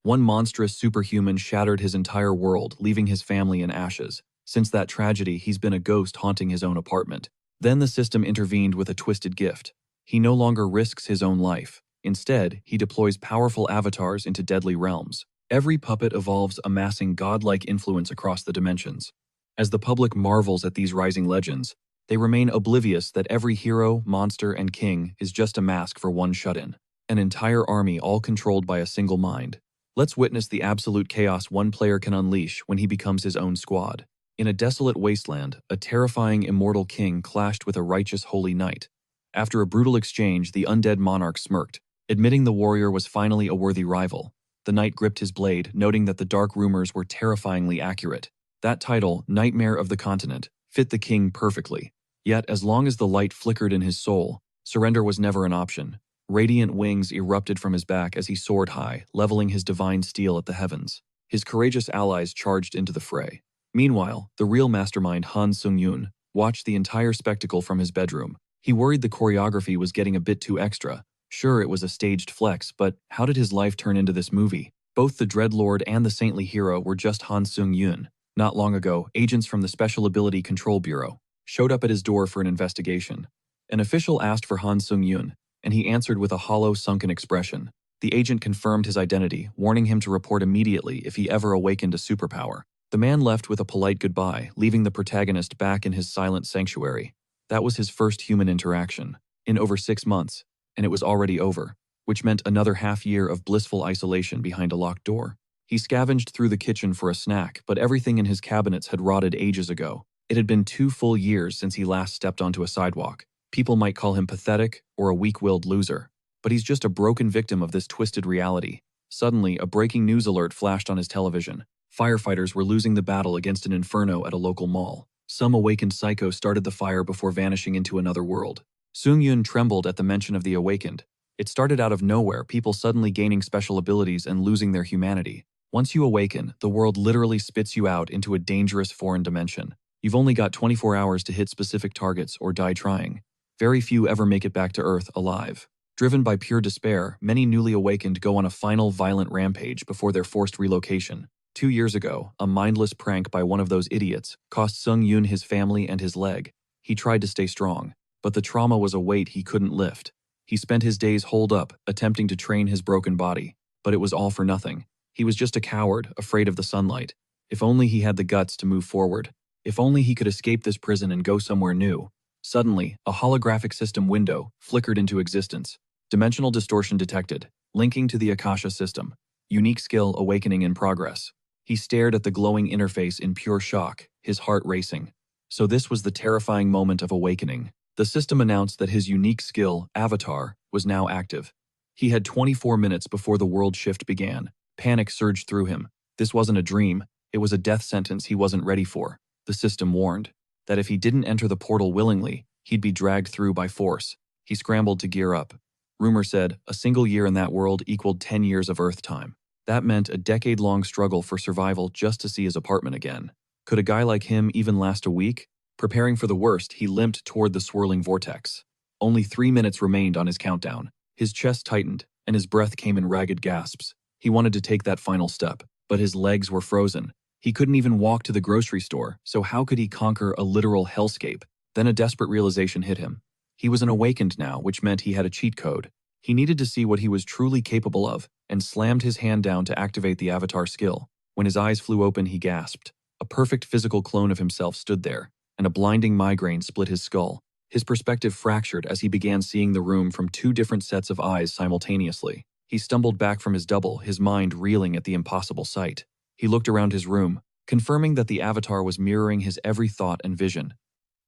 One monstrous superhuman shattered his entire world, leaving his family in ashes. Since that tragedy, he's been a ghost haunting his own apartment. Then the system intervened with a twisted gift. He no longer risks his own life. Instead, he deploys powerful avatars into deadly realms. Every puppet evolves, amassing godlike influence across the dimensions. As the public marvels at these rising legends, they remain oblivious that every hero, monster, and king is just a mask for one shut-in. An entire army all controlled by a single mind. Let's witness the absolute chaos one player can unleash when he becomes his own squad. In a desolate wasteland, a terrifying immortal king clashed with a righteous holy knight. After a brutal exchange, the undead monarch smirked, admitting the warrior was finally a worthy rival. The knight gripped his blade, noting that the dark rumors were terrifyingly accurate. That title, Nightmare of the Continent, fit the king perfectly. Yet, as long as the light flickered in his soul, surrender was never an option. Radiant wings erupted from his back as he soared high, leveling his divine steel at the heavens. His courageous allies charged into the fray. Meanwhile, the real mastermind Han Sung-yoon watched the entire spectacle from his bedroom. He worried the choreography was getting a bit too extra. Sure, it was a staged flex, but how did his life turn into this movie? Both the Dreadlord and the saintly hero were just Han Sung-yoon. Not long ago, agents from the Special Ability Control Bureau showed up at his door for an investigation. An official asked for Han Sung-yoon, and he answered with a hollow, sunken expression. The agent confirmed his identity, warning him to report immediately if he ever awakened a superpower. The man left with a polite goodbye, leaving the protagonist back in his silent sanctuary. That was his first human interaction in over 6 months, and it was already over, which meant another half-year of blissful isolation behind a locked door. He scavenged through the kitchen for a snack, but everything in his cabinets had rotted ages ago. It had been 2 full years since he last stepped onto a sidewalk. People might call him pathetic or a weak-willed loser, but he's just a broken victim of this twisted reality. Suddenly, a breaking news alert flashed on his television. Firefighters were losing the battle against an inferno at a local mall. Some awakened psycho started the fire before vanishing into another world. Sung-yoon trembled at the mention of the awakened. It started out of nowhere, people suddenly gaining special abilities and losing their humanity. Once you awaken, the world literally spits you out into a dangerous foreign dimension. You've only got 24 hours to hit specific targets or die trying. Very few ever make it back to Earth alive. Driven by pure despair, many newly awakened go on a final violent rampage before their forced relocation. 2 years ago, a mindless prank by one of those idiots cost Sung-yoon his family and his leg. He tried to stay strong, but the trauma was a weight he couldn't lift. He spent his days holed up, attempting to train his broken body, but it was all for nothing. He was just a coward, afraid of the sunlight. If only he had the guts to move forward. If only he could escape this prison and go somewhere new. Suddenly, a holographic system window flickered into existence. Dimensional distortion detected, linking to the Akasha system. Unique skill awakening in progress. He stared at the glowing interface in pure shock, his heart racing. So this was the terrifying moment of awakening. The system announced that his unique skill, Avatar, was now active. He had 24 minutes before the world shift began. Panic surged through him. This wasn't a dream, it was a death sentence he wasn't ready for. The system warned that if he didn't enter the portal willingly, he'd be dragged through by force. He scrambled to gear up. Rumor said a single year in that world equaled 10 years of Earth time. That meant a decade-long struggle for survival just to see his apartment again. Could a guy like him even last a week? Preparing for the worst, he limped toward the swirling vortex. Only 3 minutes remained on his countdown. His chest tightened, and his breath came in ragged gasps. He wanted to take that final step, but his legs were frozen. He couldn't even walk to the grocery store, so how could he conquer a literal hellscape? Then a desperate realization hit him. He was an awakened now, which meant he had a cheat code. He needed to see what he was truly capable of, and slammed his hand down to activate the avatar skill. When his eyes flew open, he gasped. A perfect physical clone of himself stood there, and a blinding migraine split his skull. His perspective fractured as he began seeing the room from 2 different sets of eyes simultaneously. He stumbled back from his double, his mind reeling at the impossible sight. He looked around his room, confirming that the avatar was mirroring his every thought and vision.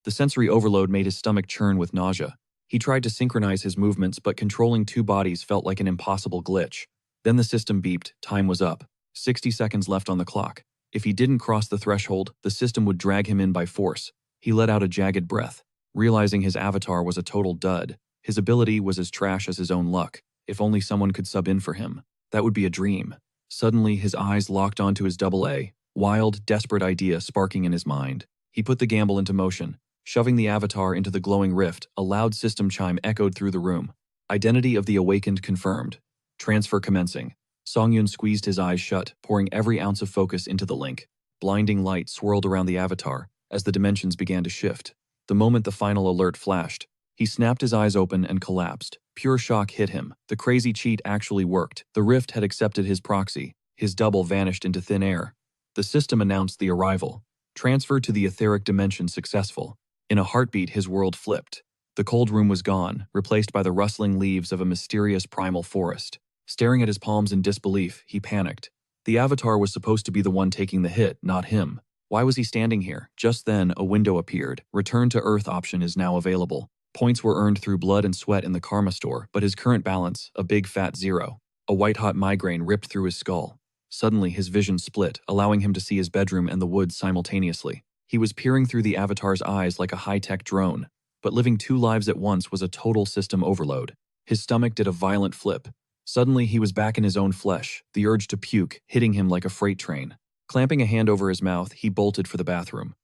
The sensory overload made his stomach churn with nausea. He tried to synchronize his movements, but controlling 2 bodies felt like an impossible glitch. Then the system beeped. Time was up. 60 seconds left on the clock. If he didn't cross the threshold, the system would drag him in by force. He let out a jagged breath, realizing his avatar was a total dud. His ability was as trash as his own luck. If only someone could sub in for him. That would be a dream. Suddenly, his eyes locked onto his AA, wild, desperate idea sparking in his mind. He put the gamble into motion. Shoving the avatar into the glowing rift, a loud system chime echoed through the room. Identity of the awakened confirmed. Transfer commencing. Songyun squeezed his eyes shut, pouring every ounce of focus into the link. Blinding light swirled around the avatar as the dimensions began to shift. The moment the final alert flashed, he snapped his eyes open and collapsed. Pure shock hit him. The crazy cheat actually worked. The rift had accepted his proxy. His double vanished into thin air. The system announced the arrival. Transfer to the etheric dimension successful. In a heartbeat, his world flipped. The cold room was gone, replaced by the rustling leaves of a mysterious primal forest. Staring at his palms in disbelief, he panicked. The avatar was supposed to be the one taking the hit, not him. Why was he standing here? Just then, a window appeared. Return to Earth option is now available. Points were earned through blood and sweat in the karma store, but his current balance, a big fat 0. A white-hot migraine ripped through his skull. Suddenly, his vision split, allowing him to see his bedroom and the woods simultaneously. He was peering through the avatar's eyes like a high-tech drone, but living 2 lives at once was a total system overload. His stomach did a violent flip. Suddenly, he was back in his own flesh, the urge to puke hitting him like a freight train. Clamping a hand over his mouth, he bolted for the bathroom.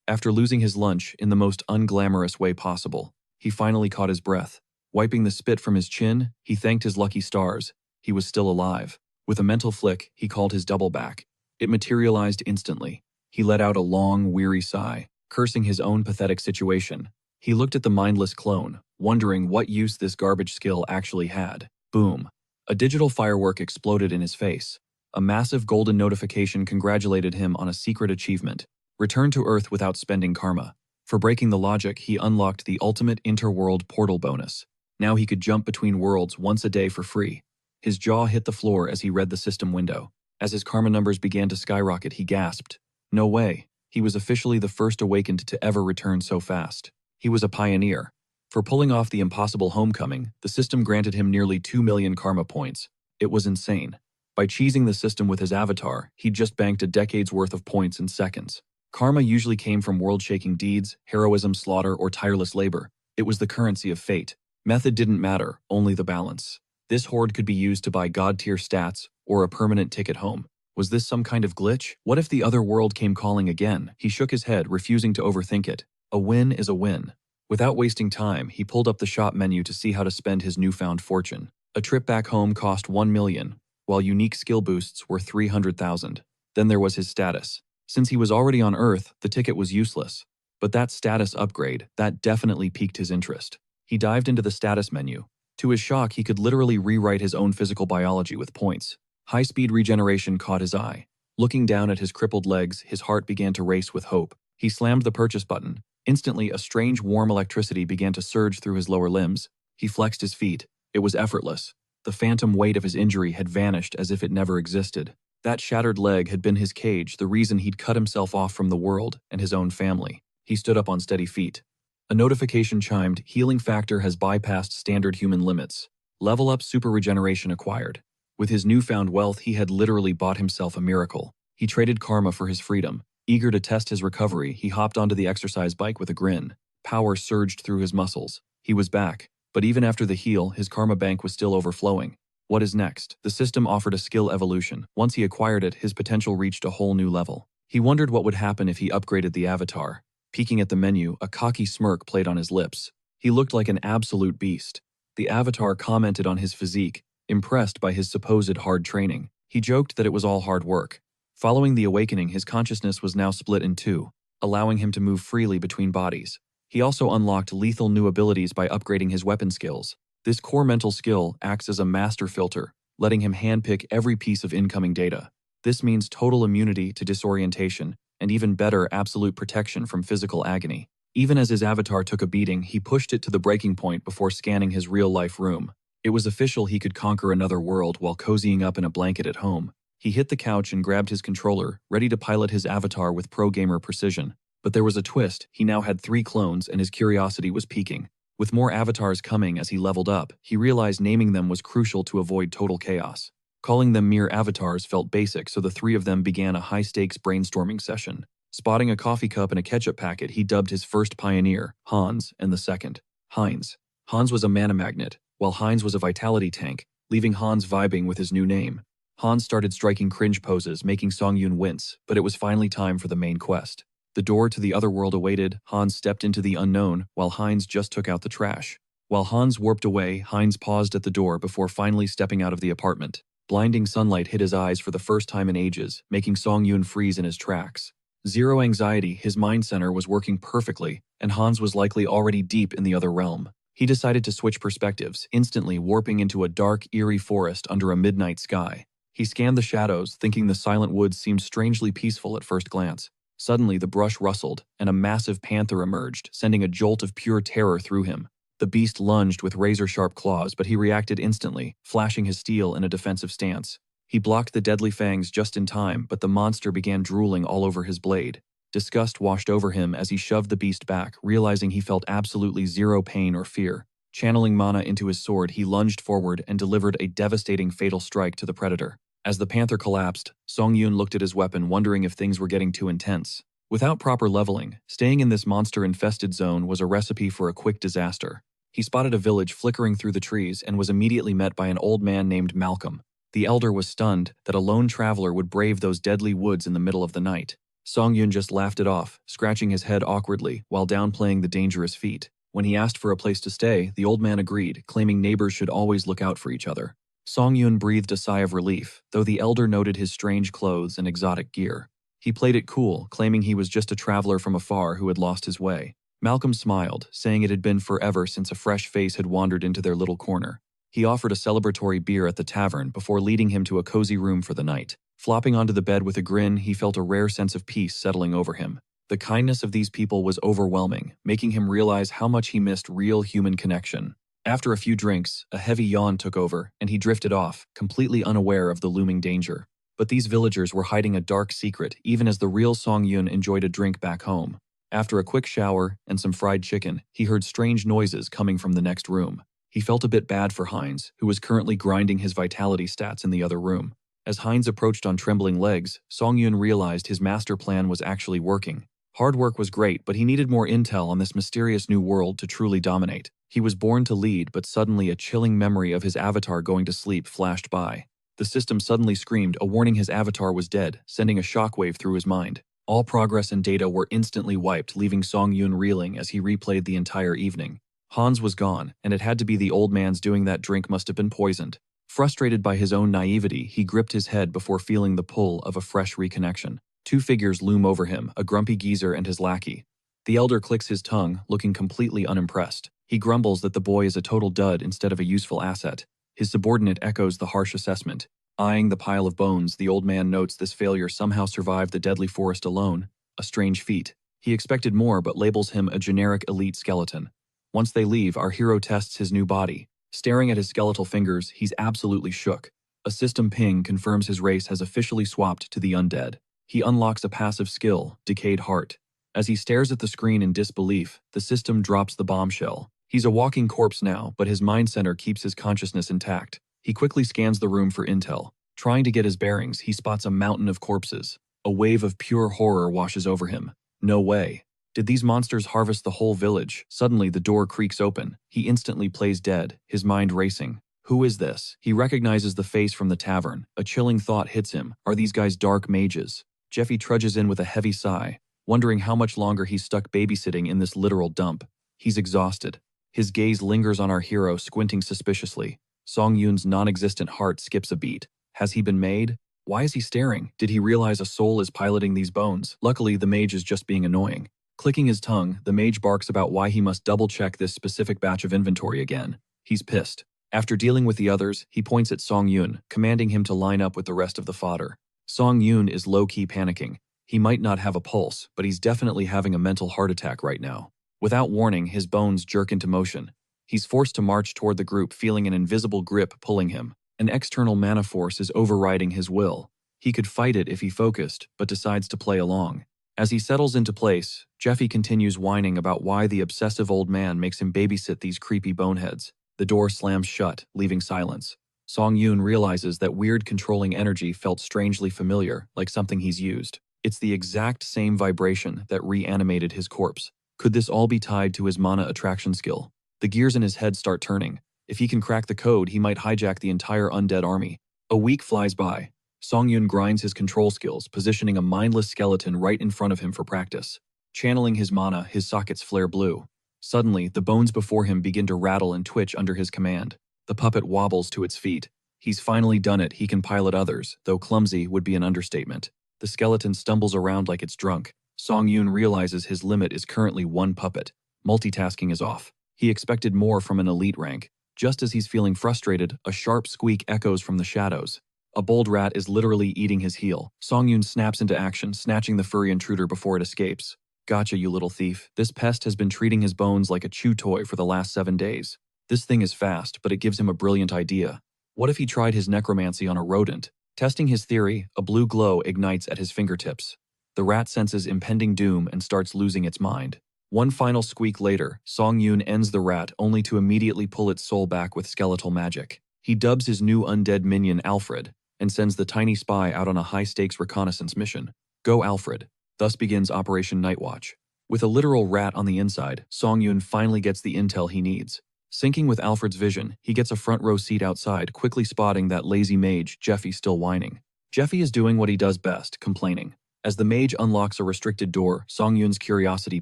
After losing his lunch in the most unglamorous way possible, he finally caught his breath. Wiping the spit from his chin, he thanked his lucky stars. He was still alive. With a mental flick, he called his double back. It materialized instantly. He let out a long, weary sigh, cursing his own pathetic situation. He looked at the mindless clone, wondering what use this garbage skill actually had. Boom. A digital firework exploded in his face. A massive golden notification congratulated him on a secret achievement. Return to Earth without spending karma. For breaking the logic, he unlocked the ultimate interworld portal bonus. Now he could jump between worlds once a day for free. His jaw hit the floor as he read the system window. As his karma numbers began to skyrocket, he gasped. No way. He was officially the first awakened to ever return so fast. He was a pioneer. For pulling off the impossible homecoming, the system granted him nearly 2 million karma points. It was insane. By cheesing the system with his avatar, he'd just banked a decade's worth of points in seconds. Karma usually came from world-shaking deeds, heroism, slaughter, or tireless labor. It was the currency of fate. Method didn't matter, only the balance. This hoard could be used to buy god-tier stats or a permanent ticket home. Was this some kind of glitch? What if the other world came calling again? He shook his head, refusing to overthink it. A win is a win. Without wasting time, he pulled up the shop menu to see how to spend his newfound fortune. A trip back home cost 1 million, while unique skill boosts were 300,000. Then there was his status. Since he was already on Earth, the ticket was useless. But that status upgrade, that definitely piqued his interest. He dived into the status menu. To his shock, he could literally rewrite his own physical biology with points. High-speed regeneration caught his eye. Looking down at his crippled legs, his heart began to race with hope. He slammed the purchase button. Instantly, a strange warm electricity began to surge through his lower limbs. He flexed his feet. It was effortless. The phantom weight of his injury had vanished as if it never existed. That shattered leg had been his cage, the reason he'd cut himself off from the world and his own family. He stood up on steady feet. A notification chimed, healing factor has bypassed standard human limits. Level up super regeneration acquired. With his newfound wealth, he had literally bought himself a miracle. He traded karma for his freedom. Eager to test his recovery, he hopped onto the exercise bike with a grin. Power surged through his muscles. He was back. But even after the heal, his karma bank was still overflowing. What is next? The system offered a skill evolution. Once he acquired it, his potential reached a whole new level. He wondered what would happen if he upgraded the avatar. Peeking at the menu, a cocky smirk played on his lips. He looked like an absolute beast. The avatar commented on his physique, impressed by his supposed hard training. He joked that it was all hard work. Following the awakening, his consciousness was now split in two, allowing him to move freely between bodies. He also unlocked lethal new abilities by upgrading his weapon skills. This core mental skill acts as a master filter, letting him handpick every piece of incoming data. This means total immunity to disorientation, and even better, absolute protection from physical agony. Even as his avatar took a beating, he pushed it to the breaking point before scanning his real-life room. It was official he could conquer another world while cozying up in a blanket at home. He hit the couch and grabbed his controller, ready to pilot his avatar with pro-gamer precision. But there was a twist. He now had 3 clones and his curiosity was peaking. With more avatars coming as he leveled up, he realized naming them was crucial to avoid total chaos. Calling them mere avatars felt basic, so the 3 of them began a high-stakes brainstorming session. Spotting a coffee cup and a ketchup packet, he dubbed his first pioneer, Hans, and the second, Heinz. Hans was a mana magnet, while Heinz was a vitality tank, leaving Hans vibing with his new name. Hans started striking cringe poses, making Songyun wince, but it was finally time for the main quest. The door to the other world awaited. Hans stepped into the unknown, while Heinz just took out the trash. While Hans warped away, Heinz paused at the door before finally stepping out of the apartment. Blinding sunlight hit his eyes for the first time in ages, making Song Yun freeze in his tracks. Zero anxiety, his mind center was working perfectly, and Hans was likely already deep in the other realm. He decided to switch perspectives, instantly warping into a dark, eerie forest under a midnight sky. He scanned the shadows, thinking the silent woods seemed strangely peaceful at first glance. Suddenly, the brush rustled, and a massive panther emerged, sending a jolt of pure terror through him. The beast lunged with razor-sharp claws, but he reacted instantly, flashing his steel in a defensive stance. He blocked the deadly fangs just in time, but the monster began drooling all over his blade. Disgust washed over him as he shoved the beast back, realizing he felt absolutely zero pain or fear. Channeling mana into his sword, he lunged forward and delivered a devastating fatal strike to the predator. As the panther collapsed, Song Yun looked at his weapon, wondering if things were getting too intense. Without proper leveling, staying in this monster-infested zone was a recipe for a quick disaster. He spotted a village flickering through the trees and was immediately met by an old man named Malcolm. The elder was stunned that a lone traveler would brave those deadly woods in the middle of the night. Song Yun just laughed it off, scratching his head awkwardly while downplaying the dangerous feat. When he asked for a place to stay, the old man agreed, claiming neighbors should always look out for each other. Song Yun breathed a sigh of relief, though the elder noted his strange clothes and exotic gear. He played it cool, claiming he was just a traveler from afar who had lost his way. Malcolm smiled, saying it had been forever since a fresh face had wandered into their little corner. He offered a celebratory beer at the tavern before leading him to a cozy room for the night. Flopping onto the bed with a grin, he felt a rare sense of peace settling over him. The kindness of these people was overwhelming, making him realize how much he missed real human connection. After a few drinks, a heavy yawn took over, and he drifted off, completely unaware of the looming danger. But these villagers were hiding a dark secret, even as the real Song Yun enjoyed a drink back home. After a quick shower and some fried chicken, he heard strange noises coming from the next room. He felt a bit bad for Heinz, who was currently grinding his vitality stats in the other room. As Heinz approached on trembling legs, Song Yun realized his master plan was actually working. Hard work was great, but he needed more intel on this mysterious new world to truly dominate. He was born to lead, but suddenly a chilling memory of his avatar going to sleep flashed by. The system suddenly screamed, a warning his avatar was dead, sending a shockwave through his mind. All progress and data were instantly wiped, leaving Song Yun reeling as he replayed the entire evening. Hans was gone, and it had to be the old man's doing. That drink must have been poisoned. Frustrated by his own naivety, he gripped his head before feeling the pull of a fresh reconnection. Two figures loom over him, a grumpy geezer and his lackey. The elder clicks his tongue, looking completely unimpressed. He grumbles that the boy is a total dud instead of a useful asset. His subordinate echoes the harsh assessment. Eyeing the pile of bones, the old man notes this failure somehow survived the deadly forest alone, a strange feat. He expected more, but labels him a generic elite skeleton. Once they leave, our hero tests his new body. Staring at his skeletal fingers, he's absolutely shook. A system ping confirms his race has officially swapped to the undead. He unlocks a passive skill, Decayed Heart. As he stares at the screen in disbelief, the system drops the bombshell. He's a walking corpse now, but his mind center keeps his consciousness intact. He quickly scans the room for intel. Trying to get his bearings, he spots a mountain of corpses. A wave of pure horror washes over him. No way. Did these monsters harvest the whole village? Suddenly, the door creaks open. He instantly plays dead, his mind racing. Who is this? He recognizes the face from the tavern. A chilling thought hits him. Are these guys dark mages? Jeffy trudges in with a heavy sigh, wondering how much longer he's stuck babysitting in this literal dump. He's exhausted. His gaze lingers on our hero, squinting suspiciously. Song Yun's non-existent heart skips a beat. Has he been made? Why is he staring? Did he realize a soul is piloting these bones? Luckily, the mage is just being annoying. Clicking his tongue, the mage barks about why he must double-check this specific batch of inventory again. He's pissed. After dealing with the others, he points at Song Yun, commanding him to line up with the rest of the fodder. Song Yun is low-key panicking. He might not have a pulse, but he's definitely having a mental heart attack right now. Without warning, his bones jerk into motion. He's forced to march toward the group, feeling an invisible grip pulling him. An external mana force is overriding his will. He could fight it if he focused, but decides to play along. As he settles into place, Jeffy continues whining about why the obsessive old man makes him babysit these creepy boneheads. The door slams shut, leaving silence. Song Yun realizes that weird controlling energy felt strangely familiar, like something he's used. It's the exact same vibration that reanimated his corpse. Could this all be tied to his mana attraction skill? The gears in his head start turning. If he can crack the code, he might hijack the entire undead army. A week flies by. Song Yun grinds his control skills, positioning a mindless skeleton right in front of him for practice. Channeling his mana, his sockets flare blue. Suddenly, the bones before him begin to rattle and twitch under his command. The puppet wobbles to its feet. He's finally done it. He can pilot others, though clumsy would be an understatement. The skeleton stumbles around like it's drunk. Song Yoon realizes his limit is currently one puppet. Multitasking is off. He expected more from an elite rank. Just as he's feeling frustrated, a sharp squeak echoes from the shadows. A bold rat is literally eating his heel. Song Yoon snaps into action, snatching the furry intruder before it escapes. Gotcha, you little thief. This pest has been treating his bones like a chew toy for the last 7 days. This thing is fast, but it gives him a brilliant idea. What if he tried his necromancy on a rodent? Testing his theory, a blue glow ignites at his fingertips. The rat senses impending doom and starts losing its mind. One final squeak later, Song Yoon ends the rat only to immediately pull its soul back with skeletal magic. He dubs his new undead minion Alfred and sends the tiny spy out on a high-stakes reconnaissance mission. Go Alfred. Thus begins Operation Nightwatch. With a literal rat on the inside, Song Yoon finally gets the intel he needs. Syncing with Alfred's vision, he gets a front-row seat outside, quickly spotting that lazy mage, Jeffy, still whining. Jeffy is doing what he does best, complaining. As the mage unlocks a restricted door, Song Yoon's curiosity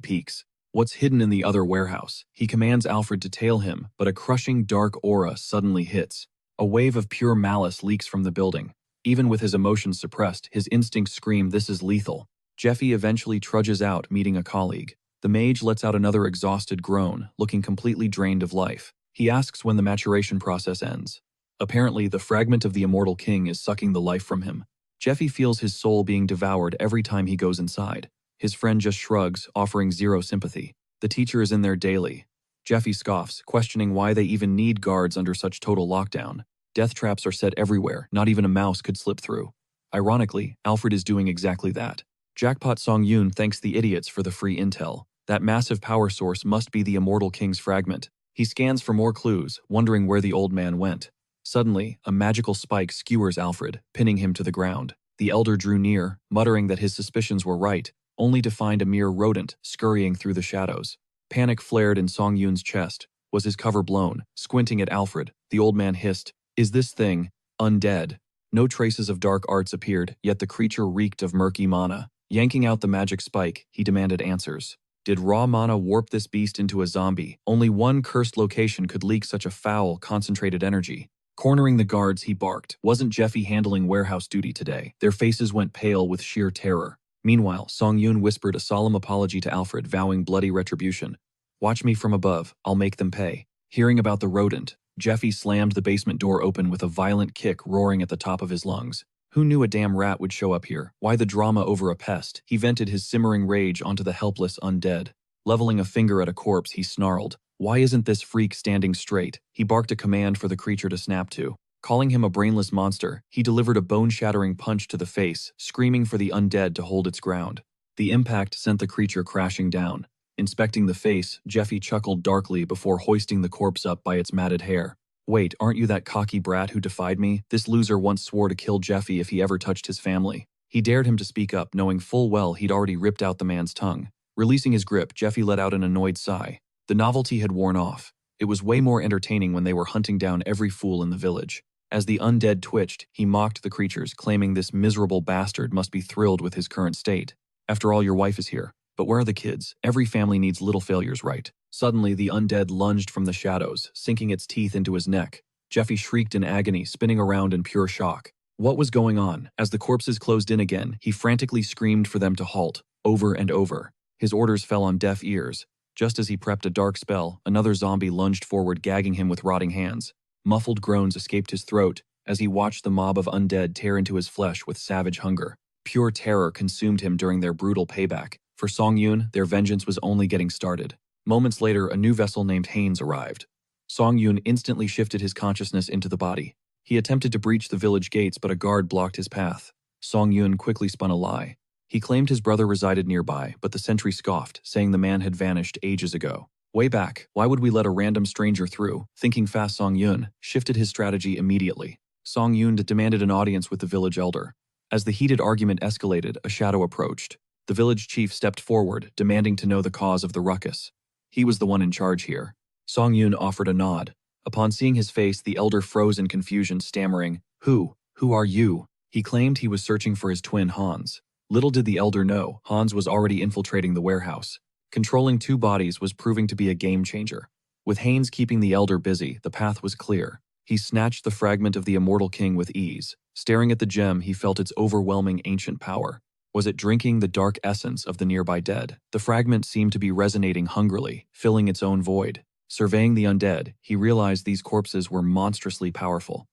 peaks. What's hidden in the other warehouse? He commands Alfred to tail him, but a crushing dark aura suddenly hits. A wave of pure malice leaks from the building. Even with his emotions suppressed, his instincts scream this is lethal. Jeffy eventually trudges out, meeting a colleague. The mage lets out another exhausted groan, looking completely drained of life. He asks when the maturation process ends. Apparently, the fragment of the immortal king is sucking the life from him. Jeffy feels his soul being devoured every time he goes inside. His friend just shrugs, offering zero sympathy. The teacher is in there daily. Jeffy scoffs, questioning why they even need guards under such total lockdown. Death traps are set everywhere, not even a mouse could slip through. Ironically, Alfred is doing exactly that. Jackpot Song Yoon thanks the idiots for the free intel. That massive power source must be the immortal king's fragment. He scans for more clues, wondering where the old man went. Suddenly, a magical spike skewers Alfred, pinning him to the ground. The elder drew near, muttering that his suspicions were right, only to find a mere rodent scurrying through the shadows. Panic flared in Song Yoon's chest. Was his cover blown? Squinting at Alfred, the old man hissed, "Is this thing undead?" No traces of dark arts appeared, yet the creature reeked of murky mana. Yanking out the magic spike, he demanded answers. Did raw mana warp this beast into a zombie? Only one cursed location could leak such a foul, concentrated energy. Cornering the guards, he barked. Wasn't Jeffy handling warehouse duty today? Their faces went pale with sheer terror. Meanwhile, Song Yoon whispered a solemn apology to Alfred, vowing bloody retribution. Watch me from above, I'll make them pay. Hearing about the rodent, Jeffy slammed the basement door open with a violent kick, roaring at the top of his lungs. Who knew a damn rat would show up here? Why the drama over a pest? He vented his simmering rage onto the helpless undead. Leveling a finger at a corpse, he snarled. Why isn't this freak standing straight? He barked a command for the creature to snap to. Calling him a brainless monster, he delivered a bone-shattering punch to the face, screaming for the undead to hold its ground. The impact sent the creature crashing down. Inspecting the face, Jeffy chuckled darkly before hoisting the corpse up by its matted hair. Wait, aren't you that cocky brat who defied me? This loser once swore to kill Jeffy if he ever touched his family. He dared him to speak up, knowing full well he'd already ripped out the man's tongue. Releasing his grip, Jeffy let out an annoyed sigh. The novelty had worn off. It was way more entertaining when they were hunting down every fool in the village. As the undead twitched, he mocked the creatures, claiming this miserable bastard must be thrilled with his current state. After all, your wife is here. But where are the kids? Every family needs little failures, right? Suddenly, the undead lunged from the shadows, sinking its teeth into his neck. Jeffy shrieked in agony, spinning around in pure shock. What was going on? As the corpses closed in again, he frantically screamed for them to halt, over and over. His orders fell on deaf ears. Just as he prepped a dark spell, another zombie lunged forward, gagging him with rotting hands. Muffled groans escaped his throat as he watched the mob of undead tear into his flesh with savage hunger. Pure terror consumed him during their brutal payback. For Song Yoon, their vengeance was only getting started. Moments later, a new vessel named Haynes arrived. Song Yoon instantly shifted his consciousness into the body. He attempted to breach the village gates, but a guard blocked his path. Song Yoon quickly spun a lie. He claimed his brother resided nearby, but the sentry scoffed, saying the man had vanished ages ago. Way back, why would we let a random stranger through? Thinking fast, Song Yoon shifted his strategy immediately. Song Yoon demanded an audience with the village elder. As the heated argument escalated, a shadow approached. The village chief stepped forward, demanding to know the cause of the ruckus. He was the one in charge here. Song Yoon offered a nod. Upon seeing his face, the elder froze in confusion, stammering, Who are you?" He claimed he was searching for his twin Hans. Little did the elder know, Hans was already infiltrating the warehouse. Controlling two bodies was proving to be a game changer. With Haynes keeping the elder busy, the path was clear. He snatched the fragment of the immortal king with ease. Staring at the gem, he felt its overwhelming ancient power. Was it drinking the dark essence of the nearby dead? The fragment seemed to be resonating hungrily, filling its own void. Surveying the undead, he realized these corpses were monstrously powerful.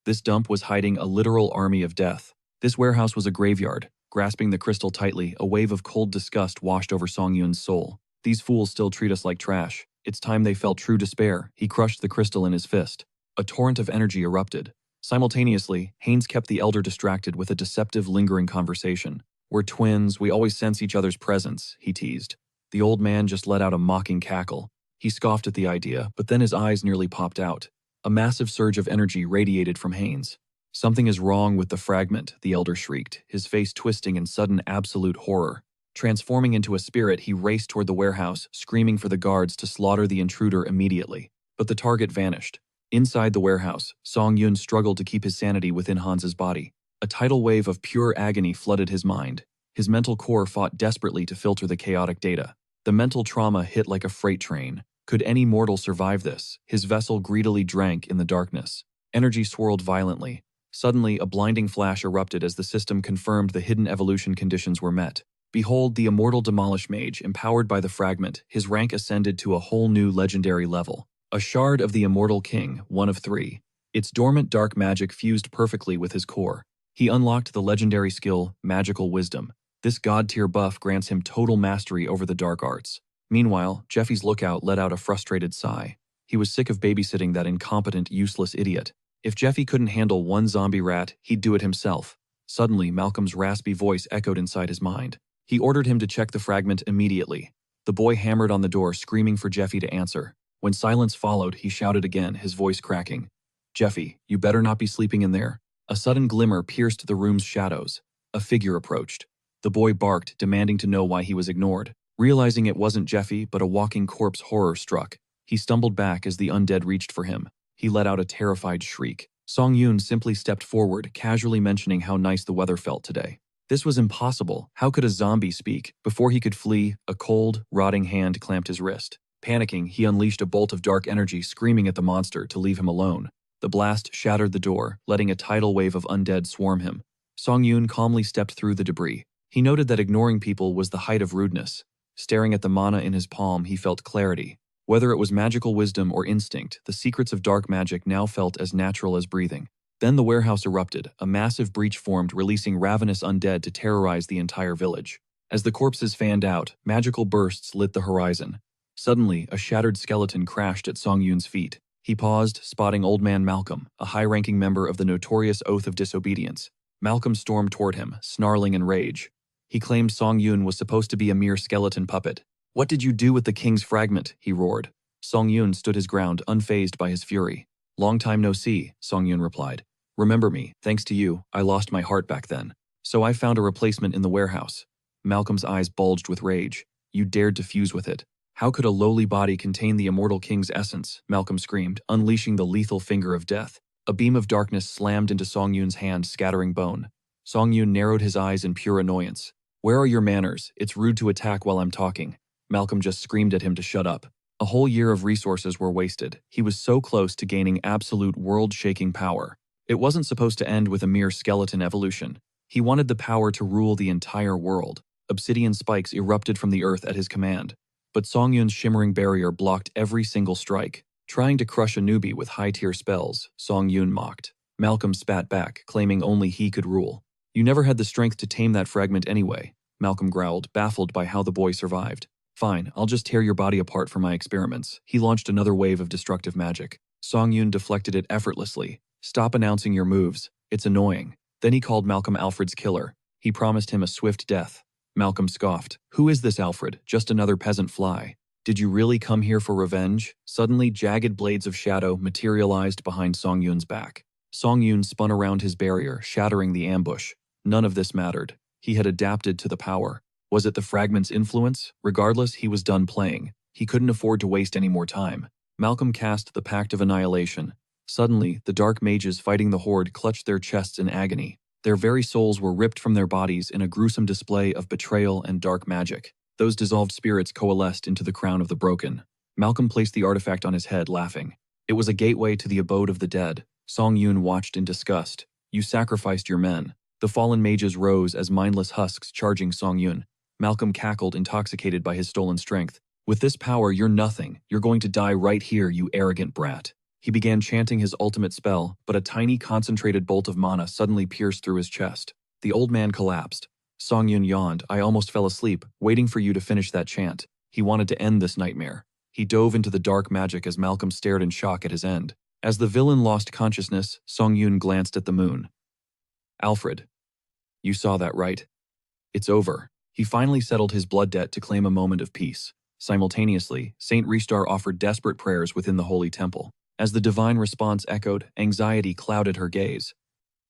This dump was hiding a literal army of death. This warehouse was a graveyard. Grasping the crystal tightly, a wave of cold disgust washed over Song Yun's soul. These fools still treat us like trash. It's time they felt true despair. He crushed the crystal in his fist. A torrent of energy erupted. Simultaneously, Haynes kept the elder distracted with a deceptive, lingering conversation. "We're twins, we always sense each other's presence," he teased. The old man just let out a mocking cackle. He scoffed at the idea, but then his eyes nearly popped out. A massive surge of energy radiated from Haynes. "Something is wrong with the fragment," the elder shrieked, his face twisting in sudden absolute horror. Transforming into a spirit, he raced toward the warehouse, screaming for the guards to slaughter the intruder immediately. But the target vanished. Inside the warehouse, Song Yun struggled to keep his sanity within Hans's body. A tidal wave of pure agony flooded his mind. His mental core fought desperately to filter the chaotic data. The mental trauma hit like a freight train. Could any mortal survive this? His vessel greedily drank in the darkness. Energy swirled violently. Suddenly, a blinding flash erupted as the system confirmed the hidden evolution conditions were met. Behold the immortal Demolish Mage, empowered by the fragment, his rank ascended to a whole new legendary level. A shard of the immortal king, one of 3. Its dormant dark magic fused perfectly with his core. He unlocked the legendary skill, Magical Wisdom. This god-tier buff grants him total mastery over the dark arts. Meanwhile, Jeffy's lookout let out a frustrated sigh. He was sick of babysitting that incompetent, useless idiot. If Jeffy couldn't handle one zombie rat, he'd do it himself. Suddenly, Malcolm's raspy voice echoed inside his mind. He ordered him to check the fragment immediately. The boy hammered on the door, screaming for Jeffy to answer. When silence followed, he shouted again, his voice cracking. "Jeffy, you better not be sleeping in there." A sudden glimmer pierced the room's shadows. A figure approached. The boy barked, demanding to know why he was ignored. Realizing it wasn't Jeffy, but a walking corpse, horror struck. He stumbled back as the undead reached for him. He let out a terrified shriek. Song Yun simply stepped forward, casually mentioning how nice the weather felt today. This was impossible. How could a zombie speak? Before he could flee, a cold, rotting hand clamped his wrist. Panicking, he unleashed a bolt of dark energy, screaming at the monster to leave him alone. The blast shattered the door, letting a tidal wave of undead swarm him. Song Yun calmly stepped through the debris. He noted that ignoring people was the height of rudeness. Staring at the mana in his palm, he felt clarity. Whether it was magical wisdom or instinct, the secrets of dark magic now felt as natural as breathing. Then the warehouse erupted. A massive breach formed, releasing ravenous undead to terrorize the entire village. As the corpses fanned out, magical bursts lit the horizon. Suddenly, a shattered skeleton crashed at Song Yun's feet. He paused, spotting Old Man Malcolm, a high-ranking member of the notorious Oath of Disobedience. Malcolm stormed toward him, snarling in rage. He claimed Song Yun was supposed to be a mere skeleton puppet. "What did you do with the king's fragment?" he roared. Song Yun stood his ground, unfazed by his fury. "Long time no see," Song Yun replied. "Remember me, thanks to you, I lost my heart back then. So I found a replacement in the warehouse." Malcolm's eyes bulged with rage. "You dared to fuse with it. How could a lowly body contain the immortal king's essence?" Malcolm screamed, unleashing the lethal finger of death. A beam of darkness slammed into Song Yun's hand, scattering bone. Song Yun narrowed his eyes in pure annoyance. "Where are your manners? It's rude to attack while I'm talking." Malcolm just screamed at him to shut up. A whole year of resources were wasted. He was so close to gaining absolute world-shaking power. It wasn't supposed to end with a mere skeleton evolution. He wanted the power to rule the entire world. Obsidian spikes erupted from the earth at his command. But Song Yun's shimmering barrier blocked every single strike. Trying to crush a newbie with high-tier spells, Song Yun mocked. Malcolm spat back, claiming only he could rule. "You never had the strength to tame that fragment anyway," Malcolm growled, baffled by how the boy survived. "Fine, I'll just tear your body apart for my experiments." He launched another wave of destructive magic. Song Yun deflected it effortlessly. "Stop announcing your moves. It's annoying." Then he called Malcolm Alfred's killer. He promised him a swift death. Malcolm scoffed. "Who is this Alfred? Just another peasant fly. Did you really come here for revenge?" Suddenly, jagged blades of shadow materialized behind Song Yun's back. Song Yun spun around his barrier, shattering the ambush. None of this mattered. He had adapted to the power. Was it the fragment's influence? Regardless, he was done playing. He couldn't afford to waste any more time. Malcolm cast the Pact of Annihilation. Suddenly, the dark mages fighting the horde clutched their chests in agony. Their very souls were ripped from their bodies in a gruesome display of betrayal and dark magic. Those dissolved spirits coalesced into the crown of the broken. Malcolm placed the artifact on his head, laughing. It was a gateway to the abode of the dead. Song Yun watched in disgust. You sacrificed your men. The fallen mages rose as mindless husks charging Song Yun. Malcolm cackled, intoxicated by his stolen strength. With this power, you're nothing. You're going to die right here, you arrogant brat. He began chanting his ultimate spell, but a tiny concentrated bolt of mana suddenly pierced through his chest. The old man collapsed. Song Yun yawned. I almost fell asleep, waiting for you to finish that chant. He wanted to end this nightmare. He dove into the dark magic as Malcolm stared in shock at his end. As the villain lost consciousness, Song Yun glanced at the moon. Alfred. You saw that, right? It's over. He finally settled his blood debt to claim a moment of peace. Simultaneously, Saint Ristar offered desperate prayers within the holy temple. As the divine response echoed, anxiety clouded her gaze.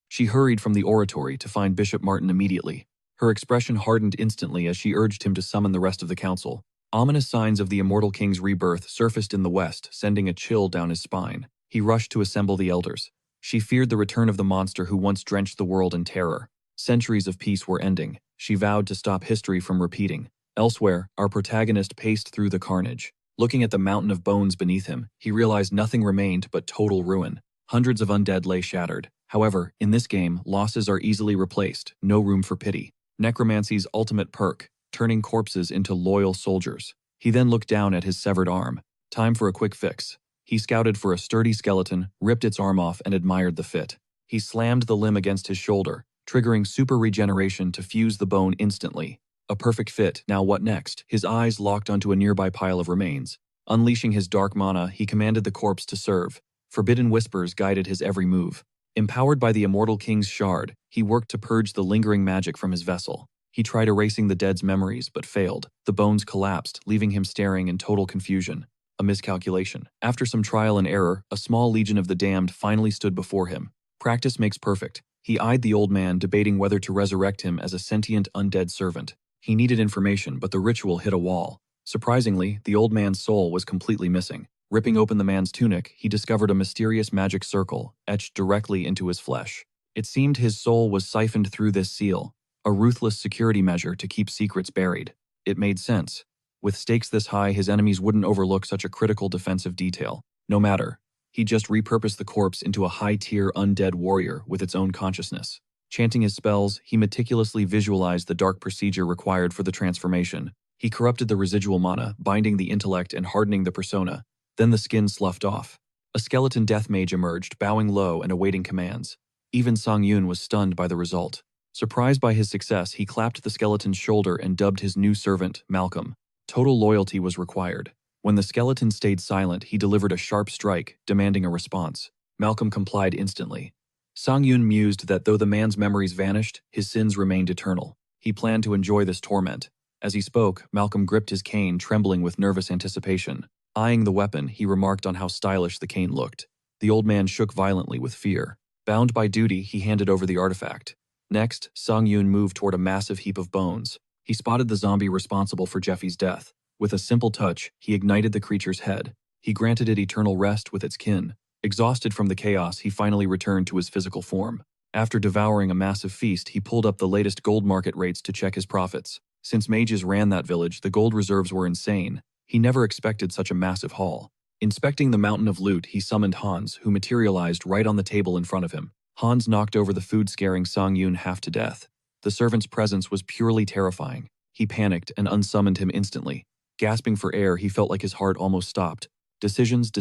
She hurried from the oratory to find Bishop Martin immediately. Her expression hardened instantly as she urged him to summon the rest of the council. Ominous signs of the immortal king's rebirth surfaced in the west, sending a chill down his spine. He rushed to assemble the elders. She feared the return of the monster who once drenched the world in terror. Centuries of peace were ending. She vowed to stop history from repeating. Elsewhere, our protagonist paced through the carnage. Looking at the mountain of bones beneath him, he realized nothing remained but total ruin. Hundreds of undead lay shattered. However, in this game, losses are easily replaced, no room for pity. Necromancy's ultimate perk, turning corpses into loyal soldiers. He then looked down at his severed arm. Time for a quick fix. He scouted for a sturdy skeleton, ripped its arm off, and admired the fit. He slammed the limb against his shoulder, triggering super regeneration to fuse the bone instantly. A perfect fit. Now what next? His eyes locked onto a nearby pile of remains. Unleashing his dark mana, he commanded the corpse to serve. Forbidden whispers guided his every move. Empowered by the immortal king's shard, he worked to purge the lingering magic from his vessel. He tried erasing the dead's memories, but failed. The bones collapsed, leaving him staring in total confusion. A miscalculation. After some trial and error, a small legion of the damned finally stood before him. Practice makes perfect. He eyed the old man, debating whether to resurrect him as a sentient undead servant. He needed information, but the ritual hit a wall. Surprisingly, the old man's soul was completely missing. Ripping open the man's tunic, he discovered a mysterious magic circle, etched directly into his flesh. It seemed his soul was siphoned through this seal, a ruthless security measure to keep secrets buried. It made sense. With stakes this high, his enemies wouldn't overlook such a critical defensive detail. No matter. He just repurposed the corpse into a high-tier undead warrior with its own consciousness. Chanting his spells, he meticulously visualized the dark procedure required for the transformation. He corrupted the residual mana, binding the intellect and hardening the persona. Then the skin sloughed off. A skeleton death mage emerged, bowing low and awaiting commands. Even Song Yun was stunned by the result. Surprised by his success, he clapped the skeleton's shoulder and dubbed his new servant, Malcolm. Total loyalty was required. When the skeleton stayed silent, he delivered a sharp strike, demanding a response. Malcolm complied instantly. Song Yun mused that though the man's memories vanished, his sins remained eternal. He planned to enjoy this torment. As he spoke, Malcolm gripped his cane, trembling with nervous anticipation. Eyeing the weapon, he remarked on how stylish the cane looked. The old man shook violently with fear. Bound by duty, he handed over the artifact. Next, Song Yun moved toward a massive heap of bones. He spotted the zombie responsible for Jeffy's death. With a simple touch, he ignited the creature's head. He granted it eternal rest with its kin. Exhausted from the chaos, he finally returned to his physical form. After devouring a massive feast, he pulled up the latest gold market rates to check his profits. Since mages ran that village, the gold reserves were insane. He never expected such a massive haul. Inspecting the mountain of loot, he summoned Hans, who materialized right on the table in front of him. Hans knocked over the food, scaring Song Yun half to death. The servant's presence was purely terrifying. He panicked and unsummoned him instantly. Gasping for air, he felt like his heart almost stopped. Decisions.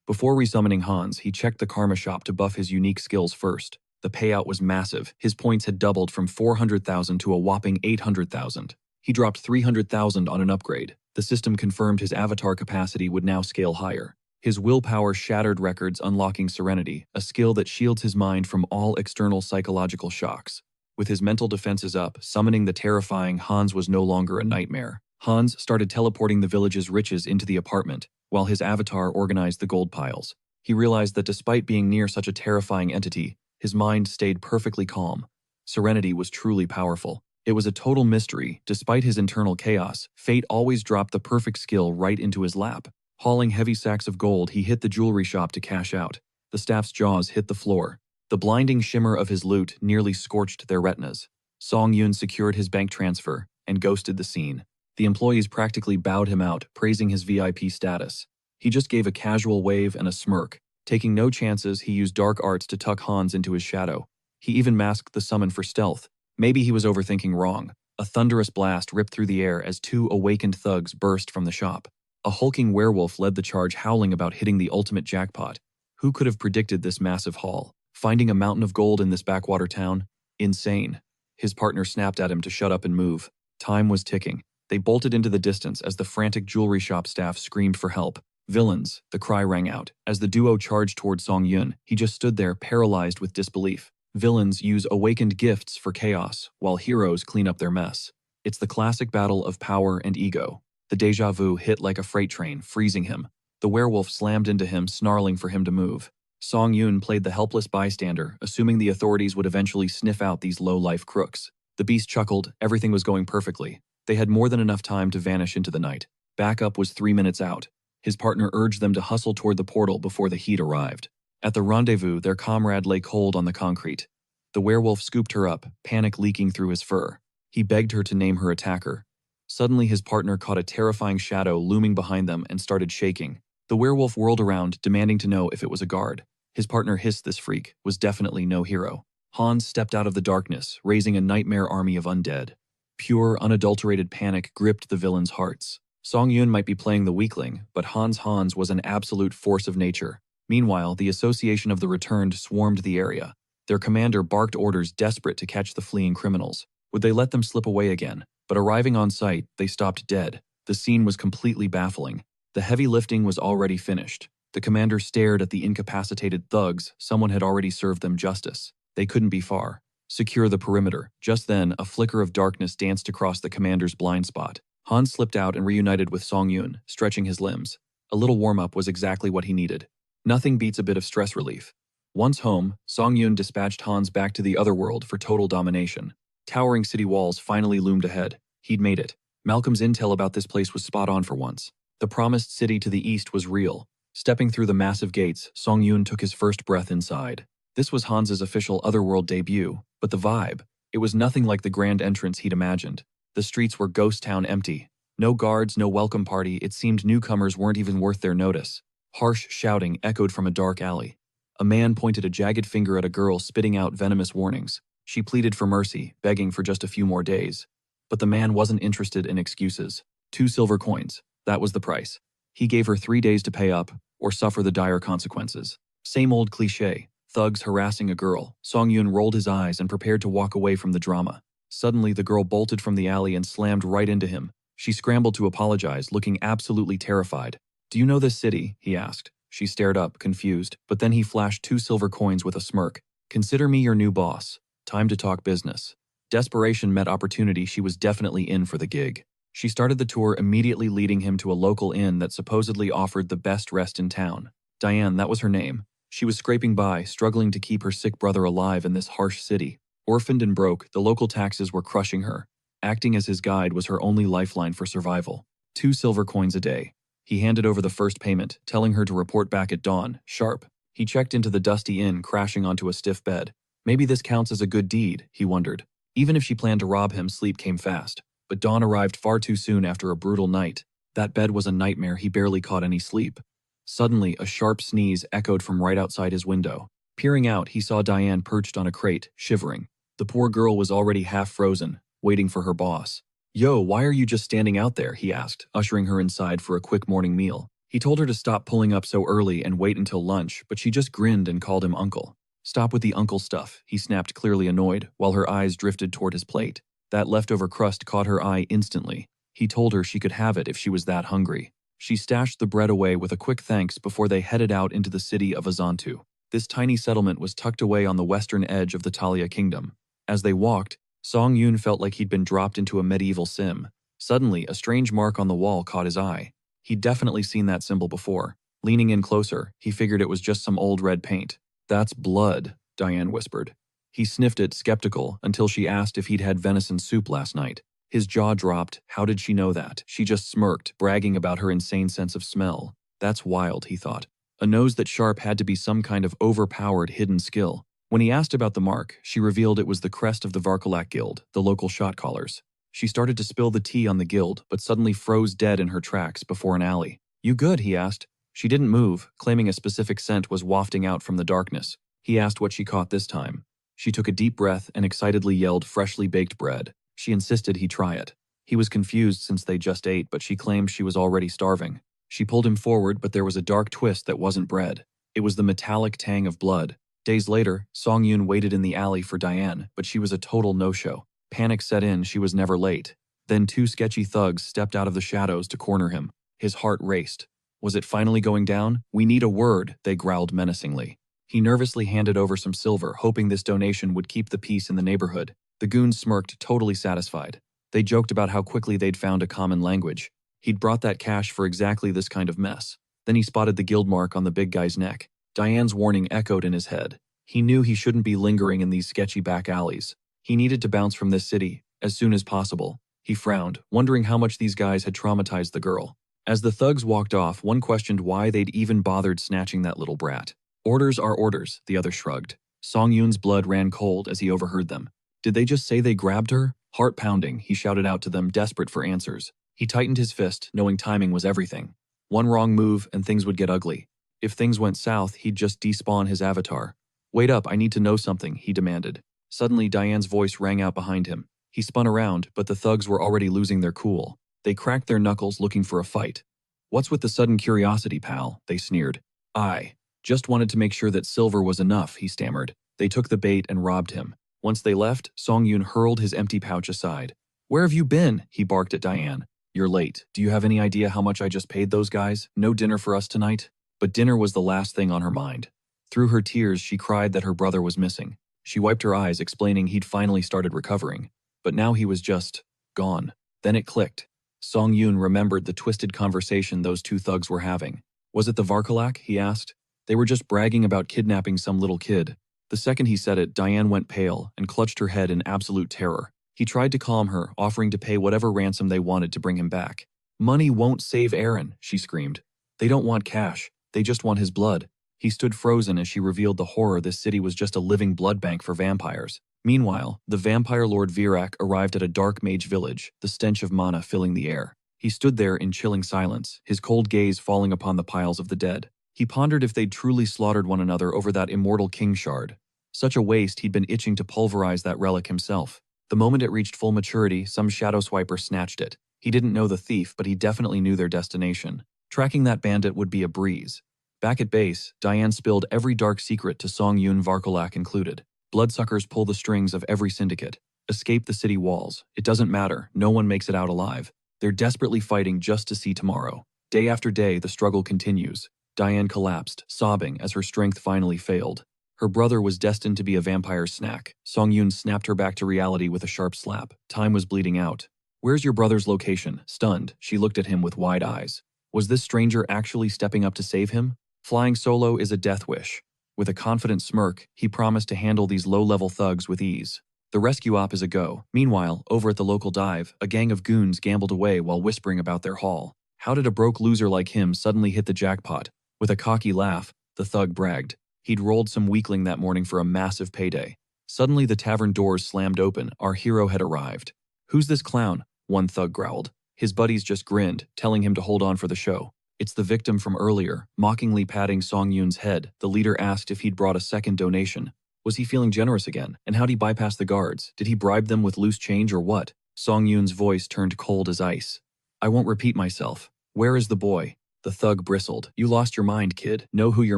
Before resummoning Hans, he checked the karma shop to buff his unique skills first. The payout was massive. His points had doubled from 400,000 to a whopping 800,000. He dropped 300,000 on an upgrade. The system confirmed his avatar capacity would now scale higher. His willpower shattered records, unlocking Serenity, a skill that shields his mind from all external psychological shocks. With his mental defenses up, summoning the terrifying Hans was no longer a nightmare. Hans started teleporting the village's riches into the apartment, while his avatar organized the gold piles. He realized that despite being near such a terrifying entity, his mind stayed perfectly calm. Serenity was truly powerful. It was a total mystery. Despite his internal chaos, fate always dropped the perfect skill right into his lap. Hauling heavy sacks of gold, he hit the jewelry shop to cash out. The staff's jaws hit the floor. The blinding shimmer of his loot nearly scorched their retinas. Song Yun secured his bank transfer and ghosted the scene. The employees practically bowed him out, praising his VIP status. He just gave a casual wave and a smirk. Taking no chances, he used dark arts to tuck Hans into his shadow. He even masked the summon for stealth. Maybe he was overthinking wrong. A thunderous blast ripped through the air as two awakened thugs burst from the shop. A hulking werewolf led the charge, howling about hitting the ultimate jackpot. Who could have predicted this massive haul? Finding a mountain of gold in this backwater town? Insane. His partner snapped at him to shut up and move. Time was ticking. They bolted into the distance as the frantic jewelry shop staff screamed for help. Villains, the cry rang out. As the duo charged toward Song Yun, he just stood there, paralyzed with disbelief. Villains use awakened gifts for chaos, while heroes clean up their mess. It's the classic battle of power and ego. The déjà vu hit like a freight train, freezing him. The werewolf slammed into him, snarling for him to move. Song Yun played the helpless bystander, assuming the authorities would eventually sniff out these low-life crooks. The beast chuckled. Everything was going perfectly. They had more than enough time to vanish into the night. Backup was 3 minutes out. His partner urged them to hustle toward the portal before the heat arrived. At the rendezvous, their comrade lay cold on the concrete. The werewolf scooped her up, panic leaking through his fur. He begged her to name her attacker. Suddenly, his partner caught a terrifying shadow looming behind them and started shaking. The werewolf whirled around, demanding to know if it was a guard. His partner hissed this freak was definitely no hero. Hans stepped out of the darkness, raising a nightmare army of undead. Pure, unadulterated panic gripped the villains' hearts. Song Yun might be playing the weakling, but Hans was an absolute force of nature. Meanwhile, the Association of the Returned swarmed the area. Their commander barked orders, desperate to catch the fleeing criminals. Would they let them slip away again? But arriving on site, they stopped dead. The scene was completely baffling. The heavy lifting was already finished. The commander stared at the incapacitated thugs. Someone had already served them justice. They couldn't be far. Secure the perimeter. Just then, a flicker of darkness danced across the commander's blind spot. Hans slipped out and reunited with Song Yun, stretching his limbs. A little warm-up was exactly what he needed. Nothing beats a bit of stress relief. Once home, Song Yun dispatched Hans back to the other world for total domination. Towering city walls finally loomed ahead. He'd made it. Malcolm's intel about this place was spot on for once. The promised city to the east was real. Stepping through the massive gates, Song Yun took his first breath inside. This was Hans's official Otherworld debut, but the vibe, it was nothing like the grand entrance he'd imagined. The streets were ghost town empty. No guards, no welcome party. It seemed newcomers weren't even worth their notice. Harsh shouting echoed from a dark alley. A man pointed a jagged finger at a girl, spitting out venomous warnings. She pleaded for mercy, begging for just a few more days. But the man wasn't interested in excuses. 2 silver coins. That was the price. He gave her 3 days to pay up, or suffer the dire consequences. Same old cliché. Thugs harassing a girl. Song Yun rolled his eyes and prepared to walk away from the drama. Suddenly, the girl bolted from the alley and slammed right into him. She scrambled to apologize, looking absolutely terrified. "Do you know this city?" he asked. She stared up, confused, but then he flashed 2 silver coins with a smirk. "Consider me your new boss. Time to talk business." Desperation met opportunity. She was definitely in for the gig. She started the tour, immediately leading him to a local inn that supposedly offered the best rest in town. Diane, that was her name. She was scraping by, struggling to keep her sick brother alive in this harsh city. Orphaned and broke, the local taxes were crushing her. Acting as his guide was her only lifeline for survival. 2 silver coins a day. He handed over the first payment, telling her to report back at dawn, sharp. He checked into the dusty inn, crashing onto a stiff bed. Maybe this counts as a good deed, he wondered. Even if she planned to rob him, sleep came fast. But dawn arrived far too soon after a brutal night. That bed was a nightmare. He barely caught any sleep. Suddenly, a sharp sneeze echoed from right outside his window. Peering out, he saw Diane perched on a crate, shivering. The poor girl was already half frozen, waiting for her boss. "Yo, why are you just standing out there?" he asked, ushering her inside for a quick morning meal. He told her to stop pulling up so early and wait until lunch, but she just grinned and called him uncle. "Stop with the uncle stuff," he snapped, clearly annoyed, while her eyes drifted toward his plate. That leftover crust caught her eye instantly. He told her she could have it if she was that hungry. She stashed the bread away with a quick thanks before they headed out into the city of Azantu. This tiny settlement was tucked away on the western edge of the Talia kingdom. As they walked, Song Yun felt like he'd been dropped into a medieval sim. Suddenly, a strange mark on the wall caught his eye. He'd definitely seen that symbol before. Leaning in closer, he figured it was just some old red paint. "That's blood," Diane whispered. He sniffed it, skeptical, until she asked if he'd had venison soup last night. His jaw dropped. How did she know that? She just smirked, bragging about her insane sense of smell. That's wild, he thought. A nose that sharp had to be some kind of overpowered hidden skill. When he asked about the mark, she revealed it was the crest of the Varkalak Guild, the local shot callers. She started to spill the tea on the guild, but suddenly froze dead in her tracks before an alley. "You good?" he asked. She didn't move, claiming a specific scent was wafting out from the darkness. He asked what she caught this time. She took a deep breath and excitedly yelled freshly baked bread. She insisted he try it. He was confused since they just ate, but she claimed she was already starving. She pulled him forward, but there was a dark twist that wasn't bread. It was the metallic tang of blood. Days later, Song-yoon waited in the alley for Diane, but she was a total no-show. Panic set in, she was never late. Then two sketchy thugs stepped out of the shadows to corner him. His heart raced. Was it finally going down? "We need a word," they growled menacingly. He nervously handed over some silver, hoping this donation would keep the peace in the neighborhood. The goons smirked, totally satisfied. They joked about how quickly they'd found a common language. He'd brought that cash for exactly this kind of mess. Then he spotted the guild mark on the big guy's neck. Diane's warning echoed in his head. He knew he shouldn't be lingering in these sketchy back alleys. He needed to bounce from this city, as soon as possible. He frowned, wondering how much these guys had traumatized the girl. As the thugs walked off, one questioned why they'd even bothered snatching that little brat. "Orders are orders," the other shrugged. Song-yoon's blood ran cold as he overheard them. Did they just say they grabbed her? Heart pounding, he shouted out to them, desperate for answers. He tightened his fist, knowing timing was everything. One wrong move and things would get ugly. If things went south, he'd just despawn his avatar. "Wait up, I need to know something," he demanded. Suddenly, Diane's voice rang out behind him. He spun around, but the thugs were already losing their cool. They cracked their knuckles looking for a fight. "What's with the sudden curiosity, pal?" they sneered. "I just wanted to make sure that silver was enough," he stammered. They took the bait and robbed him. Once they left, Song-yoon hurled his empty pouch aside. "Where have you been?" he barked at Diane. "You're late. Do you have any idea how much I just paid those guys? No dinner for us tonight?" But dinner was the last thing on her mind. Through her tears, she cried that her brother was missing. She wiped her eyes, explaining he'd finally started recovering. But now he was just gone. Then it clicked. Song-yoon remembered the twisted conversation those two thugs were having. "Was it the Varkalak?" he asked. "They were just bragging about kidnapping some little kid." The second he said it, Diane went pale and clutched her head in absolute terror. He tried to calm her, offering to pay whatever ransom they wanted to bring him back. "Money won't save Aaron," she screamed. "They don't want cash. They just want his blood." He stood frozen as she revealed the horror this city was just a living blood bank for vampires. Meanwhile, the vampire lord Virak arrived at a dark mage village, the stench of mana filling the air. He stood there in chilling silence, his cold gaze falling upon the piles of the dead. He pondered if they'd truly slaughtered one another over that immortal king shard. Such a waste, he'd been itching to pulverize that relic himself. The moment it reached full maturity, some shadow swiper snatched it. He didn't know the thief, but he definitely knew their destination. Tracking that bandit would be a breeze. Back at base, Diane spilled every dark secret to Song-yoon, Varkalak included. Bloodsuckers pull the strings of every syndicate. Escape the city walls. It doesn't matter. No one makes it out alive. They're desperately fighting just to see tomorrow. Day after day, the struggle continues. Diane collapsed, sobbing as her strength finally failed. Her brother was destined to be a vampire's snack. Song-yoon snapped her back to reality with a sharp slap. Time was bleeding out. "Where's your brother's location?" Stunned, she looked at him with wide eyes. Was this stranger actually stepping up to save him? Flying solo is a death wish. With a confident smirk, he promised to handle these low-level thugs with ease. The rescue op is a go. Meanwhile, over at the local dive, a gang of goons gambled away while whispering about their haul. How did a broke loser like him suddenly hit the jackpot? With a cocky laugh, the thug bragged. He'd rolled some weakling that morning for a massive payday. Suddenly the tavern doors slammed open. Our hero had arrived. "Who's this clown?" one thug growled. His buddies just grinned, telling him to hold on for the show. "It's the victim from earlier." Mockingly patting Song-yoon's head, the leader asked if he'd brought a second donation. Was he feeling generous again? And how'd he bypass the guards? Did he bribe them with loose change or what? Song-yoon's voice turned cold as ice. "I won't repeat myself. Where is the boy?" The thug bristled. "You lost your mind, kid. Know who you're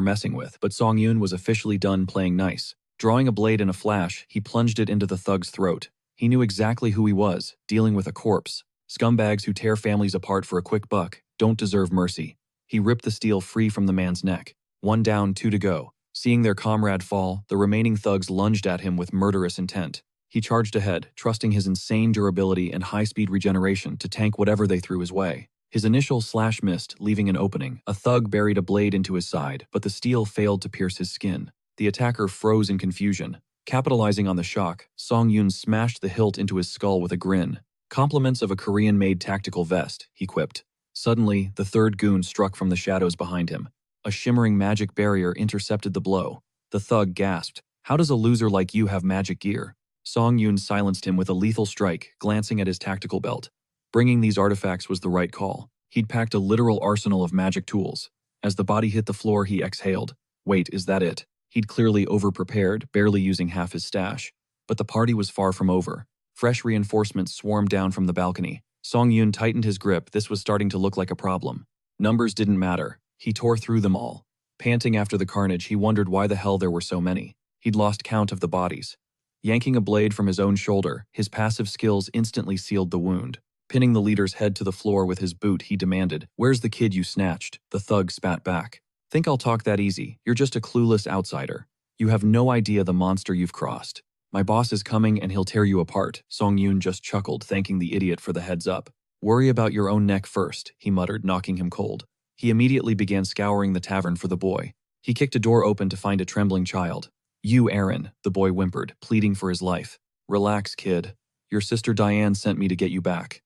messing with." But Song-yoon was officially done playing nice. Drawing a blade in a flash, he plunged it into the thug's throat. He knew exactly who he was, dealing with a corpse. Scumbags who tear families apart for a quick buck don't deserve mercy. He ripped the steel free from the man's neck. One down, two to go. Seeing their comrade fall, the remaining thugs lunged at him with murderous intent. He charged ahead, trusting his insane durability and high-speed regeneration to tank whatever they threw his way. His initial slash missed, leaving an opening. A thug buried a blade into his side, but the steel failed to pierce his skin. The attacker froze in confusion. Capitalizing on the shock, Song-yoon smashed the hilt into his skull with a grin. "Compliments of a Korean-made tactical vest," he quipped. Suddenly, the third goon struck from the shadows behind him. A shimmering magic barrier intercepted the blow. The thug gasped. "How does a loser like you have magic gear?" Song-yoon silenced him with a lethal strike, glancing at his tactical belt. Bringing these artifacts was the right call. He'd packed a literal arsenal of magic tools. As the body hit the floor, he exhaled. Wait, is that it? He'd clearly overprepared, barely using half his stash. But the party was far from over. Fresh reinforcements swarmed down from the balcony. Song Yoon tightened his grip. This was starting to look like a problem. Numbers didn't matter. He tore through them all. Panting after the carnage, he wondered why the hell there were so many. He'd lost count of the bodies. Yanking a blade from his own shoulder, his passive skills instantly sealed the wound. Pinning the leader's head to the floor with his boot, he demanded, "Where's the kid you snatched?" The thug spat back. "Think I'll talk that easy? You're just a clueless outsider. You have no idea the monster you've crossed. My boss is coming and he'll tear you apart." Song Yoon just chuckled, thanking the idiot for the heads up. "Worry about your own neck first," he muttered, knocking him cold. He immediately began scouring the tavern for the boy. He kicked a door open to find a trembling child. "You, Aaron," the boy whimpered, pleading for his life. "Relax, kid. Your sister Diane sent me to get you back."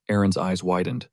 Aaron's eyes widened.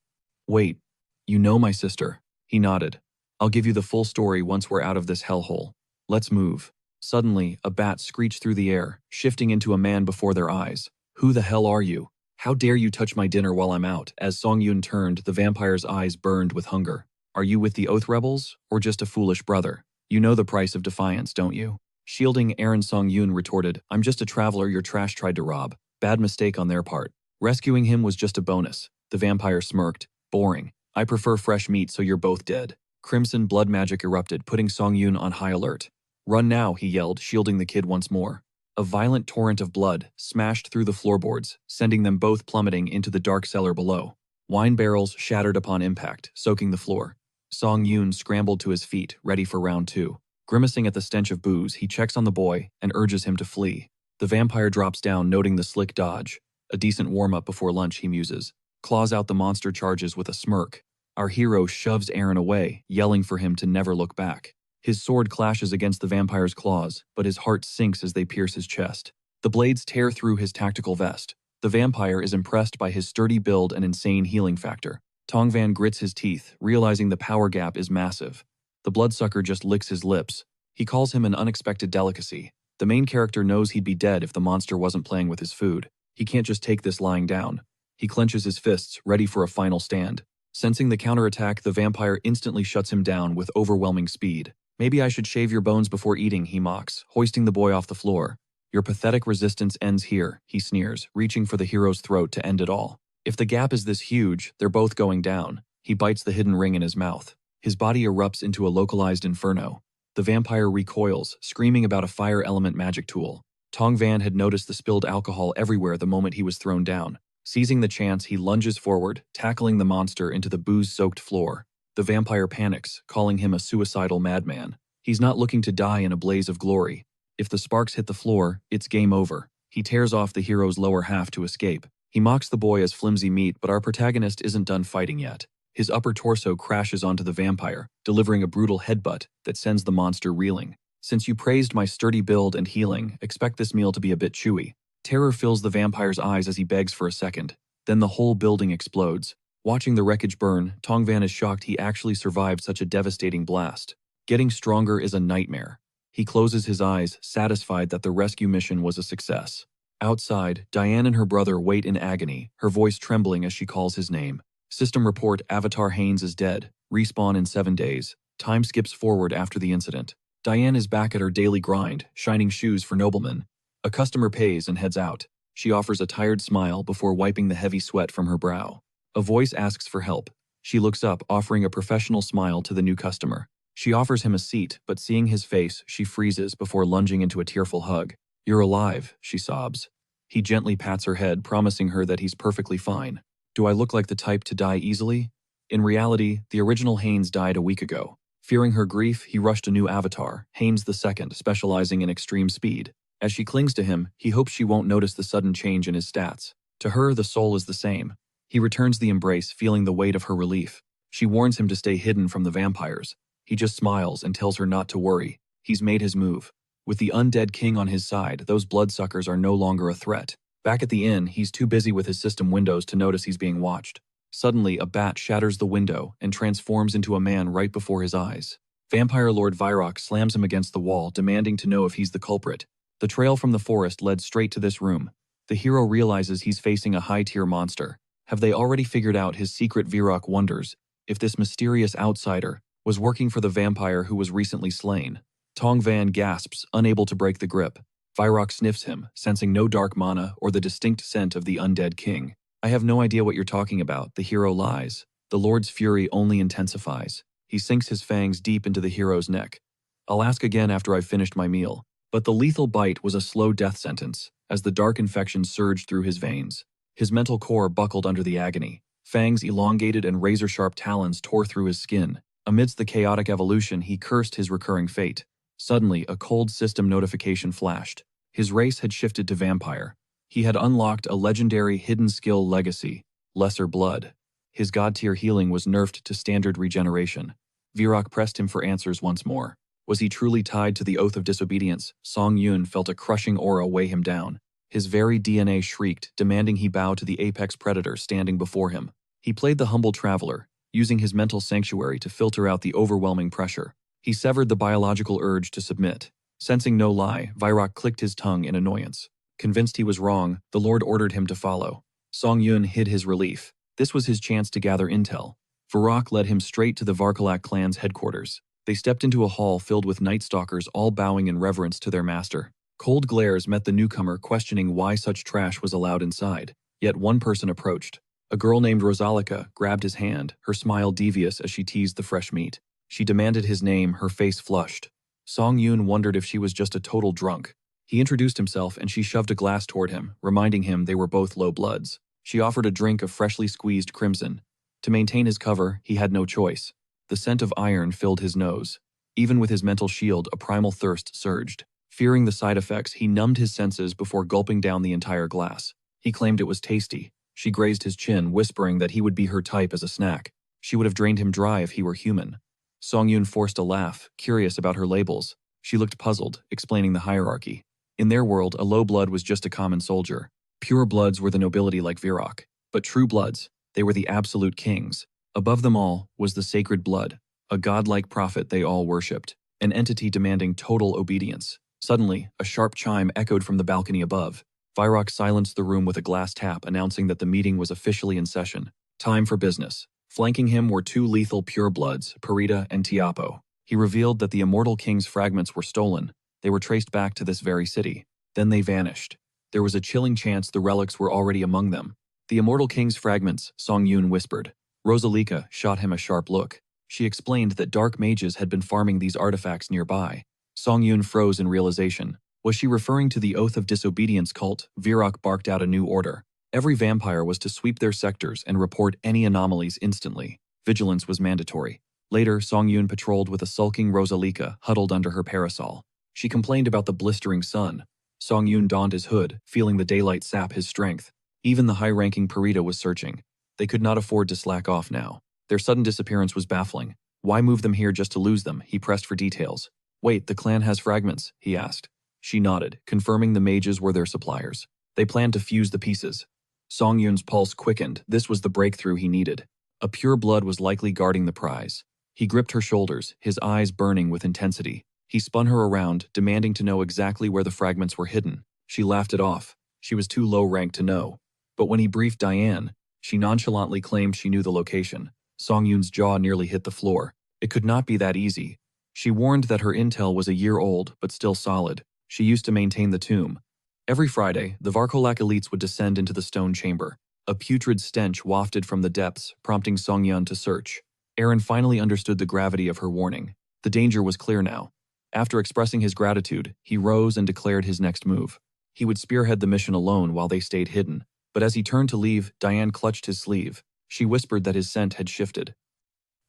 "Wait, you know my sister?" He nodded. "I'll give you the full story once we're out of this hellhole. Let's move." Suddenly, a bat screeched through the air, shifting into a man before their eyes. "Who the hell are you? How dare you touch my dinner while I'm out?" As Song Yoon turned, the vampire's eyes burned with hunger. "Are you with the Oath Rebels, or just a foolish brother? You know the price of defiance, don't you?" Shielding Aaron, Song Yoon retorted, "I'm just a traveler your trash tried to rob. Bad mistake on their part. Rescuing him was just a bonus." The vampire smirked. "Boring. I prefer fresh meat, so you're both dead." Crimson blood magic erupted, putting Song Yoon on high alert. "Run now," he yelled, shielding the kid once more. A violent torrent of blood smashed through the floorboards, sending them both plummeting into the dark cellar below. Wine barrels shattered upon impact, soaking the floor. Song Yoon scrambled to his feet, ready for round two. Grimacing at the stench of booze, he checks on the boy and urges him to flee. The vampire drops down, noting the slick dodge. A decent warm-up before lunch, he muses. Claws out the monster charges with a smirk. Our hero shoves Aaron away, yelling for him to never look back. His sword clashes against the vampire's claws, but his heart sinks as they pierce his chest. The blades tear through his tactical vest. The vampire is impressed by his sturdy build and insane healing factor. Tongvan grits his teeth, realizing the power gap is massive. The bloodsucker just licks his lips. He calls him an unexpected delicacy. The main character knows he'd be dead if the monster wasn't playing with his food. He can't just take this lying down. He clenches his fists, ready for a final stand. Sensing the counterattack, the vampire instantly shuts him down with overwhelming speed. "Maybe I should shave your bones before eating," he mocks, hoisting the boy off the floor. "Your pathetic resistance ends here," he sneers, reaching for the hero's throat to end it all. If the gap is this huge, they're both going down. He bites the hidden ring in his mouth. His body erupts into a localized inferno. The vampire recoils, screaming about a fire element magic tool. Tongvan had noticed the spilled alcohol everywhere the moment he was thrown down. Seizing the chance, he lunges forward, tackling the monster into the booze-soaked floor. The vampire panics, calling him a suicidal madman. He's not looking to die in a blaze of glory. If the sparks hit the floor, it's game over. He tears off the hero's lower half to escape. He mocks the boy as flimsy meat, but our protagonist isn't done fighting yet. His upper torso crashes onto the vampire, delivering a brutal headbutt that sends the monster reeling. "Since you praised my sturdy build and healing, expect this meal to be a bit chewy." Terror fills the vampire's eyes as he begs for a second. Then the whole building explodes. Watching the wreckage burn, Tongvan is shocked he actually survived such a devastating blast. Getting stronger is a nightmare. He closes his eyes, satisfied that the rescue mission was a success. Outside, Diane and her brother wait in agony, her voice trembling as she calls his name. System report: Avatar Haynes is dead. Respawn in 7 days. Time skips forward after the incident. Diane is back at her daily grind, shining shoes for noblemen. A customer pays and heads out. She offers a tired smile before wiping the heavy sweat from her brow. A voice asks for help. She looks up, offering a professional smile to the new customer. She offers him a seat, but seeing his face, she freezes before lunging into a tearful hug. "You're alive," she sobs. He gently pats her head, promising her that he's perfectly fine. "Do I look like the type to die easily?" In reality, the original Haynes died a week ago. Fearing her grief, he rushed a new avatar, Haynes II, specializing in extreme speed. As she clings to him, he hopes she won't notice the sudden change in his stats. To her, the soul is the same. He returns the embrace, feeling the weight of her relief. She warns him to stay hidden from the vampires. He just smiles and tells her not to worry. He's made his move. With the undead king on his side, those bloodsuckers are no longer a threat. Back at the inn, he's too busy with his system windows to notice he's being watched. Suddenly, a bat shatters the window and transforms into a man right before his eyes. Vampire Lord Virok slams him against the wall, demanding to know if he's the culprit. The trail from the forest led straight to this room. The hero realizes he's facing a high-tier monster. Have they already figured out his secret? Virok wonders if this mysterious outsider was working for the vampire who was recently slain. Tong Van gasps, unable to break the grip. Virok sniffs him, sensing no dark mana or the distinct scent of the undead king. I have no idea what you're talking about, the hero lies. The Lord's fury only intensifies. He sinks his fangs deep into the hero's neck. I'll ask again after I've finished my meal. But the lethal bite was a slow death sentence, as the dark infection surged through his veins. His mental core buckled under the agony. Fangs elongated and razor-sharp talons tore through his skin. Amidst the chaotic evolution, he cursed his recurring fate. Suddenly, a cold system notification flashed. His race had shifted to vampire. He had unlocked a legendary hidden skill legacy, Lesser Blood. His god-tier healing was nerfed to standard regeneration. Virok pressed him for answers once more. Was he truly tied to the oath of disobedience? Song Yun felt a crushing aura weigh him down. His very DNA shrieked, demanding he bow to the apex predator standing before him. He played the humble traveler, using his mental sanctuary to filter out the overwhelming pressure. He severed the biological urge to submit. Sensing no lie, Virok clicked his tongue in annoyance. Convinced he was wrong, the Lord ordered him to follow. Song Yun hid his relief. This was his chance to gather intel. Virok led him straight to the Varkalak clan's headquarters. They stepped into a hall filled with night stalkers, all bowing in reverence to their master. Cold glares met the newcomer, questioning why such trash was allowed inside. Yet one person approached. A girl named Rosalika grabbed his hand, her smile devious as she teased the fresh meat. She demanded his name, her face flushed. Song Yun wondered if she was just a total drunk. He introduced himself and she shoved a glass toward him, reminding him they were both low bloods. She offered a drink of freshly squeezed crimson. To maintain his cover, he had no choice. The scent of iron filled his nose. Even with his mental shield, a primal thirst surged. Fearing the side effects, he numbed his senses before gulping down the entire glass. He claimed it was tasty. She grazed his chin, whispering that he would be her type as a snack. She would have drained him dry if he were human. Song Yun forced a laugh, curious about her labels. She looked puzzled, explaining the hierarchy. In their world, a low blood was just a common soldier. Pure bloods were the nobility like Virok. But true bloods, they were the absolute kings. Above them all was the sacred blood, a godlike prophet they all worshipped, an entity demanding total obedience. Suddenly, a sharp chime echoed from the balcony above. Virok silenced the room with a glass tap, announcing that the meeting was officially in session. Time for business. Flanking him were two lethal purebloods, Parita and Tiapo. He revealed that the immortal king's fragments were stolen. They were traced back to this very city. Then they vanished. There was a chilling chance the relics were already among them. The immortal king's fragments, Song Yun whispered. Rosalika shot him a sharp look. She explained that dark mages had been farming these artifacts nearby. Song Yun froze in realization. Was she referring to the Oath of Disobedience cult? Virok barked out a new order. Every vampire was to sweep their sectors and report any anomalies instantly. Vigilance was mandatory. Later, Song Yun patrolled with a sulking Rosalika huddled under her parasol. She complained about the blistering sun. Song Yun donned his hood, feeling the daylight sap his strength. Even the high-ranking Parita was searching. They could not afford to slack off now. Their sudden disappearance was baffling. Why move them here just to lose them? He pressed for details. Wait, the clan has fragments, he asked. She nodded, confirming the mages were their suppliers. They planned to fuse the pieces. Song Yun's pulse quickened. This was the breakthrough he needed. A pure blood was likely guarding the prize. He gripped her shoulders, his eyes burning with intensity. He spun her around, demanding to know exactly where the fragments were hidden. She laughed it off. She was too low-ranked to know. But when he briefed Diane, she nonchalantly claimed she knew the location. Song Yun's jaw nearly hit the floor. It could not be that easy. She warned that her intel was a year old, but still solid. She used to maintain the tomb. Every Friday, the Varkolak elites would descend into the stone chamber. A putrid stench wafted from the depths, prompting Song Yun to search. Aaron finally understood the gravity of her warning. The danger was clear now. After expressing his gratitude, he rose and declared his next move. He would spearhead the mission alone while they stayed hidden. But as he turned to leave, Diane clutched his sleeve. She whispered that his scent had shifted.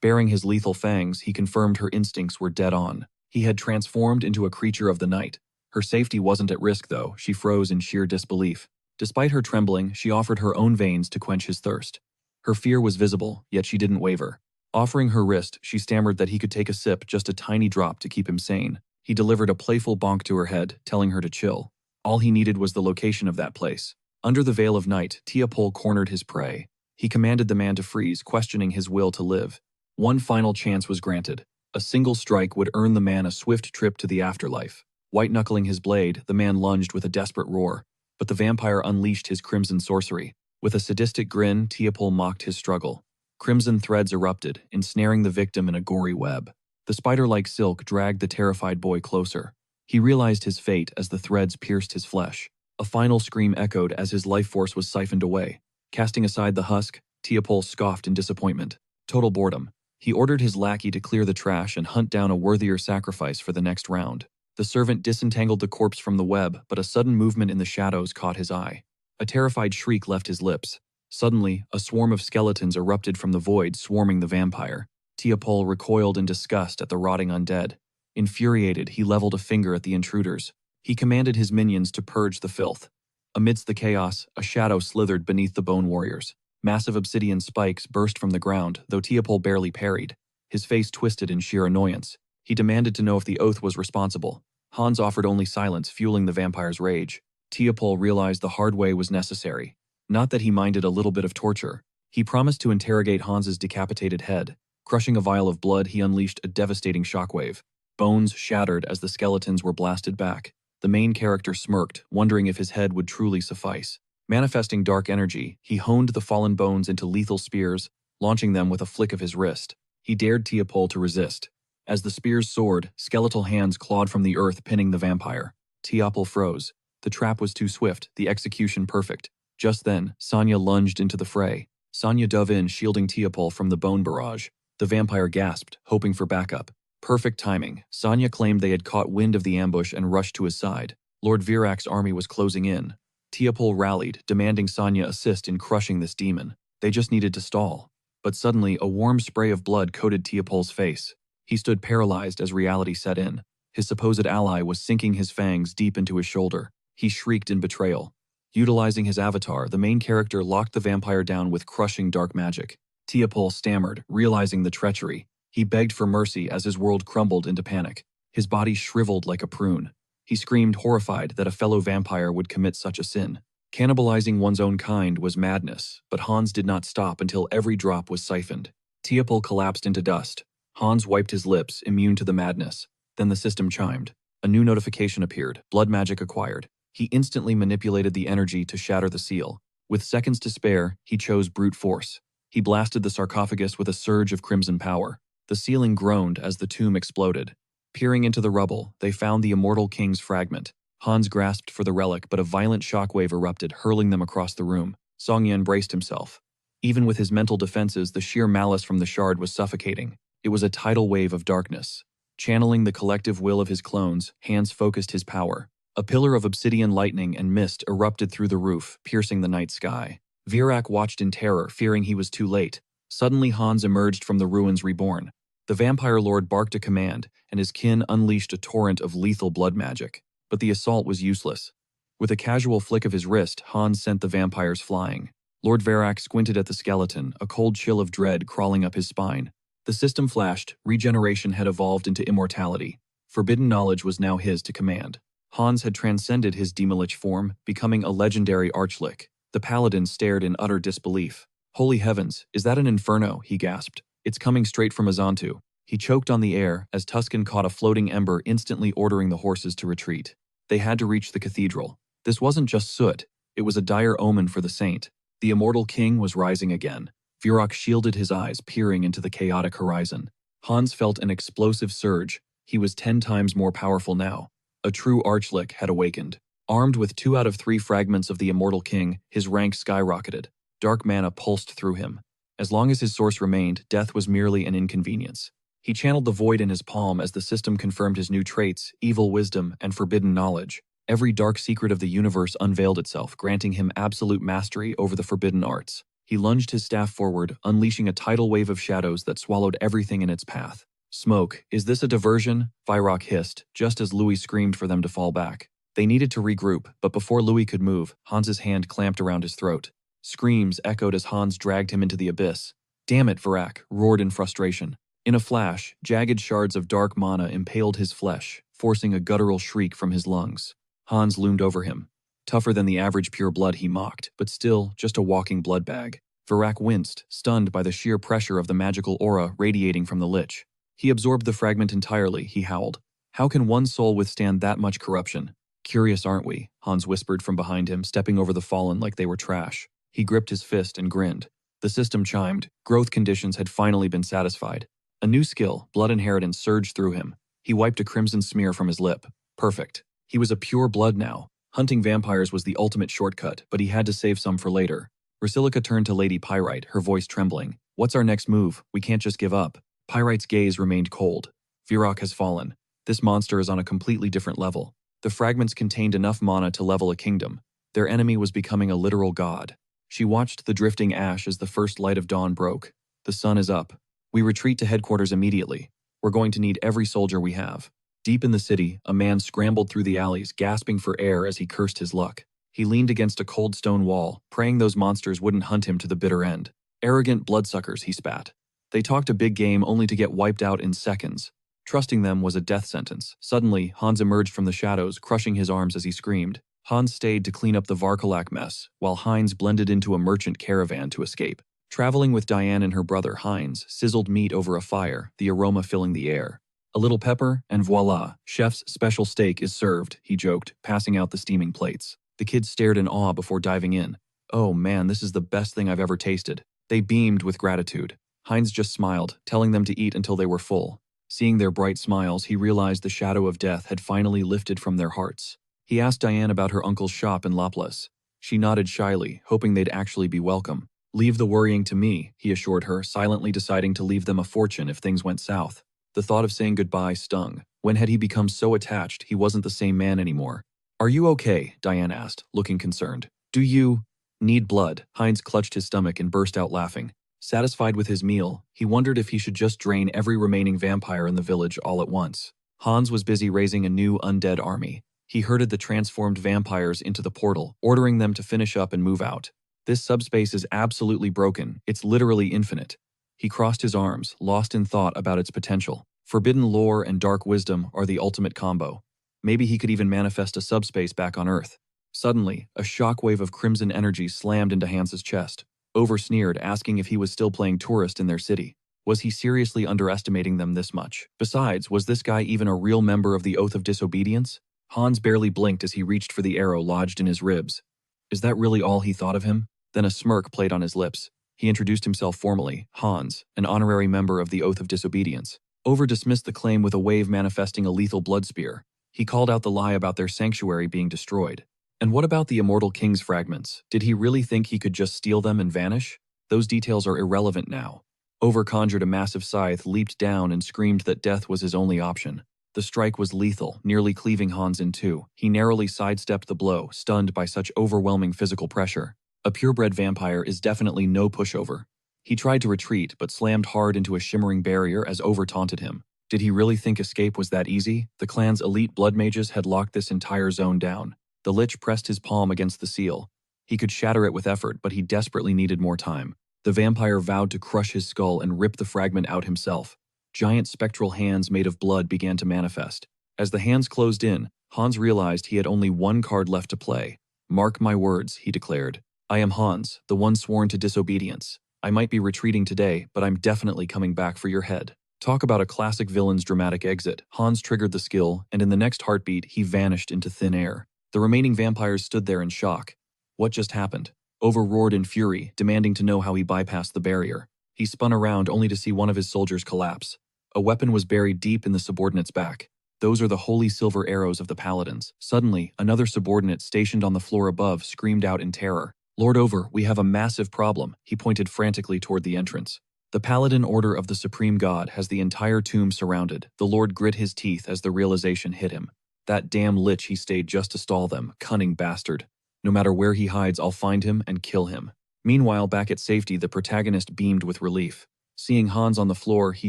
Baring his lethal fangs, he confirmed her instincts were dead on. He had transformed into a creature of the night. Her safety wasn't at risk, though. She froze in sheer disbelief. Despite her trembling, she offered her own veins to quench his thirst. Her fear was visible, yet she didn't waver. Offering her wrist, she stammered that he could take a sip, just a tiny drop to keep him sane. He delivered a playful bonk to her head, telling her to chill. All he needed was the location of that place. Under the veil of night, Tiapol cornered his prey. He commanded the man to freeze, questioning his will to live. One final chance was granted. A single strike would earn the man a swift trip to the afterlife. White-knuckling his blade, the man lunged with a desperate roar. But the vampire unleashed his crimson sorcery. With a sadistic grin, Tiapol mocked his struggle. Crimson threads erupted, ensnaring the victim in a gory web. The spider-like silk dragged the terrified boy closer. He realized his fate as the threads pierced his flesh. A final scream echoed as his life force was siphoned away. Casting aside the husk, Tiapol scoffed in disappointment. Total boredom. He ordered his lackey to clear the trash and hunt down a worthier sacrifice for the next round. The servant disentangled the corpse from the web, but a sudden movement in the shadows caught his eye. A terrified shriek left his lips. Suddenly, a swarm of skeletons erupted from the void, swarming the vampire. Tiapol recoiled in disgust at the rotting undead. Infuriated, he leveled a finger at the intruders. He commanded his minions to purge the filth. Amidst the chaos, a shadow slithered beneath the bone warriors. Massive obsidian spikes burst from the ground, though Tiapol barely parried. His face twisted in sheer annoyance. He demanded to know if the oath was responsible. Hans offered only silence, fueling the vampire's rage. Tiapol realized the hard way was necessary. Not that he minded a little bit of torture. He promised to interrogate Hans's decapitated head. Crushing a vial of blood, he unleashed a devastating shockwave. Bones shattered as the skeletons were blasted back. The main character smirked, wondering if his head would truly suffice. Manifesting dark energy, he honed the fallen bones into lethal spears, launching them with a flick of his wrist. He dared Tiapol to resist. As the spears soared, skeletal hands clawed from the earth, pinning the vampire. Tiapol froze. The trap was too swift, the execution perfect. Just then, Sanya lunged into the fray. Sanya dove in, shielding Tiapol from the bone barrage. The vampire gasped, hoping for backup. Perfect timing. Sanya claimed they had caught wind of the ambush and rushed to his side. Lord Virak's army was closing in. Tiapol rallied, demanding Sanya assist in crushing this demon. They just needed to stall. But suddenly, a warm spray of blood coated Tiapol's face. He stood paralyzed as reality set in. His supposed ally was sinking his fangs deep into his shoulder. He shrieked in betrayal. Utilizing his avatar, the main character locked the vampire down with crushing dark magic. Tiapol stammered, realizing the treachery. He begged for mercy as his world crumbled into panic. His body shriveled like a prune. He screamed, horrified that a fellow vampire would commit such a sin. Cannibalizing one's own kind was madness, but Hans did not stop until every drop was siphoned. Tiapol collapsed into dust. Hans wiped his lips, immune to the madness. Then the system chimed. A new notification appeared, blood magic acquired. He instantly manipulated the energy to shatter the seal. With seconds to spare, he chose brute force. He blasted the sarcophagus with a surge of crimson power. The ceiling groaned as the tomb exploded. Peering into the rubble, they found the immortal king's fragment. Hans grasped for the relic, but a violent shockwave erupted, hurling them across the room. Songyan braced himself. Even with his mental defenses, the sheer malice from the shard was suffocating. It was a tidal wave of darkness. Channeling the collective will of his clones, Hans focused his power. A pillar of obsidian lightning and mist erupted through the roof, piercing the night sky. Virak watched in terror, fearing he was too late. Suddenly Hans emerged from the ruins reborn. The vampire lord barked a command, and his kin unleashed a torrent of lethal blood magic. But the assault was useless. With a casual flick of his wrist, Hans sent the vampires flying. Lord Virak squinted at the skeleton, a cold chill of dread crawling up his spine. The system flashed, regeneration had evolved into immortality. Forbidden knowledge was now his to command. Hans had transcended his demolich form, becoming a legendary archlich. The paladin stared in utter disbelief. "Holy heavens, is that an inferno?" he gasped. "It's coming straight from Azantu." He choked on the air as Tuscan caught a floating ember, instantly ordering the horses to retreat. They had to reach the cathedral. This wasn't just soot, it was a dire omen for the saint. The immortal king was rising again. Virak shielded his eyes, peering into the chaotic horizon. Hans felt an explosive surge. He was 10 times more powerful now. A true archlich had awakened. Armed with 2 out of 3 fragments of the immortal king, his rank skyrocketed. Dark mana pulsed through him. As long as his source remained, death was merely an inconvenience. He channeled the void in his palm as the system confirmed his new traits, evil wisdom, and forbidden knowledge. Every dark secret of the universe unveiled itself, granting him absolute mastery over the forbidden arts. He lunged his staff forward, unleashing a tidal wave of shadows that swallowed everything in its path. "Smoke, is this a diversion?" Virak hissed, just as Louis screamed for them to fall back. They needed to regroup, but before Louis could move, Hans's hand clamped around his throat. Screams echoed as Hans dragged him into the abyss. "Damn it," Virak roared in frustration. In a flash, jagged shards of dark mana impaled his flesh, forcing a guttural shriek from his lungs. Hans loomed over him. Tougher than the average pure blood, he mocked, but still just a walking blood bag. Virak winced, stunned by the sheer pressure of the magical aura radiating from the lich. He absorbed the fragment entirely, he howled. How can one soul withstand that much corruption? "Curious, aren't we?" Hans whispered from behind him, stepping over the fallen like they were trash. He gripped his fist and grinned. The system chimed. Growth conditions had finally been satisfied. A new skill, blood inheritance, surged through him. He wiped a crimson smear from his lip. Perfect. He was a pure blood now. Hunting vampires was the ultimate shortcut, but he had to save some for later. Rusilica turned to Lady Pyrite, her voice trembling. What's our next move? We can't just give up. Pyrite's gaze remained cold. Virok has fallen. This monster is on a completely different level. The fragments contained enough mana to level a kingdom. Their enemy was becoming a literal god. She watched the drifting ash as the first light of dawn broke. The sun is up. We retreat to headquarters immediately. We're going to need every soldier we have. Deep in the city, a man scrambled through the alleys, gasping for air as he cursed his luck. He leaned against a cold stone wall, praying those monsters wouldn't hunt him to the bitter end. Arrogant bloodsuckers, he spat. They talked a big game only to get wiped out in seconds. Trusting them was a death sentence. Suddenly, Hans emerged from the shadows, crushing his arms as he screamed. Hans stayed to clean up the Varkalak mess, while Heinz blended into a merchant caravan to escape. Traveling with Diane and her brother, Heinz sizzled meat over a fire, the aroma filling the air. A little pepper, and voila, chef's special steak is served, he joked, passing out the steaming plates. The kids stared in awe before diving in. Oh man, this is the best thing I've ever tasted. They beamed with gratitude. Heinz just smiled, telling them to eat until they were full. Seeing their bright smiles, he realized the shadow of death had finally lifted from their hearts. He asked Diane about her uncle's shop in Laplas. She nodded shyly, hoping they'd actually be welcome. Leave the worrying to me, he assured her, silently deciding to leave them a fortune if things went south. The thought of saying goodbye stung. When had he become so attached he wasn't the same man anymore? Are you okay? Diane asked, looking concerned. Do you need blood? Heinz clutched his stomach and burst out laughing. Satisfied with his meal, he wondered if he should just drain every remaining vampire in the village all at once. Hans was busy raising a new undead army. He herded the transformed vampires into the portal, ordering them to finish up and move out. This subspace is absolutely broken. It's literally infinite. He crossed his arms, lost in thought about its potential. Forbidden lore and dark wisdom are the ultimate combo. Maybe he could even manifest a subspace back on Earth. Suddenly, a shockwave of crimson energy slammed into Hans's chest. Over sneered, asking if he was still playing tourist in their city. Was he seriously underestimating them this much? Besides, was this guy even a real member of the Oath of Disobedience? Hans barely blinked as he reached for the arrow lodged in his ribs. Is that really all he thought of him? Then a smirk played on his lips. He introduced himself formally, Hans, an honorary member of the Oath of Disobedience. Over dismissed the claim with a wave manifesting a lethal blood spear. He called out the lie about their sanctuary being destroyed. And what about the Immortal King's fragments? Did he really think he could just steal them and vanish? Those details are irrelevant now. Over conjured a massive scythe, leaped down and screamed that death was his only option. The strike was lethal, nearly cleaving Hans in two. He narrowly sidestepped the blow, stunned by such overwhelming physical pressure. A purebred vampire is definitely no pushover. He tried to retreat, but slammed hard into a shimmering barrier as Over taunted him. Did he really think escape was that easy? The clan's elite blood mages had locked this entire zone down. The Lich pressed his palm against the seal. He could shatter it with effort, but he desperately needed more time. The vampire vowed to crush his skull and rip the fragment out himself. Giant spectral hands made of blood began to manifest. As the hands closed in, Hans realized he had only one card left to play. Mark my words, he declared. I am Hans, the one sworn to disobedience. I might be retreating today, but I'm definitely coming back for your head. Talk about a classic villain's dramatic exit. Hans triggered the skill, and in the next heartbeat, he vanished into thin air. The remaining vampires stood there in shock. What just happened? Over roared in fury, demanding to know how he bypassed the barrier. He spun around only to see one of his soldiers collapse. A weapon was buried deep in the subordinate's back. Those are the holy silver arrows of the paladins. Suddenly, another subordinate stationed on the floor above screamed out in terror. Lord Over, we have a massive problem. He pointed frantically toward the entrance. The Paladin Order of the Supreme God has the entire tomb surrounded. The Lord grit his teeth as the realization hit him. That damn Lich, he stayed just to stall them, cunning bastard. No matter where he hides, I'll find him and kill him. Meanwhile, back at safety, the protagonist beamed with relief. Seeing Hans on the floor, he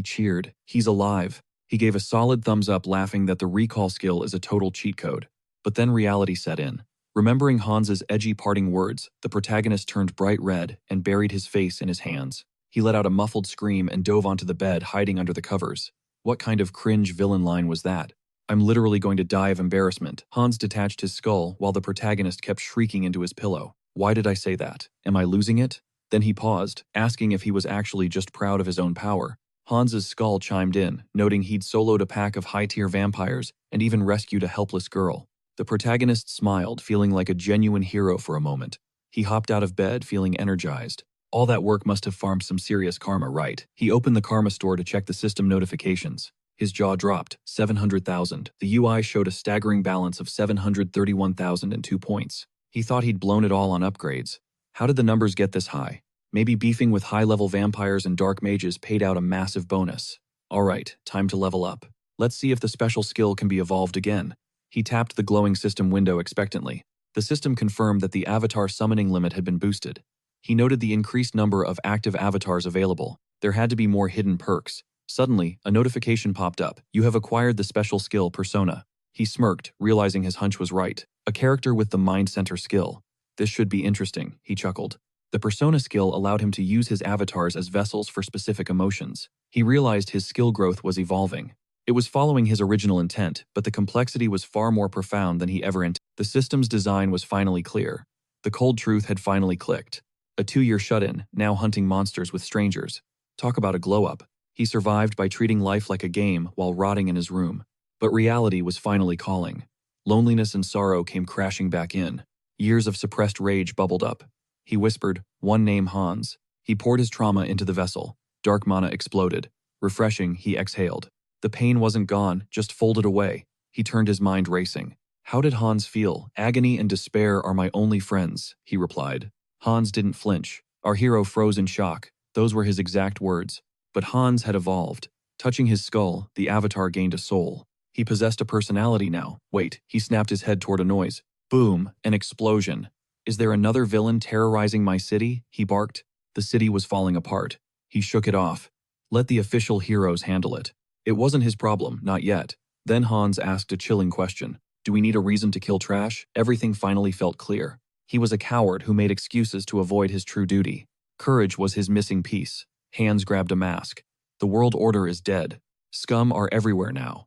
cheered. He's alive. He gave a solid thumbs up, laughing that the recall skill is a total cheat code. But then reality set in. Remembering Hans's edgy parting words, the protagonist turned bright red and buried his face in his hands. He let out a muffled scream and dove onto the bed, hiding under the covers. What kind of cringe villain line was that? I'm literally going to die of embarrassment. Hans detached his skull while the protagonist kept shrieking into his pillow. Why did I say that? Am I losing it? Then he paused, asking if he was actually just proud of his own power. Hans's skull chimed in, noting he'd soloed a pack of high-tier vampires and even rescued a helpless girl. The protagonist smiled, feeling like a genuine hero for a moment. He hopped out of bed, feeling energized. All that work must have farmed some serious karma, right? He opened the karma store to check the system notifications. His jaw dropped. 700,000. The UI showed a staggering balance of 731,002 points. He thought he'd blown it all on upgrades. How did the numbers get this high? Maybe beefing with high-level vampires and dark mages paid out a massive bonus. Alright, time to level up. Let's see if the special skill can be evolved again. He tapped the glowing system window expectantly. The system confirmed that the avatar summoning limit had been boosted. He noted the increased number of active avatars available. There had to be more hidden perks. Suddenly, a notification popped up. You have acquired the special skill Persona. He smirked, realizing his hunch was right. A character with the Mind Center skill. This should be interesting, he chuckled. The Persona skill allowed him to use his avatars as vessels for specific emotions. He realized his skill growth was evolving. It was following his original intent, but the complexity was far more profound than he ever intended. The system's design was finally clear. The cold truth had finally clicked. A 2-year shut-in, now hunting monsters with strangers. Talk about a glow-up. He survived by treating life like a game while rotting in his room. But reality was finally calling. Loneliness and sorrow came crashing back in. Years of suppressed rage bubbled up. He whispered, one name Hans. He poured his trauma into the vessel. Dark mana exploded. Refreshing, he exhaled. The pain wasn't gone, just folded away. He turned his mind racing. How did Hans feel? Agony and despair are my only friends, he replied. Hans didn't flinch. Our hero froze in shock. Those were his exact words. But Hans had evolved. Touching his skull, the avatar gained a soul. He possessed a personality now. Wait, he snapped his head toward a noise. Boom, an explosion. Is there another villain terrorizing my city? He barked. The city was falling apart. He shook it off. Let the official heroes handle it. It wasn't his problem, not yet. Then Hans asked a chilling question. Do we need a reason to kill trash? Everything finally felt clear. He was a coward who made excuses to avoid his true duty. Courage was his missing piece. Hans grabbed a mask. The world order is dead. Scum are everywhere now.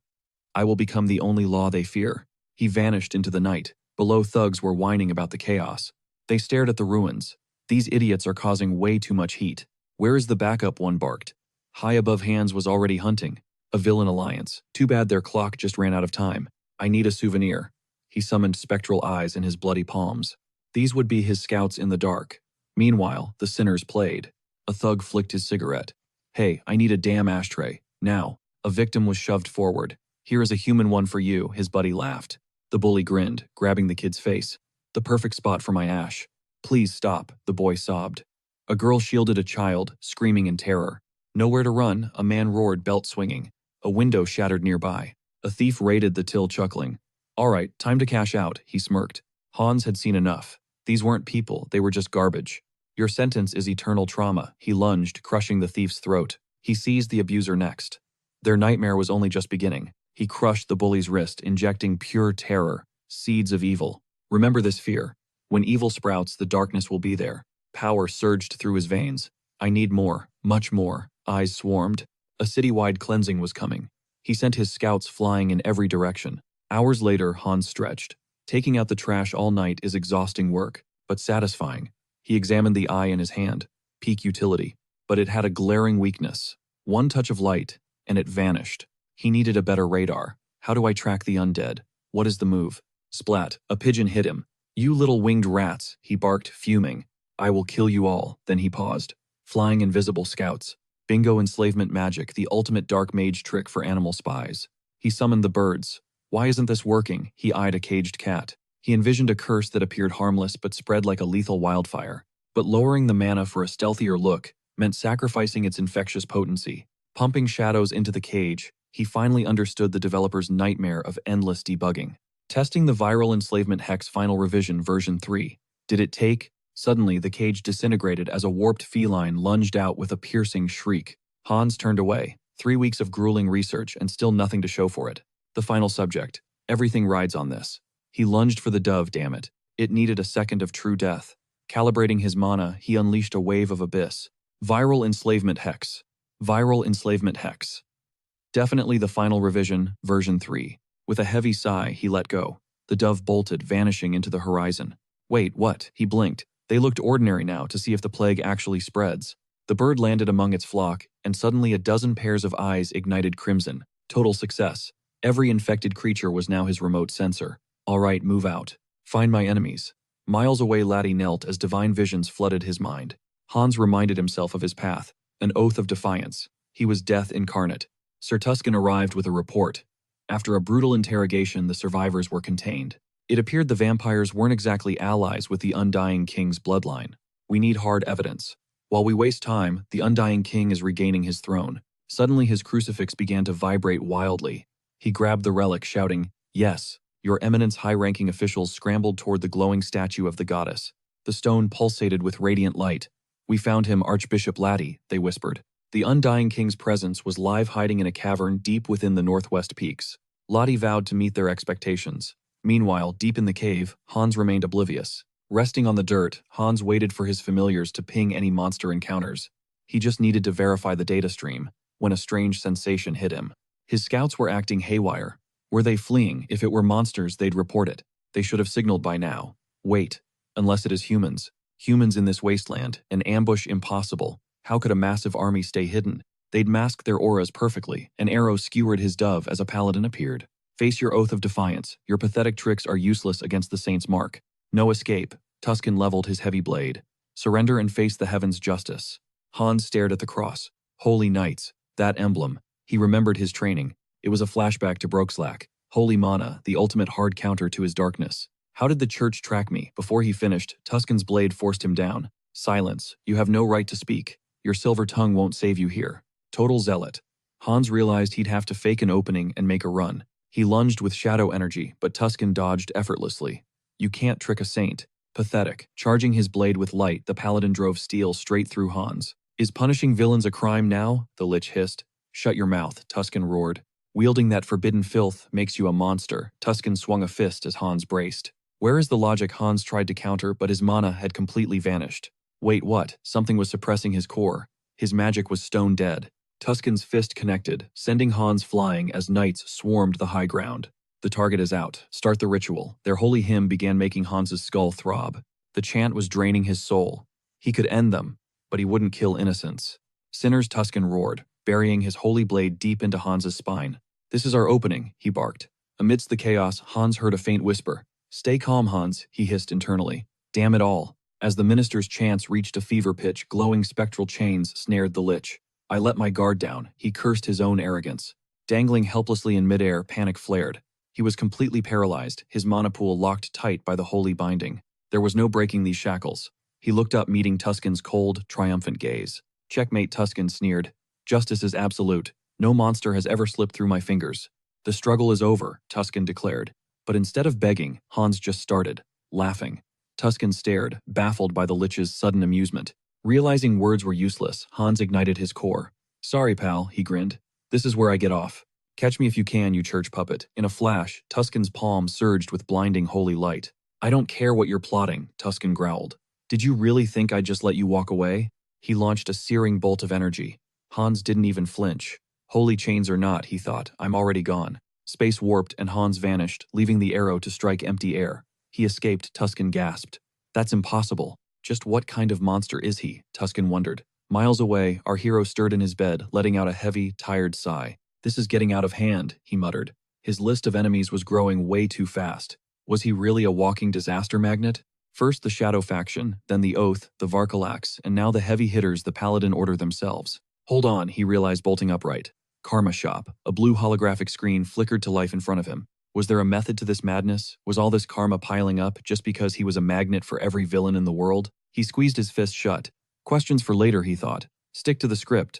I will become the only law they fear. He vanished into the night. Below, thugs were whining about the chaos. They stared at the ruins. These idiots are causing way too much heat. Where is the backup? One barked. High above, Hans was already hunting. A villain alliance. Too bad their clock just ran out of time. I need a souvenir. He summoned spectral eyes in his bloody palms. These would be his scouts in the dark. Meanwhile, the sinners played. A thug flicked his cigarette. Hey, I need a damn ashtray. Now. A victim was shoved forward. Here is a human one for you, his buddy laughed. The bully grinned, grabbing the kid's face. The perfect spot for my ash. Please stop, the boy sobbed. A girl shielded a child, screaming in terror. Nowhere to run, a man roared, belt swinging. A window shattered nearby. A thief raided the till, chuckling. All right, time to cash out, he smirked. Hans had seen enough. These weren't people, they were just garbage. Your sentence is eternal trauma, he lunged, crushing the thief's throat. He seized the abuser next. Their nightmare was only just beginning. He crushed the bully's wrist, injecting pure terror, seeds of evil. Remember this fear. When evil sprouts, the darkness will be there. Power surged through his veins. I need more, much more. Eyes swarmed. A citywide cleansing was coming. He sent his scouts flying in every direction. Hours later, Hans stretched. Taking out the trash all night is exhausting work, but satisfying. He examined the eye in his hand. Peak utility. But it had a glaring weakness. One touch of light, and it vanished. He needed a better radar. How do I track the undead? What is the move? Splat. A pigeon hit him. You little winged rats, he barked, fuming. I will kill you all. Then he paused. Flying invisible scouts. Bingo enslavement magic, the ultimate dark mage trick for animal spies. He summoned the birds. Why isn't this working? He eyed a caged cat. He envisioned a curse that appeared harmless but spread like a lethal wildfire. But lowering the mana for a stealthier look meant sacrificing its infectious potency. Pumping shadows into the cage, he finally understood the developer's nightmare of endless debugging. Testing the viral enslavement hex final revision version 3. Did it take? Suddenly, the cage disintegrated as a warped feline lunged out with a piercing shriek. Hans turned away. 3 weeks of grueling research and still nothing to show for it. The final subject. Everything rides on this. He lunged for the dove, damn it. It needed a second of true death. Calibrating his mana, he unleashed a wave of abyss. Viral enslavement hex. Viral enslavement hex. Definitely the final revision, version 3. With a heavy sigh, he let go. The dove bolted, vanishing into the horizon. Wait, what? He blinked. They looked ordinary now to see if the plague actually spreads. The bird landed among its flock, and suddenly a dozen pairs of eyes ignited crimson. Total success. Every infected creature was now his remote sensor. All right, move out. Find my enemies. Miles away, Laddie knelt as divine visions flooded his mind. Hans reminded himself of his path, an oath of defiance. He was death incarnate. Sir Tuscan arrived with a report. After a brutal interrogation, the survivors were contained. It appeared the vampires weren't exactly allies with the Undying King's bloodline. We need hard evidence. While we waste time, the Undying King is regaining his throne. Suddenly his crucifix began to vibrate wildly. He grabbed the relic, shouting, "Yes." Your Eminence high-ranking officials scrambled toward the glowing statue of the goddess. The stone pulsated with radiant light. "We found him, Archbishop Laddie," they whispered. The Undying King's presence was live hiding in a cavern deep within the northwest peaks. Lottie vowed to meet their expectations. Meanwhile, deep in the cave, Hans remained oblivious. Resting on the dirt, Hans waited for his familiars to ping any monster encounters. He just needed to verify the data stream, when a strange sensation hit him. His scouts were acting haywire. Were they fleeing? If it were monsters, they'd report it. They should have signaled by now. Wait. Unless it is humans. Humans in this wasteland, an ambush impossible. How could a massive army stay hidden? They'd masked their auras perfectly. An arrow skewered his dove as a paladin appeared. Face your oath of defiance. Your pathetic tricks are useless against the saint's mark. No escape. Tuscan leveled his heavy blade. Surrender and face the heaven's justice. Hans stared at the cross. Holy Knights. That emblem. He remembered his training. It was a flashback to Brokeslack. Holy Mana, the ultimate hard counter to his darkness. How did the church track me? Before he finished, Tuscan's blade forced him down. Silence. You have no right to speak. Your silver tongue won't save you here. Total zealot. Hans realized he'd have to fake an opening and make a run. He lunged with shadow energy, but Tuscan dodged effortlessly. You can't trick a saint. Pathetic. Charging his blade with light, the paladin drove steel straight through Hans. Is punishing villains a crime now? The lich hissed. Shut your mouth, Tuscan roared. Wielding that forbidden filth makes you a monster. Tuscan swung a fist as Hans braced. Where is the logic? Hans tried to counter, but his mana had completely vanished. Wait, what? Something was suppressing his core. His magic was stone dead. Tuscan's fist connected, sending Hans flying as knights swarmed the high ground. The target is out. Start the ritual. Their holy hymn began making Hans's skull throb. The chant was draining his soul. He could end them, but he wouldn't kill innocents. Sinners, Tuscan roared, burying his holy blade deep into Hans's spine. This is our opening, he barked. Amidst the chaos, Hans heard a faint whisper. Stay calm, Hans, he hissed internally. Damn it all. As the minister's chants reached a fever pitch, glowing spectral chains snared the lich. I let my guard down, he cursed his own arrogance. Dangling helplessly in midair, panic flared. He was completely paralyzed, his mana pool locked tight by the holy binding. There was no breaking these shackles. He looked up, meeting Tuscan's cold, triumphant gaze. Checkmate, Tuscan sneered. Justice is absolute. No monster has ever slipped through my fingers. The struggle is over, Tuscan declared. But instead of begging, Hans just started, laughing. Tuscan stared, baffled by the lich's sudden amusement. Realizing words were useless, Hans ignited his core. Sorry, pal, he grinned. This is where I get off. Catch me if you can, you church puppet. In a flash, Tuscan's palm surged with blinding holy light. I don't care what you're plotting, Tuscan growled. Did you really think I'd just let you walk away? He launched a searing bolt of energy. Hans didn't even flinch. Holy chains or not, he thought, I'm already gone. Space warped and Hans vanished, leaving the arrow to strike empty air. He escaped, Tuscan gasped. That's impossible. Just what kind of monster is he? Tuscan wondered. Miles away, our hero stirred in his bed, letting out a heavy, tired sigh. This is getting out of hand, he muttered. His list of enemies was growing way too fast. Was he really a walking disaster magnet? First the Shadow faction, then the Oath, the Varkalax, and now the heavy hitters, the Paladin Order themselves. Hold on, he realized, bolting upright. Karma Shop. A blue holographic screen flickered to life in front of him. Was there a method to this madness? Was all this karma piling up just because he was a magnet for every villain in the world? He squeezed his fist shut. Questions for later, he thought. Stick to the script.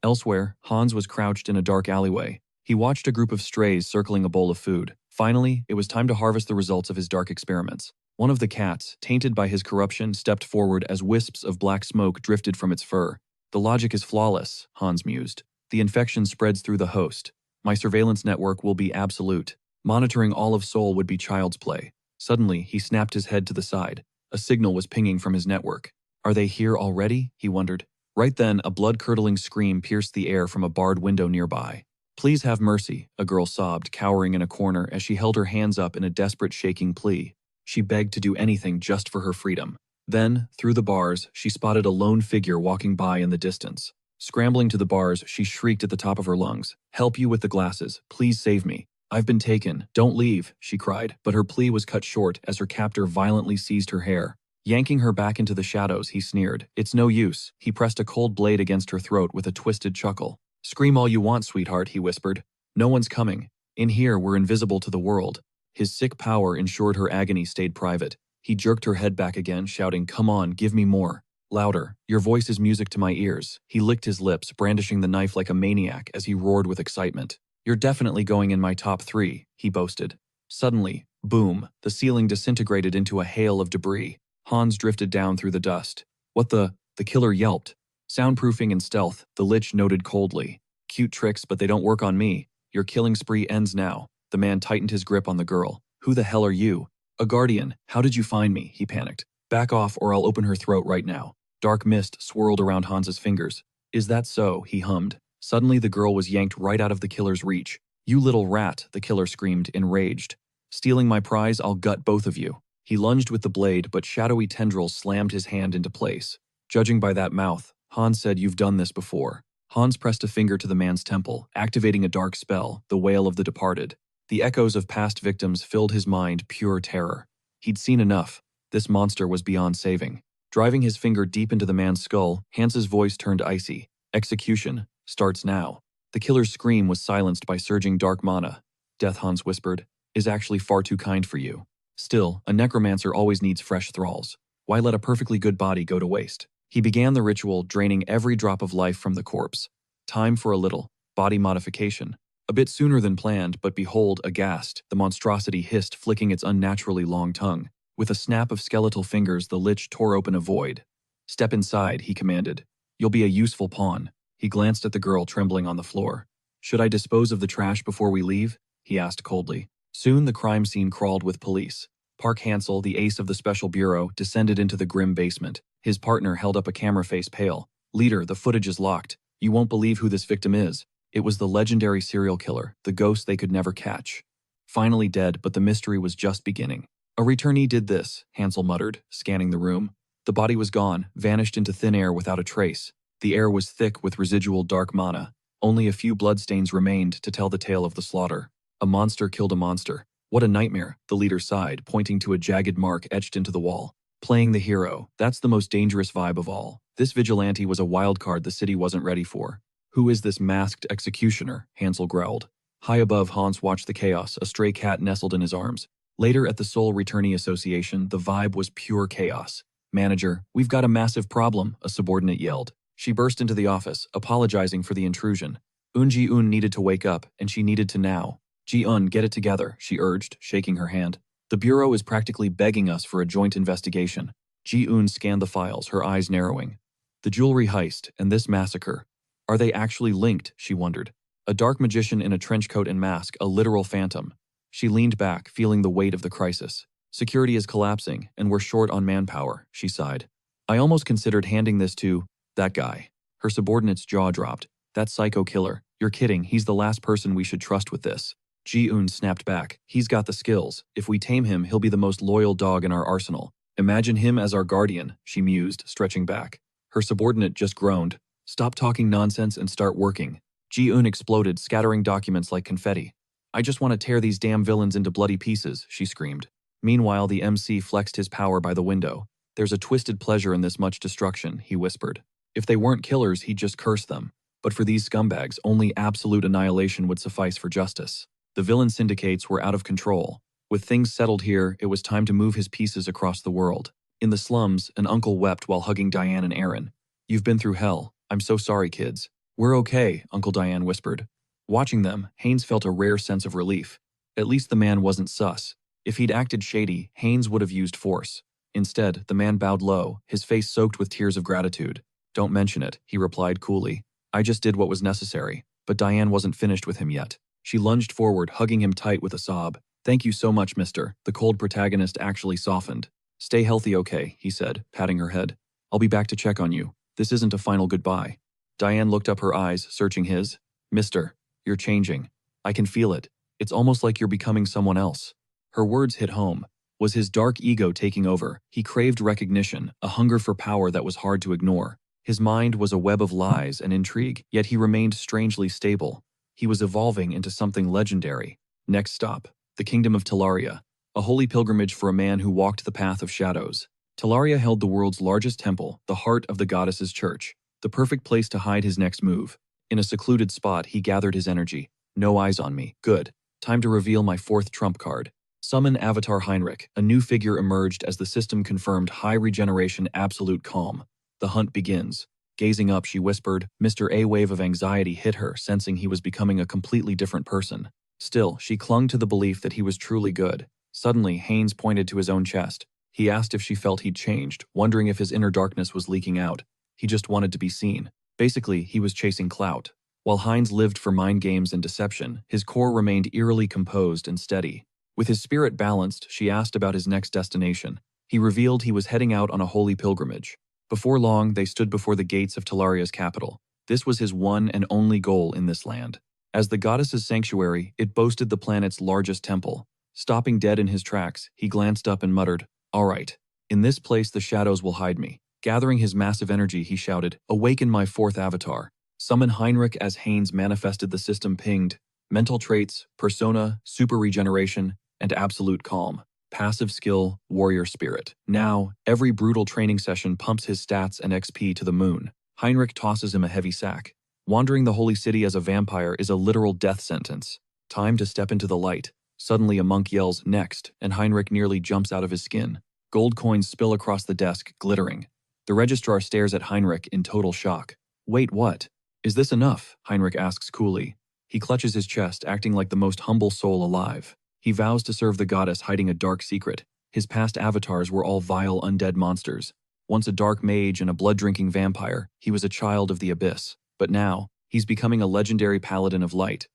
Elsewhere, Hans was crouched in a dark alleyway. He watched a group of strays circling a bowl of food. Finally, it was time to harvest the results of his dark experiments. One of the cats, tainted by his corruption, stepped forward as wisps of black smoke drifted from its fur. The logic is flawless, Hans mused. The infection spreads through the host. My surveillance network will be absolute. Monitoring all of Seoul would be child's play. Suddenly, he snapped his head to the side. A signal was pinging from his network. Are they here already? He wondered. Right then, a blood-curdling scream pierced the air from a barred window nearby. Please have mercy, a girl sobbed, cowering in a corner as she held her hands up in a desperate, shaking plea. She begged to do anything just for her freedom. Then, through the bars, she spotted a lone figure walking by in the distance. Scrambling to the bars, she shrieked at the top of her lungs. Help you with the glasses. Please save me. I've been taken. Don't leave, she cried, but her plea was cut short as her captor violently seized her hair. Yanking her back into the shadows, he sneered. It's no use. He pressed a cold blade against her throat with a twisted chuckle. Scream all you want, sweetheart, he whispered. No one's coming. In here, we're invisible to the world. His sick power ensured her agony stayed private. He jerked her head back again, shouting, Come on, give me more. Louder. Your voice is music to my ears. He licked his lips, brandishing the knife like a maniac as he roared with excitement. You're definitely going in my top 3, he boasted. Suddenly, boom, the ceiling disintegrated into a hail of debris. Hans drifted down through the dust. What the killer yelped. Soundproofing and stealth, the Lich noted coldly. Cute tricks, but they don't work on me. Your killing spree ends now. The man tightened his grip on the girl. Who the hell are you? A guardian. How did you find me? He panicked. Back off or I'll open her throat right now. Dark mist swirled around Hans's fingers. Is that so? He hummed. Suddenly the girl was yanked right out of the killer's reach. You little rat, the killer screamed, enraged. Stealing my prize, I'll gut both of you. He lunged with the blade, but shadowy tendrils slammed his hand into place. Judging by that mouth, Hans said, You've done this before. Hans pressed a finger to the man's temple, activating a dark spell, the wail of the departed. The echoes of past victims filled his mind pure terror. He'd seen enough. This monster was beyond saving. Driving his finger deep into the man's skull, Hans's voice turned icy. Execution starts now. The killer's scream was silenced by surging dark mana. Death, Hans whispered, is actually far too kind for you. Still, a necromancer always needs fresh thralls. Why let a perfectly good body go to waste? He began the ritual, draining every drop of life from the corpse. Time for a little body modification. A bit sooner than planned, but behold, aghast, the monstrosity hissed, flicking its unnaturally long tongue. With a snap of skeletal fingers, the Lich tore open a void. Step inside, he commanded. You'll be a useful pawn. He glanced at the girl trembling on the floor. Should I dispose of the trash before we leave? He asked coldly. Soon the crime scene crawled with police. Park Hansel, the ace of the Special Bureau, descended into the grim basement. His partner held up a camera face pale. Leader, the footage is locked. You won't believe who this victim is. It was the legendary serial killer, the ghost they could never catch. Finally dead, but the mystery was just beginning. A returnee did this, Hansel muttered, scanning the room. The body was gone, vanished into thin air without a trace. The air was thick with residual dark mana. Only a few bloodstains remained to tell the tale of the slaughter. A monster killed a monster. What a nightmare, the leader sighed, pointing to a jagged mark etched into the wall. Playing the hero, that's the most dangerous vibe of all. This vigilante was a wild card the city wasn't ready for. Who is this masked executioner? Hansel growled. High above, Hans watched the chaos, a stray cat nestled in his arms. Later at the Soul Returnee Association, the vibe was pure chaos. Manager, we've got a massive problem, a subordinate yelled. She burst into the office, apologizing for the intrusion. Ji-un needed to wake up, and she needed to now. Ji-un, get it together, she urged, shaking her hand. The Bureau is practically begging us for a joint investigation. Ji-un scanned the files, her eyes narrowing. The jewelry heist and this massacre. Are they actually linked, she wondered. A dark magician in a trench coat and mask, a literal phantom. She leaned back, feeling the weight of the crisis. Security is collapsing, and we're short on manpower, she sighed. I almost considered handing this to that guy. Her subordinate's jaw dropped. That psycho killer. You're kidding, he's the last person we should trust with this. Ji-un snapped back. He's got the skills. If we tame him, he'll be the most loyal dog in our arsenal. Imagine him as our guardian, she mused, stretching back. Her subordinate just groaned. Stop talking nonsense and start working. Ji-un exploded, scattering documents like confetti. I just want to tear these damn villains into bloody pieces, she screamed. Meanwhile, the MC flexed his power by the window. There's a twisted pleasure in this much destruction, he whispered. If they weren't killers, he'd just curse them. But for these scumbags, only absolute annihilation would suffice for justice. The villain syndicates were out of control. With things settled here, it was time to move his pieces across the world. In the slums, an uncle wept while hugging Diane and Aaron. You've been through hell. I'm so sorry, kids. We're okay, Uncle Diane whispered. Watching them, Haynes felt a rare sense of relief. At least the man wasn't sus. If he'd acted shady, Haynes would have used force. Instead, the man bowed low, his face soaked with tears of gratitude. Don't mention it, he replied coolly. I just did what was necessary. But Diane wasn't finished with him yet. She lunged forward, hugging him tight with a sob. Thank you so much, mister. The cold protagonist actually softened. Stay healthy, okay, he said, patting her head. I'll be back to check on you. This isn't a final goodbye. Diane looked up, her eyes, searching his. Mister, you're changing. I can feel it. It's almost like you're becoming someone else. Her words hit home. Was his dark ego taking over? He craved recognition, a hunger for power that was hard to ignore. His mind was a web of lies and intrigue, yet he remained strangely stable. He was evolving into something legendary. Next stop, the Kingdom of Talaria, a holy pilgrimage for a man who walked the path of shadows. Talaria held the world's largest temple, the heart of the goddess's church, the perfect place to hide his next move. In a secluded spot, he gathered his energy. No eyes on me. Good. Time to reveal my fourth trump card. Summon Avatar Heinrich. A new figure emerged as the system confirmed high regeneration, absolute calm. The hunt begins. Gazing up, she whispered. Mr. A wave of anxiety hit her, sensing he was becoming a completely different person. Still, she clung to the belief that he was truly good. Suddenly, Haynes pointed to his own chest. He asked if she felt he'd changed, wondering if his inner darkness was leaking out. He just wanted to be seen. Basically, he was chasing clout. While Heinz lived for mind games and deception, his core remained eerily composed and steady. With his spirit balanced, she asked about his next destination. He revealed he was heading out on a holy pilgrimage. Before long, they stood before the gates of Talaria's capital. This was his one and only goal in this land. As the goddess's sanctuary, it boasted the planet's largest temple. Stopping dead in his tracks, he glanced up and muttered, "All right. In this place the shadows will hide me." Gathering his massive energy, he shouted, "Awaken my fourth avatar." Summon Heinrich as Haynes manifested the system pinged. Mental traits, persona, super regeneration, and absolute calm. Passive skill, warrior spirit. Now, every brutal training session pumps his stats and XP to the moon. Heinrich tosses him a heavy sack. Wandering the holy city as a vampire is a literal death sentence. Time to step into the light. Suddenly a monk yells, "Next," and Heinrich nearly jumps out of his skin. Gold coins spill across the desk, glittering. The registrar stares at Heinrich in total shock. "Wait, what? Is this enough?" Heinrich asks coolly. He clutches his chest, acting like the most humble soul alive. He vows to serve the goddess, hiding a dark secret. His past avatars were all vile undead monsters. Once a dark mage and a blood-drinking vampire, he was a child of the abyss. But now, he's becoming a legendary paladin of light.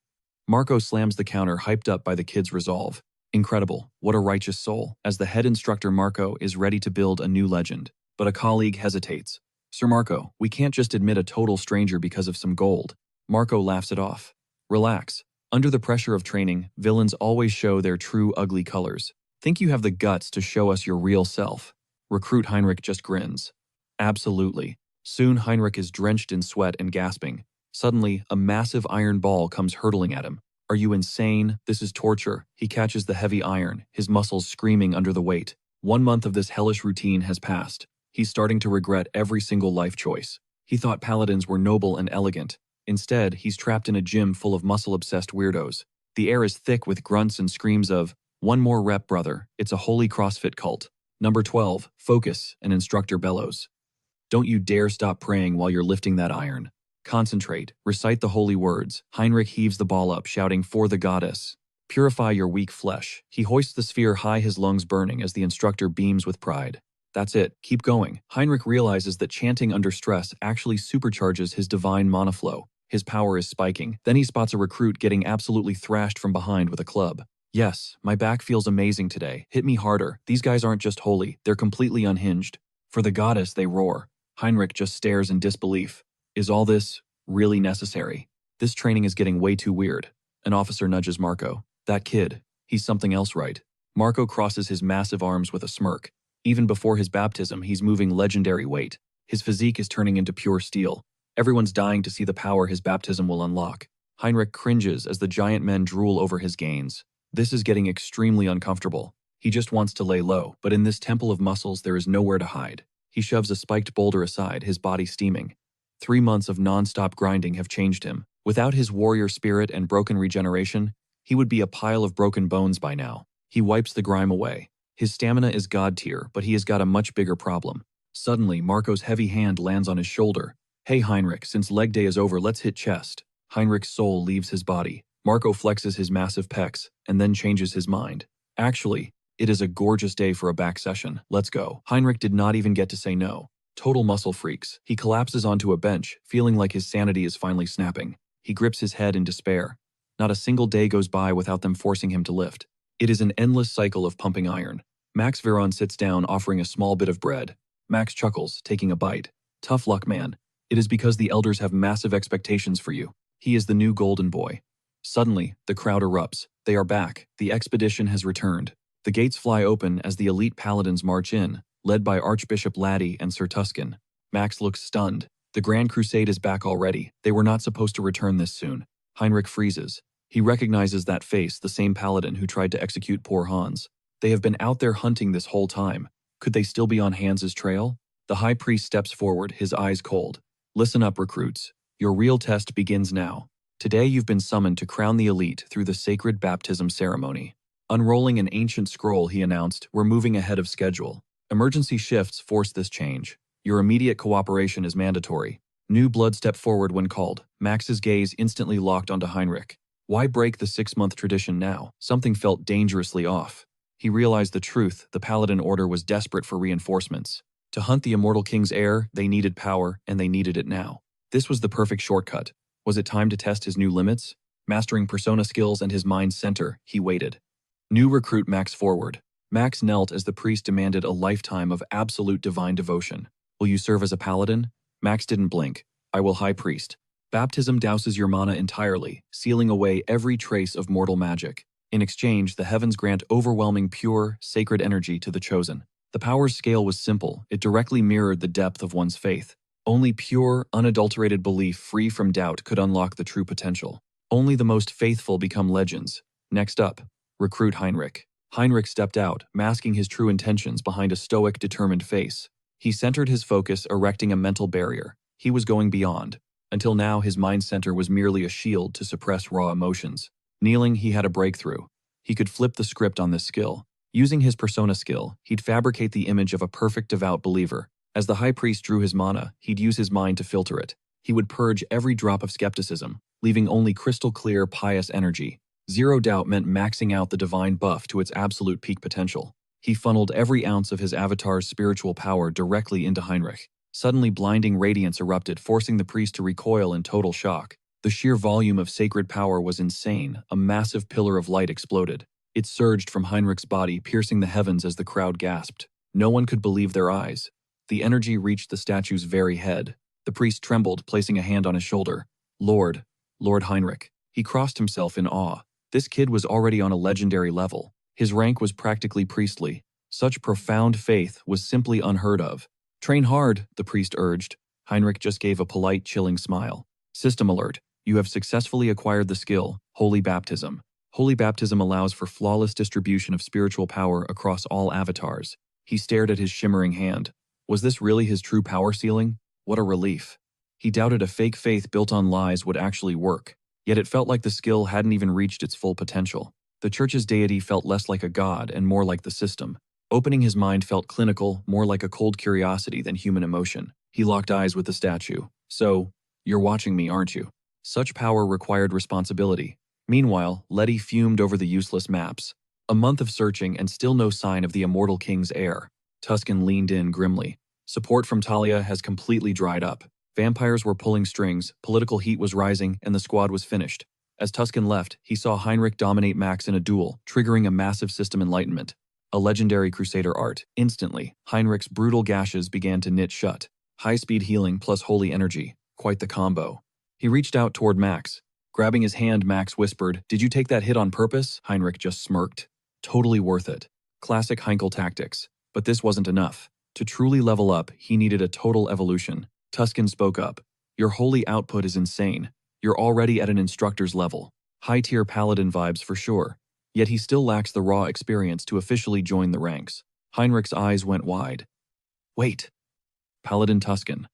Marco slams the counter, hyped up by the kid's resolve. Incredible, what a righteous soul. As the head instructor, Marco is ready to build a new legend. But a colleague hesitates. "Sir Marco, we can't just admit a total stranger because of some gold." Marco laughs it off. "Relax. Under the pressure of training, villains always show their true ugly colors. Think you have the guts to show us your real self?" Recruit Heinrich just grins. "Absolutely." Soon Heinrich is drenched in sweat and gasping. Suddenly, a massive iron ball comes hurtling at him. "Are you insane? This is torture." He catches the heavy iron, his muscles screaming under the weight. 1 month of this hellish routine has passed. He's starting to regret every single life choice. He thought paladins were noble and elegant. Instead, he's trapped in a gym full of muscle-obsessed weirdos. The air is thick with grunts and screams of, "One more rep, brother. It's a holy CrossFit cult." Number 12, focus, an instructor bellows. "Don't you dare stop praying while you're lifting that iron. Concentrate, recite the holy words." Heinrich heaves the ball up, shouting, "For the goddess. Purify your weak flesh." He hoists the sphere high, his lungs burning as the instructor beams with pride. "That's it, keep going." Heinrich realizes that chanting under stress actually supercharges his divine monoflow. His power is spiking. Then he spots a recruit getting absolutely thrashed from behind with a club. "Yes, my back feels amazing today. Hit me harder. These guys aren't just holy, they're completely unhinged." "For the goddess," they roar. Heinrich just stares in disbelief. Is all this really necessary? This training is getting way too weird. An officer nudges Marco. "That kid, he's something else, right?" Marco crosses his massive arms with a smirk. Even before his baptism, he's moving legendary weight. His physique is turning into pure steel. Everyone's dying to see the power his baptism will unlock. Heinrich cringes as the giant men drool over his gains. This is getting extremely uncomfortable. He just wants to lay low, but in this temple of muscles there is nowhere to hide. He shoves a spiked boulder aside, his body steaming. 3 months of non-stop grinding have changed him. Without his warrior spirit and broken regeneration, he would be a pile of broken bones by now. He wipes the grime away. His stamina is god tier, but he has got a much bigger problem. Suddenly, Marco's heavy hand lands on his shoulder. "Hey Heinrich, since leg day is over, let's hit chest." Heinrich's soul leaves his body. Marco flexes his massive pecs, and then changes his mind. "Actually, it is a gorgeous day for a back session. Let's go." Heinrich did not even get to say no. Total muscle freaks. He collapses onto a bench, feeling like his sanity is finally snapping. He grips his head in despair. Not a single day goes by without them forcing him to lift. It is an endless cycle of pumping iron. Max Veron sits down, offering a small bit of bread. Max chuckles, taking a bite. "Tough luck, man. It is because the elders have massive expectations for you. He is the new golden boy." Suddenly, the crowd erupts. They are back. The expedition has returned. The gates fly open as the elite paladins march in, led by Archbishop Laddie and Sir Tuscan. Max looks stunned. The Grand Crusade is back already. They were not supposed to return this soon. Heinrich freezes. He recognizes that face, the same paladin who tried to execute poor Hans. They have been out there hunting this whole time. Could they still be on Hans's trail? The high priest steps forward, his eyes cold. Listen up, recruits. Your real test begins now. Today you've been summoned to crown the elite through the sacred baptism ceremony. Unrolling an ancient scroll, he announced, we're moving ahead of schedule. Emergency shifts force this change. Your immediate cooperation is mandatory. New blood stepped forward when called. Max's gaze instantly locked onto Heinrich. Why break the 6-month tradition now? Something felt dangerously off. He realized the truth. The Paladin Order was desperate for reinforcements. To hunt the immortal king's heir, they needed power, and they needed it now. This was the perfect shortcut. Was it time to test his new limits? Mastering persona skills and his mind's center, he waited. New recruit Max forward. Max knelt as the priest demanded a lifetime of absolute divine devotion. Will you serve as a paladin? Max didn't blink. I will, High Priest. Baptism douses your mana entirely, sealing away every trace of mortal magic. In exchange, the heavens grant overwhelming pure, sacred energy to the chosen. The power's scale was simple. It directly mirrored the depth of one's faith. Only pure, unadulterated belief free from doubt could unlock the true potential. Only the most faithful become legends. Next up, recruit Heinrich. Heinrich stepped out, masking his true intentions behind a stoic, determined face. He centered his focus, erecting a mental barrier. He was going beyond. Until now, his mind center was merely a shield to suppress raw emotions. Kneeling, he had a breakthrough. He could flip the script on this skill. Using his persona skill, he'd fabricate the image of a perfect devout believer. As the high priest drew his mana, he'd use his mind to filter it. He would purge every drop of skepticism, leaving only crystal clear, pious energy. Zero doubt meant maxing out the divine buff to its absolute peak potential. He funneled every ounce of his avatar's spiritual power directly into Heinrich. Suddenly, blinding radiance erupted, forcing the priest to recoil in total shock. The sheer volume of sacred power was insane. A massive pillar of light exploded. It surged from Heinrich's body, piercing the heavens as the crowd gasped. No one could believe their eyes. The energy reached the statue's very head. The priest trembled, placing a hand on his shoulder. Lord Heinrich. He crossed himself in awe. This kid was already on a legendary level. His rank was practically priestly. Such profound faith was simply unheard of. Train hard, the priest urged. Heinrich just gave a polite, chilling smile. System alert. You have successfully acquired the skill, Holy Baptism. Holy Baptism allows for flawless distribution of spiritual power across all avatars. He stared at his shimmering hand. Was this really his true power ceiling? What a relief. He doubted a fake faith built on lies would actually work. Yet it felt like the skill hadn't even reached its full potential. The church's deity felt less like a god and more like the system. Opening his mind felt clinical, more like a cold curiosity than human emotion. He locked eyes with the statue. So, you're watching me, aren't you? Such power required responsibility. Meanwhile, Letty fumed over the useless maps. A month of searching and still no sign of the immortal king's heir. Tuscan leaned in grimly. Support from Talia has completely dried up. Vampires were pulling strings, political heat was rising, and the squad was finished. As Tuscan left, he saw Heinrich dominate Max in a duel, triggering a massive system enlightenment. A legendary crusader art. Instantly, Heinrich's brutal gashes began to knit shut. High-speed healing plus holy energy. Quite the combo. He reached out toward Max. Grabbing his hand, Max whispered, "Did you take that hit on purpose?" Heinrich just smirked. Totally worth it. Classic Heinkel tactics. But this wasn't enough. To truly level up, he needed a total evolution. Tuscan spoke up. Your holy output is insane. You're already at an instructor's level. High-tier paladin vibes for sure. Yet he still lacks the raw experience to officially join the ranks. Heinrich's eyes went wide. Wait. Paladin Tuscan.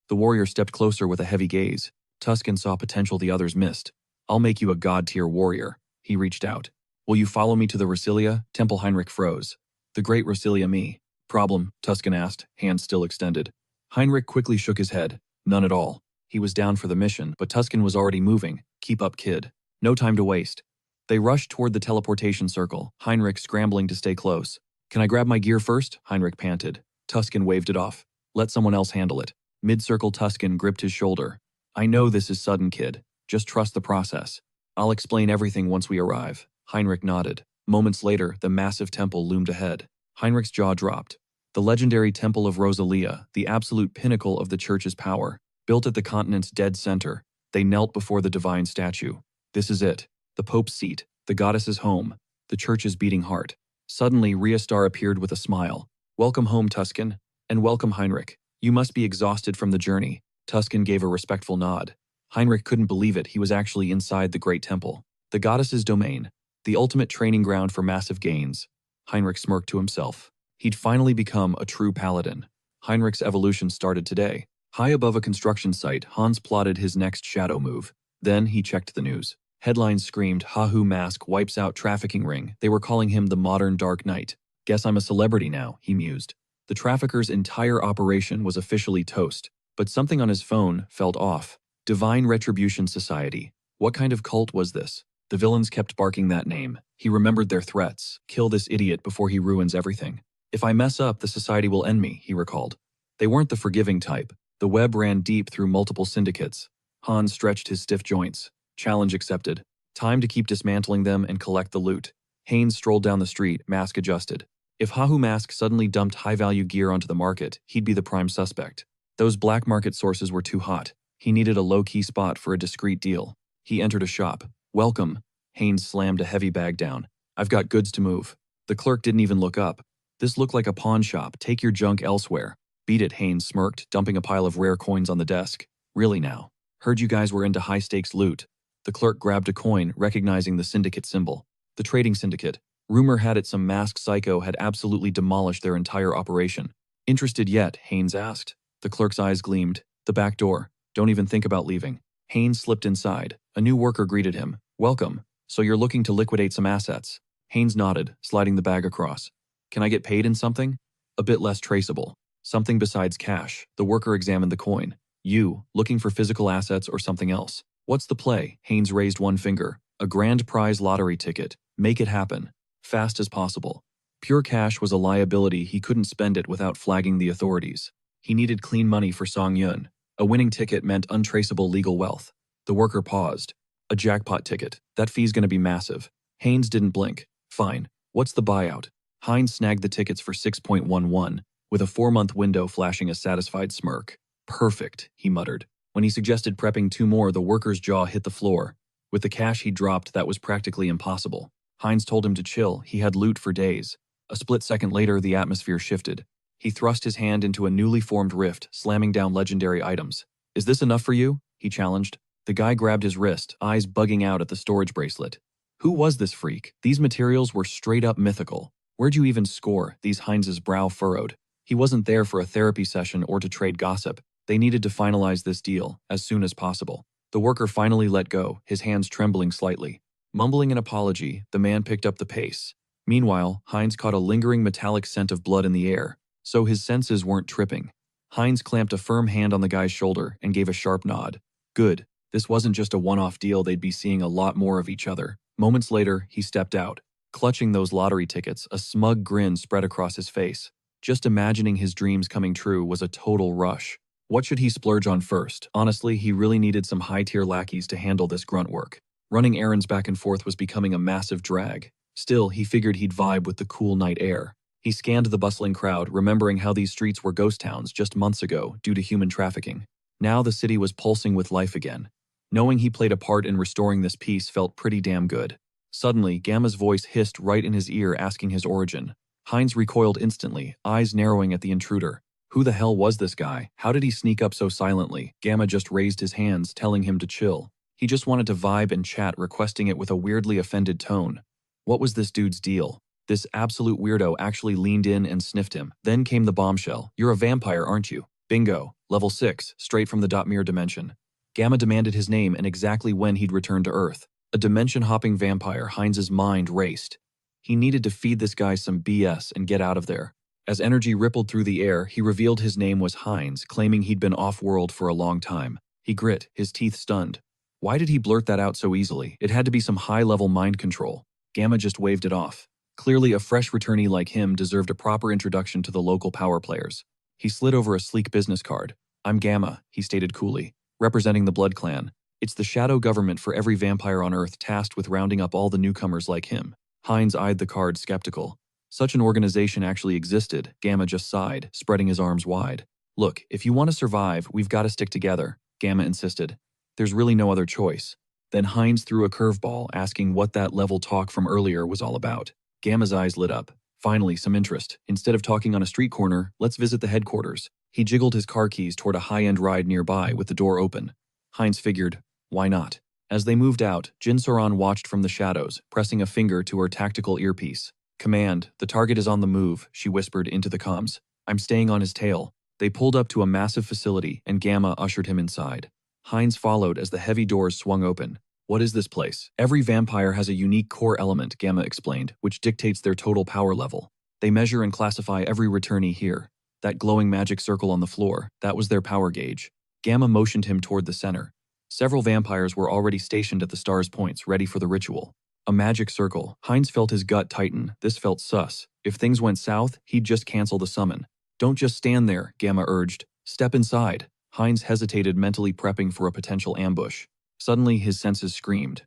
The warrior stepped closer with a heavy gaze. Tuscan saw potential the others missed. I'll make you a god-tier warrior. He reached out. Will you follow me to the Rasilia? Temple Heinrich froze. The great Rasilia me. Problem? Tuscan asked, hands still extended. Heinrich quickly shook his head. None at all. He was down for the mission, but Tuscan was already moving. Keep up, kid. No time to waste. They rushed toward the teleportation circle, Heinrich scrambling to stay close. Can I grab my gear first? Heinrich panted. Tuscan waved it off. Let someone else handle it. Mid-circle Tuscan gripped his shoulder. I know this is sudden, kid. Just trust the process. I'll explain everything once we arrive. Heinrich nodded. Moments later, the massive temple loomed ahead. Heinrich's jaw dropped. The legendary Temple of Rosalia, the absolute pinnacle of the church's power. Built at the continent's dead center, they knelt before the divine statue. This is it. The Pope's seat. The goddess's home. The church's beating heart. Suddenly, Riastar appeared with a smile. Welcome home, Tuscan. And welcome, Heinrich. You must be exhausted from the journey. Tuscan gave a respectful nod. Heinrich couldn't believe it. He was actually inside the great temple. The goddess's domain. The ultimate training ground for massive gains. Heinrich smirked to himself. He'd finally become a true paladin. Heinrich's evolution started today. High above a construction site, Hans plotted his next shadow move. Then he checked the news. Headlines screamed, "Hahu Mask wipes out trafficking ring." They were calling him the modern Dark Knight. "Guess I'm a celebrity now," he mused. The trafficker's entire operation was officially toast, but something on his phone felt off. Divine Retribution Society. What kind of cult was this? The villains kept barking that name. He remembered their threats. "Kill this idiot before he ruins everything. If I mess up, the society will end me," he recalled. They weren't the forgiving type. The web ran deep through multiple syndicates. Hans stretched his stiff joints. Challenge accepted. Time to keep dismantling them and collect the loot. Haynes strolled down the street, mask adjusted. If Hahu Mask suddenly dumped high-value gear onto the market, he'd be the prime suspect. Those black market sources were too hot. He needed a low-key spot for a discreet deal. He entered a shop. "Welcome." Haynes slammed a heavy bag down. "I've got goods to move." The clerk didn't even look up. "This looked like a pawn shop. Take your junk elsewhere." "Beat it," Haynes smirked, dumping a pile of rare coins on the desk. "Really now? Heard you guys were into high-stakes loot." The clerk grabbed a coin, recognizing the syndicate symbol. The trading syndicate. Rumor had it some masked psycho had absolutely demolished their entire operation. "Interested yet?" Haynes asked. The clerk's eyes gleamed. "The back door. Don't even think about leaving." Haynes slipped inside. A new worker greeted him. "Welcome. So you're looking to liquidate some assets?" Haynes nodded, sliding the bag across. "Can I get paid in something?" "A bit less traceable. Something besides cash." The worker examined the coin. "You, looking for physical assets or something else?" "What's the play?" Haynes raised one finger. "A grand prize lottery ticket. Make it happen. Fast as possible." Pure cash was a liability. He couldn't spend it without flagging the authorities. He needed clean money for Song Yun. A winning ticket meant untraceable legal wealth. The worker paused. "A jackpot ticket. That fee's gonna be massive." Haynes didn't blink. "Fine. What's the buyout?" Haynes snagged the tickets for 6.11, with a 4-month window flashing a satisfied smirk. "Perfect," he muttered. When he suggested prepping 2 more, the worker's jaw hit the floor. With the cash he dropped, that was practically impossible. Haynes told him to chill. He had loot for days. A split second later, the atmosphere shifted. He thrust his hand into a newly formed rift, slamming down legendary items. "Is this enough for you?" he challenged. The guy grabbed his wrist, eyes bugging out at the storage bracelet. Who was this freak? These materials were straight up mythical. Where'd you even score? Haynes's brow furrowed. He wasn't there for a therapy session or to trade gossip. They needed to finalize this deal as soon as possible. The worker finally let go, his hands trembling slightly. Mumbling an apology, the man picked up the pace. Meanwhile, Haynes caught a lingering metallic scent of blood in the air, so his senses weren't tripping. Haynes clamped a firm hand on the guy's shoulder and gave a sharp nod. Good. This wasn't just a one-off deal. They'd be seeing a lot more of each other. Moments later, he stepped out. Clutching those lottery tickets, a smug grin spread across his face. Just imagining his dreams coming true was a total rush. What should he splurge on first? Honestly, he really needed some high-tier lackeys to handle this grunt work. Running errands back and forth was becoming a massive drag. Still, he figured he'd vibe with the cool night air. He scanned the bustling crowd, remembering how these streets were ghost towns just months ago due to human trafficking. Now the city was pulsing with life again. Knowing he played a part in restoring this peace felt pretty damn good. Suddenly, Gamma's voice hissed right in his ear, asking his origin. Haynes recoiled instantly, eyes narrowing at the intruder. Who the hell was this guy? How did he sneak up so silently? Gamma just raised his hands, telling him to chill. He just wanted to vibe and chat, requesting it with a weirdly offended tone. What was this dude's deal? This absolute weirdo actually leaned in and sniffed him. Then came the bombshell. "You're a vampire, aren't you?" "Bingo. Level 6, straight from the mirror dimension." Gamma demanded his name and exactly when he'd returned to Earth. A dimension-hopping vampire, Haynes's mind raced. He needed to feed this guy some BS and get out of there. As energy rippled through the air, he revealed his name was Haynes, claiming he'd been off-world for a long time. He grit, his teeth stunned. Why did he blurt that out so easily? It had to be some high-level mind control. Gamma just waved it off. Clearly, a fresh returnee like him deserved a proper introduction to the local power players. He slid over a sleek business card. "I'm Gamma," he stated coolly, representing the Blood Clan. It's the shadow government for every vampire on Earth tasked with rounding up all the newcomers like him. Haynes eyed the card skeptical. Such an organization actually existed. Gamma just sighed, spreading his arms wide. "Look, if you want to survive, we've got to stick together," Gamma insisted. "There's really no other choice." Then Haynes threw a curveball, asking what that level talk from earlier was all about. Gamma's eyes lit up. Finally, some interest. Instead of talking on a street corner, let's visit the headquarters. He jiggled his car keys toward a high-end ride nearby with the door open. Haynes figured, why not? As they moved out, Jin Soran watched from the shadows, pressing a finger to her tactical earpiece. Command, the target is on the move, she whispered into the comms. I'm staying on his tail. They pulled up to a massive facility, and Gamma ushered him inside. Hines followed as the heavy doors swung open. What is this place? Every vampire has a unique core element, Gamma explained, which dictates their total power level. They measure and classify every returnee here. That glowing magic circle on the floor, that was their power gauge. Gamma motioned him toward the center. Several vampires were already stationed at the star's points, ready for the ritual. A magic circle. Hines felt his gut tighten. This felt sus. If things went south, he'd just cancel the summon. Don't just stand there, Gamma urged. Step inside. Hines hesitated, mentally prepping for a potential ambush. Suddenly, his senses screamed.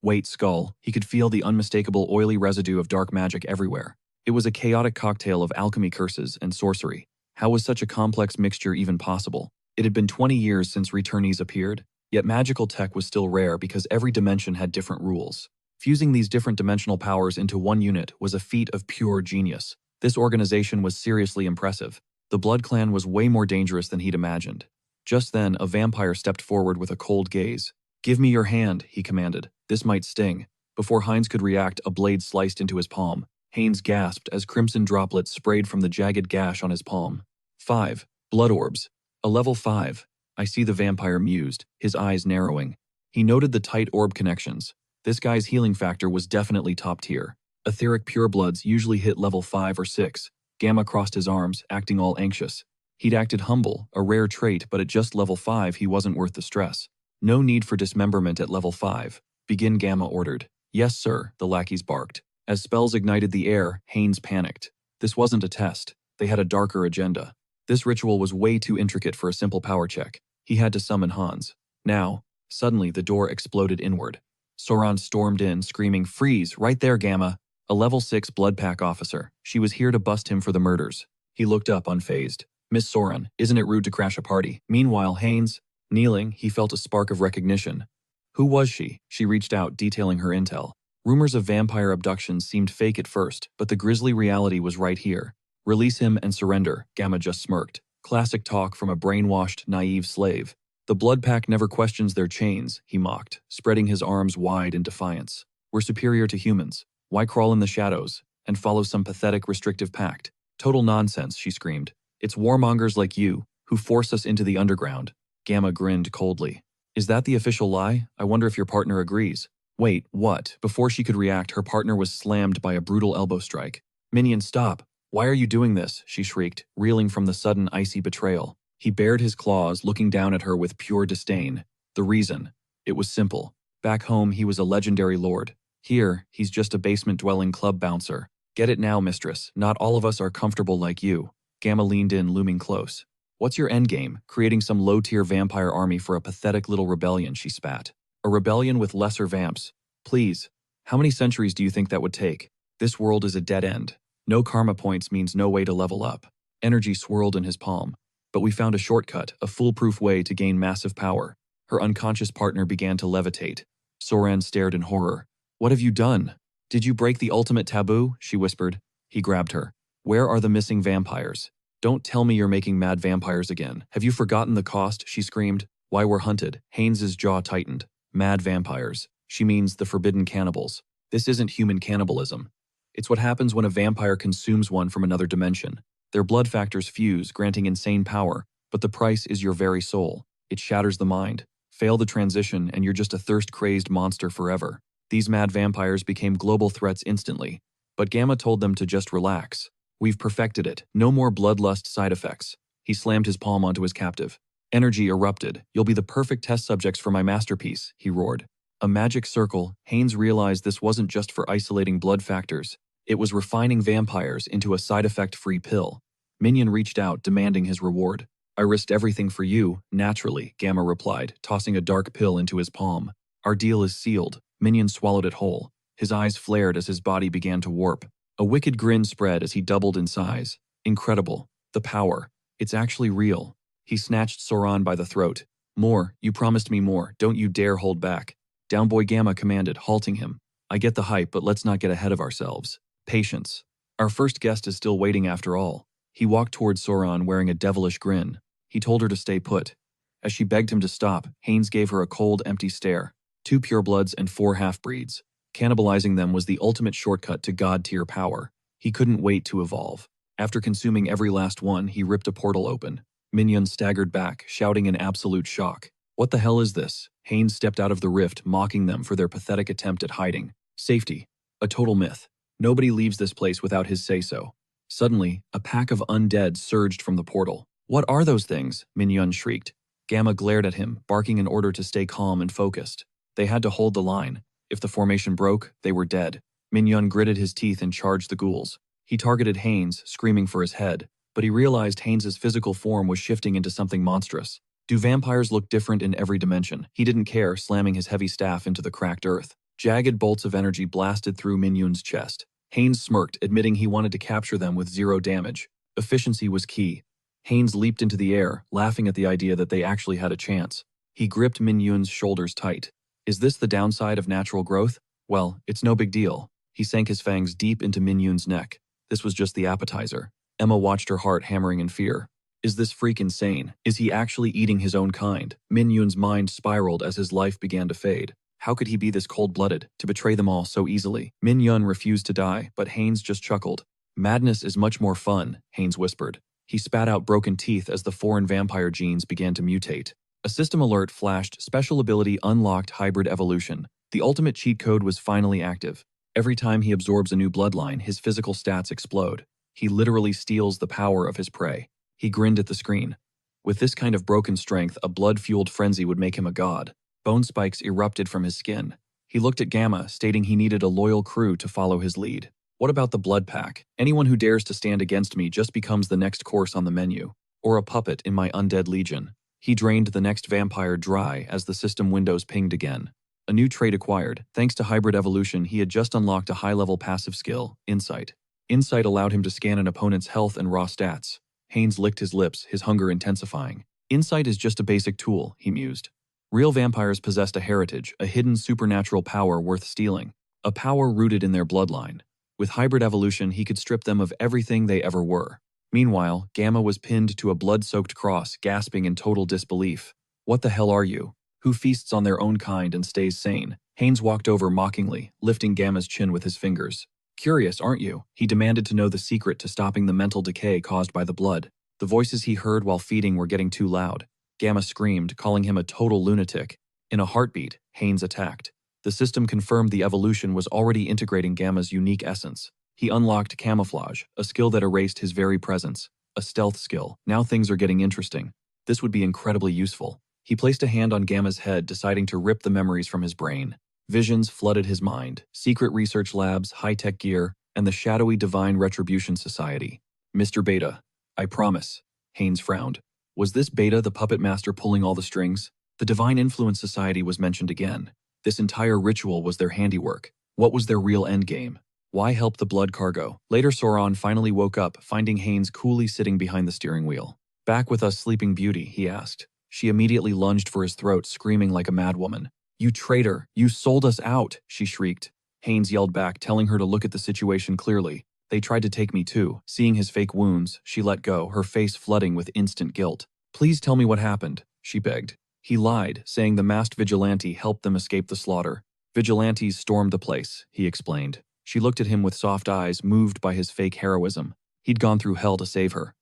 Wait, Skull. He could feel the unmistakable oily residue of dark magic everywhere. It was a chaotic cocktail of alchemy curses and sorcery. How was such a complex mixture even possible? It had been 20 years since returnees appeared, yet magical tech was still rare because every dimension had different rules. Fusing these different dimensional powers into one unit was a feat of pure genius. This organization was seriously impressive. The Blood Clan was way more dangerous than he'd imagined. Just then, a vampire stepped forward with a cold gaze. Give me your hand, he commanded. This might sting. Before Hines could react, a blade sliced into his palm. Haynes gasped as crimson droplets sprayed from the jagged gash on his palm. 5. Blood orbs. A level 5. I see, the vampire mused, his eyes narrowing. He noted the tight orb connections. This guy's healing factor was definitely top tier. Etheric purebloods usually hit level 5 or 6. Gamma crossed his arms, acting all anxious. He'd acted humble, a rare trait, but at just level 5 he wasn't worth the stress. No need for dismemberment at level 5. Begin, Gamma ordered. Yes, sir, the lackeys barked. As spells ignited the air, Haynes panicked. This wasn't a test. They had a darker agenda. This ritual was way too intricate for a simple power check. He had to summon Hans. Now, suddenly the door exploded inward. Soran stormed in, screaming, Freeze, right there, Gamma. A level 6 blood pack officer. She was here to bust him for the murders. He looked up, unfazed. Miss Soran, isn't it rude to crash a party? Meanwhile, Haynes, kneeling, he felt a spark of recognition. Who was she? She reached out, detailing her intel. Rumors of vampire abductions seemed fake at first, but the grisly reality was right here. Release him and surrender, Gamma just smirked. Classic talk from a brainwashed, naive slave. The blood pack never questions their chains, he mocked, spreading his arms wide in defiance. We're superior to humans. Why crawl in the shadows and follow some pathetic restrictive pact? Total nonsense, she screamed. It's warmongers like you who force us into the underground. Gamma grinned coldly. Is that the official lie? I wonder if your partner agrees. Wait, what? Before she could react, her partner was slammed by a brutal elbow strike. Minion, stop. Why are you doing this? She shrieked, reeling from the sudden icy betrayal. He bared his claws, looking down at her with pure disdain. The reason? It was simple. Back home, he was a legendary lord. Here, he's just a basement-dwelling club bouncer. Get it now, mistress. Not all of us are comfortable like you. Gamma leaned in, looming close. What's your endgame? Creating some low-tier vampire army for a pathetic little rebellion, she spat. A rebellion with lesser vamps. Please. How many centuries do you think that would take? This world is a dead end. No karma points means no way to level up. Energy swirled in his palm. But we found a shortcut, a foolproof way to gain massive power. Her unconscious partner began to levitate. Soran stared in horror. What have you done? Did you break the ultimate taboo? She whispered. He grabbed her. Where are the missing vampires? Don't tell me you're making mad vampires again. Have you forgotten the cost? She screamed. Why we're hunted. Haynes's jaw tightened. Mad vampires. She means the forbidden cannibals. This isn't human cannibalism. It's what happens when a vampire consumes one from another dimension. Their blood factors fuse, granting insane power, but the price is your very soul. It shatters the mind. Fail the transition, and you're just a thirst-crazed monster forever. These mad vampires became global threats instantly, but Gamma told them to just relax. We've perfected it. No more bloodlust side effects. He slammed his palm onto his captive. Energy erupted. You'll be the perfect test subjects for my masterpiece, he roared. A magic circle. Haynes realized this wasn't just for isolating blood factors. It was refining vampires into a side effect-free pill. Minion reached out, demanding his reward. I risked everything for you, naturally, Gamma replied, tossing a dark pill into his palm. Our deal is sealed. Minion swallowed it whole. His eyes flared as his body began to warp. A wicked grin spread as he doubled in size. Incredible. The power. It's actually real. He snatched Soran by the throat. More. You promised me more. Don't you dare hold back. Downboy Gamma commanded, halting him. I get the hype, but let's not get ahead of ourselves. Patience. Our first guest is still waiting after all. He walked towards Soran wearing a devilish grin. He told her to stay put. As she begged him to stop, Haynes gave her a cold, empty stare. 2 purebloods and 4 half-breeds. Cannibalizing them was the ultimate shortcut to god-tier power. He couldn't wait to evolve. After consuming every last one, he ripped a portal open. Minhyun staggered back, shouting in absolute shock. What the hell is this? Haynes stepped out of the rift, mocking them for their pathetic attempt at hiding. Safety. A total myth. Nobody leaves this place without his say-so. Suddenly, a pack of undead surged from the portal. What are those things? Minhyun shrieked. Gamma glared at him, barking in order to stay calm and focused. They had to hold the line. If the formation broke, they were dead. Minhyun gritted his teeth and charged the ghouls. He targeted Haynes, screaming for his head, but he realized Haynes' physical form was shifting into something monstrous. Do vampires look different in every dimension? He didn't care, slamming his heavy staff into the cracked earth. Jagged bolts of energy blasted through Minhyun's chest. Haynes smirked, admitting he wanted to capture them with 0 damage. Efficiency was key. Haynes leaped into the air, laughing at the idea that they actually had a chance. He gripped Minhyun's shoulders tight. Is this the downside of natural growth? Well, it's no big deal. He sank his fangs deep into Minhyun's neck. This was just the appetizer. Emma watched her heart hammering in fear. Is this freak insane? Is he actually eating his own kind? Minhyun's mind spiraled as his life began to fade. How could he be this cold-blooded, to betray them all so easily? Minhyun refused to die, but Haynes just chuckled. Madness is much more fun, Haynes whispered. He spat out broken teeth as the foreign vampire genes began to mutate. A system alert flashed, special ability unlocked hybrid evolution. The ultimate cheat code was finally active. Every time he absorbs a new bloodline, his physical stats explode. He literally steals the power of his prey. He grinned at the screen. With this kind of broken strength, a blood-fueled frenzy would make him a god. Bone spikes erupted from his skin. He looked at Gamma, stating he needed a loyal crew to follow his lead. What about the blood pack? Anyone who dares to stand against me just becomes the next course on the menu. Or a puppet in my undead legion. He drained the next vampire dry as the system windows pinged again. A new trait acquired. Thanks to hybrid evolution, he had just unlocked a high-level passive skill, Insight. Insight allowed him to scan an opponent's health and raw stats. Haynes licked his lips, his hunger intensifying. Insight is just a basic tool, he mused. Real vampires possessed a heritage, a hidden supernatural power worth stealing. A power rooted in their bloodline. With hybrid evolution, he could strip them of everything they ever were. Meanwhile, Gamma was pinned to a blood-soaked cross, gasping in total disbelief. What the hell are you? Who feasts on their own kind and stays sane? Haynes walked over mockingly, lifting Gamma's chin with his fingers. Curious, aren't you? He demanded to know the secret to stopping the mental decay caused by the blood. The voices he heard while feeding were getting too loud. Gamma screamed, calling him a total lunatic. In a heartbeat, Haynes attacked. The system confirmed the evolution was already integrating Gamma's unique essence. He unlocked camouflage, a skill that erased his very presence. A stealth skill. Now things are getting interesting. This would be incredibly useful. He placed a hand on Gamma's head, deciding to rip the memories from his brain. Visions flooded his mind. Secret research labs, high-tech gear, and the shadowy Divine Retribution Society. Mr. Beta. I promise. Haynes frowned. Was this Beta the puppet master pulling all the strings? The Divine Influence Society was mentioned again. This entire ritual was their handiwork. What was their real endgame? Why help the blood cargo? Later, Sauron finally woke up, finding Haynes coolly sitting behind the steering wheel. Back with us, Sleeping Beauty, he asked. She immediately lunged for his throat, screaming like a madwoman. You traitor! You sold us out! She shrieked. Haynes yelled back, telling her to look at the situation clearly. They tried to take me too. Seeing his fake wounds, she let go, her face flooding with instant guilt. Please tell me what happened, she begged. He lied, saying the masked vigilante helped them escape the slaughter. Vigilantes stormed the place, he explained. She looked at him with soft eyes, moved by his fake heroism. He'd gone through hell to save her.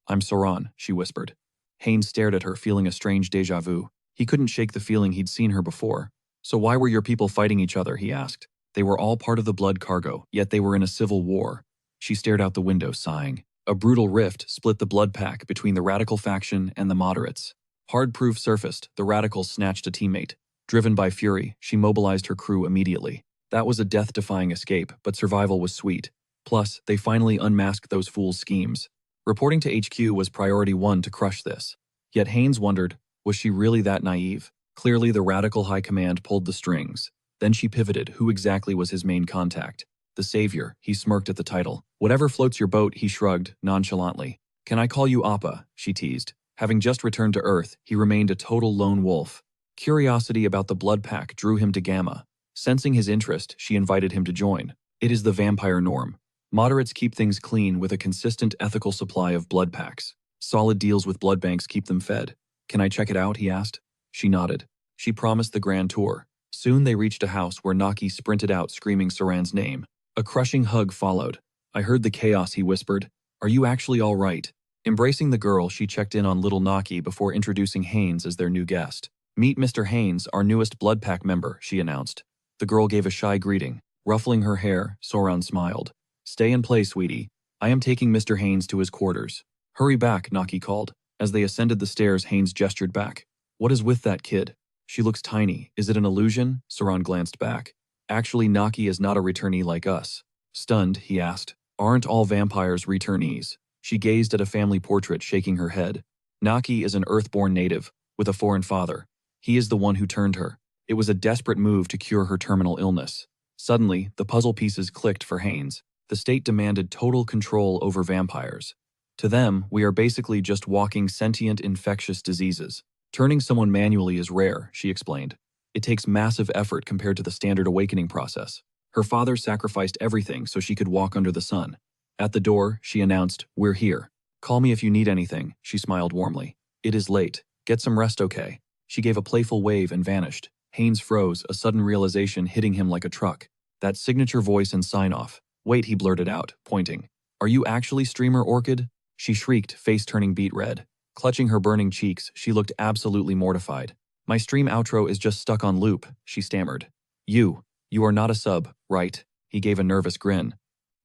I'm Sauron, she whispered. Haynes stared at her, feeling a strange déjà vu. He couldn't shake the feeling he'd seen her before. So why were your people fighting each other, he asked. They were all part of the blood cargo, yet they were in a civil war. She stared out the window, sighing. A brutal rift split the blood pack between the radical faction and the moderates. Hard proof surfaced, the radicals snatched a teammate. Driven by fury, she mobilized her crew immediately. That was a death-defying escape, but survival was sweet. Plus, they finally unmasked those fools' schemes. Reporting to HQ was priority 1 to crush this. Yet Haynes wondered, was she really that naive? Clearly the radical high command pulled the strings. Then she pivoted, who exactly was his main contact? The Savior, he smirked at the title. Whatever floats your boat, he shrugged, nonchalantly. Can I call you Appa? She teased. Having just returned to Earth, he remained a total lone wolf. Curiosity about the blood pack drew him to Gamma. Sensing his interest, she invited him to join. It is the vampire norm. Moderates keep things clean with a consistent ethical supply of blood packs. Solid deals with blood banks keep them fed. Can I check it out, he asked. She nodded. She promised the grand tour. Soon they reached a house where Naki sprinted out screaming Saran's name. A crushing hug followed. I heard the chaos, he whispered. Are you actually all right? Embracing the girl, she checked in on little Naki before introducing Haynes as their new guest. Meet Mr. Haynes, our newest blood pack member, she announced. The girl gave a shy greeting. Ruffling her hair, Soran smiled. Stay in place, sweetie. I am taking Mr. Haynes to his quarters. Hurry back, Naki called. As they ascended the stairs, Haynes gestured back. What is with that kid? She looks tiny. Is it an illusion? Soran glanced back. Actually, Naki is not a returnee like us. Stunned, he asked, aren't all vampires returnees? She gazed at a family portrait, shaking her head. Naki is an Earthborn native, with a foreign father. He is the one who turned her. It was a desperate move to cure her terminal illness. Suddenly, the puzzle pieces clicked for Haynes. The state demanded total control over vampires. To them, we are basically just walking sentient infectious diseases. Turning someone manually is rare, she explained. It takes massive effort compared to the standard awakening process. Her father sacrificed everything so she could walk under the sun. At the door, she announced, we're here. Call me if you need anything, she smiled warmly. It is late. Get some rest, okay? She gave a playful wave and vanished. Haynes froze, a sudden realization hitting him like a truck. That signature voice and sign-off. Wait, he blurted out, pointing. Are you actually Streamer Orchid? She shrieked, face turning beet red. Clutching her burning cheeks, she looked absolutely mortified. My stream outro is just stuck on loop, she stammered. You are not a sub, right? He gave a nervous grin.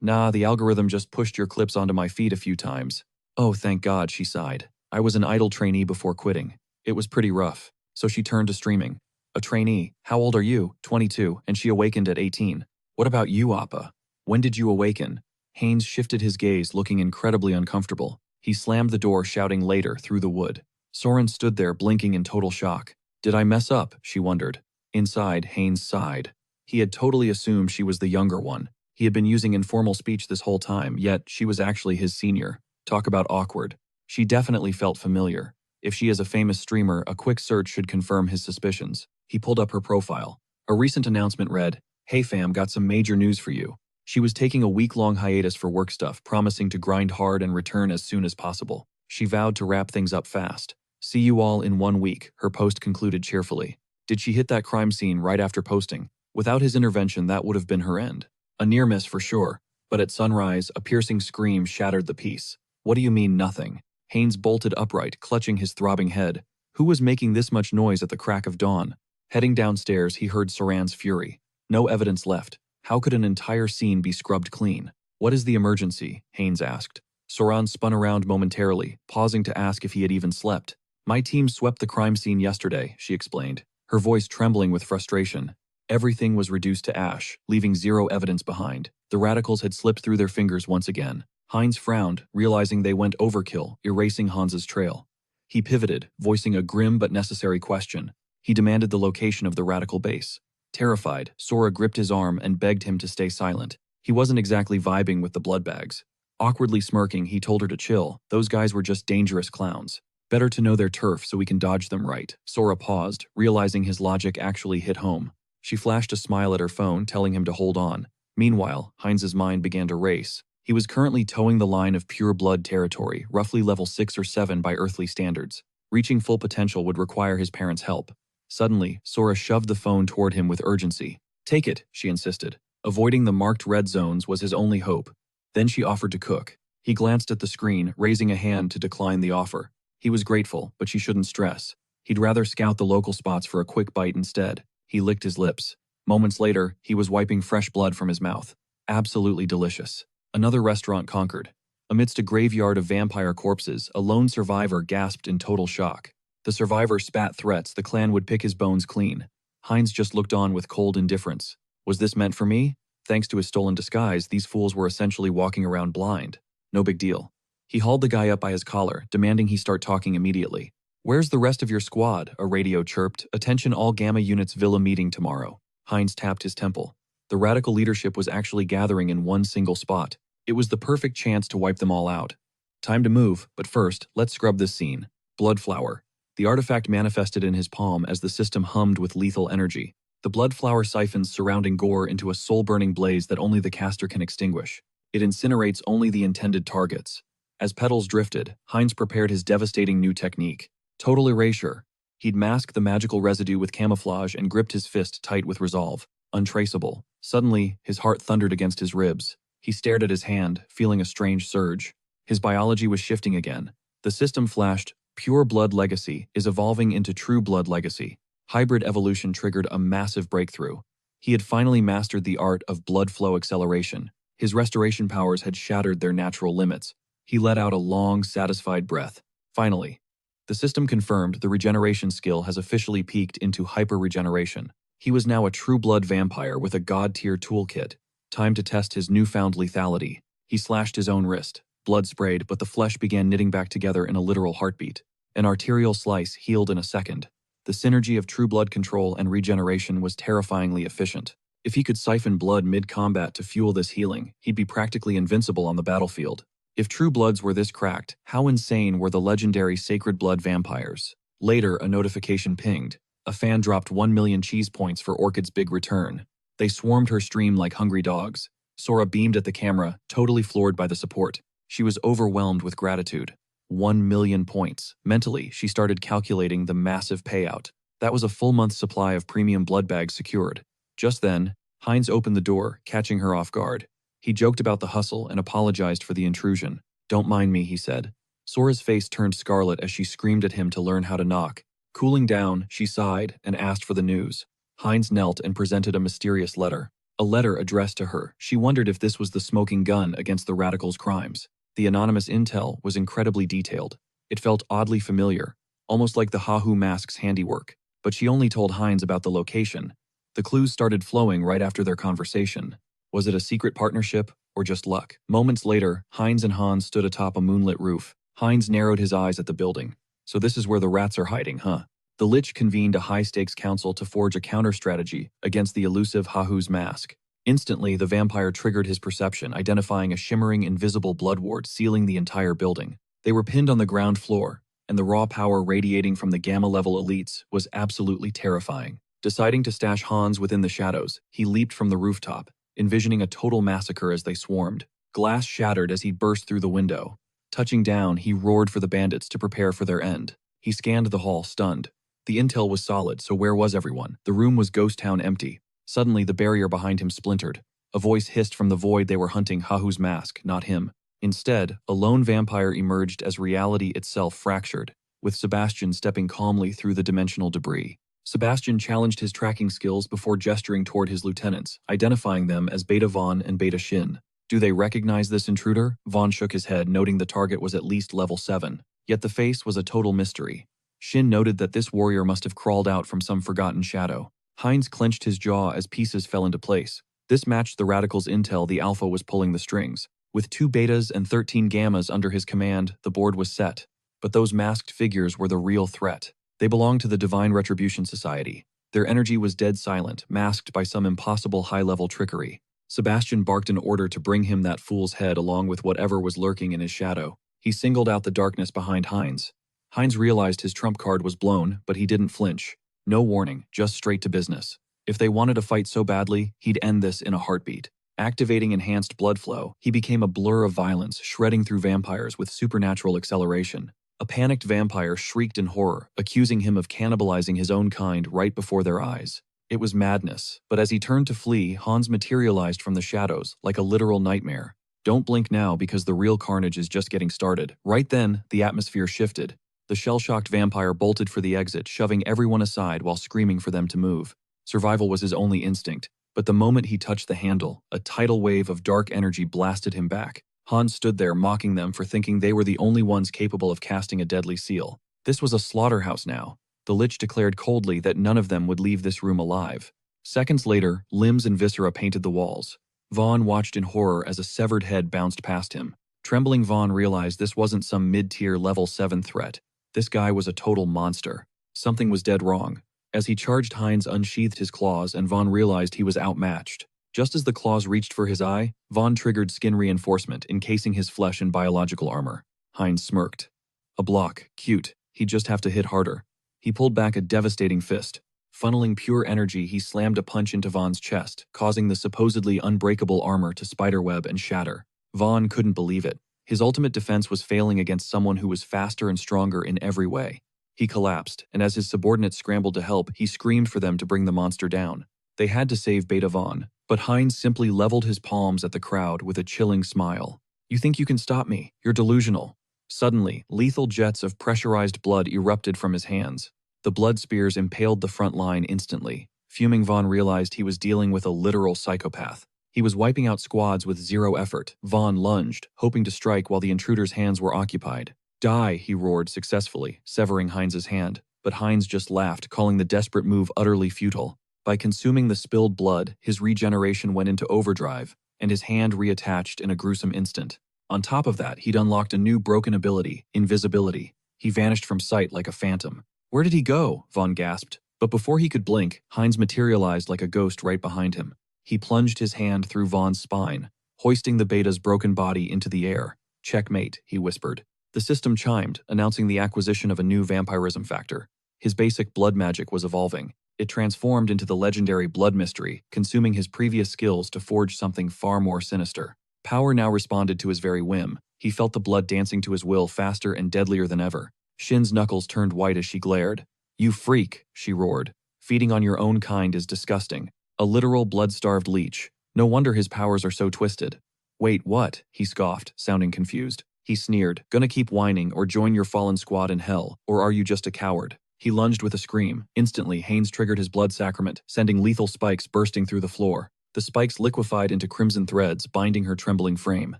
Nah, the algorithm just pushed your clips onto my feed a few times. Oh, thank God, she sighed. I was an idle trainee before quitting. It was pretty rough. So she turned to streaming. A trainee? How old are you? 22, and she awakened at 18. What about you, Appa? When did you awaken? Haynes shifted his gaze, looking incredibly uncomfortable. He slammed the door, shouting later, through the wood. Soren stood there, blinking in total shock. Did I mess up? She wondered. Inside, Haynes sighed. He had totally assumed she was the younger one. He had been using informal speech this whole time, yet she was actually his senior. Talk about awkward. She definitely felt familiar. If she is a famous streamer, a quick search should confirm his suspicions. He pulled up her profile. A recent announcement read, Hey fam, got some major news for you. She was taking a week-long hiatus for work stuff, promising to grind hard and return as soon as possible. She vowed to wrap things up fast. See you all in 1 week, her post concluded cheerfully. Did she hit that crime scene right after posting? Without his intervention, that would have been her end. A near miss for sure, but at sunrise, a piercing scream shattered the peace. What do you mean nothing? Haynes bolted upright, clutching his throbbing head. Who was making this much noise at the crack of dawn? Heading downstairs, he heard Saran's fury. No evidence left. How could an entire scene be scrubbed clean? What is the emergency? Haynes asked. Soran spun around momentarily, pausing to ask if he had even slept. My team swept the crime scene yesterday, she explained, her voice trembling with frustration. Everything was reduced to ash, leaving zero evidence behind. The radicals had slipped through their fingers once again. Haynes frowned, realizing they went overkill, erasing Hans's trail. He pivoted, voicing a grim but necessary question. He demanded the location of the radical base. Terrified, Sora gripped his arm and begged him to stay silent. He wasn't exactly vibing with the blood bags. Awkwardly smirking, he told her to chill. Those guys were just dangerous clowns. Better to know their turf so we can dodge them right. Sora paused, realizing his logic actually hit home. She flashed a smile at her phone, telling him to hold on. Meanwhile, Heinz's mind began to race. He was currently towing the line of pure blood territory, roughly level 6 or 7 by earthly standards. Reaching full potential would require his parents' help. Suddenly, Sora shoved the phone toward him with urgency. Take it, she insisted. Avoiding the marked red zones was his only hope. Then she offered to cook. He glanced at the screen, raising a hand to decline the offer. He was grateful, but she shouldn't stress. He'd rather scout the local spots for a quick bite instead. He licked his lips. Moments later, he was wiping fresh blood from his mouth. Absolutely delicious. Another restaurant conquered. Amidst a graveyard of vampire corpses, a lone survivor gasped in total shock. The survivor spat threats the clan would pick his bones clean. Heinz just looked on with cold indifference. Was this meant for me? Thanks to his stolen disguise, these fools were essentially walking around blind. No big deal. He hauled the guy up by his collar, demanding he start talking immediately. Where's the rest of your squad? A radio chirped. Attention all Gamma units Villa meeting tomorrow. Heinz tapped his temple. The radical leadership was actually gathering in one single spot. It was the perfect chance to wipe them all out. Time to move, but first, let's scrub this scene. Blood flower. The artifact manifested in his palm as the system hummed with lethal energy. The blood flower siphons surrounding gore into a soul-burning blaze that only the caster can extinguish. It incinerates only the intended targets. As petals drifted, Heinz prepared his devastating new technique. Total erasure. He'd masked the magical residue with camouflage and gripped his fist tight with resolve. Untraceable. Suddenly, his heart thundered against his ribs. He stared at his hand, feeling a strange surge. His biology was shifting again. The system flashed, "Pure blood legacy is evolving into true blood legacy." Hybrid evolution triggered a massive breakthrough. He had finally mastered the art of blood flow acceleration. His restoration powers had shattered their natural limits. He let out a long, satisfied breath. Finally, the system confirmed the regeneration skill has officially peaked into hyper-regeneration. He was now a true blood vampire with a god-tier toolkit. Time to test his newfound lethality. He slashed his own wrist. Blood sprayed, but the flesh began knitting back together in a literal heartbeat. An arterial slice healed in a second. The synergy of true blood control and regeneration was terrifyingly efficient. If he could siphon blood mid-combat to fuel this healing, he'd be practically invincible on the battlefield. If true bloods were this cracked, how insane were the legendary sacred blood vampires? Later, a notification pinged. A fan dropped 1 million cheese points for Orchid's big return. They swarmed her stream like hungry dogs. Sora beamed at the camera, totally floored by the support. She was overwhelmed with gratitude. 1 million points. Mentally, she started calculating the massive payout. That was a full month's supply of premium blood bags secured. Just then, Heinz opened the door, catching her off guard. He joked about the hustle and apologized for the intrusion. "Don't mind me," he said. Sora's face turned scarlet as she screamed at him to learn how to knock. Cooling down, she sighed and asked for the news. Heinz knelt and presented a mysterious letter. A letter addressed to her. She wondered if this was the smoking gun against the radicals' crimes. The anonymous intel was incredibly detailed. It felt oddly familiar, almost like the Hahu mask's handiwork. But she only told Heinz about the location. The clues started flowing right after their conversation. Was it a secret partnership, or just luck? Moments later, Heinz and Hans stood atop a moonlit roof. Heinz narrowed his eyes at the building. "So this is where the rats are hiding, huh?" The Lich convened a high-stakes council to forge a counter-strategy against the elusive Hahu's mask. Instantly, the vampire triggered his perception, identifying a shimmering, invisible blood ward sealing the entire building. They were pinned on the ground floor, and the raw power radiating from the Gamma-level elites was absolutely terrifying. Deciding to stash Hans within the shadows, he leaped from the rooftop, envisioning a total massacre as they swarmed. Glass shattered as he burst through the window. Touching down, he roared for the bandits to prepare for their end. He scanned the hall, stunned. The intel was solid, so where was everyone? The room was ghost town empty. Suddenly, the barrier behind him splintered. A voice hissed from the void they were hunting Hahu's mask, not him. Instead, a lone vampire emerged as reality itself fractured, with Sebastian stepping calmly through the dimensional debris. Sebastian challenged his tracking skills before gesturing toward his lieutenants, identifying them as Beta Vaughn and Beta Shin. "Do they recognize this intruder?" Vaughn shook his head, noting the target was at least level 7. Yet the face was a total mystery. Shin noted that this warrior must have crawled out from some forgotten shadow. Heinz clenched his jaw as pieces fell into place. This matched the radicals' intel the Alpha was pulling the strings. With 2 betas and 13 gammas under his command, the board was set. But those masked figures were the real threat. They belonged to the Divine Retribution Society. Their energy was dead silent, masked by some impossible high-level trickery. Sebastian barked an order to bring him that fool's head along with whatever was lurking in his shadow. He singled out the darkness behind Heinz. Heinz realized his trump card was blown, but he didn't flinch. No warning, just straight to business. If they wanted to fight so badly, he'd end this in a heartbeat. Activating enhanced blood flow, he became a blur of violence, shredding through vampires with supernatural acceleration. A panicked vampire shrieked in horror, accusing him of cannibalizing his own kind right before their eyes. It was madness, but as he turned to flee, Hans materialized from the shadows, like a literal nightmare. "Don't blink now because the real carnage is just getting started." Right then, the atmosphere shifted. The shell-shocked vampire bolted for the exit, shoving everyone aside while screaming for them to move. Survival was his only instinct, but the moment he touched the handle, a tidal wave of dark energy blasted him back. Hans stood there mocking them for thinking they were the only ones capable of casting a deadly seal. This was a slaughterhouse now. The Lich declared coldly that none of them would leave this room alive. Seconds later, limbs and viscera painted the walls. Vaughn watched in horror as a severed head bounced past him. Trembling Vaughn realized this wasn't some mid-tier level 7 threat. This guy was a total monster. Something was dead wrong. As he charged, Heinz unsheathed his claws and Vaughn realized he was outmatched. Just as the claws reached for his eye, Vaughn triggered skin reinforcement, encasing his flesh in biological armor. Heinz smirked. A block. Cute. He'd just have to hit harder. He pulled back a devastating fist. Funneling pure energy, he slammed a punch into Vaughn's chest, causing the supposedly unbreakable armor to spiderweb and shatter. Vaughn couldn't believe it. His ultimate defense was failing against someone who was faster and stronger in every way. He collapsed, and as his subordinates scrambled to help, he screamed for them to bring the monster down. They had to save Beta Vaughn, but Hines simply leveled his palms at the crowd with a chilling smile. "You think you can stop me? You're delusional." Suddenly, lethal jets of pressurized blood erupted from his hands. The blood spears impaled the front line instantly. Fuming, Vaughn realized he was dealing with a literal psychopath. He was wiping out squads with zero effort. Vaughn lunged, hoping to strike while the intruder's hands were occupied. "Die," he roared successfully, severing Hines's hand. But Hines just laughed, calling the desperate move utterly futile. By consuming the spilled blood, his regeneration went into overdrive, and his hand reattached in a gruesome instant. On top of that, he'd unlocked a new broken ability, invisibility. He vanished from sight like a phantom. "Where did he go?" Vaughn gasped. But before he could blink, Hines materialized like a ghost right behind him. He plunged his hand through Vaughn's spine, hoisting the beta's broken body into the air. "Checkmate," he whispered. The system chimed, announcing the acquisition of a new vampirism factor. His basic blood magic was evolving. It transformed into the legendary blood mystery, consuming his previous skills to forge something far more sinister. Power now responded to his very whim. He felt the blood dancing to his will faster and deadlier than ever. Shin's knuckles turned white as she glared. "You freak," she roared. "Feeding on your own kind is disgusting. A literal blood-starved leech. No wonder his powers are so twisted." "Wait, what?" he scoffed, sounding confused. He sneered, "Gonna keep whining or join your fallen squad in hell, or are you just a coward?" He lunged with a scream. Instantly, Haynes triggered his blood sacrament, sending lethal spikes bursting through the floor. The spikes liquefied into crimson threads, binding her trembling frame.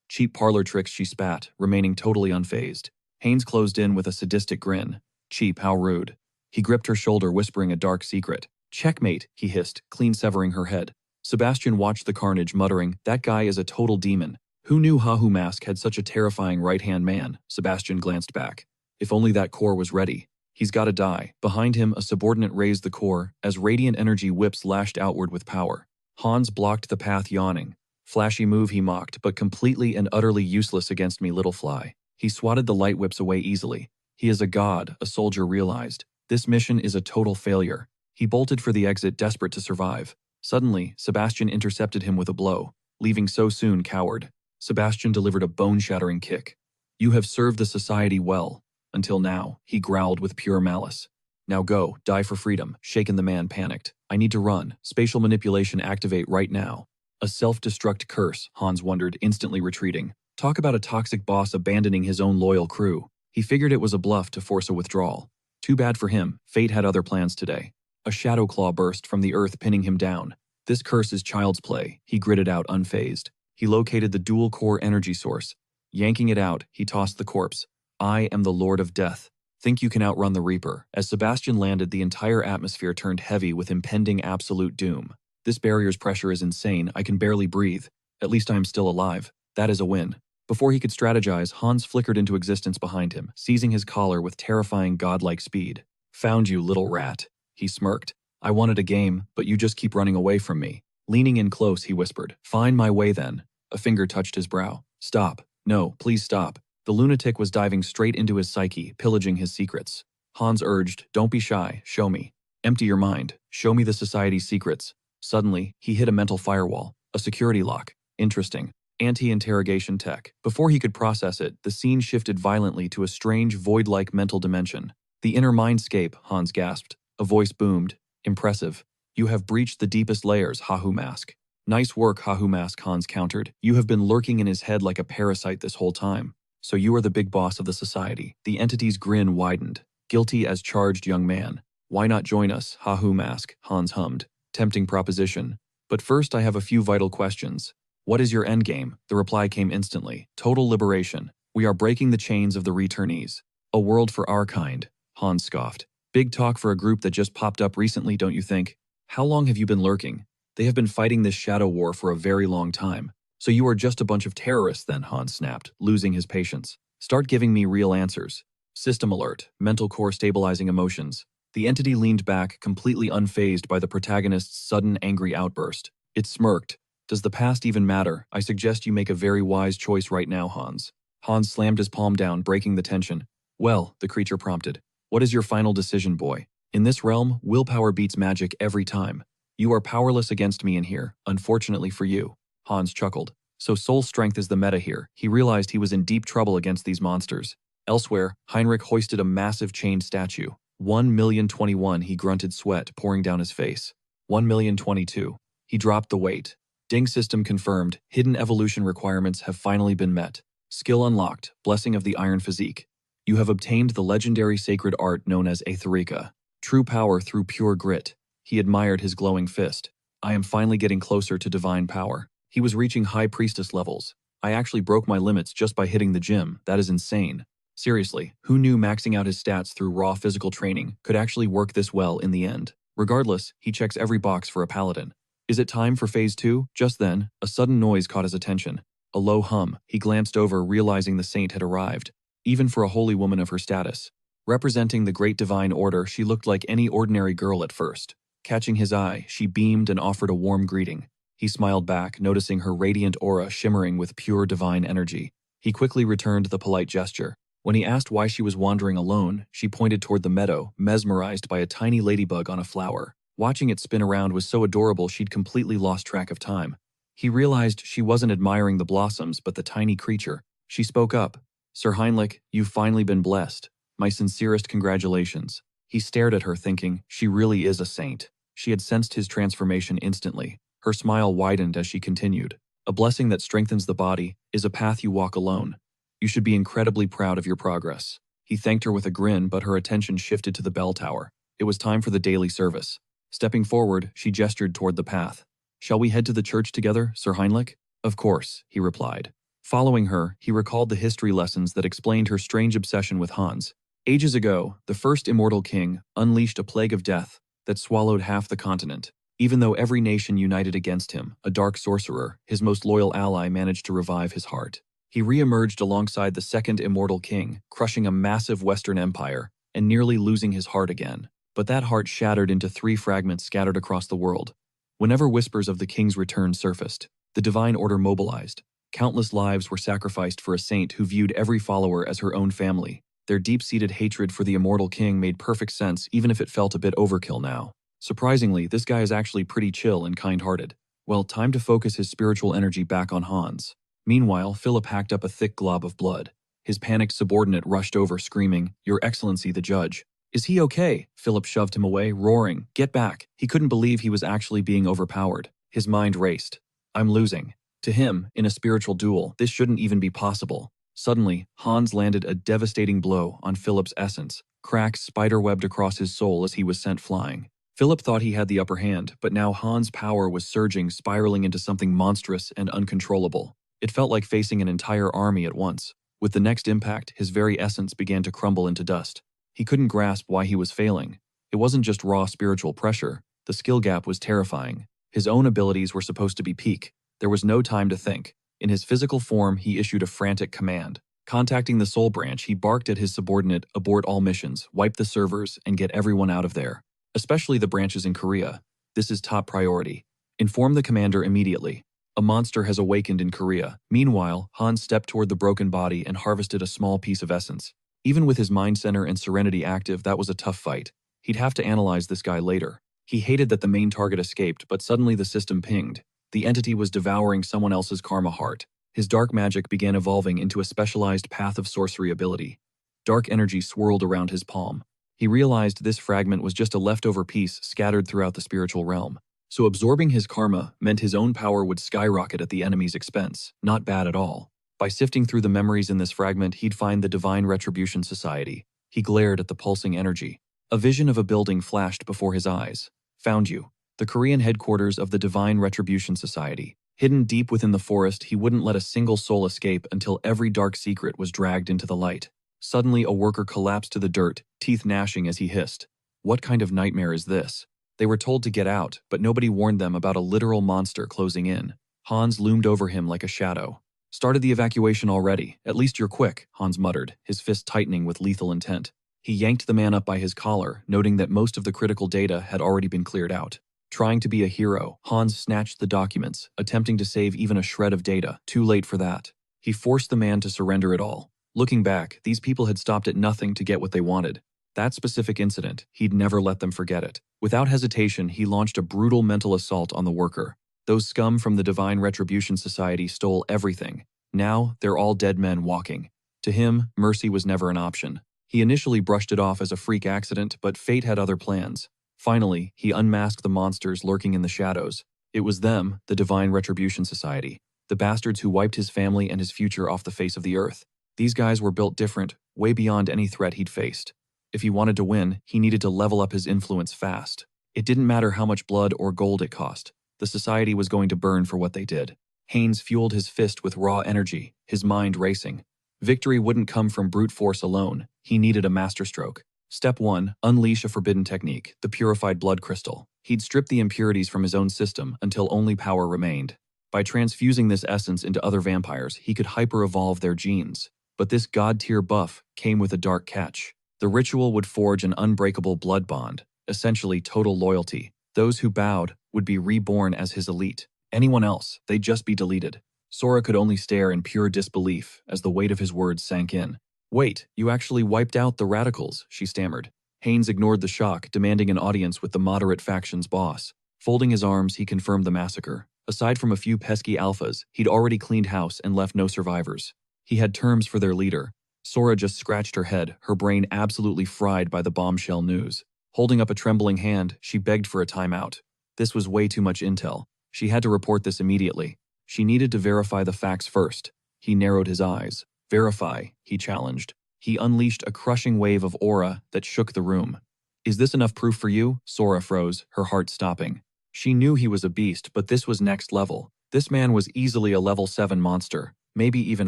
"Cheap parlor tricks," she spat, remaining totally unfazed. Haynes closed in with a sadistic grin. "Cheap, how rude." He gripped her shoulder, whispering a dark secret. "Checkmate," he hissed, clean severing her head. Sebastian watched the carnage, muttering, "That guy is a total demon." Who knew Hahu Mask had such a terrifying right-hand man? Sebastian glanced back. If only that core was ready. "He's gotta die." Behind him, a subordinate raised the core, as radiant energy whips lashed outward with power. Hans blocked the path, yawning. "Flashy move," he mocked, "but completely and utterly useless against me, little fly." He swatted the light whips away easily. He is a god, a soldier realized. This mission is a total failure. He bolted for the exit, desperate to survive. Suddenly, Sebastian intercepted him with a blow. Leaving so soon, coward. Sebastian delivered a bone-shattering kick. "You have served the society well. Until now," he growled with pure malice. "Now go, die for freedom." Shaken, the man panicked. "I need to run. Spatial manipulation activate right now." A self-destruct curse, Hans wondered, instantly retreating. Talk about a toxic boss abandoning his own loyal crew. He figured it was a bluff to force a withdrawal. Too bad for him, fate had other plans today. A shadow claw burst from the earth, pinning him down. "This curse is child's play," he gritted out, unfazed. He located the dual-core energy source. Yanking it out, he tossed the corpse. "I am the Lord of Death. Think you can outrun the Reaper?" As Sebastian landed, the entire atmosphere turned heavy with impending absolute doom. "This barrier's pressure is insane. I can barely breathe. At least I am still alive. That is a win." Before he could strategize, Hans flickered into existence behind him, seizing his collar with terrifying godlike speed. "Found you, little rat," he smirked. "I wanted a game, but you just keep running away from me." Leaning in close, he whispered, "Find my way then." A finger touched his brow. "Stop. No, please stop." The lunatic was diving straight into his psyche, pillaging his secrets. Hans urged, "Don't be shy, show me. Empty your mind, show me the society's secrets." Suddenly, he hit a mental firewall, a security lock. Interesting. Anti-interrogation tech. Before he could process it, the scene shifted violently to a strange, void-like mental dimension. "The inner mindscape," Hans gasped. A voice boomed. "Impressive. You have breached the deepest layers, Hahu Mask." "Nice work, Hahu Mask," Hans countered. "You have been lurking in his head like a parasite this whole time. So you are the big boss of the society." The entity's grin widened. "Guilty as charged, young man. Why not join us, Hahu Mask?" Hans hummed. "Tempting proposition. But first I have a few vital questions. What is your endgame?" The reply came instantly. "Total liberation. We are breaking the chains of the returnees. A world for our kind." Hans scoffed. "Big talk for a group that just popped up recently, don't you think? How long have you been lurking?" "They have been fighting this shadow war for a very long time." "So you are just a bunch of terrorists then," Hans snapped, losing his patience. "Start giving me real answers." System alert. Mental core stabilizing emotions. The entity leaned back, completely unfazed by the protagonist's sudden angry outburst. It smirked. "Does the past even matter? I suggest you make a very wise choice right now, Hans." Hans slammed his palm down, breaking the tension. "Well," the creature prompted, "what is your final decision, boy? In this realm, willpower beats magic every time. You are powerless against me in here, unfortunately for you." Hans chuckled. So soul strength is the meta here. He realized he was in deep trouble against these monsters. Elsewhere, Heinrich hoisted a massive chained statue. 1,021,000, he grunted, sweat pouring down his face. 1,022,000. He dropped the weight. Ding system confirmed. Hidden evolution requirements have finally been met. Skill unlocked. Blessing of the Iron Physique. You have obtained the legendary sacred art known as Aetherica. True power through pure grit. He admired his glowing fist. I am finally getting closer to divine power. He was reaching high priestess levels. I actually broke my limits just by hitting the gym. That is insane. Seriously, who knew maxing out his stats through raw physical training could actually work this well in the end? Regardless, he checks every box for a paladin. Is it time for phase 2? Just then, a sudden noise caught his attention. A low hum. He glanced over, realizing the saint had arrived. Even for a holy woman of her status. Representing the great divine order, she looked like any ordinary girl at first. Catching his eye, she beamed and offered a warm greeting. He smiled back, noticing her radiant aura shimmering with pure divine energy. He quickly returned the polite gesture. When he asked why she was wandering alone, she pointed toward the meadow, mesmerized by a tiny ladybug on a flower. Watching it spin around was so adorable she'd completely lost track of time. He realized she wasn't admiring the blossoms but the tiny creature. She spoke up. Sir Heinrich, you've finally been blessed. My sincerest congratulations. He stared at her thinking, she really is a saint. She had sensed his transformation instantly. Her smile widened as she continued. A blessing that strengthens the body is a path you walk alone. You should be incredibly proud of your progress. He thanked her with a grin, but her attention shifted to the bell tower. It was time for the daily service. Stepping forward, she gestured toward the path. Shall we head to the church together, Sir Heinrich? Of course, he replied. Following her, he recalled the history lessons that explained her strange obsession with Hans. Ages ago, the first immortal king unleashed a plague of death that swallowed half the continent. Even though every nation united against him, a dark sorcerer, his most loyal ally, managed to revive his heart. He re-emerged alongside the second immortal king, crushing a massive Western empire and nearly losing his heart again. But that heart shattered into 3 fragments scattered across the world. Whenever whispers of the king's return surfaced, the divine order mobilized. Countless lives were sacrificed for a saint who viewed every follower as her own family. Their deep-seated hatred for the immortal king made perfect sense, even if it felt a bit overkill now. Surprisingly, this guy is actually pretty chill and kind-hearted. Well, time to focus his spiritual energy back on Hans. Meanwhile, Philip hacked up a thick glob of blood. His panicked subordinate rushed over, screaming, "Your Excellency, the judge." "Is he okay?" Philip shoved him away, roaring, "Get back." He couldn't believe he was actually being overpowered. His mind raced. "I'm losing." To him, in a spiritual duel, this shouldn't even be possible. Suddenly, Hans landed a devastating blow on Philip's essence. Cracks spiderwebbed across his soul as he was sent flying. Philip thought he had the upper hand, but now Hans' power was surging, spiraling into something monstrous and uncontrollable. It felt like facing an entire army at once. With the next impact, his very essence began to crumble into dust. He couldn't grasp why he was failing. It wasn't just raw spiritual pressure. The skill gap was terrifying. His own abilities were supposed to be peak. There was no time to think. In his physical form, he issued a frantic command. Contacting the Soul Branch, he barked at his subordinate, "Abort all missions, wipe the servers, and get everyone out of there. Especially the branches in Korea. This is top priority. Inform the commander immediately. A monster has awakened in Korea." Meanwhile, Hans stepped toward the broken body and harvested a small piece of essence. Even with his mind center and serenity active, that was a tough fight. He'd have to analyze this guy later. He hated that the main target escaped, but suddenly the system pinged. The entity was devouring someone else's karma heart. His dark magic began evolving into a specialized path of sorcery ability. Dark energy swirled around his palm. He realized this fragment was just a leftover piece scattered throughout the spiritual realm. So absorbing his karma meant his own power would skyrocket at the enemy's expense. Not bad at all. By sifting through the memories in this fragment, he'd find the Divine Retribution Society. He glared at the pulsing energy. A vision of a building flashed before his eyes. Found you. The Korean headquarters of the Divine Retribution Society. Hidden deep within the forest, he wouldn't let a single soul escape until every dark secret was dragged into the light. Suddenly, a worker collapsed to the dirt, teeth gnashing as he hissed. What kind of nightmare is this? They were told to get out, but nobody warned them about a literal monster closing in. Hans loomed over him like a shadow. "Started the evacuation already. At least you're quick," Hans muttered, his fist tightening with lethal intent. He yanked the man up by his collar, noting that most of the critical data had already been cleared out. Trying to be a hero, Hans snatched the documents, attempting to save even a shred of data. Too late for that. He forced the man to surrender it all. Looking back, these people had stopped at nothing to get what they wanted. That specific incident, he'd never let them forget it. Without hesitation, he launched a brutal mental assault on the worker. Those scum from the Divine Retribution Society stole everything. Now, they're all dead men walking. To him, mercy was never an option. He initially brushed it off as a freak accident, but fate had other plans. Finally, he unmasked the monsters lurking in the shadows. It was them, the Divine Retribution Society, the bastards who wiped his family and his future off the face of the earth. These guys were built different, way beyond any threat he'd faced. If he wanted to win, he needed to level up his influence fast. It didn't matter how much blood or gold it cost. The society was going to burn for what they did. Haynes fueled his fist with raw energy, his mind racing. Victory wouldn't come from brute force alone. He needed a masterstroke. Step 1. Unleash a forbidden technique, the purified blood crystal. He'd strip the impurities from his own system until only power remained. By transfusing this essence into other vampires, he could hyper-evolve their genes. But this god-tier buff came with a dark catch. The ritual would forge an unbreakable blood bond, essentially total loyalty. Those who bowed would be reborn as his elite. Anyone else, they'd just be deleted. Sora could only stare in pure disbelief as the weight of his words sank in. "Wait, you actually wiped out the radicals," she stammered. Haynes ignored the shock, demanding an audience with the moderate faction's boss. Folding his arms, he confirmed the massacre. Aside from a few pesky alphas, he'd already cleaned house and left no survivors. He had terms for their leader. Sora just scratched her head, her brain absolutely fried by the bombshell news. Holding up a trembling hand, she begged for a timeout. This was way too much intel. She had to report this immediately. She needed to verify the facts first. He narrowed his eyes. "Verify," he challenged. He unleashed a crushing wave of aura that shook the room. "Is this enough proof for you?" Sora froze, her heart stopping. She knew he was a beast, but this was next level. This man was easily a level 7 monster, maybe even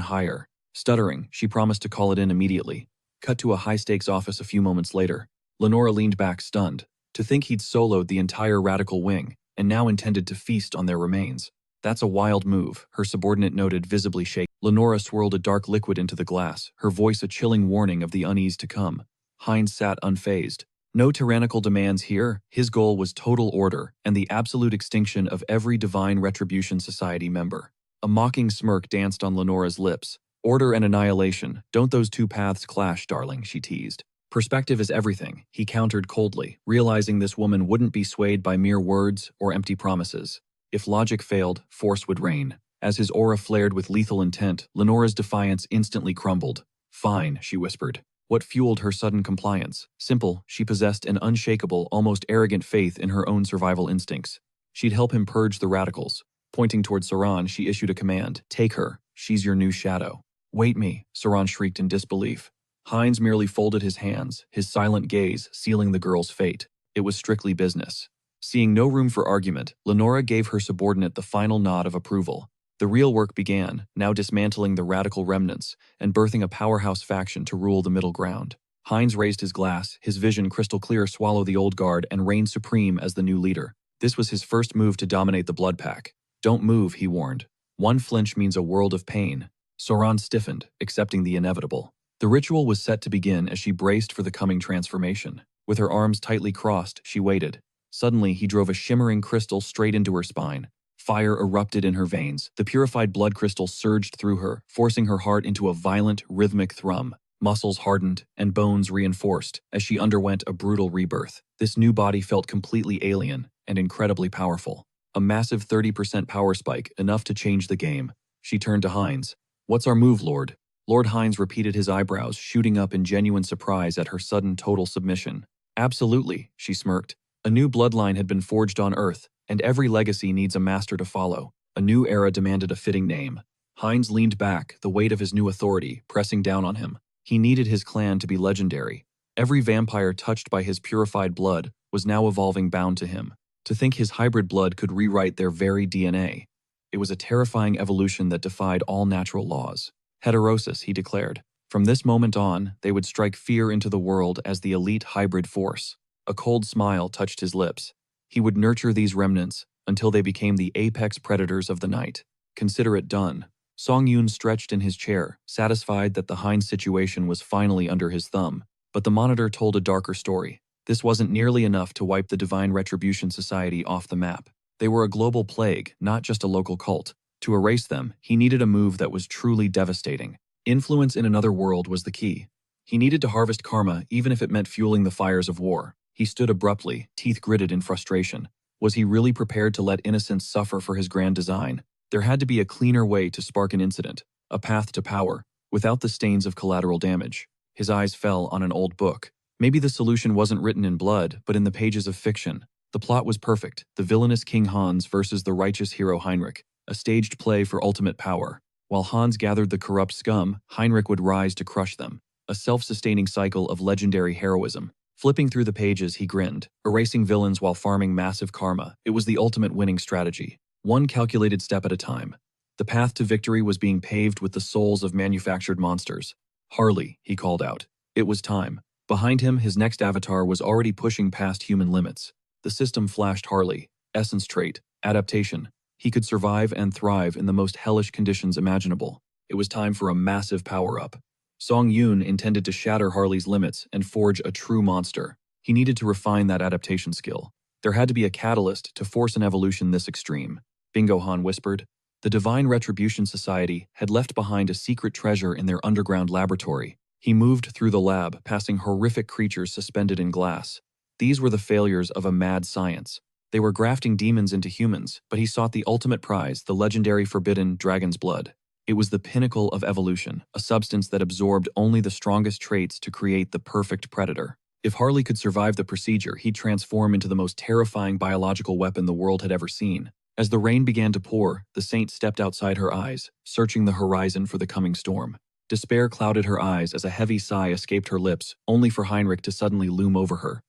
higher. Stuttering, she promised to call it in immediately. Cut to a high-stakes office a few moments later. Lenora leaned back stunned. To think he'd soloed the entire radical wing, and now intended to feast on their remains. "That's a wild move," her subordinate noted, visibly shaken. Lenora swirled a dark liquid into the glass, her voice a chilling warning of the unease to come. Hines sat unfazed. No tyrannical demands here. His goal was total order and the absolute extinction of every Divine Retribution Society member. A mocking smirk danced on Lenora's lips. "Order and annihilation. Don't those two paths clash, darling," she teased. "Perspective is everything," he countered coldly, realizing this woman wouldn't be swayed by mere words or empty promises. If logic failed, force would reign. As his aura flared with lethal intent, Lenora's defiance instantly crumbled. "Fine," she whispered. What fueled her sudden compliance? Simple, she possessed an unshakable, almost arrogant faith in her own survival instincts. She'd help him purge the radicals. Pointing toward Saran, she issued a command. "Take her. She's your new shadow." "Wait me," Saran shrieked in disbelief. Hines merely folded his hands, his silent gaze sealing the girl's fate. It was strictly business. Seeing no room for argument, Lenora gave her subordinate the final nod of approval. The real work began, now dismantling the radical remnants and birthing a powerhouse faction to rule the middle ground. Hines raised his glass, his vision crystal clear, swallow the old guard and reign supreme as the new leader. This was his first move to dominate the blood pack. "Don't move," he warned. "One flinch means a world of pain." Soran stiffened, accepting the inevitable. The ritual was set to begin as she braced for the coming transformation. With her arms tightly crossed, she waited. Suddenly, he drove a shimmering crystal straight into her spine. Fire erupted in her veins. The purified blood crystal surged through her, forcing her heart into a violent, rhythmic thrum. Muscles hardened and bones reinforced as she underwent a brutal rebirth. This new body felt completely alien and incredibly powerful. A massive 30% power spike, enough to change the game. She turned to Hines. "What's our move, Lord?" Lord Hines repeated, his eyebrows shooting up in genuine surprise at her sudden total submission. "Absolutely," she smirked. A new bloodline had been forged on Earth, and every legacy needs a master to follow. A new era demanded a fitting name. Hines leaned back, the weight of his new authority pressing down on him. He needed his clan to be legendary. Every vampire touched by his purified blood was now evolving bound to him. To think his hybrid blood could rewrite their very DNA. It was a terrifying evolution that defied all natural laws. Heterosis, he declared. From this moment on, they would strike fear into the world as the elite hybrid force. A cold smile touched his lips. He would nurture these remnants until they became the apex predators of the night. Consider it done. Song Yoon stretched in his chair, satisfied that the Hines situation was finally under his thumb. But the monitor told a darker story. This wasn't nearly enough to wipe the Divine Retribution Society off the map. They were a global plague, not just a local cult. To erase them, he needed a move that was truly devastating. Influence in another world was the key. He needed to harvest karma, even if it meant fueling the fires of war. He stood abruptly, teeth gritted in frustration. Was he really prepared to let innocents suffer for his grand design? There had to be a cleaner way to spark an incident, a path to power. without the stains of collateral damage. His eyes fell on an old book. Maybe the solution wasn't written in blood, but in the pages of fiction. The plot was perfect, the villainous King Hans versus the righteous hero Heinrich, a staged play for ultimate power. While Hans gathered the corrupt scum, Heinrich would rise to crush them. A self-sustaining cycle of legendary heroism. Flipping through the pages, he grinned, erasing villains while farming massive karma. It was the ultimate winning strategy. One calculated step at a time. The path to victory was being paved with the souls of manufactured monsters. Harley, he called out. It was time. Behind him, his next avatar was already pushing past human limits. The system flashed Harley. Essence trait. Adaptation. He could survive and thrive in the most hellish conditions imaginable. It was time for a massive power-up. Song Yoon intended to shatter Harley's limits and forge a true monster. He needed to refine that adaptation skill. There had to be a catalyst to force an evolution this extreme. Bingo Han whispered. The Divine Retribution Society had left behind a secret treasure in their underground laboratory. He moved through the lab, passing horrific creatures suspended in glass. These were the failures of a mad science. They were grafting demons into humans, but he sought the ultimate prize, the legendary forbidden dragon's blood. It was the pinnacle of evolution, a substance that absorbed only the strongest traits to create the perfect predator. If Harley could survive the procedure, he'd transform into the most terrifying biological weapon the world had ever seen. As the rain began to pour, the saint stepped outside her eyes, searching the horizon for the coming storm. Despair clouded her eyes as a heavy sigh escaped her lips, only for Heinrich to suddenly loom over her.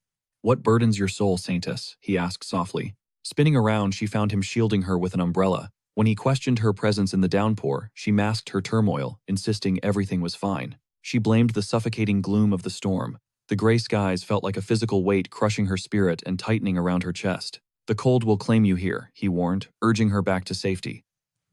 What burdens your soul, Saintess? He asked softly. Spinning around, she found him shielding her with an umbrella. When he questioned her presence in the downpour, she masked her turmoil, insisting everything was fine. She blamed the suffocating gloom of the storm. The gray skies felt like a physical weight crushing her spirit and tightening around her chest. The cold will claim you here, he warned, urging her back to safety.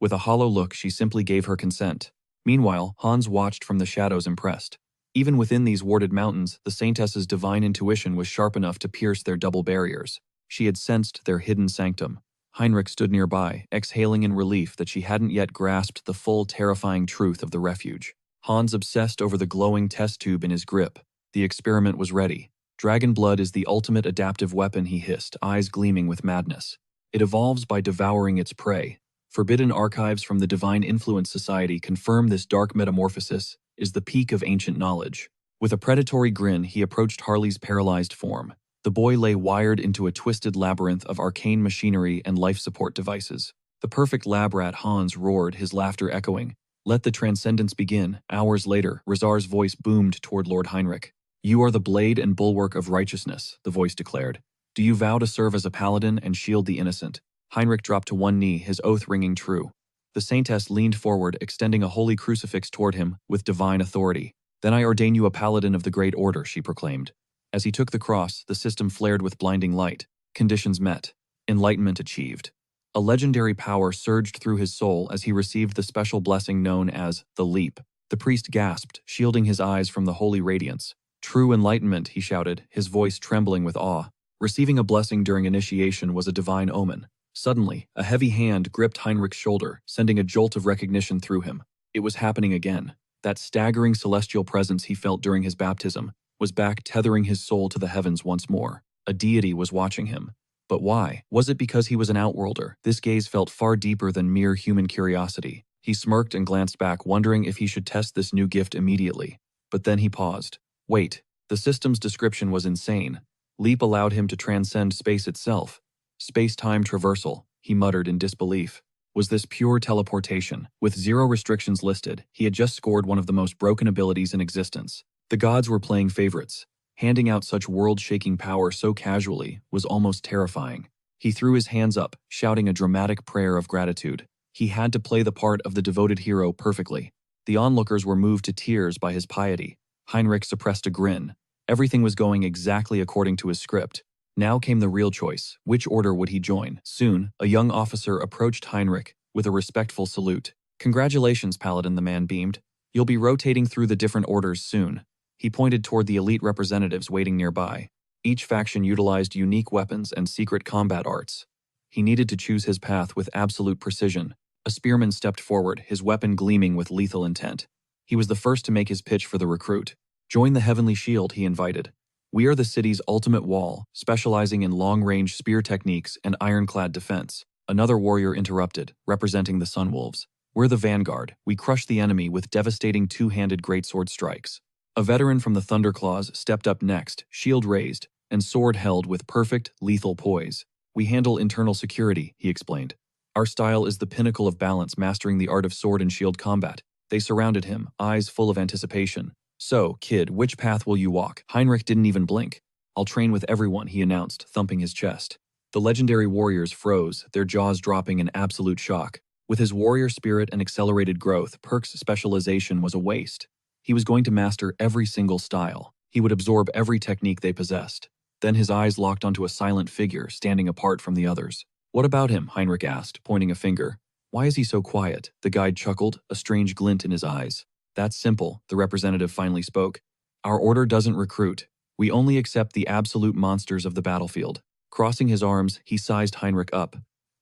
With a hollow look, she simply gave her consent. Meanwhile, Hans watched from the shadows impressed. Even within these warded mountains, the Saintess's divine intuition was sharp enough to pierce their double barriers. She had sensed their hidden sanctum. Heinrich stood nearby, exhaling in relief that she hadn't yet grasped the full terrifying truth of the refuge. Hans obsessed over the glowing test tube in his grip. The experiment was ready. Dragon blood is the ultimate adaptive weapon, he hissed, eyes gleaming with madness. It evolves by devouring its prey. Forbidden archives from the Divine Influence Society confirm this dark metamorphosis is the peak of ancient knowledge. With a predatory grin, he approached Harley's paralyzed form. The boy lay wired into a twisted labyrinth of arcane machinery and life support devices. The perfect lab rat, Hans roared, his laughter echoing. Let the transcendence begin. Hours later, Razar's voice boomed toward Lord Heinrich. You are the blade and bulwark of righteousness, the voice declared. Do you vow to serve as a paladin and shield the innocent? Heinrich dropped to one knee, his oath ringing true. The Saintess leaned forward, extending a holy crucifix toward him with divine authority. Then I ordain you a paladin of the Great Order, she proclaimed. As he took the cross, the system flared with blinding light. Conditions met. Enlightenment achieved. A legendary power surged through his soul as he received the special blessing known as the Leap. The priest gasped, shielding his eyes from the holy radiance. True enlightenment, he shouted, his voice trembling with awe. Receiving a blessing during initiation was a divine omen. Suddenly, a heavy hand gripped Heinrich's shoulder, sending a jolt of recognition through him. It was happening again. That staggering celestial presence he felt during his baptism was back, tethering his soul to the heavens once more. A deity was watching him. But why? Was it because he was an outworlder? This gaze felt far deeper than mere human curiosity. He smirked and glanced back, wondering if he should test this new gift immediately. But then he paused. Wait, the system's description was insane. Leap allowed him to transcend space itself. Space-time traversal, he muttered in disbelief. Was this pure teleportation? With zero restrictions listed, he had just scored one of the most broken abilities in existence. The gods were playing favorites. Handing out such world-shaking power so casually was almost terrifying. He threw his hands up, shouting a dramatic prayer of gratitude. He had to play the part of the devoted hero perfectly. The onlookers were moved to tears by his piety. Heinrich suppressed a grin. Everything was going exactly according to his script. Now came the real choice. Which order would he join? Soon, a young officer approached Heinrich with a respectful salute. Congratulations, Paladin, the man beamed. You'll be rotating through the different orders soon. He pointed toward the elite representatives waiting nearby. Each faction utilized unique weapons and secret combat arts. He needed to choose his path with absolute precision. A spearman stepped forward, his weapon gleaming with lethal intent. He was the first to make his pitch for the recruit. Join the Heavenly Shield, he invited. We are the city's ultimate wall, specializing in long-range spear techniques and ironclad defense. Another warrior interrupted, representing the Sunwolves. We're the vanguard. We crush the enemy with devastating two-handed greatsword strikes. A veteran from the Thunderclaws stepped up next, shield raised, and sword held with perfect, lethal poise. We handle internal security, he explained. Our style is the pinnacle of balance, mastering the art of sword and shield combat. They surrounded him, eyes full of anticipation. So, kid, which path will you walk? Heinrich didn't even blink. I'll train with everyone, he announced, thumping his chest. The legendary warriors froze, their jaws dropping in absolute shock. With his warrior spirit and accelerated growth, Perk's specialization was a waste. He was going to master every single style. He would absorb every technique they possessed. Then his eyes locked onto a silent figure standing apart from the others. What about him? Heinrich asked, pointing a finger. Why is he so quiet? The guide chuckled, a strange glint in his eyes. That's simple, the representative finally spoke. Our order doesn't recruit. We only accept the absolute monsters of the battlefield. Crossing his arms, he sized Heinrich up.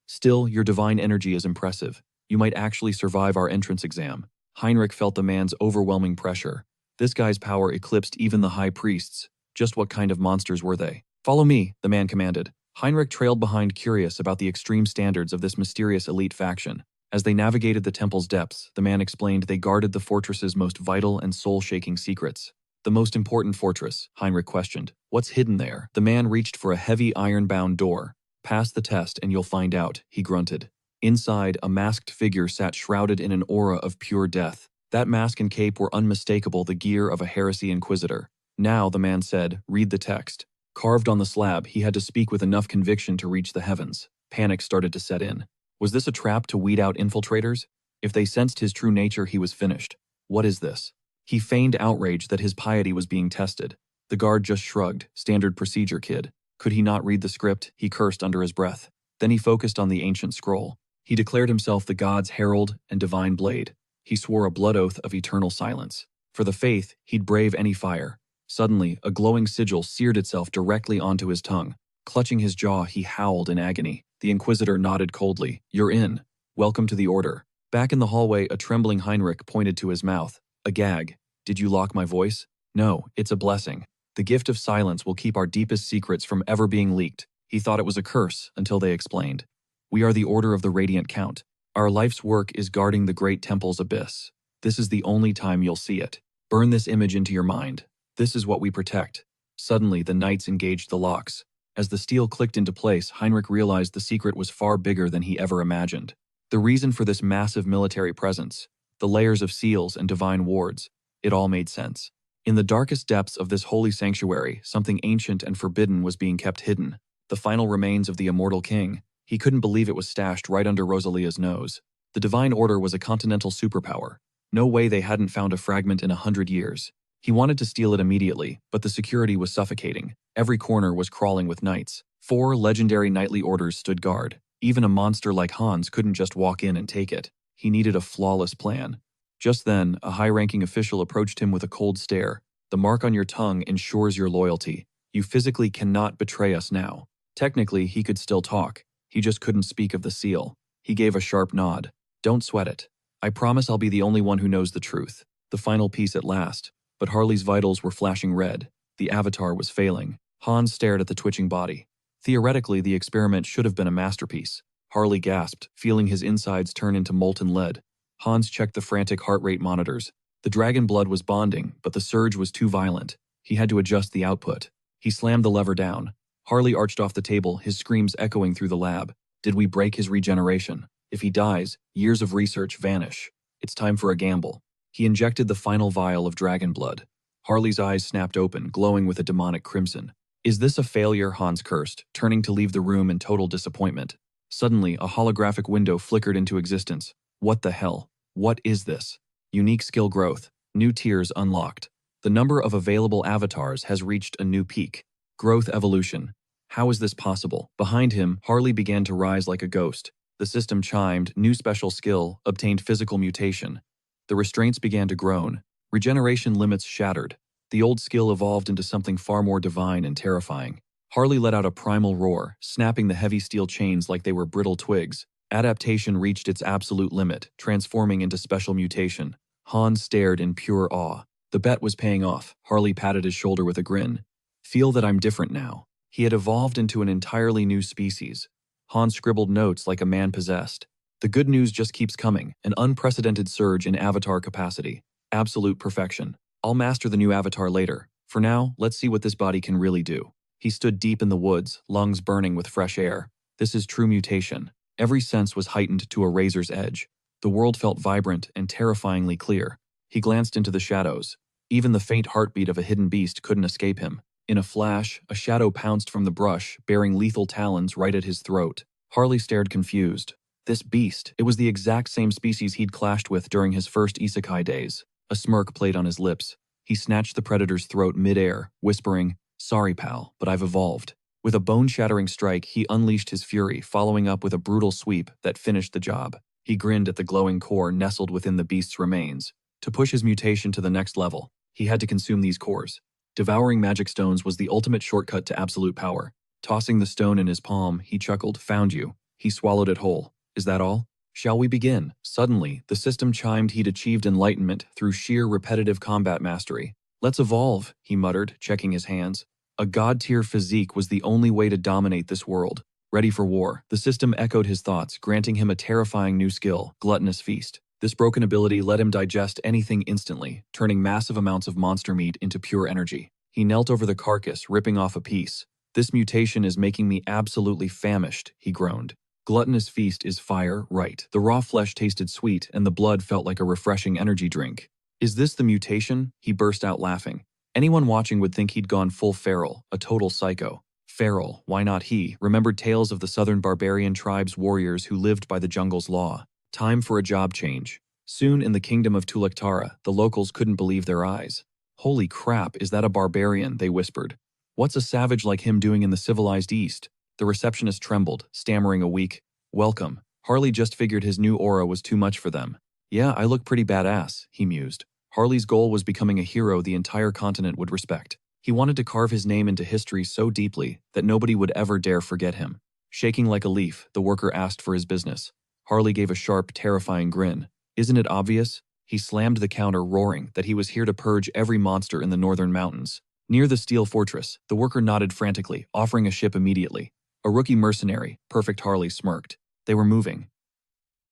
Still, your divine energy is impressive. You might actually survive our entrance exam. Heinrich felt the man's overwhelming pressure. This guy's power eclipsed even the high priests. Just what kind of monsters were they? Follow me, the man commanded. Heinrich trailed behind, curious about the extreme standards of this mysterious elite faction. As they navigated the temple's depths, the man explained they guarded the fortress's most vital and soul-shaking secrets. The most important fortress, Heinrich questioned. What's hidden there? The man reached for a heavy iron-bound door. Pass the test and you'll find out, he grunted. Inside, a masked figure sat shrouded in an aura of pure death. That mask and cape were unmistakable, the gear of a heresy inquisitor. Now, the man said, read the text. Carved on the slab, he had to speak with enough conviction to reach the heavens. Panic started to set in. Was this a trap to weed out infiltrators? If they sensed his true nature, he was finished. What is this? He feigned outrage that his piety was being tested. The guard just shrugged. Standard procedure, kid. Could he not read the script? He cursed under his breath. Then he focused on the ancient scroll. He declared himself the god's herald and divine blade. He swore a blood oath of eternal silence. For the faith, he'd brave any fire. Suddenly, a glowing sigil seared itself directly onto his tongue. Clutching his jaw, he howled in agony. The Inquisitor nodded coldly. You're in. Welcome to the Order. Back in the hallway, a trembling Heinrich pointed to his mouth. A gag. Did you lock my voice? No, it's a blessing. The gift of silence will keep our deepest secrets from ever being leaked. He thought it was a curse until they explained. We are the Order of the Radiant Count. Our life's work is guarding the great temple's abyss. This is the only time you'll see it. Burn this image into your mind. This is what we protect. Suddenly, the knights engaged the locks. As the steel clicked into place, Heinrich realized the secret was far bigger than he ever imagined. The reason for this massive military presence, the layers of seals and divine wards, it all made sense. In the darkest depths of this holy sanctuary, something ancient and forbidden was being kept hidden. The final remains of the immortal king. He couldn't believe it was stashed right under Rosalia's nose. The Divine Order was a continental superpower. No way they hadn't found a fragment in 100 years. He wanted to steal it immediately, but the security was suffocating. Every corner was crawling with knights. 4 legendary knightly orders stood guard. Even a monster like Hans couldn't just walk in and take it. He needed a flawless plan. Just then, a high-ranking official approached him with a cold stare. The mark on your tongue ensures your loyalty. You physically cannot betray us now. Technically, he could still talk. He just couldn't speak of the seal. He gave a sharp nod. Don't sweat it. I promise I'll be the only one who knows the truth. The final piece at last. But Harley's vitals were flashing red. The avatar was failing. Hans stared at the twitching body. Theoretically, the experiment should have been a masterpiece. Harley gasped, feeling his insides turn into molten lead. Hans checked the frantic heart rate monitors. The dragon blood was bonding, but the surge was too violent. He had to adjust the output. He slammed the lever down. Harley arched off the table, his screams echoing through the lab. Did we break his regeneration? If he dies, years of research vanish. It's time for a gamble. He injected the final vial of dragon blood. Harley's eyes snapped open, glowing with a demonic crimson. Is this a failure? Hans cursed, turning to leave the room in total disappointment. Suddenly, a holographic window flickered into existence. What the hell? What is this? Unique skill growth. New tiers unlocked. The number of available avatars has reached a new peak. Growth evolution. How is this possible? Behind him, Harley began to rise like a ghost. The system chimed, new special skill, obtained physical mutation. The restraints began to groan. Regeneration limits shattered. The old skill evolved into something far more divine and terrifying. Harley let out a primal roar, snapping the heavy steel chains like they were brittle twigs. Adaptation reached its absolute limit, transforming into special mutation. Hans stared in pure awe. The bet was paying off. Harley patted his shoulder with a grin. Feel that I'm different now. He had evolved into an entirely new species. Hans scribbled notes like a man possessed. The good news just keeps coming, an unprecedented surge in avatar capacity. Absolute perfection. I'll master the new avatar later. For now, let's see what this body can really do. He stood deep in the woods, lungs burning with fresh air. This is true mutation. Every sense was heightened to a razor's edge. The world felt vibrant and terrifyingly clear. He glanced into the shadows. Even the faint heartbeat of a hidden beast couldn't escape him. In a flash, a shadow pounced from the brush, bearing lethal talons right at his throat. Harley stared confused. This beast, it was the exact same species he'd clashed with during his first isekai days. A smirk played on his lips. He snatched the predator's throat mid-air, whispering, "Sorry, pal, but I've evolved." With a bone-shattering strike, he unleashed his fury, following up with a brutal sweep that finished the job. He grinned at the glowing core nestled within the beast's remains. To push his mutation to the next level, he had to consume these cores. Devouring magic stones was the ultimate shortcut to absolute power. Tossing the stone in his palm, he chuckled, "Found you." He swallowed it whole. "Is that all? Shall we begin?" Suddenly, the system chimed he'd achieved enlightenment through sheer repetitive combat mastery. "Let's evolve," he muttered, checking his hands. A god-tier physique was the only way to dominate this world. Ready for war, the system echoed his thoughts, granting him a terrifying new skill, Gluttonous Feast. This broken ability let him digest anything instantly, turning massive amounts of monster meat into pure energy. He knelt over the carcass, ripping off a piece. "This mutation is making me absolutely famished," he groaned. Gluttonous Feast is fire, right. The raw flesh tasted sweet, and the blood felt like a refreshing energy drink. "Is this the mutation?" He burst out laughing. Anyone watching would think he'd gone full feral, a total psycho. Feral, why not he? Remembered tales of the southern barbarian tribes' warriors who lived by the jungle's law. Time for a job change. Soon in the kingdom of Tuliktara, the locals couldn't believe their eyes. "Holy crap, is that a barbarian?" they whispered. "What's a savage like him doing in the civilized East?" The receptionist trembled, stammering a weak, "Welcome." Harley just figured his new aura was too much for them. "Yeah, I look pretty badass," he mused. Harley's goal was becoming a hero the entire continent would respect. He wanted to carve his name into history so deeply that nobody would ever dare forget him. Shaking like a leaf, the worker asked for his business. Harley gave a sharp, terrifying grin. "Isn't it obvious?" He slammed the counter, roaring that he was here to purge every monster in the northern mountains. Near the steel fortress, the worker nodded frantically, offering a ship immediately. A rookie mercenary, Perfect Harley smirked. They were moving.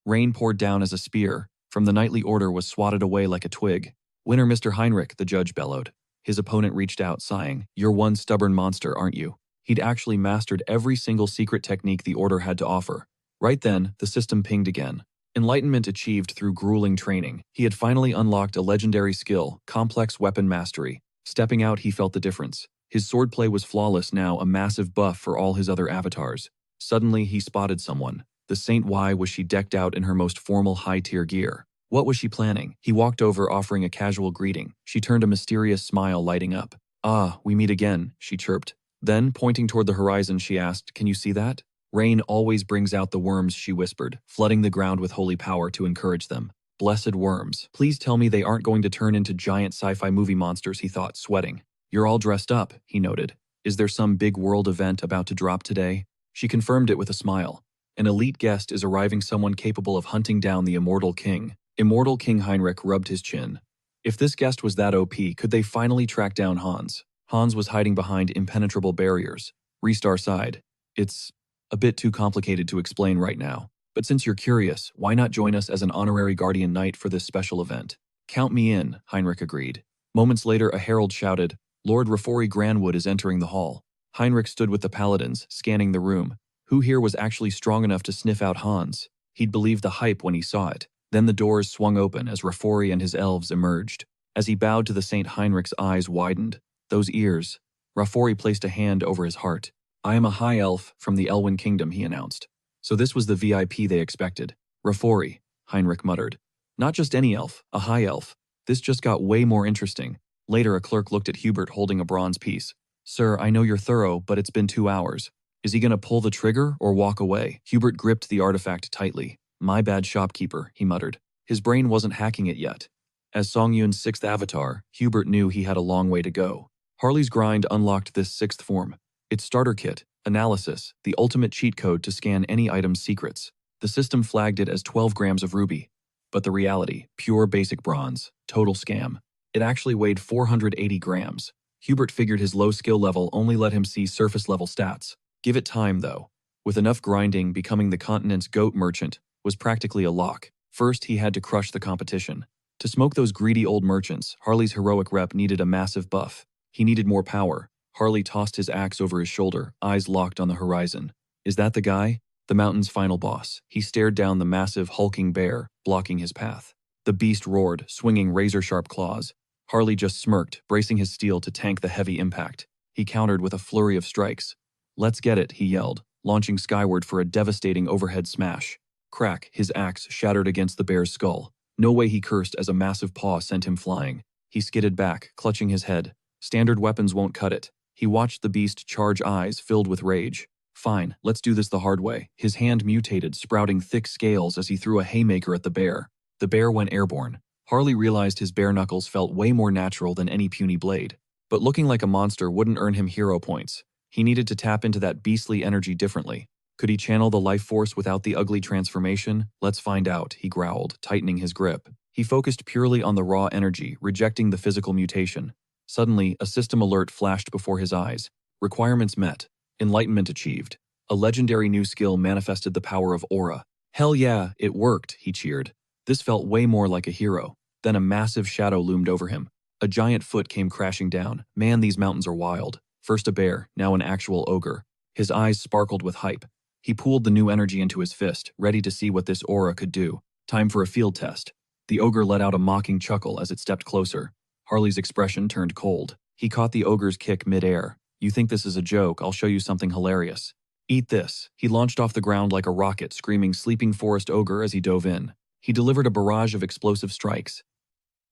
Rain poured down as a spear from the knightly order was swatted away like a twig. "Winner Mr. Heinrich," the judge bellowed. His opponent reached out, sighing. "You're one stubborn monster, aren't you?" He'd actually mastered every single secret technique the order had to offer. Right then, the system pinged again. Enlightenment achieved through grueling training. He had finally unlocked a legendary skill, complex weapon mastery. Stepping out, he felt the difference. His swordplay was flawless now, a massive buff for all his other avatars. Suddenly, he spotted someone. The Saint Y was she decked out in her most formal high-tier gear. What was she planning? He walked over, offering a casual greeting. She turned a mysterious smile, lighting up. "Ah, we meet again," she chirped. Then, pointing toward the horizon, she asked, "Can you see that?" "Rain always brings out the worms," she whispered, flooding the ground with holy power to encourage them. "Blessed worms. Please tell me they aren't going to turn into giant sci-fi movie monsters," he thought, sweating. "You're all dressed up," he noted. "Is there some big world event about to drop today?" She confirmed it with a smile. "An elite guest is arriving, someone capable of hunting down the immortal king." Immortal King Heinrich rubbed his chin. If this guest was that OP, could they finally track down Hans? Hans was hiding behind impenetrable barriers. Restar sighed. "It's a bit too complicated to explain right now. But since you're curious, why not join us as an honorary guardian knight for this special event?" "Count me in," Heinrich agreed. Moments later, a herald shouted, "Lord Rafori Granwood is entering the hall." Heinrich stood with the paladins, scanning the room. Who here was actually strong enough to sniff out Hans? He'd believed the hype when he saw it. Then the doors swung open as Rafori and his elves emerged. As he bowed to the Saint, Heinrich's eyes widened. Those ears. Rafori placed a hand over his heart. "I am a high elf from the Elwyn Kingdom," he announced. So this was the VIP they expected. "Rafori," Heinrich muttered. "Not just any elf, a high elf. This just got way more interesting." Later, a clerk looked at Hubert holding a bronze piece. "Sir, I know you're thorough, but it's been 2 hours. Is he going to pull the trigger or walk away?" Hubert gripped the artifact tightly. "My bad, shopkeeper," he muttered. His brain wasn't hacking it yet. As Song Yun's 6th avatar, Hubert knew he had a long way to go. Harley's grind unlocked this 6th form. Its starter kit, Analysis, the ultimate cheat code to scan any item's secrets. The system flagged it as 12 grams of ruby. But the reality, pure basic bronze, total scam. It actually weighed 480 grams. Hubert figured his low skill level only let him see surface level stats. Give it time, though. With enough grinding, becoming the continent's GOAT merchant, was practically a lock. First, he had to crush the competition. To smoke those greedy old merchants, Harley's heroic rep needed a massive buff. He needed more power. Harley tossed his axe over his shoulder, eyes locked on the horizon. Is that the guy? The mountain's final boss. He stared down the massive, hulking bear, blocking his path. The beast roared, swinging razor-sharp claws. Harley just smirked, bracing his steel to tank the heavy impact. He countered with a flurry of strikes. "Let's get it," he yelled, launching skyward for a devastating overhead smash. Crack, his axe shattered against the bear's skull. No way, he cursed as a massive paw sent him flying. He skidded back, clutching his head. Standard weapons won't cut it. He watched the beast charge, eyes filled with rage. Fine, let's do this the hard way. His hand mutated, sprouting thick scales as he threw a haymaker at the bear. The bear went airborne. Harley realized his bare knuckles felt way more natural than any puny blade. But looking like a monster wouldn't earn him hero points. He needed to tap into that beastly energy differently. Could he channel the life force without the ugly transformation? Let's find out, he growled, tightening his grip. He focused purely on the raw energy, rejecting the physical mutation. Suddenly, a system alert flashed before his eyes. Requirements met. Enlightenment achieved. A legendary new skill manifested the power of aura. Hell yeah, it worked, he cheered. This felt way more like a hero. Then a massive shadow loomed over him. A giant foot came crashing down. Man, these mountains are wild. First a bear, now an actual ogre. His eyes sparkled with hype. He pooled the new energy into his fist, ready to see what this aura could do. Time for a field test. The ogre let out a mocking chuckle as it stepped closer. Harley's expression turned cold. He caught the ogre's kick mid-air. "You think this is a joke? I'll show you something hilarious. Eat this." He launched off the ground like a rocket, screaming "Sleeping Forest Ogre" as he dove in. He delivered a barrage of explosive strikes.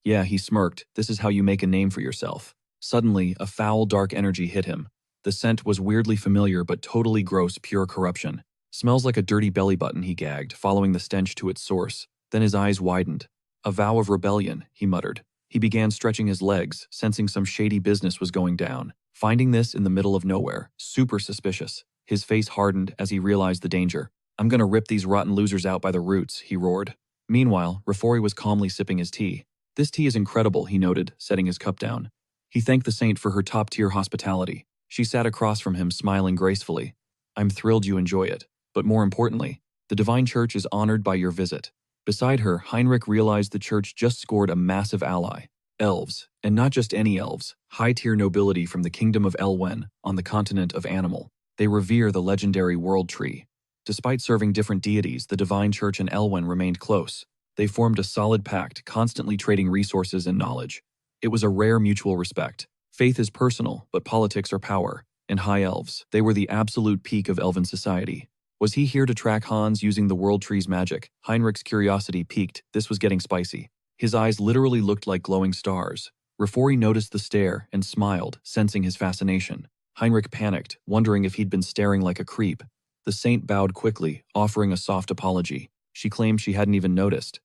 "Yeah," he smirked, "this is how you make a name for yourself." Suddenly, a foul, dark energy hit him. The scent was weirdly familiar but totally gross, pure corruption. "Smells like a dirty belly button," he gagged, following the stench to its source. Then his eyes widened. "A vow of rebellion," he muttered. He began stretching his legs, sensing some shady business was going down. Finding this in the middle of nowhere, super suspicious. His face hardened as he realized the danger. "I'm gonna rip these rotten losers out by the roots," he roared. Meanwhile, Rafori was calmly sipping his tea. "This tea is incredible," he noted, setting his cup down. He thanked the saint for her top-tier hospitality. She sat across from him, smiling gracefully. "I'm thrilled you enjoy it. But more importantly, the Divine Church is honored by your visit." Beside her, Heinrich realized the church just scored a massive ally. Elves, and not just any elves, high-tier nobility from the kingdom of Elwen on the continent of Animal. They revere the legendary World Tree. Despite serving different deities, the Divine Church and Elwen remained close. They formed a solid pact, constantly trading resources and knowledge. It was a rare mutual respect. Faith is personal, but politics are power. And High Elves, they were the absolute peak of Elven society. Was he here to track Hans using the World Tree's magic? Heinrich's curiosity piqued. This was getting spicy. His eyes literally looked like glowing stars. Rafori noticed the stare and smiled, sensing his fascination. Heinrich panicked, wondering if he'd been staring like a creep. The saint bowed quickly, offering a soft apology. She claimed she hadn't even noticed.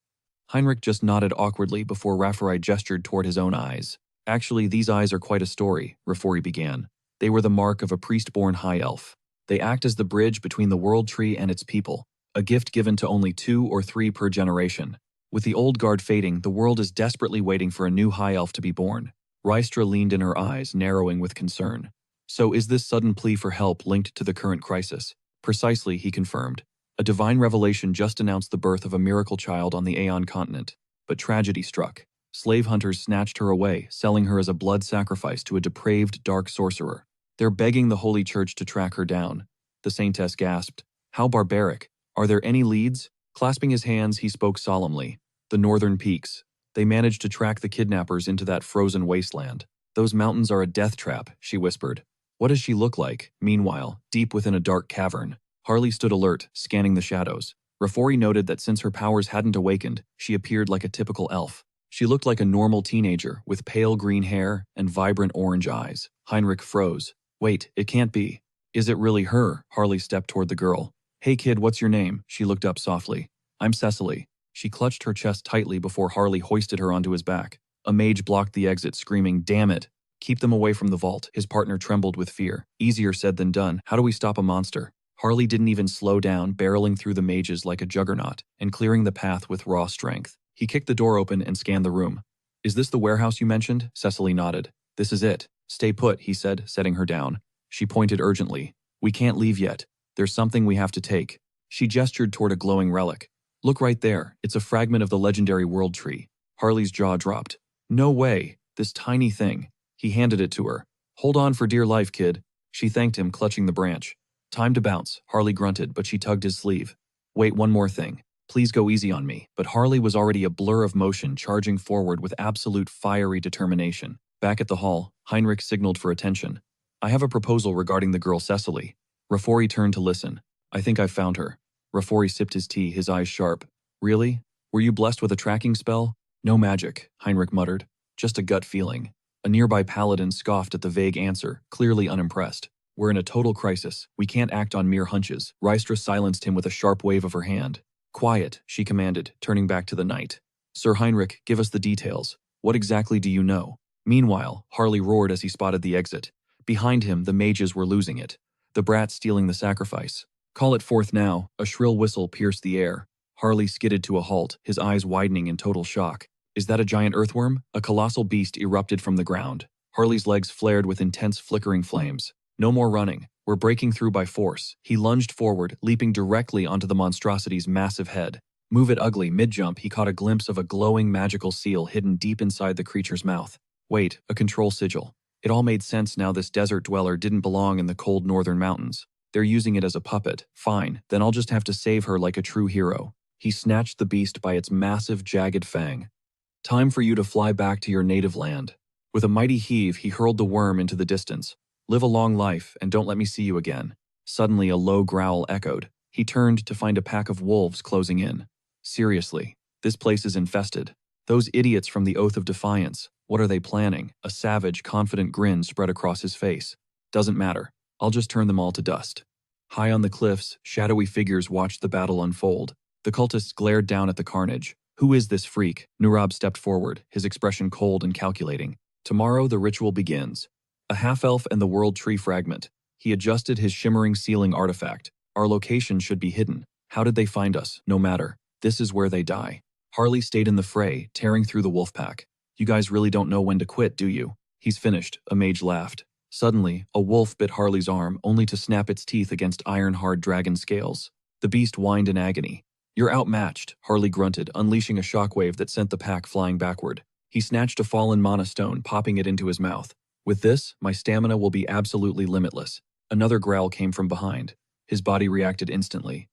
Heinrich just nodded awkwardly before Rafori gestured toward his own eyes. "Actually, these eyes are quite a story," Rafori began. "They were the mark of a priest-born high elf. They act as the bridge between the World Tree and its people, a gift given to only 2 or 3 per generation. With the old guard fading, the world is desperately waiting for a new high elf to be born." Rystra leaned in, her eyes narrowing with concern. "So is this sudden plea for help linked to the current crisis?" "Precisely," he confirmed. "A divine revelation just announced the birth of a miracle child on the Aeon continent. But tragedy struck. Slave hunters snatched her away, selling her as a blood sacrifice to a depraved, dark sorcerer. They're begging the Holy Church to track her down." The saintess gasped. "How barbaric. Are there any leads?" Clasping his hands, he spoke solemnly. "The northern peaks. They managed to track the kidnappers into that frozen wasteland. Those mountains are a death trap," she whispered. "What does she look like?" Meanwhile, deep within a dark cavern, Harley stood alert, scanning the shadows. Rafori noted that since her powers hadn't awakened, she appeared like a typical elf. She looked like a normal teenager, with pale green hair and vibrant orange eyes. Heinrich froze. "Wait, it can't be. Is it really her?" Harley stepped toward the girl. "Hey kid, what's your name?" She looked up softly. "I'm Cecily." She clutched her chest tightly before Harley hoisted her onto his back. A mage blocked the exit, screaming, "Damn it! Keep them away from the vault." His partner trembled with fear. "Easier said than done. How do we stop a monster?" Harley didn't even slow down, barreling through the mages like a juggernaut and clearing the path with raw strength. He kicked the door open and scanned the room. "Is this the warehouse you mentioned?" Cecily nodded. "This is it." "Stay put," he said, setting her down. She pointed urgently. "We can't leave yet. There's something we have to take." She gestured toward a glowing relic. Look right there, it's a fragment of the legendary world tree. Harley's jaw dropped. No way, this tiny thing. He handed it to her. Hold on for dear life, kid. She thanked him, clutching the branch. Time to bounce, Harley grunted, but she tugged his sleeve. Wait, one more thing. Please go easy on me. But Harley was already a blur of motion, charging forward with absolute fiery determination. Back at the hall, Heinrich signaled for attention. I have a proposal regarding the girl Cecily. Rafori turned to listen. I think I've found her. Rafori sipped his tea, his eyes sharp. Really? Were you blessed with a tracking spell? No magic, Heinrich muttered. Just a gut feeling. A nearby paladin scoffed at the vague answer, clearly unimpressed. We're in a total crisis. We can't act on mere hunches. Rystra silenced him with a sharp wave of her hand. Quiet, she commanded, turning back to the knight. Sir Heinrich, give us the details. What exactly do you know? Meanwhile, Harley roared as he spotted the exit. Behind him, the mages were losing it. The brat stealing the sacrifice. Call it forth now. A shrill whistle pierced the air. Harley skidded to a halt, his eyes widening in total shock. Is that a giant earthworm? A colossal beast erupted from the ground. Harley's legs flared with intense flickering flames. No more running. We're breaking through by force. He lunged forward, leaping directly onto the monstrosity's massive head. Move it ugly, mid-jump, he caught a glimpse of a glowing magical seal hidden deep inside the creature's mouth. Wait, a control sigil. It all made sense now. This desert dweller didn't belong in the cold northern mountains. They're using it as a puppet. Fine, then I'll just have to save her like a true hero. He snatched the beast by its massive, jagged fang. Time for you to fly back to your native land. With a mighty heave, he hurled the worm into the distance. Live a long life, and don't let me see you again. Suddenly, a low growl echoed. He turned to find a pack of wolves closing in. Seriously, this place is infested. Those idiots from the Oath of Defiance, what are they planning? A savage, confident grin spread across his face. Doesn't matter. I'll just turn them all to dust. High on the cliffs, shadowy figures watched the battle unfold. The cultists glared down at the carnage. Who is this freak? Nurab stepped forward, his expression cold and calculating. Tomorrow the ritual begins. A half-elf and the world tree fragment. He adjusted his shimmering ceiling artifact. Our location should be hidden. How did they find us? No matter. This is where they die. Harley stayed in the fray, tearing through the wolf pack. You guys really don't know when to quit, do you? He's finished, a mage laughed. Suddenly, a wolf bit Harley's arm, only to snap its teeth against iron-hard dragon scales. The beast whined in agony. You're outmatched, Harley grunted, unleashing a shockwave that sent the pack flying backward. He snatched a fallen mana stone, popping it into his mouth. With this, my stamina will be absolutely limitless. Another growl came from behind. His body reacted instantly.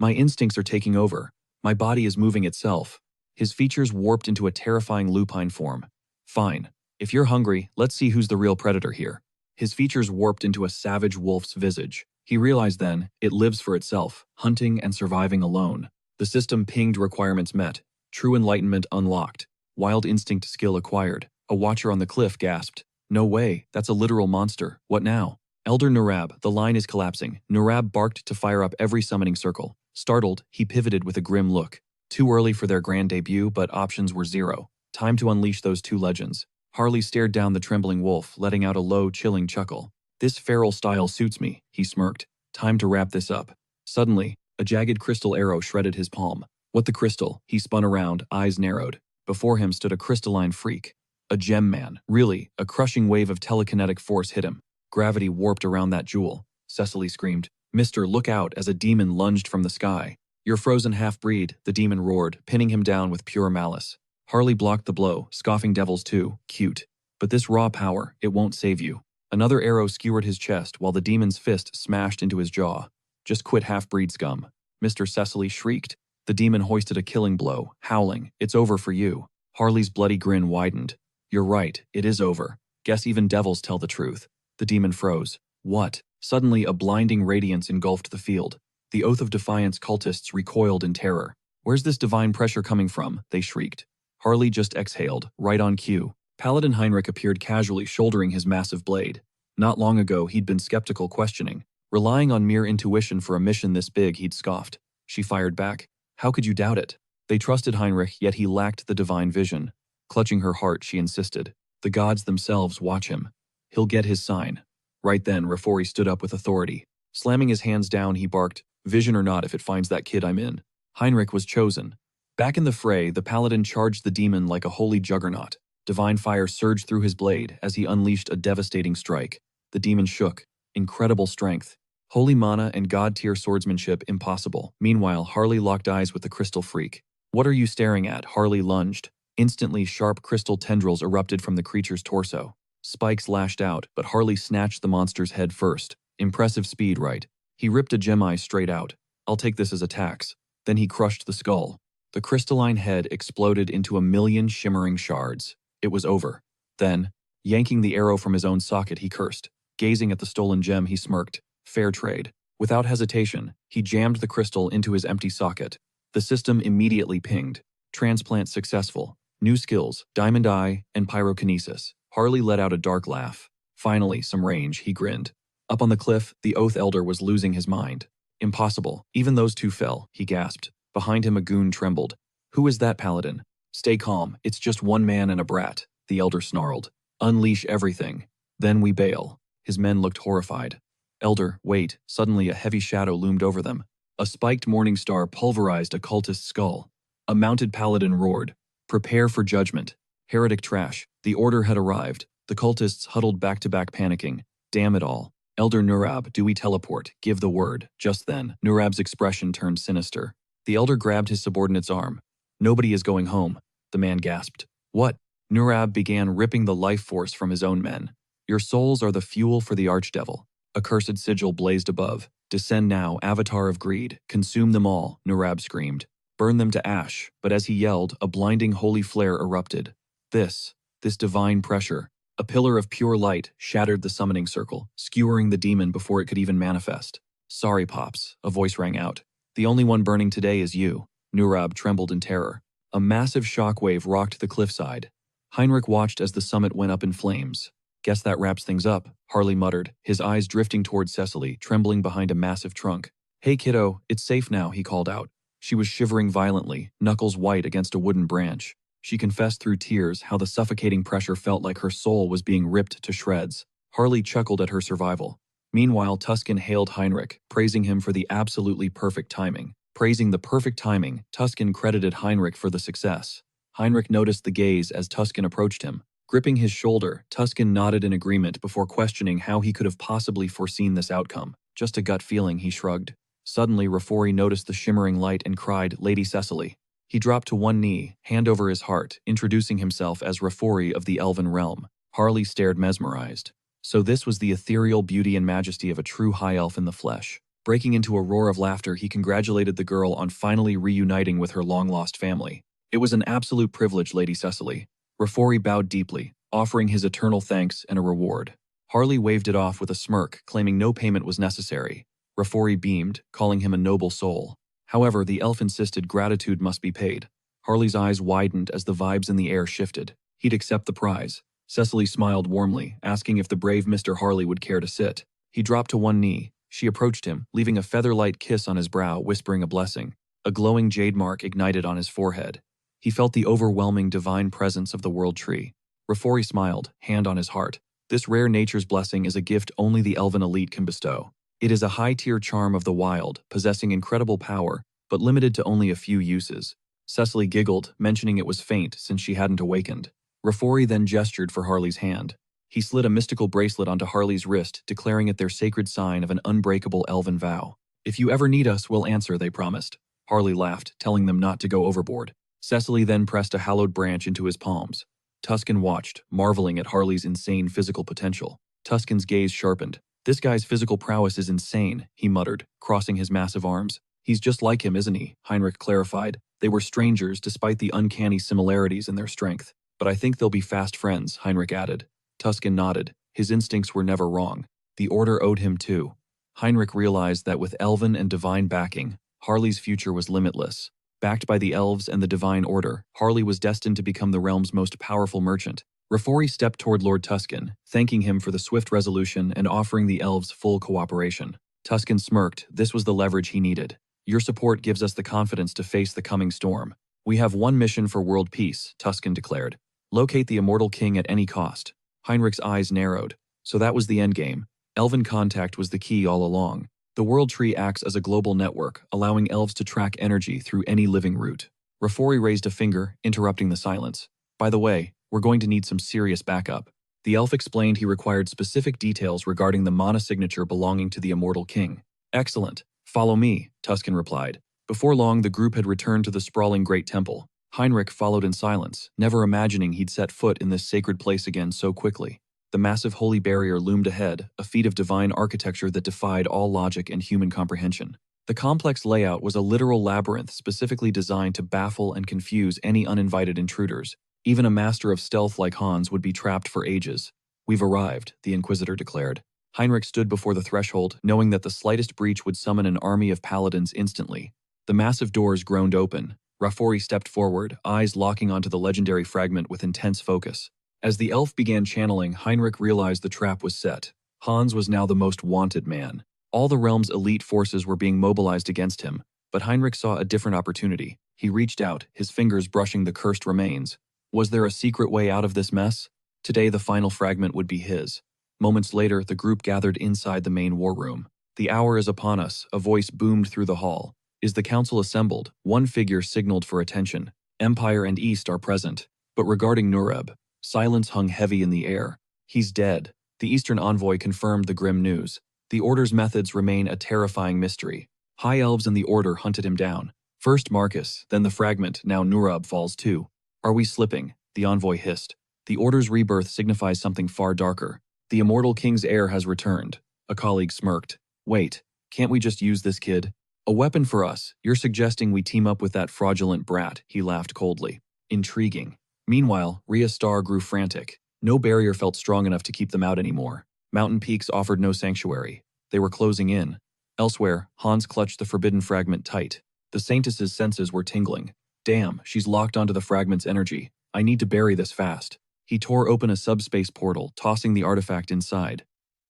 My instincts are taking over. My body is moving itself. His features warped into a terrifying lupine form. Fine. If you're hungry, let's see who's the real predator here. His features warped into a savage wolf's visage. He realized then, it lives for itself, hunting and surviving alone. The system pinged requirements met. True enlightenment unlocked. Wild instinct skill acquired. A watcher on the cliff gasped. No way, that's a literal monster. What now? Elder Nurab, the line is collapsing. Nurab barked to fire up every summoning circle. Startled, he pivoted with a grim look. Too early for their grand debut, but options were zero. Time to unleash those two legends. Harley stared down the trembling wolf, letting out a low, chilling chuckle. This feral style suits me, he smirked. Time to wrap this up. Suddenly, a jagged crystal arrow shredded his palm. What the crystal? He spun around, eyes narrowed. Before him stood a crystalline freak. A gem man. Really, a crushing wave of telekinetic force hit him. Gravity warped around that jewel. Cecily screamed. Mister, look out, as a demon lunged from the sky. You're frozen half-breed, the demon roared, pinning him down with pure malice. Harley blocked the blow, scoffing devils too. Cute. But this raw power, it won't save you. Another arrow skewered his chest while the demon's fist smashed into his jaw. Just quit, half-breed scum. Mr. Cecily shrieked. The demon hoisted a killing blow, howling. It's over for you. Harley's bloody grin widened. You're right, it is over. Guess even devils tell the truth. The demon froze. What? Suddenly, a blinding radiance engulfed the field. The Oath of Defiance cultists recoiled in terror. Where's this divine pressure coming from? They shrieked. Harley just exhaled, right on cue. Paladin Heinrich appeared casually, shouldering his massive blade. Not long ago, he'd been skeptical, questioning. Relying on mere intuition for a mission this big, he'd scoffed. She fired back. How could you doubt it? They trusted Heinrich, yet he lacked the divine vision. Clutching her heart, she insisted. The gods themselves watch him. He'll get his sign. Right then, Rafori stood up with authority. Slamming his hands down, he barked, vision or not, if it finds that kid, I'm in. Heinrich was chosen. Back in the fray, the paladin charged the demon like a holy juggernaut. Divine fire surged through his blade as he unleashed a devastating strike. The demon shook. Incredible strength. Holy mana and god-tier swordsmanship impossible. Meanwhile, Harley locked eyes with the crystal freak. What are you staring at? Harley lunged. Instantly, sharp crystal tendrils erupted from the creature's torso. Spikes lashed out, but Harley snatched the monster's head first. Impressive speed, right? He ripped a gem-eye straight out. I'll take this as a tax. Then he crushed the skull. The crystalline head exploded into a million shimmering shards. It was over. Then, yanking the arrow from his own socket, he cursed. Gazing at the stolen gem, he smirked. Fair trade. Without hesitation, he jammed the crystal into his empty socket. The system immediately pinged. Transplant successful. New skills, Diamond Eye, and Pyrokinesis. Harley let out a dark laugh. Finally, some range, he grinned. Up on the cliff, the Oath Elder was losing his mind. Impossible. Even those two fell, he gasped. Behind him a goon trembled. Who is that paladin? Stay calm, it's just one man and a brat, the Elder snarled. Unleash everything. Then we bail. His men looked horrified. Elder, wait, suddenly a heavy shadow loomed over them. A spiked morning star pulverized a cultist's skull. A mounted paladin roared. Prepare for judgment. Heretic trash. The order had arrived. The cultists huddled back-to-back panicking. Damn it all. Elder Nurab, do we teleport? Give the word. Just then, Nurab's expression turned sinister. The elder grabbed his subordinate's arm. Nobody is going home. The man gasped. What? Nurab began ripping the life force from his own men. Your souls are the fuel for the archdevil. A cursed sigil blazed above. Descend now, avatar of greed. Consume them all, Nurab screamed. Burn them to ash. But as he yelled, a blinding holy flare erupted. This divine pressure, a pillar of pure light, shattered the summoning circle, skewering the demon before it could even manifest. Sorry, Pops, a voice rang out. The only one burning today is you. Nurab trembled in terror. A massive shockwave rocked the cliffside. Heinrich watched as the summit went up in flames. Guess that wraps things up, Harley muttered, his eyes drifting toward Cecily, trembling behind a massive trunk. Hey kiddo, it's safe now, he called out. She was shivering violently, knuckles white against a wooden branch. She confessed through tears how the suffocating pressure felt like her soul was being ripped to shreds. Harley chuckled at her survival. Meanwhile, Tuscan hailed Heinrich, praising him for the absolutely perfect timing. Praising the perfect timing, Tuscan credited Heinrich for the success. Heinrich noticed the gaze as Tuscan approached him. Gripping his shoulder, Tuscan nodded in agreement before questioning how he could have possibly foreseen this outcome. Just a gut feeling, he shrugged. Suddenly, Rafori noticed the shimmering light and cried, Lady Cecily. He dropped to one knee, hand over his heart, introducing himself as Rafori of the Elven Realm. Harley stared mesmerized. So this was the ethereal beauty and majesty of a true high elf in the flesh. Breaking into a roar of laughter, he congratulated the girl on finally reuniting with her long-lost family. It was an absolute privilege, Lady Cecily. Rafori bowed deeply, offering his eternal thanks and a reward. Harley waved it off with a smirk, claiming no payment was necessary. Rafori beamed, calling him a noble soul. However, the elf insisted gratitude must be paid. Harley's eyes widened as the vibes in the air shifted. He'd accept the prize. Cecily smiled warmly, asking if the brave Mr. Harley would care to sit. He dropped to one knee. She approached him, leaving a feather-light kiss on his brow, whispering a blessing. A glowing jade mark ignited on his forehead. He felt the overwhelming divine presence of the world tree. Rafori smiled, hand on his heart. This rare nature's blessing is a gift only the elven elite can bestow. It is a high-tier charm of the wild, possessing incredible power, but limited to only a few uses. Cecily giggled, mentioning it was faint since she hadn't awakened. Rafori then gestured for Harley's hand. He slid a mystical bracelet onto Harley's wrist, declaring it their sacred sign of an unbreakable elven vow. If you ever need us, we'll answer, they promised. Harley laughed, telling them not to go overboard. Cecily then pressed a hallowed branch into his palms. Tuscan watched, marveling at Harley's insane physical potential. Tuscan's gaze sharpened. This guy's physical prowess is insane, he muttered, crossing his massive arms. He's just like him, isn't he? Heinrich clarified. They were strangers despite the uncanny similarities in their strength. But I think they'll be fast friends, Heinrich added. Tuscan nodded. His instincts were never wrong. The order owed him too. Heinrich realized that with elven and divine backing, Harley's future was limitless. Backed by the elves and the divine order, Harley was destined to become the realm's most powerful merchant. Rafori stepped toward Lord Tuscan, thanking him for the swift resolution and offering the elves full cooperation. Tuscan smirked. This was the leverage he needed. Your support gives us the confidence to face the coming storm. We have one mission for world peace, Tuscan declared. Locate the immortal king at any cost. Heinrich's eyes narrowed. So that was the endgame. Elven contact was the key all along. The World Tree acts as a global network, allowing elves to track energy through any living root. Rafori raised a finger, interrupting the silence. By the way, we're going to need some serious backup. The elf explained he required specific details regarding the mana signature belonging to the immortal king. Excellent. Follow me, Tuscan replied. Before long, the group had returned to the sprawling Great Temple. Heinrich followed in silence, never imagining he'd set foot in this sacred place again so quickly. The massive holy barrier loomed ahead, a feat of divine architecture that defied all logic and human comprehension. The complex layout was a literal labyrinth specifically designed to baffle and confuse any uninvited intruders. Even a master of stealth like Hans would be trapped for ages. We've arrived, the Inquisitor declared. Heinrich stood before the threshold, knowing that the slightest breach would summon an army of paladins instantly. The massive doors groaned open. Rafori stepped forward, eyes locking onto the legendary fragment with intense focus. As the elf began channeling, Heinrich realized the trap was set. Hans was now the most wanted man. All the realm's elite forces were being mobilized against him, but Heinrich saw a different opportunity. He reached out, his fingers brushing the cursed remains. Was there a secret way out of this mess? Today the final fragment would be his. Moments later, the group gathered inside the main war room. The hour is upon us, a voice boomed through the hall. Is the council assembled? One figure signaled for attention. Empire and East are present. But regarding Nureb, silence hung heavy in the air. He's dead. The Eastern envoy confirmed the grim news. The Order's methods remain a terrifying mystery. High Elves in the Order hunted him down. First Marcus, then the fragment, now Nureb falls too. Are we slipping? The envoy hissed. The Order's rebirth signifies something far darker. The immortal king's heir has returned. A colleague smirked. Wait, can't we just use this kid? A weapon for us. You're suggesting we team up with that fraudulent brat, he laughed coldly. Intriguing. Meanwhile, Rhea Star grew frantic. No barrier felt strong enough to keep them out anymore. Mountain peaks offered no sanctuary. They were closing in. Elsewhere, Hans clutched the forbidden fragment tight. The Saintess's senses were tingling. Damn, she's locked onto the fragment's energy. I need to bury this fast. He tore open a subspace portal, tossing the artifact inside.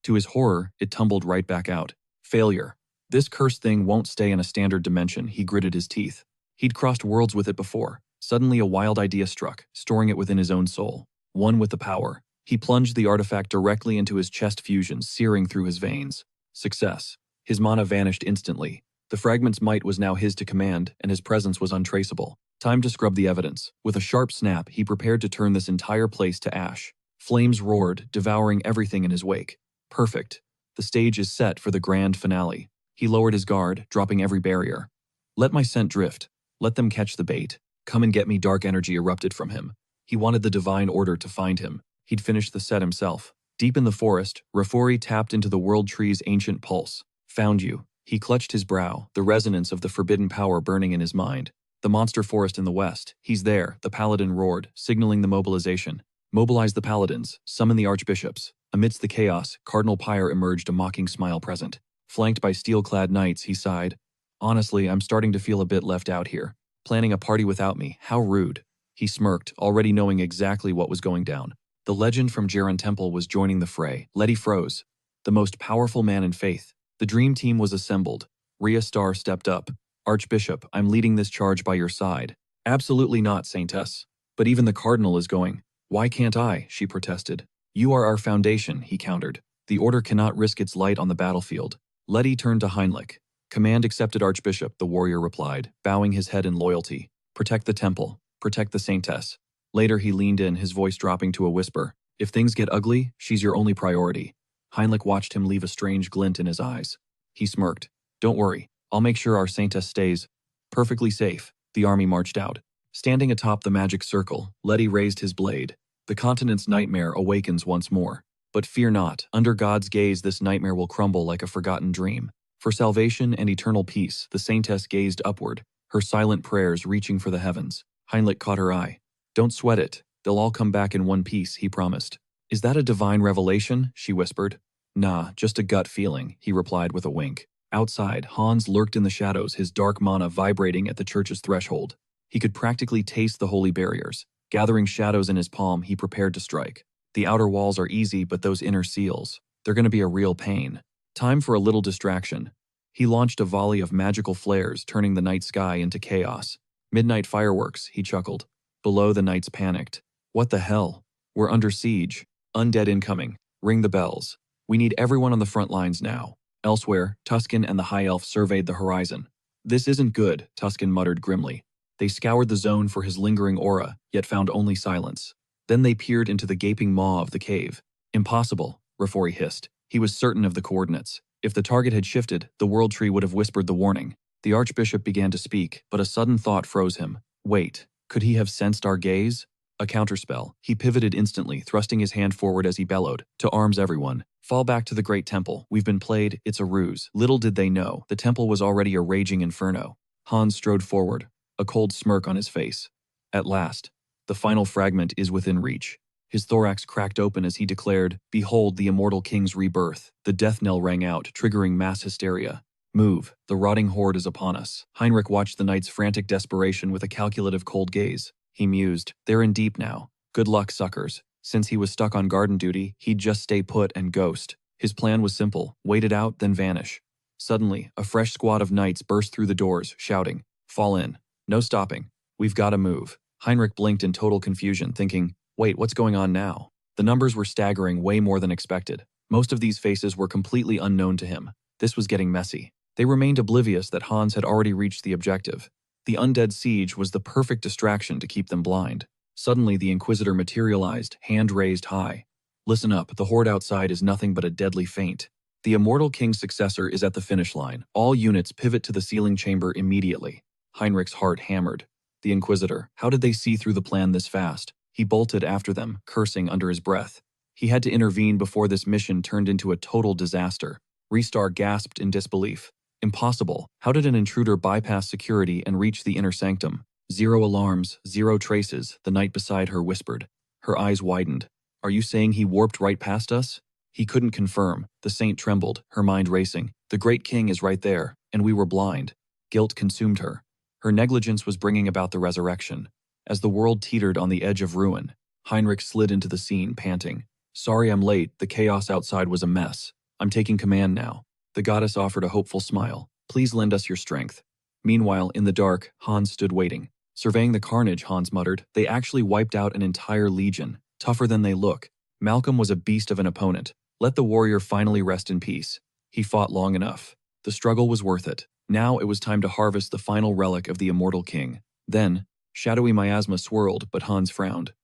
To his horror, it tumbled right back out. Failure. This cursed thing won't stay in a standard dimension, he gritted his teeth. He'd crossed worlds with it before. Suddenly a wild idea struck, storing it within his own soul. One with the power. He plunged the artifact directly into his chest fusion, searing through his veins. Success. His mana vanished instantly. The fragment's might was now his to command, and his presence was untraceable. Time to scrub the evidence. With a sharp snap, he prepared to turn this entire place to ash. Flames roared, devouring everything in his wake. Perfect. The stage is set for the grand finale. He lowered his guard, dropping every barrier. Let my scent drift. Let them catch the bait. Come and get me. Dark energy erupted from him. He wanted the divine order to find him. He'd finished the set himself. Deep in the forest, Rafori tapped into the world tree's ancient pulse. Found you. He clutched his brow, the resonance of the forbidden power burning in his mind. The monster forest in the west. He's there, the paladin roared, signaling the mobilization. Mobilize the paladins, summon the archbishops. Amidst the chaos, Cardinal Pyre emerged, a mocking smile present. Flanked by steel-clad knights, he sighed. Honestly, I'm starting to feel a bit left out here. Planning a party without me, how rude. He smirked, already knowing exactly what was going down. The legend from Jiren Temple was joining the fray. Letty froze. The most powerful man in faith. The dream team was assembled. Rhea Star stepped up. Archbishop, I'm leading this charge by your side. Absolutely not, Saintess. But even the Cardinal is going. Why can't I? She protested. You are our foundation, he countered. The Order cannot risk its light on the battlefield. Letty turned to Heinrich. Command accepted, Archbishop, the warrior replied, bowing his head in loyalty. Protect the temple. Protect the Saintess. Later he leaned in, his voice dropping to a whisper. If things get ugly, she's your only priority. Heinrich watched him leave a strange glint in his eyes. He smirked. Don't worry. I'll make sure our Saintess stays perfectly safe. The army marched out. Standing atop the magic circle, Letty raised his blade. The continent's nightmare awakens once more. But fear not, under God's gaze this nightmare will crumble like a forgotten dream. For salvation and eternal peace, the Saintess gazed upward, her silent prayers reaching for the heavens. Heinrich caught her eye. Don't sweat it. They'll all come back in one piece, he promised. Is that a divine revelation? She whispered. Nah, just a gut feeling, he replied with a wink. Outside, Hans lurked in the shadows, his dark mana vibrating at the church's threshold. He could practically taste the holy barriers. Gathering shadows in his palm, he prepared to strike. The outer walls are easy, but those inner seals, they're going to be a real pain. Time for a little distraction. He launched a volley of magical flares, turning the night sky into chaos. Midnight fireworks, he chuckled. Below, the knights panicked. What the hell? We're under siege. Undead incoming. Ring the bells. We need everyone on the front lines now. Elsewhere, Tuscan and the High Elf surveyed the horizon. This isn't good, Tuscan muttered grimly. They scoured the zone for his lingering aura, yet found only silence. Then they peered into the gaping maw of the cave. Impossible, Rafori hissed. He was certain of the coordinates. If the target had shifted, the world tree would have whispered the warning. The archbishop began to speak, but a sudden thought froze him. Wait, could he have sensed our gaze? A counterspell. He pivoted instantly, thrusting his hand forward as he bellowed. To arms, everyone. Fall back to the great temple. We've been played, it's a ruse. Little did they know, the temple was already a raging inferno. Hans strode forward, a cold smirk on his face. At last, the final fragment is within reach. His thorax cracked open as he declared, "Behold the immortal king's rebirth." The death knell rang out, triggering mass hysteria. Move, the rotting horde is upon us. Heinrich watched the knight's frantic desperation with a calculative cold gaze. He mused, they're in deep now. Good luck, suckers. Since he was stuck on garden duty, he'd just stay put and ghost. His plan was simple, wait it out, then vanish. Suddenly, a fresh squad of knights burst through the doors, shouting, "Fall in. No stopping. We've got to move." Heinrich blinked in total confusion, thinking, wait, what's going on now? The numbers were staggering, way more than expected. Most of these faces were completely unknown to him. This was getting messy. They remained oblivious that Hans had already reached the objective. The undead siege was the perfect distraction to keep them blind. Suddenly, the Inquisitor materialized, hand raised high. Listen up, the horde outside is nothing but a deadly feint. The immortal king's successor is at the finish line. All units pivot to the sealing chamber immediately. Heinrich's heart hammered. The Inquisitor, how did they see through the plan this fast? He bolted after them, cursing under his breath. He had to intervene before this mission turned into a total disaster. Ristar gasped in disbelief. Impossible. How did an intruder bypass security and reach the inner sanctum? Zero alarms, zero traces, the knight beside her whispered. Her eyes widened. Are you saying he warped right past us? He couldn't confirm. The saint trembled, her mind racing. The great king is right there, and we were blind. Guilt consumed her. Her negligence was bringing about the resurrection. As the world teetered on the edge of ruin, Heinrich slid into the scene, panting. Sorry I'm late, the chaos outside was a mess. I'm taking command now. The goddess offered a hopeful smile. Please lend us your strength. Meanwhile, in the dark, Hans stood waiting. Surveying the carnage, Hans muttered, they actually wiped out an entire legion. Tougher than they look. Malcolm was a beast of an opponent. Let the warrior finally rest in peace. He fought long enough. The struggle was worth it. Now it was time to harvest the final relic of the immortal king. Then, shadowy miasma swirled, but Hans frowned.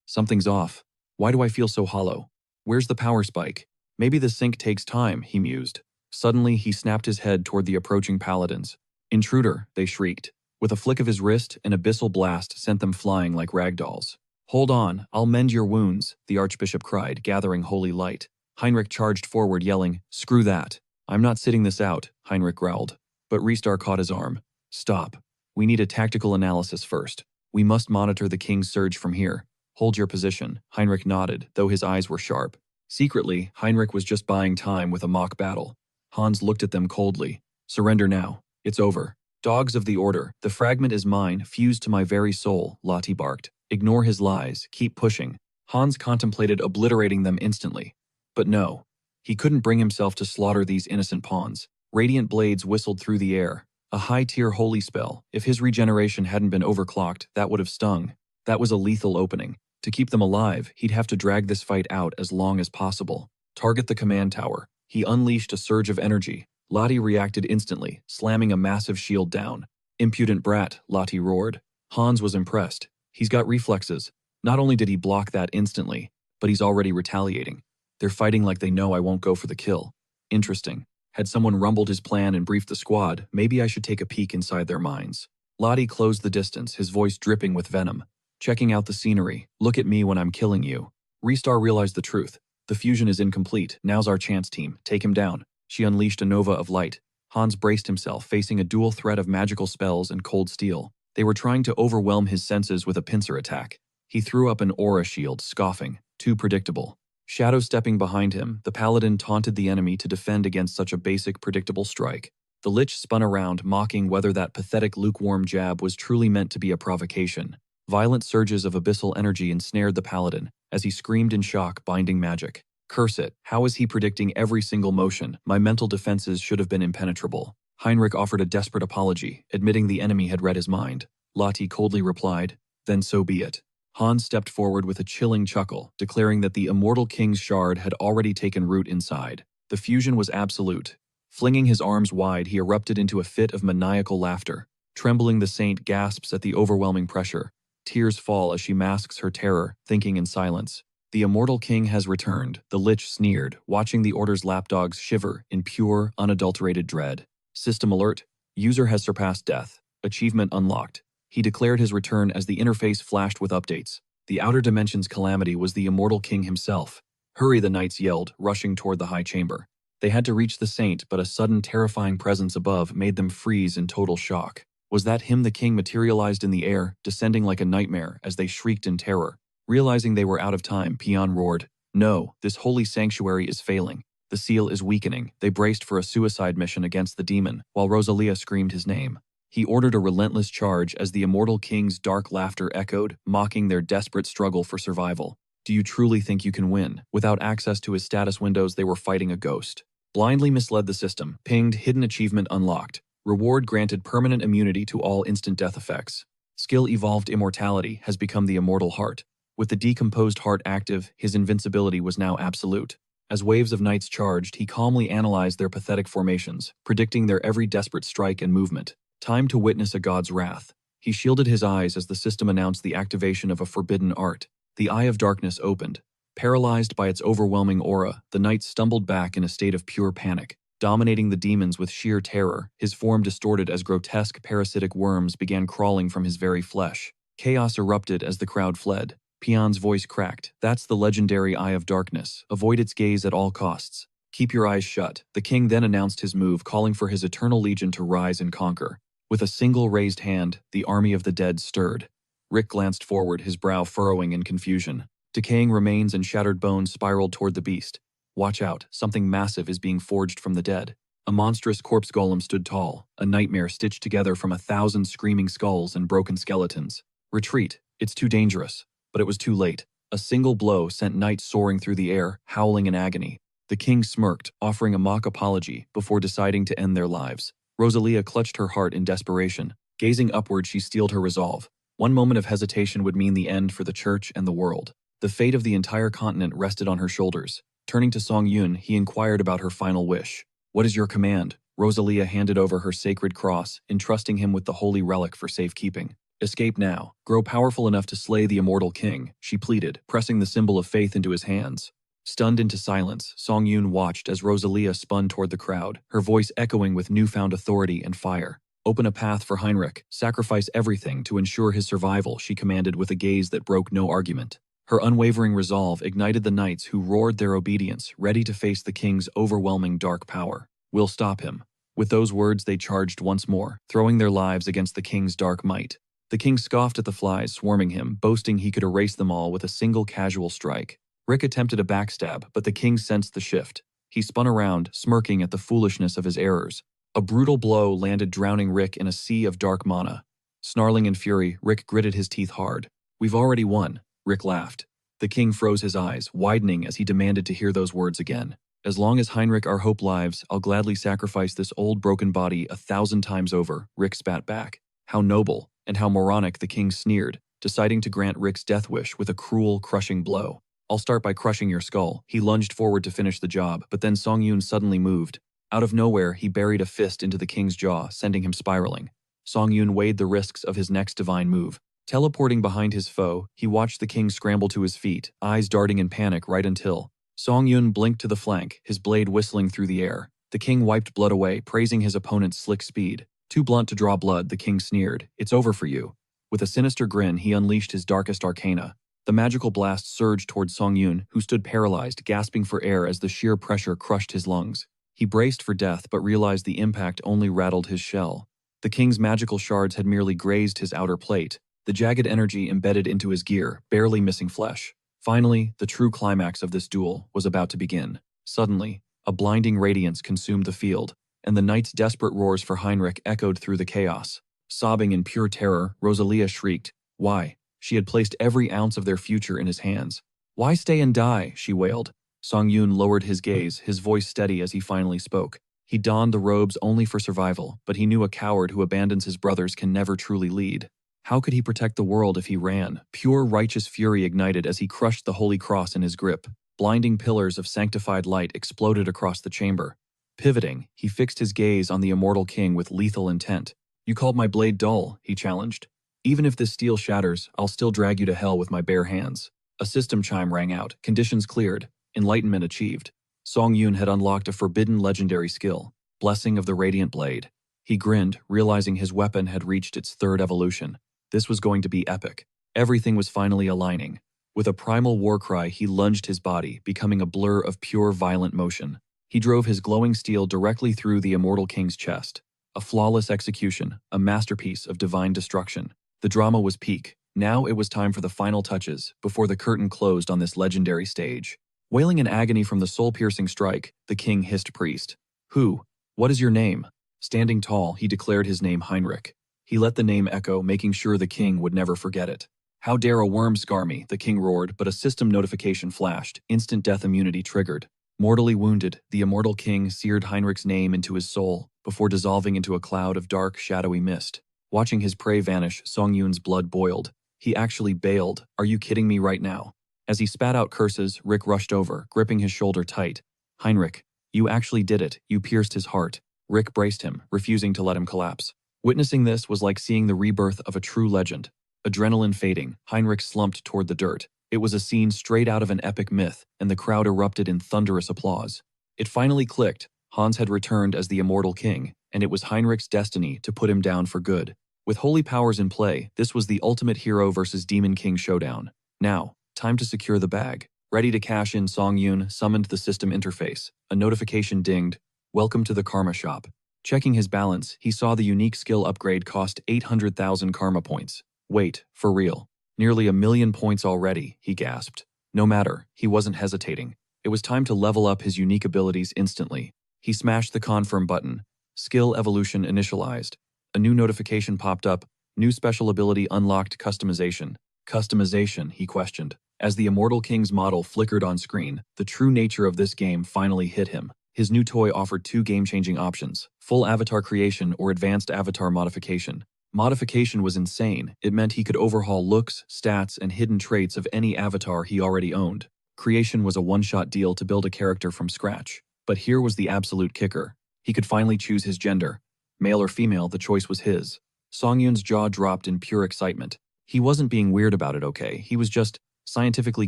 Something's off. Why do I feel so hollow? Where's the power spike? Maybe the sync takes time, he mused. Suddenly, he snapped his head toward the approaching paladins. Intruder, they shrieked. With a flick of his wrist, an abyssal blast sent them flying like ragdolls. Hold on, I'll mend your wounds, the archbishop cried, gathering holy light. Heinrich charged forward, yelling, screw that. I'm not sitting this out, Heinrich growled. But Ristar caught his arm. Stop. We need a tactical analysis first. We must monitor the king's surge from here. Hold your position, Heinrich nodded, though his eyes were sharp. Secretly, Heinrich was just buying time with a mock battle. Hans looked at them coldly. Surrender now. It's over. Dogs of the order, the fragment is mine, fused to my very soul, Lottie barked. Ignore his lies, keep pushing. Hans contemplated obliterating them instantly. But no. He couldn't bring himself to slaughter these innocent pawns. Radiant blades whistled through the air. A high-tier holy spell. If his regeneration hadn't been overclocked, that would have stung. That was a lethal opening. To keep them alive, he'd have to drag this fight out as long as possible. Target the command tower. He unleashed a surge of energy. Lottie reacted instantly, slamming a massive shield down. Impudent brat, Lottie roared. Hans was impressed. He's got reflexes. Not only did he block that instantly, but he's already retaliating. They're fighting like they know I won't go for the kill. Interesting. Had someone rumbled his plan and briefed the squad, maybe I should take a peek inside their minds. Lottie closed the distance, his voice dripping with venom. Checking out the scenery. Look at me when I'm killing you. Ristar realized the truth. The fusion is incomplete. Now's our chance, team. Take him down. She unleashed a nova of light. Hans braced himself, facing a dual threat of magical spells and cold steel. They were trying to overwhelm his senses with a pincer attack. He threw up an aura shield, scoffing. Too predictable. Shadow stepping behind him, the paladin taunted the enemy to defend against such a basic, predictable strike. The lich spun around, mocking whether that pathetic lukewarm jab was truly meant to be a provocation. Violent surges of abyssal energy ensnared the paladin, as he screamed in shock, binding magic. Curse it, how is he predicting every single motion? My mental defenses should have been impenetrable. Heinrich offered a desperate apology, admitting the enemy had read his mind. Lottie coldly replied, then so be it. Hans stepped forward with a chilling chuckle, declaring that the immortal king's shard had already taken root inside. The fusion was absolute. Flinging his arms wide, he erupted into a fit of maniacal laughter. Trembling, the saint gasps at the overwhelming pressure. Tears fall as she masks her terror, thinking in silence. The immortal king has returned, the lich sneered, watching the order's lapdogs shiver in pure, unadulterated dread. System alert. User has surpassed death. Achievement unlocked. He declared his return as the interface flashed with updates. The outer dimension's calamity was the immortal king himself. Hurry, the knights yelled, rushing toward the high chamber. They had to reach the saint, but a sudden terrifying presence above made them freeze in total shock. Was that him? The king materialized in the air, descending like a nightmare as they shrieked in terror. Realizing they were out of time, Pion roared, "No, this holy sanctuary is failing. The seal is weakening." They braced for a suicide mission against the demon, while Rosalia screamed his name. He ordered a relentless charge as the immortal king's dark laughter echoed, mocking their desperate struggle for survival. Do you truly think you can win? Without access to his status windows, they were fighting a ghost. Blindly misled the system, pinged hidden achievement unlocked. Reward granted permanent immunity to all instant death effects. Skill evolved immortality has become the immortal heart. With the decomposed heart active, his invincibility was now absolute. As waves of knights charged, he calmly analyzed their pathetic formations, predicting their every desperate strike and movement. Time to witness a god's wrath. He shielded his eyes as the system announced the activation of a forbidden art. The Eye of Darkness opened. Paralyzed by its overwhelming aura, the knight stumbled back in a state of pure panic. Dominating the demons with sheer terror, his form distorted as grotesque parasitic worms began crawling from his very flesh. Chaos erupted as the crowd fled. Pion's voice cracked. That's the legendary Eye of Darkness. Avoid its gaze at all costs. Keep your eyes shut. The king then announced his move, calling for his eternal legion to rise and conquer. With a single raised hand, the army of the dead stirred. Rick glanced forward, his brow furrowing in confusion. Decaying remains and shattered bones spiraled toward the beast. Watch out, something massive is being forged from the dead. A monstrous corpse golem stood tall, a nightmare stitched together from 1,000 screaming skulls and broken skeletons. Retreat, it's too dangerous. But it was too late. A single blow sent knights soaring through the air, howling in agony. The king smirked, offering a mock apology before deciding to end their lives. Rosalia clutched her heart in desperation. Gazing upward, she steeled her resolve. One moment of hesitation would mean the end for the church and the world. The fate of the entire continent rested on her shoulders. Turning to Song Yun, he inquired about her final wish. What is your command? Rosalia handed over her sacred cross, entrusting him with the holy relic for safekeeping. Escape now. Grow powerful enough to slay the immortal king, she pleaded, pressing the symbol of faith into his hands. Stunned into silence, Song Yun watched as Rosalia spun toward the crowd, her voice echoing with newfound authority and fire. Open a path for Heinrich. Sacrifice everything to ensure his survival, she commanded with a gaze that broke no argument. Her unwavering resolve ignited the knights who roared their obedience, ready to face the king's overwhelming dark power. We'll stop him. With those words, they charged once more, throwing their lives against the king's dark might. The king scoffed at the flies swarming him, boasting he could erase them all with a single casual strike. Rick attempted a backstab, but the king sensed the shift. He spun around, smirking at the foolishness of his errors. A brutal blow landed, drowning Rick in a sea of dark mana. Snarling in fury, Rick gritted his teeth hard. We've already won, Rick laughed. The king froze his eyes, widening as he demanded to hear those words again. As long as Heinrich our hope lives, I'll gladly sacrifice this old broken body 1,000 times over, Rick spat back. How noble. And how moronic, the king sneered, deciding to grant Rick's death wish with a cruel, crushing blow. I'll start by crushing your skull. He lunged forward to finish the job, but then Song Yun suddenly moved. Out of nowhere, he buried a fist into the king's jaw, sending him spiraling. Song Yun weighed the risks of his next divine move. Teleporting behind his foe, he watched the king scramble to his feet, eyes darting in panic right until Song Yun blinked to the flank, his blade whistling through the air. The king wiped blood away, praising his opponent's slick speed. Too blunt to draw blood, the king sneered. It's over for you. With a sinister grin, he unleashed his darkest arcana. The magical blast surged toward Song Yun, who stood paralyzed, gasping for air as the sheer pressure crushed his lungs. He braced for death, but realized the impact only rattled his shell. The king's magical shards had merely grazed his outer plate, the jagged energy embedded into his gear, barely missing flesh. Finally, the true climax of this duel was about to begin. Suddenly, a blinding radiance consumed the field, and the knights' desperate roars for Heinrich echoed through the chaos. Sobbing in pure terror, Rosalia shrieked. Why? She had placed every ounce of their future in his hands. Why stay and die? She wailed. Song Yun lowered his gaze, his voice steady as he finally spoke. He donned the robes only for survival, but he knew a coward who abandons his brothers can never truly lead. How could he protect the world if he ran? Pure righteous fury ignited as he crushed the holy cross in his grip. Blinding pillars of sanctified light exploded across the chamber. Pivoting, he fixed his gaze on the immortal king with lethal intent. You called my blade dull, he challenged. Even if this steel shatters, I'll still drag you to hell with my bare hands. A system chime rang out, conditions cleared, enlightenment achieved. Song Yun had unlocked a forbidden legendary skill, Blessing of the Radiant Blade. He grinned, realizing his weapon had reached its third evolution. This was going to be epic. Everything was finally aligning. With a primal war cry, he lunged his body, becoming a blur of pure violent motion. He drove his glowing steel directly through the immortal king's chest. A flawless execution, a masterpiece of divine destruction. The drama was peak. Now it was time for the final touches, before the curtain closed on this legendary stage. Wailing in agony from the soul-piercing strike, the king hissed priest. Who? What is your name? Standing tall, he declared his name Heinrich. He let the name echo, making sure the king would never forget it. How dare a worm scar me, the king roared, but a system notification flashed, instant death immunity triggered. Mortally wounded, the immortal king seared Heinrich's name into his soul, before dissolving into a cloud of dark, shadowy mist. Watching his prey vanish, Song Yun's blood boiled. He actually bailed. Are you kidding me right now? As he spat out curses, Rick rushed over, gripping his shoulder tight. Heinrich, you actually did it. You pierced his heart. Rick braced him, refusing to let him collapse. Witnessing this was like seeing the rebirth of a true legend. Adrenaline fading, Heinrich slumped toward the dirt. It was a scene straight out of an epic myth, and the crowd erupted in thunderous applause. It finally clicked. Hans had returned as the immortal king, and it was Heinrich's destiny to put him down for good. With holy powers in play, this was the ultimate hero versus demon king showdown. Now, time to secure the bag. Ready to cash in, Song Yun summoned the system interface. A notification dinged. Welcome to the Karma Shop. Checking his balance, he saw the unique skill upgrade cost 800,000 karma points. Wait, for real? Nearly 1,000,000 points already, he gasped. No matter, he wasn't hesitating. It was time to level up his unique abilities instantly. He smashed the confirm button. Skill evolution initialized. A new notification popped up. New special ability unlocked customization. Customization, he questioned. As the Immortal King's model flickered on screen, the true nature of this game finally hit him. His new toy offered two game-changing options: full avatar creation or advanced avatar modification. Modification was insane. It meant he could overhaul looks, stats, and hidden traits of any avatar he already owned. Creation was a one-shot deal to build a character from scratch. But here was the absolute kicker. He could finally choose his gender. Male or female, the choice was his. Song Yun's jaw dropped in pure excitement. He wasn't being weird about it, okay? He was just scientifically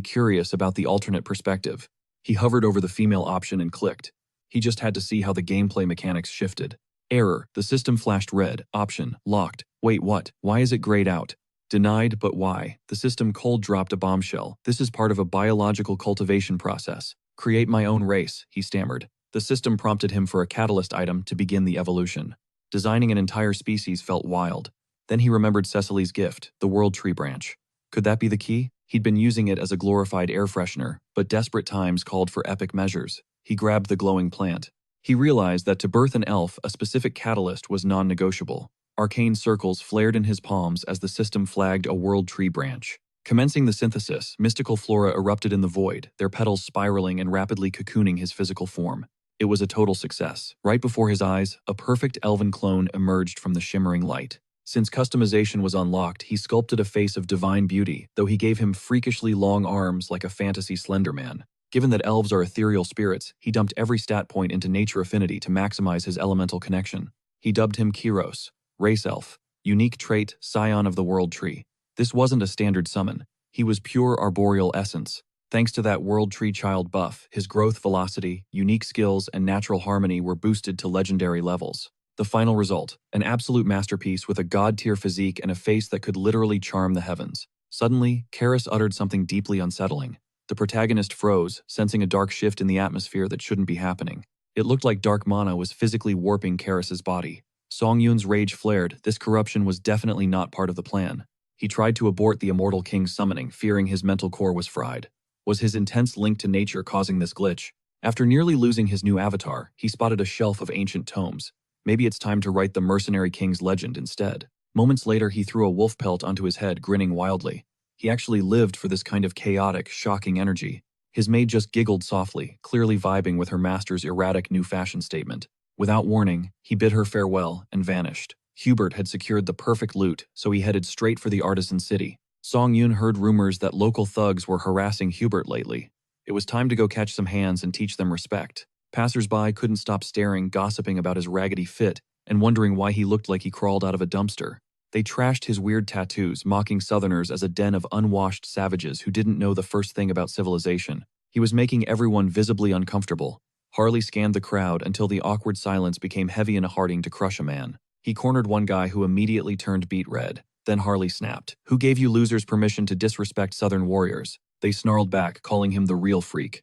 curious about the alternate perspective. He hovered over the female option and clicked. He just had to see how the gameplay mechanics shifted. Error. The system flashed red. Option. Locked. Wait, what? Why is it grayed out? Denied, but why? The system cold dropped a bombshell. This is part of a biological cultivation process. Create my own race, he stammered. The system prompted him for a catalyst item to begin the evolution. Designing an entire species felt wild. Then he remembered Cecily's gift, the World Tree Branch. Could that be the key? He'd been using it as a glorified air freshener, but desperate times called for epic measures. He grabbed the glowing plant. He realized that to birth an elf, a specific catalyst was non-negotiable. Arcane circles flared in his palms as the system flagged a World Tree Branch. Commencing the synthesis, mystical flora erupted in the void, their petals spiraling and rapidly cocooning his physical form. It was a total success. Right before his eyes, a perfect elven clone emerged from the shimmering light. Since customization was unlocked, he sculpted a face of divine beauty, though he gave him freakishly long arms like a fantasy Slender Man. Given that elves are ethereal spirits, he dumped every stat point into nature affinity to maximize his elemental connection. He dubbed him Kyros, race elf, unique trait, scion of the World Tree. This wasn't a standard summon. He was pure arboreal essence. Thanks to that World Tree Child buff, his growth velocity, unique skills, and natural harmony were boosted to legendary levels. The final result, an absolute masterpiece with a god-tier physique and a face that could literally charm the heavens. Suddenly, Karis uttered something deeply unsettling. The protagonist froze, sensing a dark shift in the atmosphere that shouldn't be happening. It looked like dark mana was physically warping Karis's body. Song Yun's rage flared. This corruption was definitely not part of the plan. He tried to abort the Immortal King's summoning, fearing his mental core was fried. Was his intense link to nature causing this glitch? After nearly losing his new avatar, he spotted a shelf of ancient tomes. Maybe it's time to write the Mercenary King's legend instead. Moments later, he threw a wolf pelt onto his head, grinning wildly. He actually lived for this kind of chaotic, shocking energy. His maid just giggled softly, clearly vibing with her master's erratic new fashion statement. Without warning, he bid her farewell and vanished. Hubert had secured the perfect loot, so he headed straight for the Artisan City. Song Yun heard rumors that local thugs were harassing Hubert lately. It was time to go catch some hands and teach them respect. Passers-by couldn't stop staring, gossiping about his raggedy fit, and wondering why he looked like he crawled out of a dumpster. They trashed his weird tattoos, mocking Southerners as a den of unwashed savages who didn't know the first thing about civilization. He was making everyone visibly uncomfortable. Harley scanned the crowd until the awkward silence became heavy and hardened to crush a man. He cornered one guy who immediately turned beet red. Then Harley snapped. "Who gave you losers permission to disrespect Southern warriors?" They snarled back, calling him the real freak.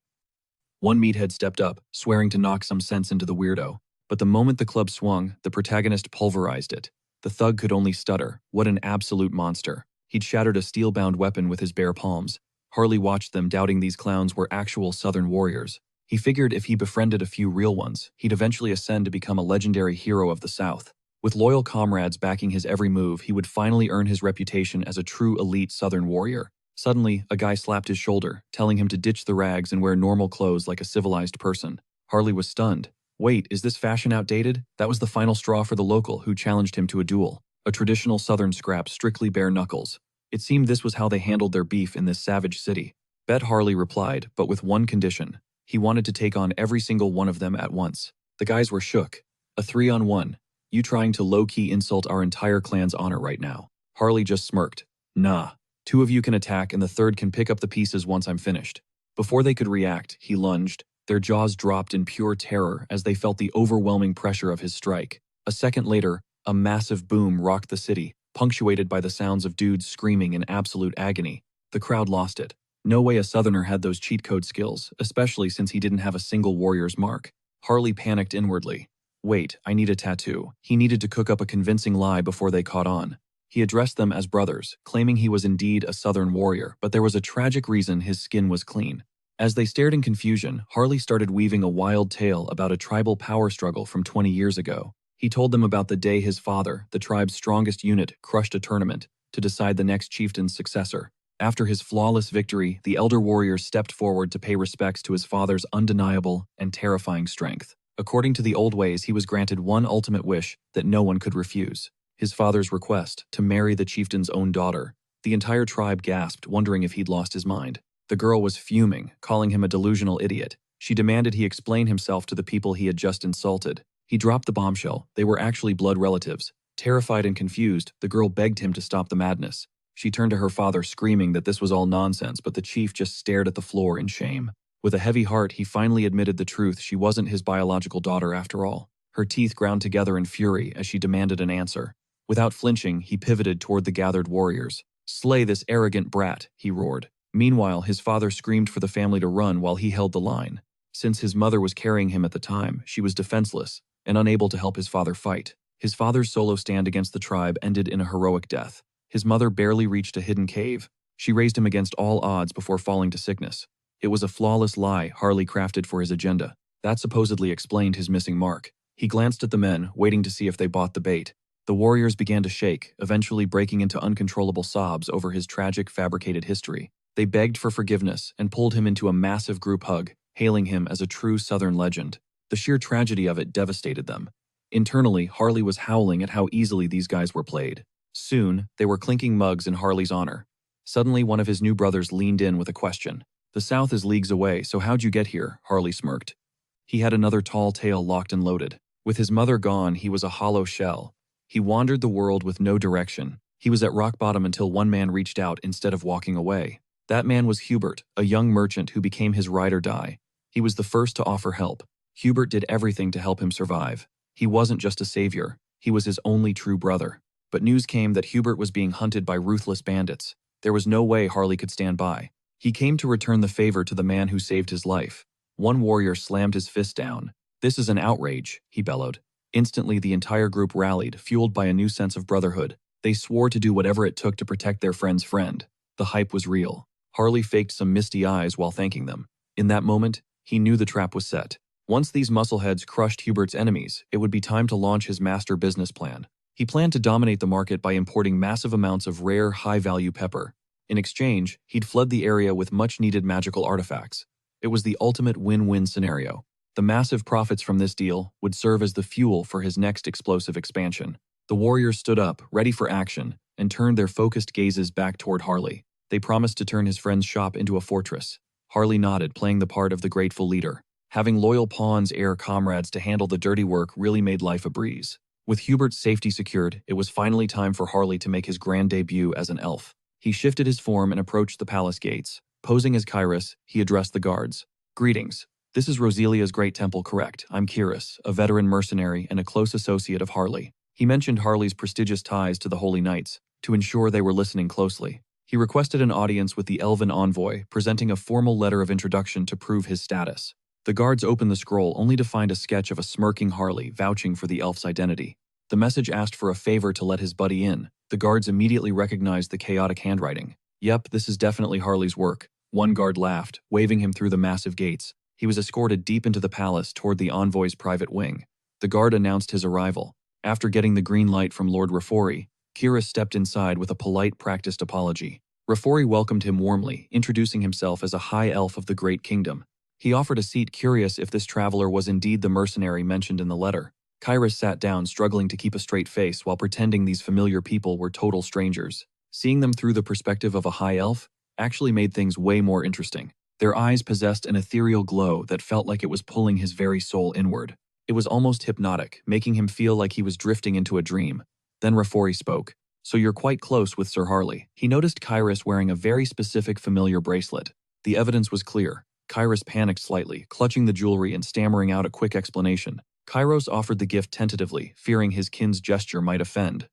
One meathead stepped up, swearing to knock some sense into the weirdo. But the moment the club swung, the protagonist pulverized it. The thug could only stutter. What an absolute monster. He'd shattered a steel-bound weapon with his bare palms. Harley watched them, doubting these clowns were actual Southern warriors. He figured if he befriended a few real ones, he'd eventually ascend to become a legendary hero of the South. With loyal comrades backing his every move, he would finally earn his reputation as a true elite Southern warrior. Suddenly, a guy slapped his shoulder, telling him to ditch the rags and wear normal clothes like a civilized person. Harley was stunned. Wait, is this fashion outdated? That was the final straw for the local, who challenged him to a duel. A traditional Southern scrap, strictly bare knuckles. It seemed this was how they handled their beef in this savage city. Bet, Harley replied, but with one condition. He wanted to take on every single one of them at once. The guys were shook. A 3-on-1. You trying to low-key insult our entire clan's honor right now. Harley just smirked. Nah. 2 of you can attack and the 3rd can pick up the pieces once I'm finished. Before they could react, he lunged. Their jaws dropped in pure terror as they felt the overwhelming pressure of his strike. A second later, a massive boom rocked the city, punctuated by the sounds of dudes screaming in absolute agony. The crowd lost it. No way a Southerner had those cheat code skills, especially since he didn't have a single warrior's mark. Harley panicked inwardly. Wait, I need a tattoo. He needed to cook up a convincing lie before they caught on. He addressed them as brothers, claiming he was indeed a Southern warrior, but there was a tragic reason his skin was clean. As they stared in confusion, Harley started weaving a wild tale about a tribal power struggle from 20 years ago. He told them about the day his father, the tribe's strongest unit, crushed a tournament to decide the next chieftain's successor. After his flawless victory, the elder warrior stepped forward to pay respects to his father's undeniable and terrifying strength. According to the old ways, he was granted one ultimate wish that no one could refuse. His father's request to marry the chieftain's own daughter. The entire tribe gasped, wondering if he'd lost his mind. The girl was fuming, calling him a delusional idiot. She demanded he explain himself to the people he had just insulted. He dropped the bombshell. They were actually blood relatives. Terrified and confused, the girl begged him to stop the madness. She turned to her father, screaming that this was all nonsense, but the chief just stared at the floor in shame. With a heavy heart, he finally admitted the truth. She wasn't his biological daughter after all. Her teeth ground together in fury as she demanded an answer. Without flinching, he pivoted toward the gathered warriors. "Slay this arrogant brat," he roared. Meanwhile, his father screamed for the family to run while he held the line. Since his mother was carrying him at the time, she was defenseless and unable to help his father fight. His father's solo stand against the tribe ended in a heroic death. His mother barely reached a hidden cave. She raised him against all odds before falling to sickness. It was a flawless lie Harley crafted for his agenda. That supposedly explained his missing mark. He glanced at the men, waiting to see if they bought the bait. The warriors began to shake, eventually breaking into uncontrollable sobs over his tragic, fabricated history. They begged for forgiveness and pulled him into a massive group hug, hailing him as a true Southern legend. The sheer tragedy of it devastated them. Internally, Harley was howling at how easily these guys were played. Soon, they were clinking mugs in Harley's honor. Suddenly, one of his new brothers leaned in with a question. "The South is leagues away, so how'd you get here?" Harley smirked. He had another tall tale locked and loaded. With his mother gone, he was a hollow shell. He wandered the world with no direction. He was at rock bottom until one man reached out instead of walking away. That man was Hubert, a young merchant who became his ride or die. He was the first to offer help. Hubert did everything to help him survive. He wasn't just a savior. He was his only true brother. But news came that Hubert was being hunted by ruthless bandits. There was no way Harley could stand by. He came to return the favor to the man who saved his life. One warrior slammed his fist down. "This is an outrage," he bellowed. Instantly, the entire group rallied, fueled by a new sense of brotherhood. They swore to do whatever it took to protect their friend's friend. The hype was real. Harley faked some misty eyes while thanking them. In that moment, he knew the trap was set. Once these muscleheads crushed Hubert's enemies, it would be time to launch his master business plan. He planned to dominate the market by importing massive amounts of rare, high-value pepper. In exchange, he'd flood the area with much-needed magical artifacts. It was the ultimate win-win scenario. The massive profits from this deal would serve as the fuel for his next explosive expansion. The warriors stood up, ready for action, and turned their focused gazes back toward Harley. They promised to turn his friend's shop into a fortress. Harley nodded, playing the part of the grateful leader. Having loyal pawns, comrades to handle the dirty work really made life a breeze. With Hubert's safety secured, it was finally time for Harley to make his grand debut as an elf. He shifted his form and approached the palace gates. Posing as Kyrus, he addressed the guards. "Greetings. This is Roselia's Great Temple, correct? I'm Kyrus, a veteran mercenary and a close associate of Harley." He mentioned Harley's prestigious ties to the Holy Knights, to ensure they were listening closely. He requested an audience with the elven envoy, presenting a formal letter of introduction to prove his status. The guards opened the scroll only to find a sketch of a smirking Harley vouching for the elf's identity. The message asked for a favor to let his buddy in. The guards immediately recognized the chaotic handwriting. "Yep, this is definitely Harley's work." One guard laughed, waving him through the massive gates. He was escorted deep into the palace toward the envoy's private wing. The guard announced his arrival. After getting the green light from Lord Rafori, Kyrus stepped inside with a polite, practiced apology. Rafori welcomed him warmly, introducing himself as a high elf of the Great Kingdom. He offered a seat, curious if this traveler was indeed the mercenary mentioned in the letter. Kyrus sat down, struggling to keep a straight face while pretending these familiar people were total strangers. Seeing them through the perspective of a high elf actually made things way more interesting. Their eyes possessed an ethereal glow that felt like it was pulling his very soul inward. It was almost hypnotic, making him feel like he was drifting into a dream. Then Rafori spoke. "So you're quite close with Sir Harley." He noticed Kyrus wearing a very specific familiar bracelet. The evidence was clear. Kyrus panicked slightly, clutching the jewelry and stammering out a quick explanation. Kyrus offered the gift tentatively, fearing his kin's gesture might offend.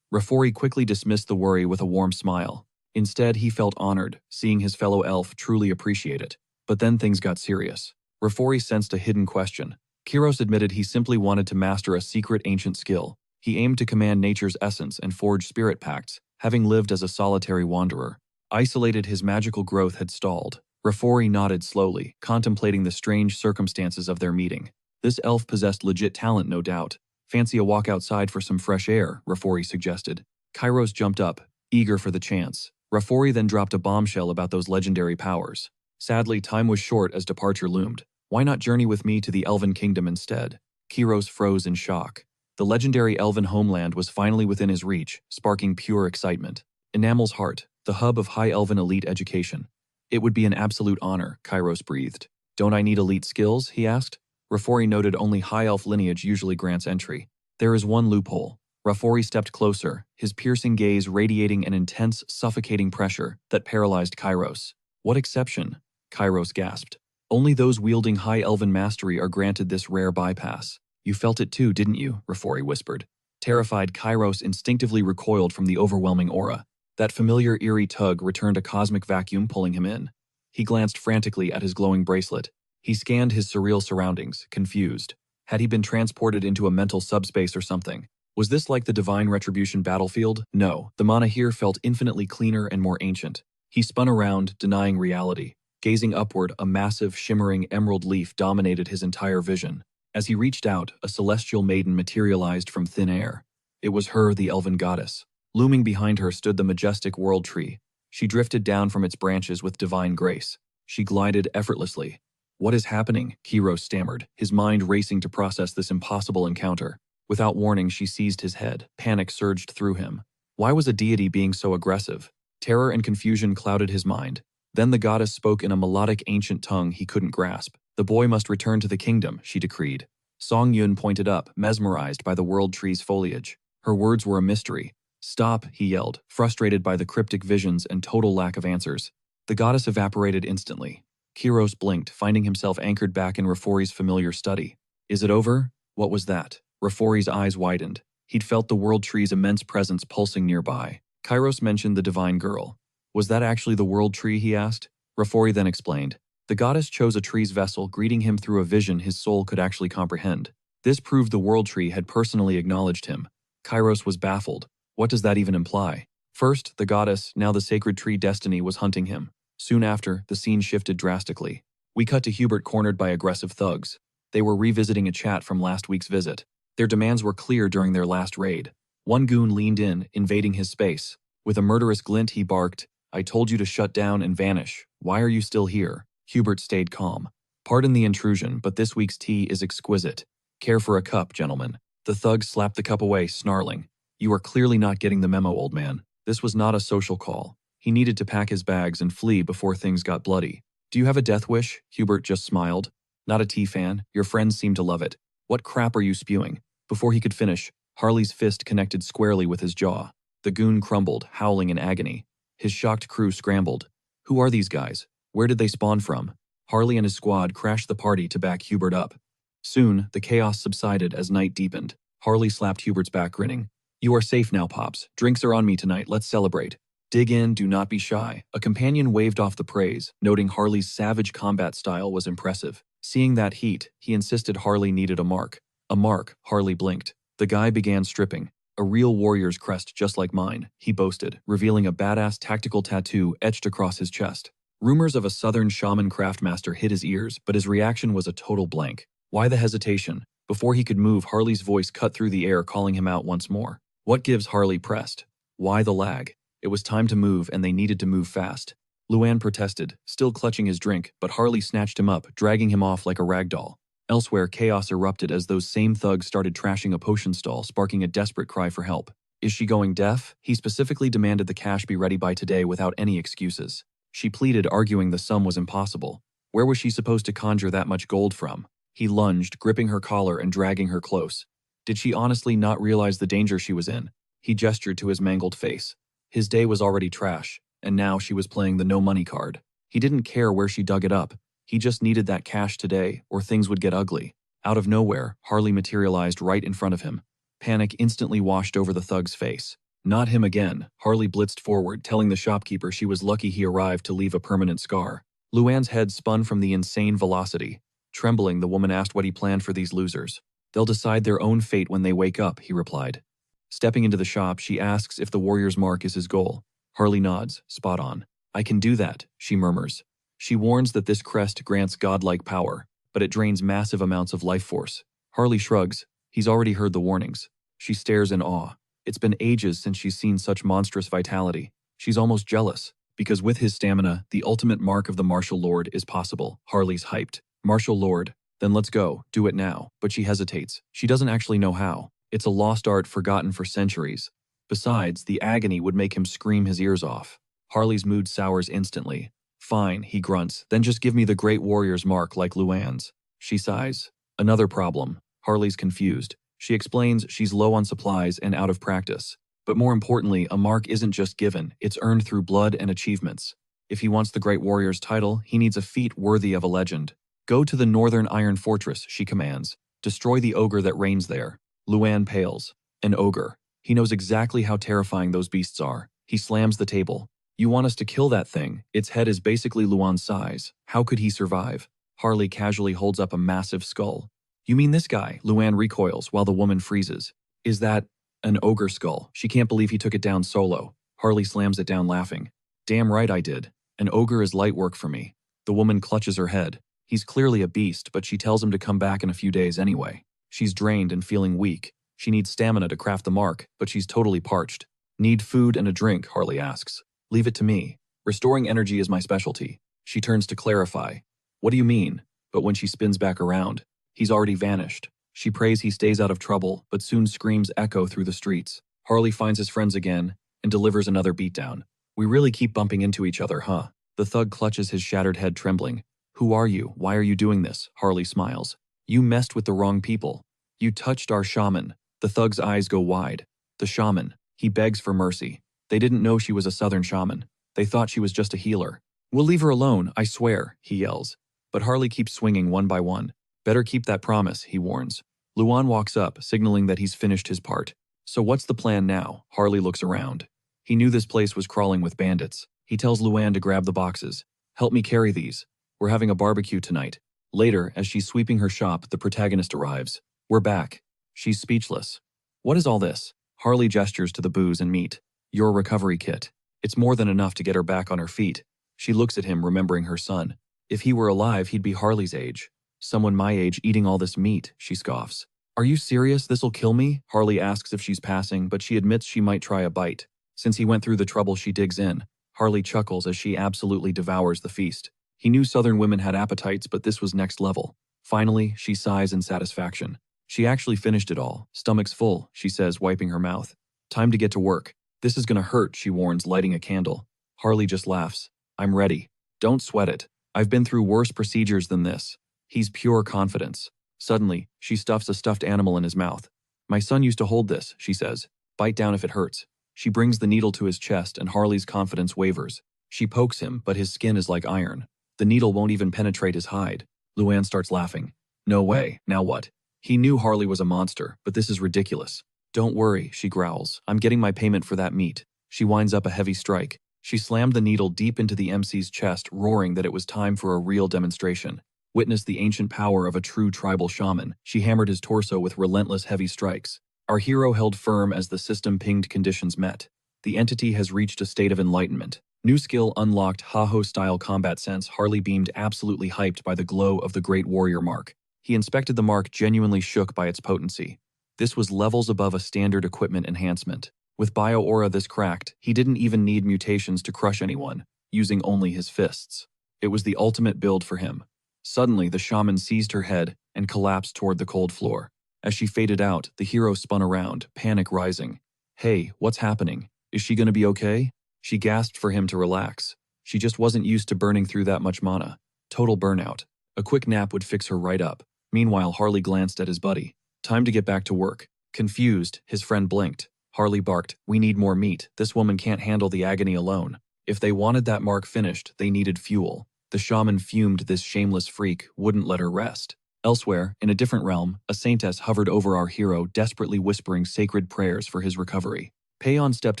Rafori quickly dismissed the worry with a warm smile. Instead, he felt honored, seeing his fellow elf truly appreciate it. But then things got serious. Rafori sensed a hidden question. Kyrus admitted he simply wanted to master a secret ancient skill. He aimed to command nature's essence and forge spirit pacts, having lived as a solitary wanderer. Isolated, his magical growth had stalled. Rafori nodded slowly, contemplating the strange circumstances of their meeting. This elf possessed legit talent, no doubt. "Fancy a walk outside for some fresh air," Rafori suggested. Kyrus jumped up, eager for the chance. Rafori then dropped a bombshell about those legendary powers. Sadly, time was short as departure loomed. "Why not journey with me to the Elven Kingdom instead?" Kyrus froze in shock. The legendary elven homeland was finally within his reach, sparking pure excitement. Enamel's Heart, the hub of high elven elite education. "It would be an absolute honor," Kyrus breathed. "Don't I need elite skills?" he asked. Rafori noted only high elf lineage usually grants entry. "There is one loophole." Rafori stepped closer, his piercing gaze radiating an intense, suffocating pressure that paralyzed Kyrus. "What exception?" Kyrus gasped. "Only those wielding high elven mastery are granted this rare bypass." "You felt it too, didn't you?" Rafori whispered. Terrified, Kyrus instinctively recoiled from the overwhelming aura. That familiar eerie tug returned a cosmic vacuum, pulling him in. He glanced frantically at his glowing bracelet. He scanned his surreal surroundings, confused. Had he been transported into a mental subspace or something? Was this like the Divine Retribution battlefield? No, the mana here felt infinitely cleaner and more ancient. He spun around, denying reality. Gazing upward, a massive, shimmering emerald leaf dominated his entire vision. As he reached out, a celestial maiden materialized from thin air. It was her, the elven goddess. Looming behind her stood the majestic world tree. She drifted down from its branches with divine grace. She glided effortlessly. "What is happening?" Kyrus stammered, his mind racing to process this impossible encounter. Without warning, she seized his head. Panic surged through him. Why was a deity being so aggressive? Terror and confusion clouded his mind. Then the goddess spoke in a melodic ancient tongue he couldn't grasp. "The boy must return to the kingdom," she decreed. Song Yun pointed up, mesmerized by the world tree's foliage. Her words were a mystery. "Stop," he yelled, frustrated by the cryptic visions and total lack of answers. The goddess evaporated instantly. Kyrus blinked, finding himself anchored back in Rafori's familiar study. "Is it over?" "What was that?" Rafori's eyes widened. He'd felt the world tree's immense presence pulsing nearby. Kyrus mentioned the divine girl. "Was that actually the world tree?" he asked. Rafori then explained. The goddess chose a tree's vessel, greeting him through a vision his soul could actually comprehend. This proved the world tree had personally acknowledged him. Kyrus was baffled. What does that even imply? First, the goddess, now the sacred tree destiny, was hunting him. Soon after, the scene shifted drastically. We cut to Hubert cornered by aggressive thugs. They were revisiting a chat from last week's visit. Their demands were clear during their last raid. One goon leaned in, invading his space. With a murderous glint, he barked, "I told you to shut down and vanish. Why are you still here?" Hubert stayed calm. "Pardon the intrusion, but this week's tea is exquisite. Care for a cup, gentlemen?" The thug slapped the cup away, snarling. "You are clearly not getting the memo, old man. This was not a social call." He needed to pack his bags and flee before things got bloody. "Do you have a death wish?" Hubert just smiled. "Not a tea fan. Your friends seem to love it. What crap are you spewing?" Before he could finish, Harley's fist connected squarely with his jaw. The goon crumbled, howling in agony. His shocked crew scrambled. Who are these guys? Where did they spawn from? Harley and his squad crashed the party to back Hubert up. Soon, the chaos subsided as night deepened. Harley slapped Hubert's back, grinning. You are safe now, Pops. Drinks are on me tonight. Let's celebrate. Dig in, do not be shy. A companion waved off the praise, noting Harley's savage combat style was impressive. Seeing that heat, he insisted Harley needed a mark. A mark, Harley blinked. The guy began stripping. A real warrior's crest just like mine, he boasted, revealing a badass tactical tattoo etched across his chest. Rumors of a southern shaman craftmaster hit his ears, but his reaction was a total blank. Why the hesitation? Before he could move, Harley's voice cut through the air, calling him out once more. What gives? Harley pressed. Why the lag? It was time to move, and they needed to move fast. Luan protested, still clutching his drink, but Harley snatched him up, dragging him off like a rag doll. Elsewhere, chaos erupted as those same thugs started trashing a potion stall, sparking a desperate cry for help. Is she going deaf? He specifically demanded the cash be ready by today without any excuses. She pleaded, arguing the sum was impossible. Where was she supposed to conjure that much gold from? He lunged, gripping her collar and dragging her close. Did she honestly not realize the danger she was in? He gestured to his mangled face. His day was already trash, and now she was playing the no-money card. He didn't care where she dug it up. He just needed that cash today, or things would get ugly. Out of nowhere, Harley materialized right in front of him. Panic instantly washed over the thug's face. Not him again. Harley blitzed forward, telling the shopkeeper she was lucky he arrived to leave a permanent scar. Luan's head spun from the insane velocity. Trembling, the woman asked what he planned for these losers. They'll decide their own fate when they wake up, he replied. Stepping into the shop, she asks if the warrior's mark is his goal. Harley nods, spot on. I can do that, she murmurs. She warns that this crest grants godlike power, but it drains massive amounts of life force. Harley shrugs. He's already heard the warnings. She stares in awe. It's been ages since she's seen such monstrous vitality. She's almost jealous, because with his stamina, the ultimate mark of the martial lord is possible. Harley's hyped. Martial lord. Then let's go, do it now. But she hesitates. She doesn't actually know how. It's a lost art forgotten for centuries. Besides, the agony would make him scream his ears off. Harley's mood sours instantly. Fine, he grunts, then just give me the great warrior's mark like Luan's. She sighs. Another problem. Harley's confused. She explains she's low on supplies and out of practice. But more importantly, a mark isn't just given, it's earned through blood and achievements. If he wants the great warrior's title, he needs a feat worthy of a legend. Go to the northern iron fortress, she commands. Destroy the ogre that reigns there. Luan pales. An ogre. He knows exactly how terrifying those beasts are. He slams the table. You want us to kill that thing? Its head is basically Luan's size. How could he survive? Harley casually holds up a massive skull. You mean this guy? Luan recoils while the woman freezes. Is that an ogre skull? She can't believe he took it down solo. Harley slams it down, laughing. Damn right I did. An ogre is light work for me. The woman clutches her head. He's clearly a beast, but she tells him to come back in a few days anyway. She's drained and feeling weak. She needs stamina to craft the mark, but she's totally parched. Need food and a drink, Harley asks. Leave it to me. Restoring energy is my specialty. She turns to clarify. What do you mean? But when she spins back around, he's already vanished. She prays he stays out of trouble, but soon screams echo through the streets. Harley finds his friends again and delivers another beatdown. We really keep bumping into each other, huh? The thug clutches his shattered head, trembling. Who are you? Why are you doing this? Harley smiles. You messed with the wrong people. You touched our shaman. The thug's eyes go wide. The shaman. He begs for mercy. They didn't know she was a southern shaman. They thought she was just a healer. We'll leave her alone, I swear, he yells. But Harley keeps swinging one by one. Better keep that promise, he warns. Luan walks up, signaling that he's finished his part. So what's the plan now? Harley looks around. He knew this place was crawling with bandits. He tells Luan to grab the boxes. Help me carry these. We're having a barbecue tonight. Later, as she's sweeping her shop, the protagonist arrives. We're back. She's speechless. What is all this? Harley gestures to the booze and meat. Your recovery kit. It's more than enough to get her back on her feet. She looks at him, remembering her son. If he were alive, he'd be Harley's age. Someone my age eating all this meat, she scoffs. Are you serious? This'll kill me? Harley asks if she's passing, but she admits she might try a bite. Since he went through the trouble, she digs in. Harley chuckles as she absolutely devours the feast. He knew southern women had appetites, but this was next level. Finally, she sighs in satisfaction. She actually finished it all. Stomach's full, she says, wiping her mouth. Time to get to work. This is gonna hurt, she warns, lighting a candle. Harley just laughs. I'm ready. Don't sweat it. I've been through worse procedures than this. He's pure confidence. Suddenly, she stuffs a stuffed animal in his mouth. My son used to hold this, she says. Bite down if it hurts. She brings the needle to his chest and Harley's confidence wavers. She pokes him, but his skin is like iron. The needle won't even penetrate his hide. Luann starts laughing. No way, now what? He knew Harley was a monster, but this is ridiculous. Don't worry, she growls. I'm getting my payment for that meat. She winds up a heavy strike. She slammed the needle deep into the MC's chest, roaring that it was time for a real demonstration. Witness the ancient power of a true tribal shaman. She hammered his torso with relentless heavy strikes. Our hero held firm as the system-pinged conditions met. The entity has reached a state of enlightenment. New skill unlocked Ha-Ho-style combat sense. Harley beamed absolutely hyped by the glow of the Great Warrior mark. He inspected the mark, genuinely shook by its potency. This was levels above a standard equipment enhancement. With bio-aura this cracked, he didn't even need mutations to crush anyone, using only his fists. It was the ultimate build for him. Suddenly, the shaman seized her head and collapsed toward the cold floor. As she faded out, the hero spun around, panic rising. Hey, what's happening? Is she gonna be okay? She gasped for him to relax. She just wasn't used to burning through that much mana. Total burnout. A quick nap would fix her right up. Meanwhile, Harley glanced at his buddy. Time to get back to work. Confused, his friend blinked. Harley barked, we need more meat. This woman can't handle the agony alone. If they wanted that mark finished, they needed fuel. The shaman fumed this shameless freak wouldn't let her rest. Elsewhere, in a different realm, a saintess hovered over our hero, desperately whispering sacred prayers for his recovery. Payon stepped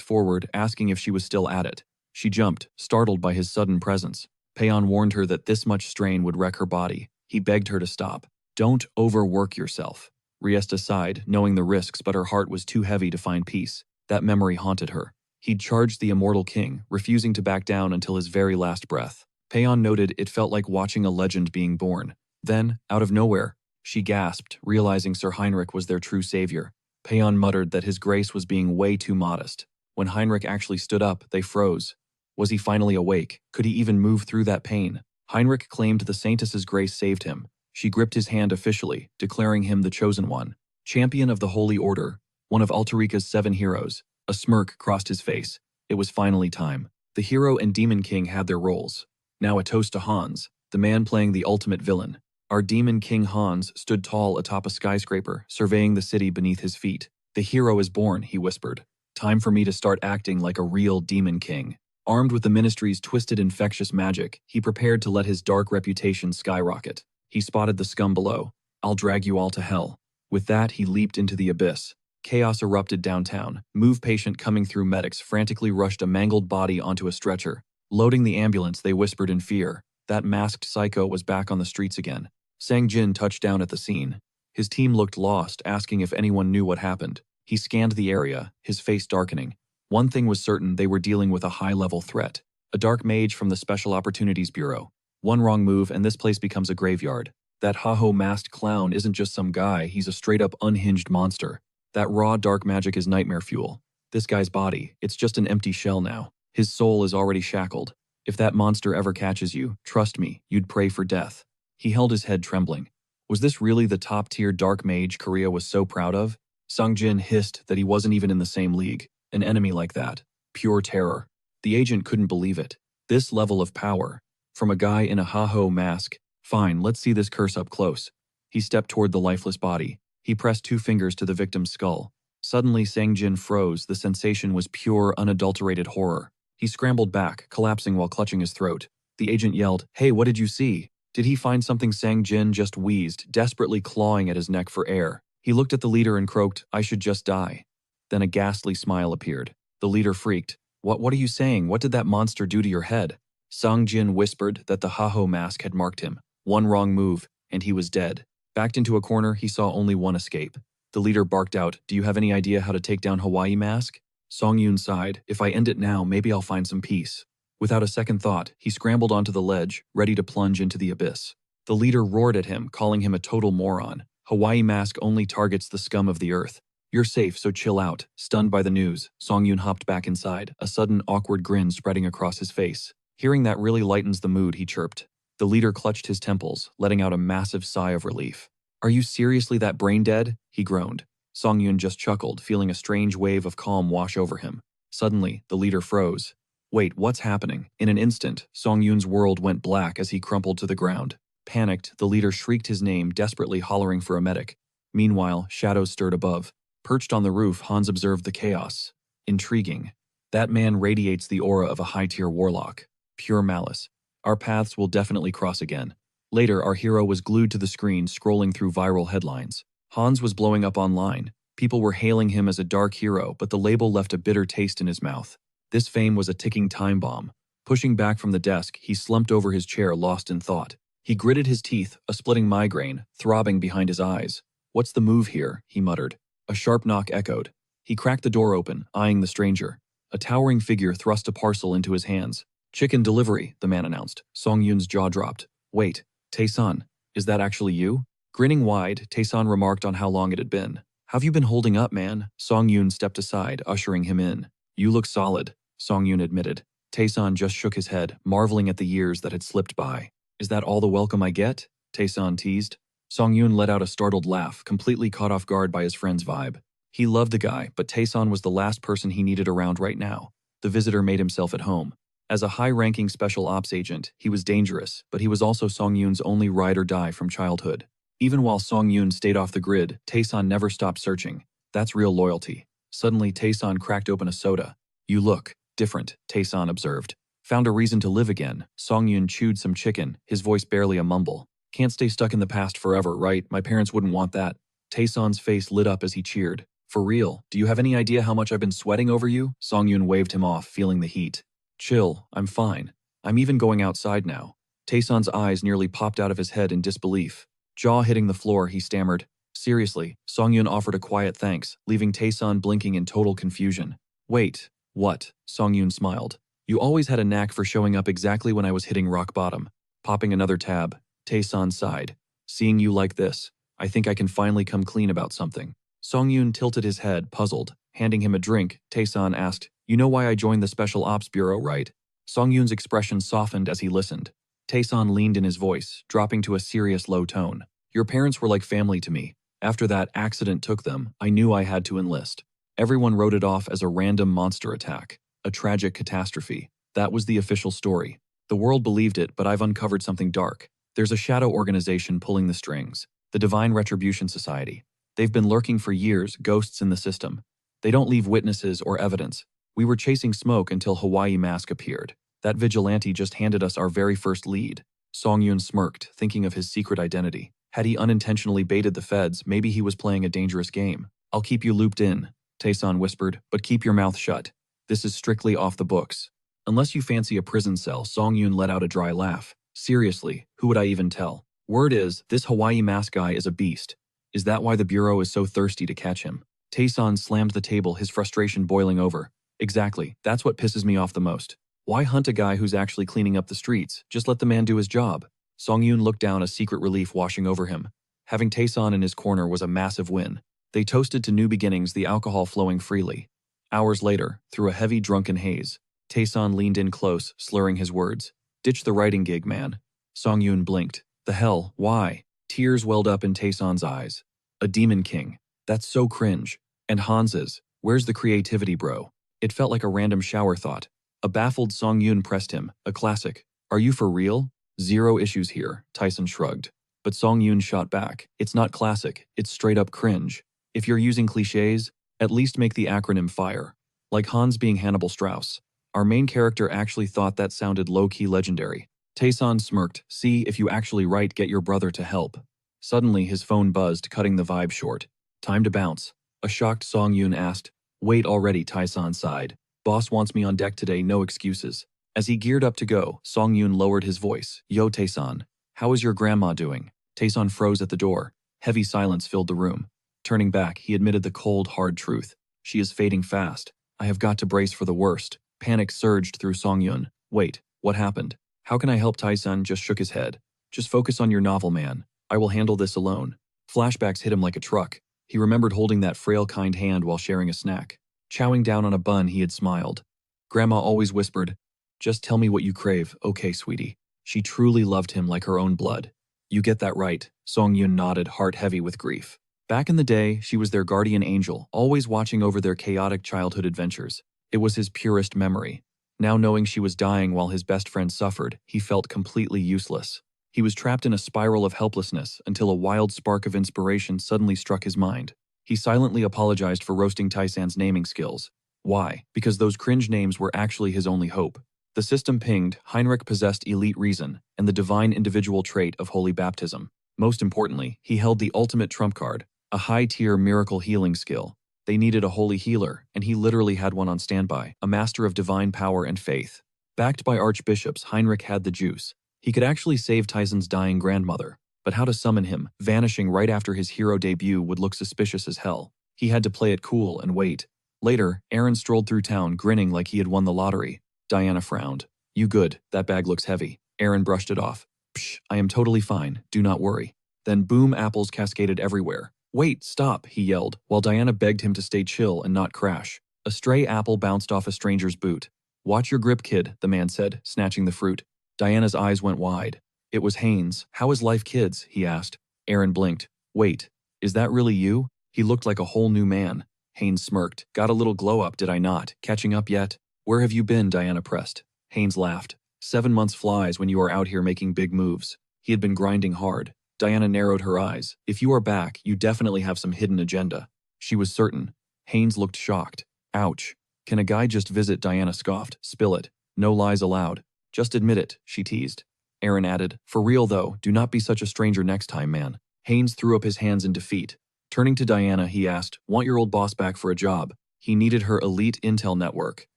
forward, asking if she was still at it. She jumped, startled by his sudden presence. Payon warned her that this much strain would wreck her body. He begged her to stop. Don't overwork yourself. Riesta sighed, knowing the risks, but her heart was too heavy to find peace. That memory haunted her. He'd charged the immortal king, refusing to back down until his very last breath. Payon noted it felt like watching a legend being born. Then, out of nowhere, she gasped, realizing Sir Heinrich was their true savior. Payon muttered that his grace was being way too modest. When Heinrich actually stood up, they froze. Was he finally awake? Could he even move through that pain? Heinrich claimed the saintess's grace saved him. She gripped his hand officially, declaring him the chosen one. Champion of the Holy Order, one of Altarica's 7 heroes. A smirk crossed his face. It was finally time. The hero and Demon King had their roles. Now a toast to Hans, the man playing the ultimate villain. Our Demon King Hans stood tall atop a skyscraper, surveying the city beneath his feet. The hero is born, he whispered. Time for me to start acting like a real Demon King. Armed with the Ministry's twisted infectious magic, he prepared to let his dark reputation skyrocket. He spotted the scum below. I'll drag you all to hell. With that, he leaped into the abyss. Chaos erupted downtown. Move patient coming through medics frantically rushed a mangled body onto a stretcher. Loading the ambulance, they whispered in fear. That masked psycho was back on the streets again. Sang Jin touched down at the scene. His team looked lost, asking if anyone knew what happened. He scanned the area, his face darkening. One thing was certain, they were dealing with a high-level threat. A dark mage from the Special Opportunities Bureau. One wrong move and this place becomes a graveyard. That Ha-Ho masked clown isn't just some guy, he's a straight-up unhinged monster. That raw dark magic is nightmare fuel. This guy's body, it's just an empty shell now. His soul is already shackled. If that monster ever catches you, trust me, you'd pray for death. He held his head trembling. Was this really the top-tier dark mage Korea was so proud of? Sung-Jin hissed that he wasn't even in the same league. An enemy like that. Pure terror. The agent couldn't believe it. This level of power. From a guy in a Ha-Ho mask. Fine, let's see this curse up close. He stepped toward the lifeless body. He pressed 2 fingers to the victim's skull. Suddenly, Sang-Jin froze. The sensation was pure, unadulterated horror. He scrambled back, collapsing while clutching his throat. The agent yelled, "Hey, what did you see?" Did he find something? Sang-Jin just wheezed, desperately clawing at his neck for air. He looked at the leader and croaked, "I should just die." Then a ghastly smile appeared. The leader freaked. What are you saying? What did that monster do to your head?" Sang-Jin whispered that the Ha-Ho mask had marked him. One wrong move, and he was dead. Backed into a corner, he saw only one escape. The leader barked out, "Do you have any idea how to take down Hawaii Mask?" Song-Yoon sighed, "If I end it now, maybe I'll find some peace." Without a second thought, he scrambled onto the ledge, ready to plunge into the abyss. The leader roared at him, calling him a total moron. "Hawaii Mask only targets the scum of the earth. You're safe, so chill out." Stunned by the news, Song-Yoon hopped back inside, a sudden awkward grin spreading across his face. "Hearing that really lightens the mood," he chirped. The leader clutched his temples, letting out a massive sigh of relief. "Are you seriously that brain dead?" he groaned. Song-Yoon just chuckled, feeling a strange wave of calm wash over him. Suddenly, the leader froze. Wait, what's happening? In an instant, Song-Yoon's world went black as he crumpled to the ground. Panicked, the leader shrieked his name, desperately hollering for a medic. Meanwhile, shadows stirred above. Perched on the roof, Hans observed the chaos. Intriguing. That man radiates the aura of a high-tier warlock. Pure malice. Our paths will definitely cross again. Later, our hero was glued to the screen, scrolling through viral headlines. Hans was blowing up online. People were hailing him as a dark hero, but the label left a bitter taste in his mouth. This fame was a ticking time bomb. Pushing back from the desk, he slumped over his chair, lost in thought. He gritted his teeth, a splitting migraine, throbbing behind his eyes. "What's the move here?" he muttered. A sharp knock echoed. He cracked the door open, eyeing the stranger. A towering figure thrust a parcel into his hands. "Chicken delivery," the man announced. Song Yoon's jaw dropped. "Wait, Tae-san, is that actually you?" Grinning wide, Tae-san remarked on how long it had been. "How've you been holding up, man?" Song Yoon stepped aside, ushering him in. "You look solid," Song Yoon admitted. Tae-san just shook his head, marveling at the years that had slipped by. "Is that all the welcome I get?" Tae-san teased. Song Yoon let out a startled laugh, completely caught off guard by his friend's vibe. He loved the guy, but Tae-san was the last person he needed around right now. The visitor made himself at home. As a high-ranking special ops agent, he was dangerous, but he was also Song Yoon's only ride or die from childhood. Even while Song Yoon stayed off the grid, Tae-san never stopped searching. That's real loyalty. Suddenly, Tae-san cracked open a soda. "You look different," Tae-san observed. "Found a reason to live again." Song Yoon chewed some chicken, his voice barely a mumble. "Can't stay stuck in the past forever, right? My parents wouldn't want that." Tae-san's face lit up as he cheered. "For real, do you have any idea how much I've been sweating over you?" Song Yoon waved him off, feeling the heat. "Chill, I'm fine. I'm even going outside now." Tae-san's eyes nearly popped out of his head in disbelief. Jaw hitting the floor, he stammered. "Seriously," Song Yoon offered a quiet thanks, leaving Tae-san blinking in total confusion. "Wait, what?" Song Yoon smiled. "You always had a knack for showing up exactly when I was hitting rock bottom." Popping another tab, Tae-san sighed. "Seeing you like this, I think I can finally come clean about something." Song Yoon tilted his head, puzzled. Handing him a drink, Tae-san asked, "You know why I joined the Special Ops Bureau, right?" Song Yoon's expression softened as he listened. Tae-san leaned in his voice, dropping to a serious low tone. "Your parents were like family to me. After that accident took them, I knew I had to enlist. Everyone wrote it off as a random monster attack, a tragic catastrophe. That was the official story. The world believed it, but I've uncovered something dark. There's a shadow organization pulling the strings, the Divine Retribution Society. They've been lurking for years, ghosts in the system. They don't leave witnesses or evidence. We were chasing smoke until Hawaii Mask appeared. That vigilante just handed us our very first lead." Song Yoon smirked, thinking of his secret identity. Had he unintentionally baited the feds, maybe he was playing a dangerous game. "I'll keep you looped in," Tae-san whispered, "but keep your mouth shut. This is strictly off the books." "Unless you fancy a prison cell," Song Yoon let out a dry laugh. "Seriously, who would I even tell? Word is, this Hawaii Mask guy is a beast. Is that why the Bureau is so thirsty to catch him?" Tae-san slammed the table, his frustration boiling over. "Exactly, that's what pisses me off the most. Why hunt a guy who's actually cleaning up the streets? Just let the man do his job." Song Yoon looked down, a secret relief washing over him. Having Tae-san in his corner was a massive win. They toasted to new beginnings, the alcohol flowing freely. Hours later, through a heavy drunken haze, Tae-san leaned in close, slurring his words. "Ditch the writing gig, man." Song Yoon blinked. "The hell, why?" Tears welled up in Tae-san's eyes. "A demon king. That's so cringe. And Hans's. Where's the creativity, bro?" It felt like a random shower thought. A baffled Song Yoon pressed him, a classic. "Are you for real?" "Zero issues here," Tyson shrugged. But Song Yoon shot back. "It's not classic, it's straight up cringe. If you're using cliches, at least make the acronym FIRE. Like Hans being Hannibal Strauss. Our main character actually thought that sounded low-key legendary." Tae-san smirked. "See, if you actually write, get your brother to help." Suddenly, his phone buzzed, cutting the vibe short. "Time to bounce." A shocked Song Yoon asked. "Wait already," Tae-san sighed. "Boss wants me on deck today, no excuses." As he geared up to go, Song Yoon lowered his voice. "Yo, Tae-san. How is your grandma doing?" Tae-san froze at the door. Heavy silence filled the room. Turning back, he admitted the cold, hard truth. "She is fading fast. I have got to brace for the worst." Panic surged through Song Yoon. "Wait, what happened? How can I help?" Tae-san just shook his head. "Just focus on your novel, man. I will handle this alone." Flashbacks hit him like a truck. He remembered holding that frail, kind hand while sharing a snack. Chowing down on a bun, he had smiled. Grandma always whispered, "Just tell me what you crave, okay, sweetie." She truly loved him like her own blood. "You get that right," Song Yoon nodded, heart heavy with grief. Back in the day, she was their guardian angel, always watching over their chaotic childhood adventures. It was his purest memory. Now knowing she was dying while his best friend suffered, he felt completely useless. He was trapped in a spiral of helplessness until a wild spark of inspiration suddenly struck his mind. He silently apologized for roasting Taisan's naming skills. Why? Because those cringe names were actually his only hope. The system pinged, Heinrich possessed elite reason and the divine individual trait of holy baptism. Most importantly, he held the ultimate trump card, a high-tier miracle healing skill. They needed a holy healer, and he literally had one on standby, a master of divine power and faith. Backed by archbishops, Heinrich had the juice. He could actually save Tyson's dying grandmother, but how to summon him, vanishing right after his hero debut, would look suspicious as hell. He had to play it cool and wait. Later, Aaron strolled through town grinning like he had won the lottery. Diana frowned. "You good, that bag looks heavy." Aaron brushed it off. "Psh, I am totally fine, do not worry." Then boom, apples cascaded everywhere. "Wait, stop," he yelled, while Diana begged him to stay chill and not crash. A stray apple bounced off a stranger's boot. "Watch your grip, kid," the man said, snatching the fruit. Diana's eyes went wide. It was Haynes. "How is life, kids?" he asked. Aaron blinked. "Wait, is that really you?" He looked like a whole new man. Haynes smirked. "Got a little glow up, did I not? Catching up yet?" "Where have you been?" Diana pressed. Haynes laughed. 7 months flies when you are out here making big moves. He had been grinding hard. Diana narrowed her eyes. "If you are back, you definitely have some hidden agenda." She was certain. Haynes looked shocked. "Ouch. Can a guy just visit?" Diana scoffed. "Spill it. No lies allowed." "Just admit it," she teased. Aaron added, "For real though, do not be such a stranger next time, man." Haynes threw up his hands in defeat. Turning to Diana, he asked, "Want your old boss back for a job?" He needed her elite intel network.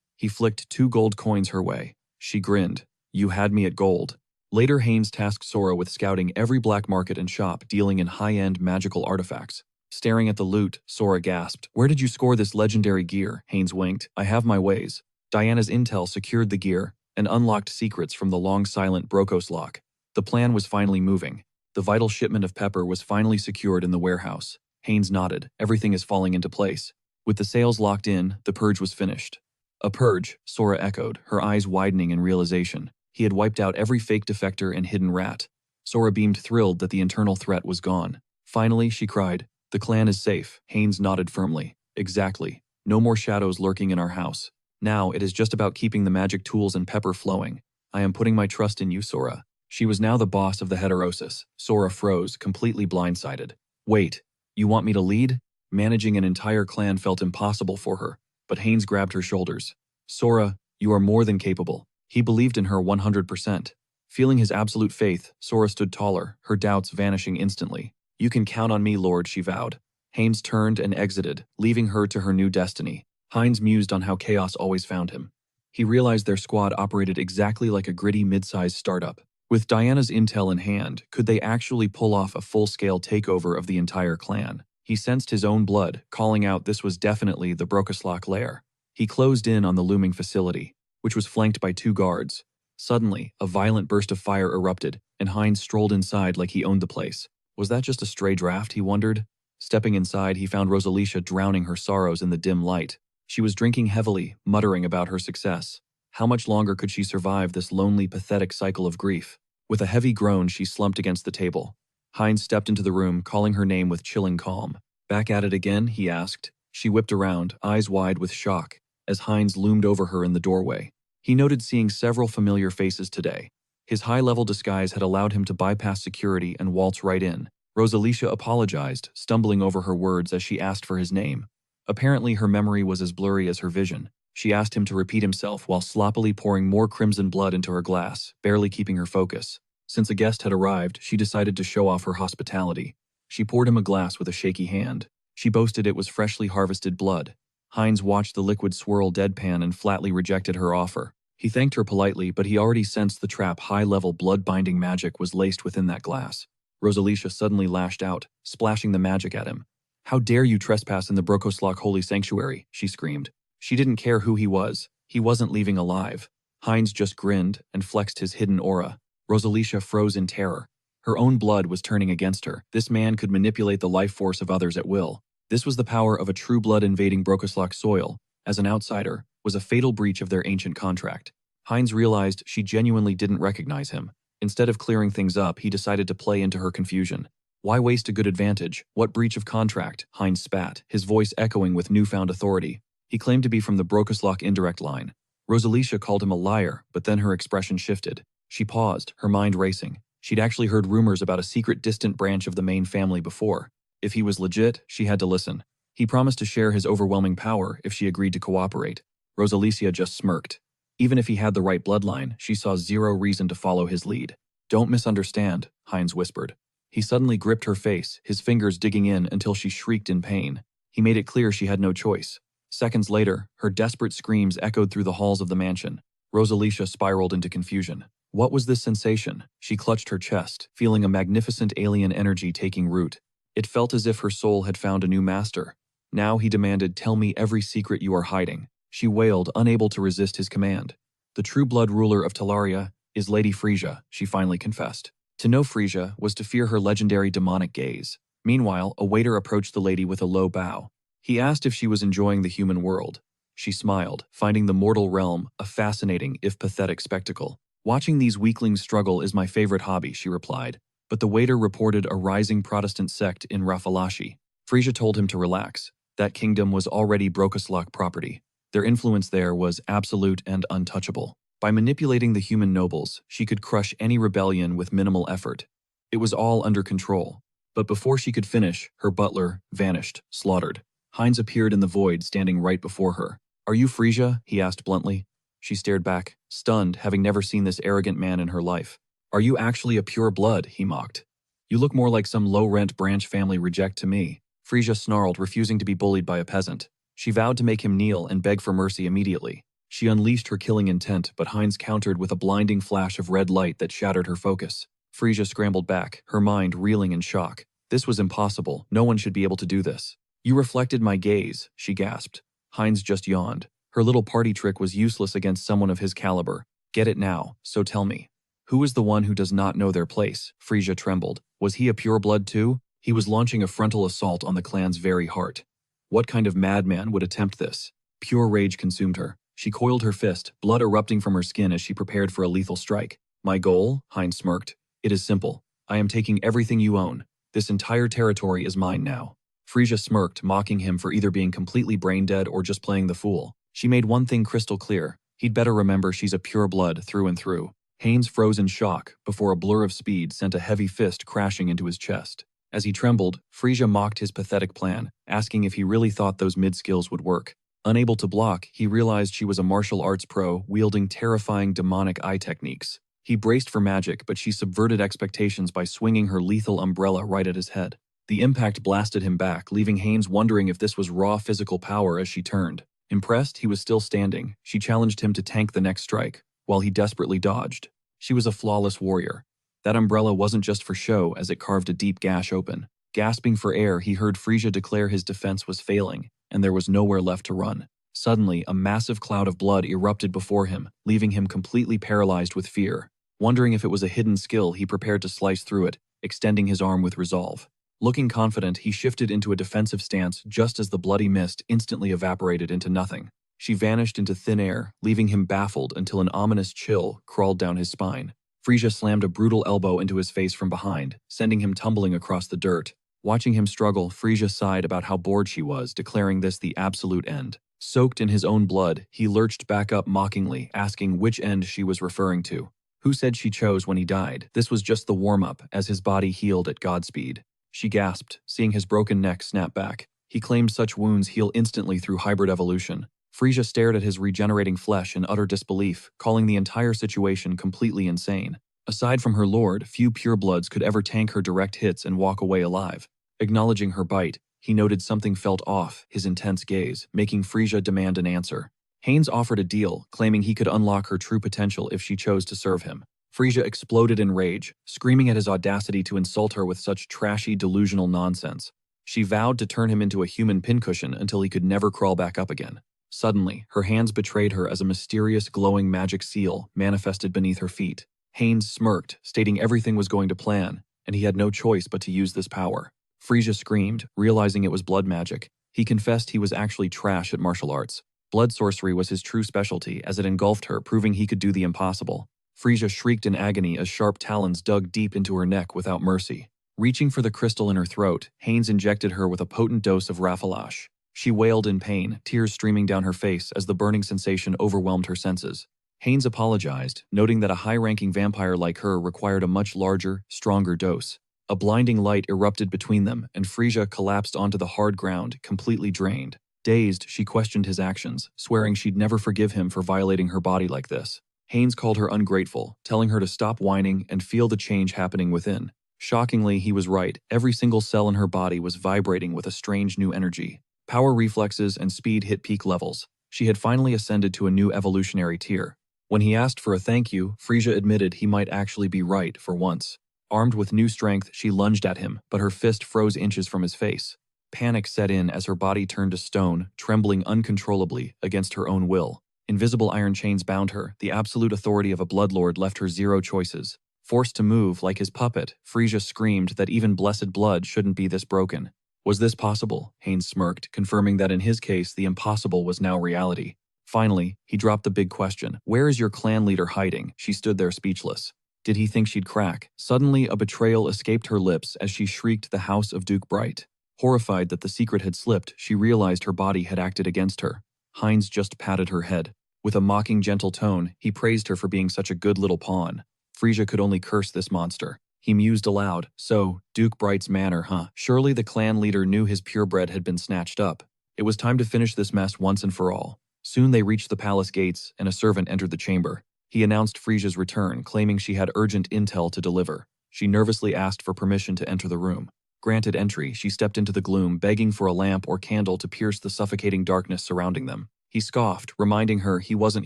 He flicked 2 gold coins her way. She grinned. "You had me at gold." Later, Haynes tasked Sora with scouting every black market and shop dealing in high-end magical artifacts. Staring at the loot, Sora gasped. "Where did you score this legendary gear?" Haynes winked. "I have my ways." Diana's intel secured the gear and unlocked secrets from the long-silent Brokos lock. The plan was finally moving. The vital shipment of pepper was finally secured in the warehouse. Haynes nodded. "Everything is falling into place." With the sales locked in, the purge was finished. "A purge," Sora echoed, her eyes widening in realization. He had wiped out every fake defector and hidden rat. Sora beamed, thrilled that the internal threat was gone. Finally, she cried, "The clan is safe." Haynes nodded firmly. "Exactly. No more shadows lurking in our house. Now it is just about keeping the magic tools and pepper flowing. I am putting my trust in you, Sora." She was now the boss of the Heterosis. Sora froze, completely blindsided. "Wait, you want me to lead?" Managing an entire clan felt impossible for her, but Haynes grabbed her shoulders. "Sora, you are more than capable." He believed in her 100%. Feeling his absolute faith, Sora stood taller, her doubts vanishing instantly. "You can count on me, Lord," she vowed. Haynes turned and exited, leaving her to her new destiny. Haynes mused on how chaos always found him. He realized their squad operated exactly like a gritty mid-sized startup. With Diana's intel in hand, could they actually pull off a full-scale takeover of the entire clan? He sensed his own blood, calling out this was definitely the Brokoslok lair. He closed in on the looming facility, which was flanked by 2 guards. Suddenly, a violent burst of fire erupted, and Haynes strolled inside like he owned the place. Was that just a stray draft, he wondered? Stepping inside, he found Rosalicia drowning her sorrows in the dim light. She was drinking heavily, muttering about her success. How much longer could she survive this lonely, pathetic cycle of grief? With a heavy groan, she slumped against the table. Haynes stepped into the room, calling her name with chilling calm. "Back at it again?" he asked. She whipped around, eyes wide with shock, as Haynes loomed over her in the doorway. He noted seeing several familiar faces today. His high-level disguise had allowed him to bypass security and waltz right in. Rosalicia apologized, stumbling over her words as she asked for his name. Apparently, her memory was as blurry as her vision. She asked him to repeat himself while sloppily pouring more crimson blood into her glass, barely keeping her focus. Since a guest had arrived, she decided to show off her hospitality. She poured him a glass with a shaky hand. She boasted it was freshly harvested blood. Haynes watched the liquid swirl deadpan and flatly rejected her offer. He thanked her politely, but he already sensed the trap high-level blood-binding magic was laced within that glass. Rosalicia suddenly lashed out, splashing the magic at him. "How dare you trespass in the Brokoslok holy sanctuary?" she screamed. She didn't care who he was. He wasn't leaving alive. Haynes just grinned and flexed his hidden aura. Rosalicia froze in terror. Her own blood was turning against her. This man could manipulate the life force of others at will. This was the power of a true blood invading Brokoslok soil. As an outsider, was a fatal breach of their ancient contract. Haynes realized she genuinely didn't recognize him. Instead of clearing things up, he decided to play into her confusion. "Why waste a good advantage? What breach of contract?" Haynes spat, his voice echoing with newfound authority. He claimed to be from the Brokoslok indirect line. Rosalicia called him a liar, but then her expression shifted. She paused, her mind racing. She'd actually heard rumors about a secret distant branch of the main family before. If he was legit, she had to listen. He promised to share his overwhelming power if she agreed to cooperate. Rosalicia just smirked. Even if he had the right bloodline, she saw zero reason to follow his lead. Don't misunderstand, Heinz whispered. He suddenly gripped her face, his fingers digging in until she shrieked in pain. He made it clear she had no choice. Seconds later, her desperate screams echoed through the halls of the mansion. Rosalicia spiraled into confusion. What was this sensation? She clutched her chest, feeling a magnificent alien energy taking root. It felt as if her soul had found a new master. Now he demanded, "Tell me every secret you are hiding." She wailed, unable to resist his command. The true blood ruler of Talaria is Lady Frisia, she finally confessed. To know Frisia was to fear her legendary demonic gaze. Meanwhile, a waiter approached the lady with a low bow. He asked if she was enjoying the human world. She smiled, finding the mortal realm a fascinating, if pathetic, spectacle. "Watching these weaklings struggle is my favorite hobby," she replied. But the waiter reported a rising Protestant sect in Rafalashi. Frisia told him to relax. That kingdom was already Brokaslak property. Their influence there was absolute and untouchable. By manipulating the human nobles, she could crush any rebellion with minimal effort. It was all under control. But before she could finish, her butler vanished, slaughtered. Heinz appeared in the void, standing right before her. "Are you Frisia?" he asked bluntly. She stared back, stunned, having never seen this arrogant man in her life. "Are you actually a pure blood?" he mocked. "You look more like some low-rent branch family reject to me." Frisia snarled, refusing to be bullied by a peasant. She vowed to make him kneel and beg for mercy immediately. She unleashed her killing intent, but Heinz countered with a blinding flash of red light that shattered her focus. Frisia scrambled back, her mind reeling in shock. This was impossible. No one should be able to do this. "You reflected my gaze," she gasped. Heinz just yawned. Her little party trick was useless against someone of his caliber. "Get it now, so tell me. Who is the one who does not know their place?" Frisia trembled. Was he a pureblood too? He was launching a frontal assault on the clan's very heart. What kind of madman would attempt this? Pure rage consumed her. She coiled her fist, blood erupting from her skin as she prepared for a lethal strike. "My goal?" Heinz smirked. "It is simple. I am taking everything you own. This entire territory is mine now." Frisia smirked, mocking him for either being completely brain-dead or just playing the fool. She made one thing crystal clear. He'd better remember she's a pure blood through and through. Haynes froze in shock before a blur of speed sent a heavy fist crashing into his chest. As he trembled, Frisia mocked his pathetic plan, asking if he really thought those mid-skills would work. Unable to block, he realized she was a martial arts pro wielding terrifying demonic eye techniques. He braced for magic, but she subverted expectations by swinging her lethal umbrella right at his head. The impact blasted him back, leaving Haynes wondering if this was raw physical power as she turned. Impressed, he was still standing. She challenged him to tank the next strike, while he desperately dodged. She was a flawless warrior. That umbrella wasn't just for show, as it carved a deep gash open. Gasping for air, he heard Frisia declare his defense was failing, and there was nowhere left to run. Suddenly, a massive cloud of blood erupted before him, leaving him completely paralyzed with fear. Wondering if it was a hidden skill, he prepared to slice through it, extending his arm with resolve. Looking confident, he shifted into a defensive stance just as the bloody mist instantly evaporated into nothing. She vanished into thin air, leaving him baffled until an ominous chill crawled down his spine. Frisia slammed a brutal elbow into his face from behind, sending him tumbling across the dirt. Watching him struggle, Frisia sighed about how bored she was, declaring this the absolute end. Soaked in his own blood, he lurched back up mockingly, asking which end she was referring to. Who said she chose when he died? This was just the warm-up, as his body healed at Godspeed. She gasped, seeing his broken neck snap back. He claimed such wounds heal instantly through hybrid evolution. Frisia stared at his regenerating flesh in utter disbelief, calling the entire situation completely insane. Aside from her lord, few purebloods could ever tank her direct hits and walk away alive. Acknowledging her bite, he noted something felt off, his intense gaze, making Frisia demand an answer. Haynes offered a deal, claiming he could unlock her true potential if she chose to serve him. Frisia exploded in rage, screaming at his audacity to insult her with such trashy, delusional nonsense. She vowed to turn him into a human pincushion until he could never crawl back up again. Suddenly, her hands betrayed her as a mysterious glowing magic seal manifested beneath her feet. Haynes smirked, stating everything was going to plan, and he had no choice but to use this power. Frisia screamed, realizing it was blood magic. He confessed he was actually trash at martial arts. Blood sorcery was his true specialty, as it engulfed her, proving he could do the impossible. Frisia shrieked in agony as sharp talons dug deep into her neck without mercy. Reaching for the crystal in her throat, Haynes injected her with a potent dose of Rafalash. She wailed in pain, tears streaming down her face as the burning sensation overwhelmed her senses. Haynes apologized, noting that a high-ranking vampire like her required a much larger, stronger dose. A blinding light erupted between them, and Frisia collapsed onto the hard ground, completely drained. Dazed, she questioned his actions, swearing she'd never forgive him for violating her body like this. Haynes called her ungrateful, telling her to stop whining and feel the change happening within. Shockingly, he was right. Every single cell in her body was vibrating with a strange new energy. Power reflexes and speed hit peak levels. She had finally ascended to a new evolutionary tier. When he asked for a thank you, Frisia admitted he might actually be right for once. Armed with new strength, she lunged at him, but her fist froze inches from his face. Panic set in as her body turned to stone, trembling uncontrollably against her own will. Invisible iron chains bound her. The absolute authority of a bloodlord left her zero choices. Forced to move like his puppet, Frisia screamed that even blessed blood shouldn't be this broken. Was this possible? Haynes smirked, confirming that in his case the impossible was now reality. Finally, he dropped the big question. Where is your clan leader hiding? She stood there speechless. Did he think she'd crack? Suddenly, a betrayal escaped her lips as she shrieked the house of Duke Bright. Horrified that the secret had slipped, she realized her body had acted against her. Haynes just patted her head. With a mocking gentle tone, he praised her for being such a good little pawn. Frisia could only curse this monster. He mused aloud. So, Duke Bright's manor, huh? Surely the clan leader knew his purebred had been snatched up. It was time to finish this mess once and for all. Soon they reached the palace gates, and a servant entered the chamber. He announced Frisia's return, claiming she had urgent intel to deliver. She nervously asked for permission to enter the room. Granted entry, she stepped into the gloom, begging for a lamp or candle to pierce the suffocating darkness surrounding them. He scoffed, reminding her he wasn't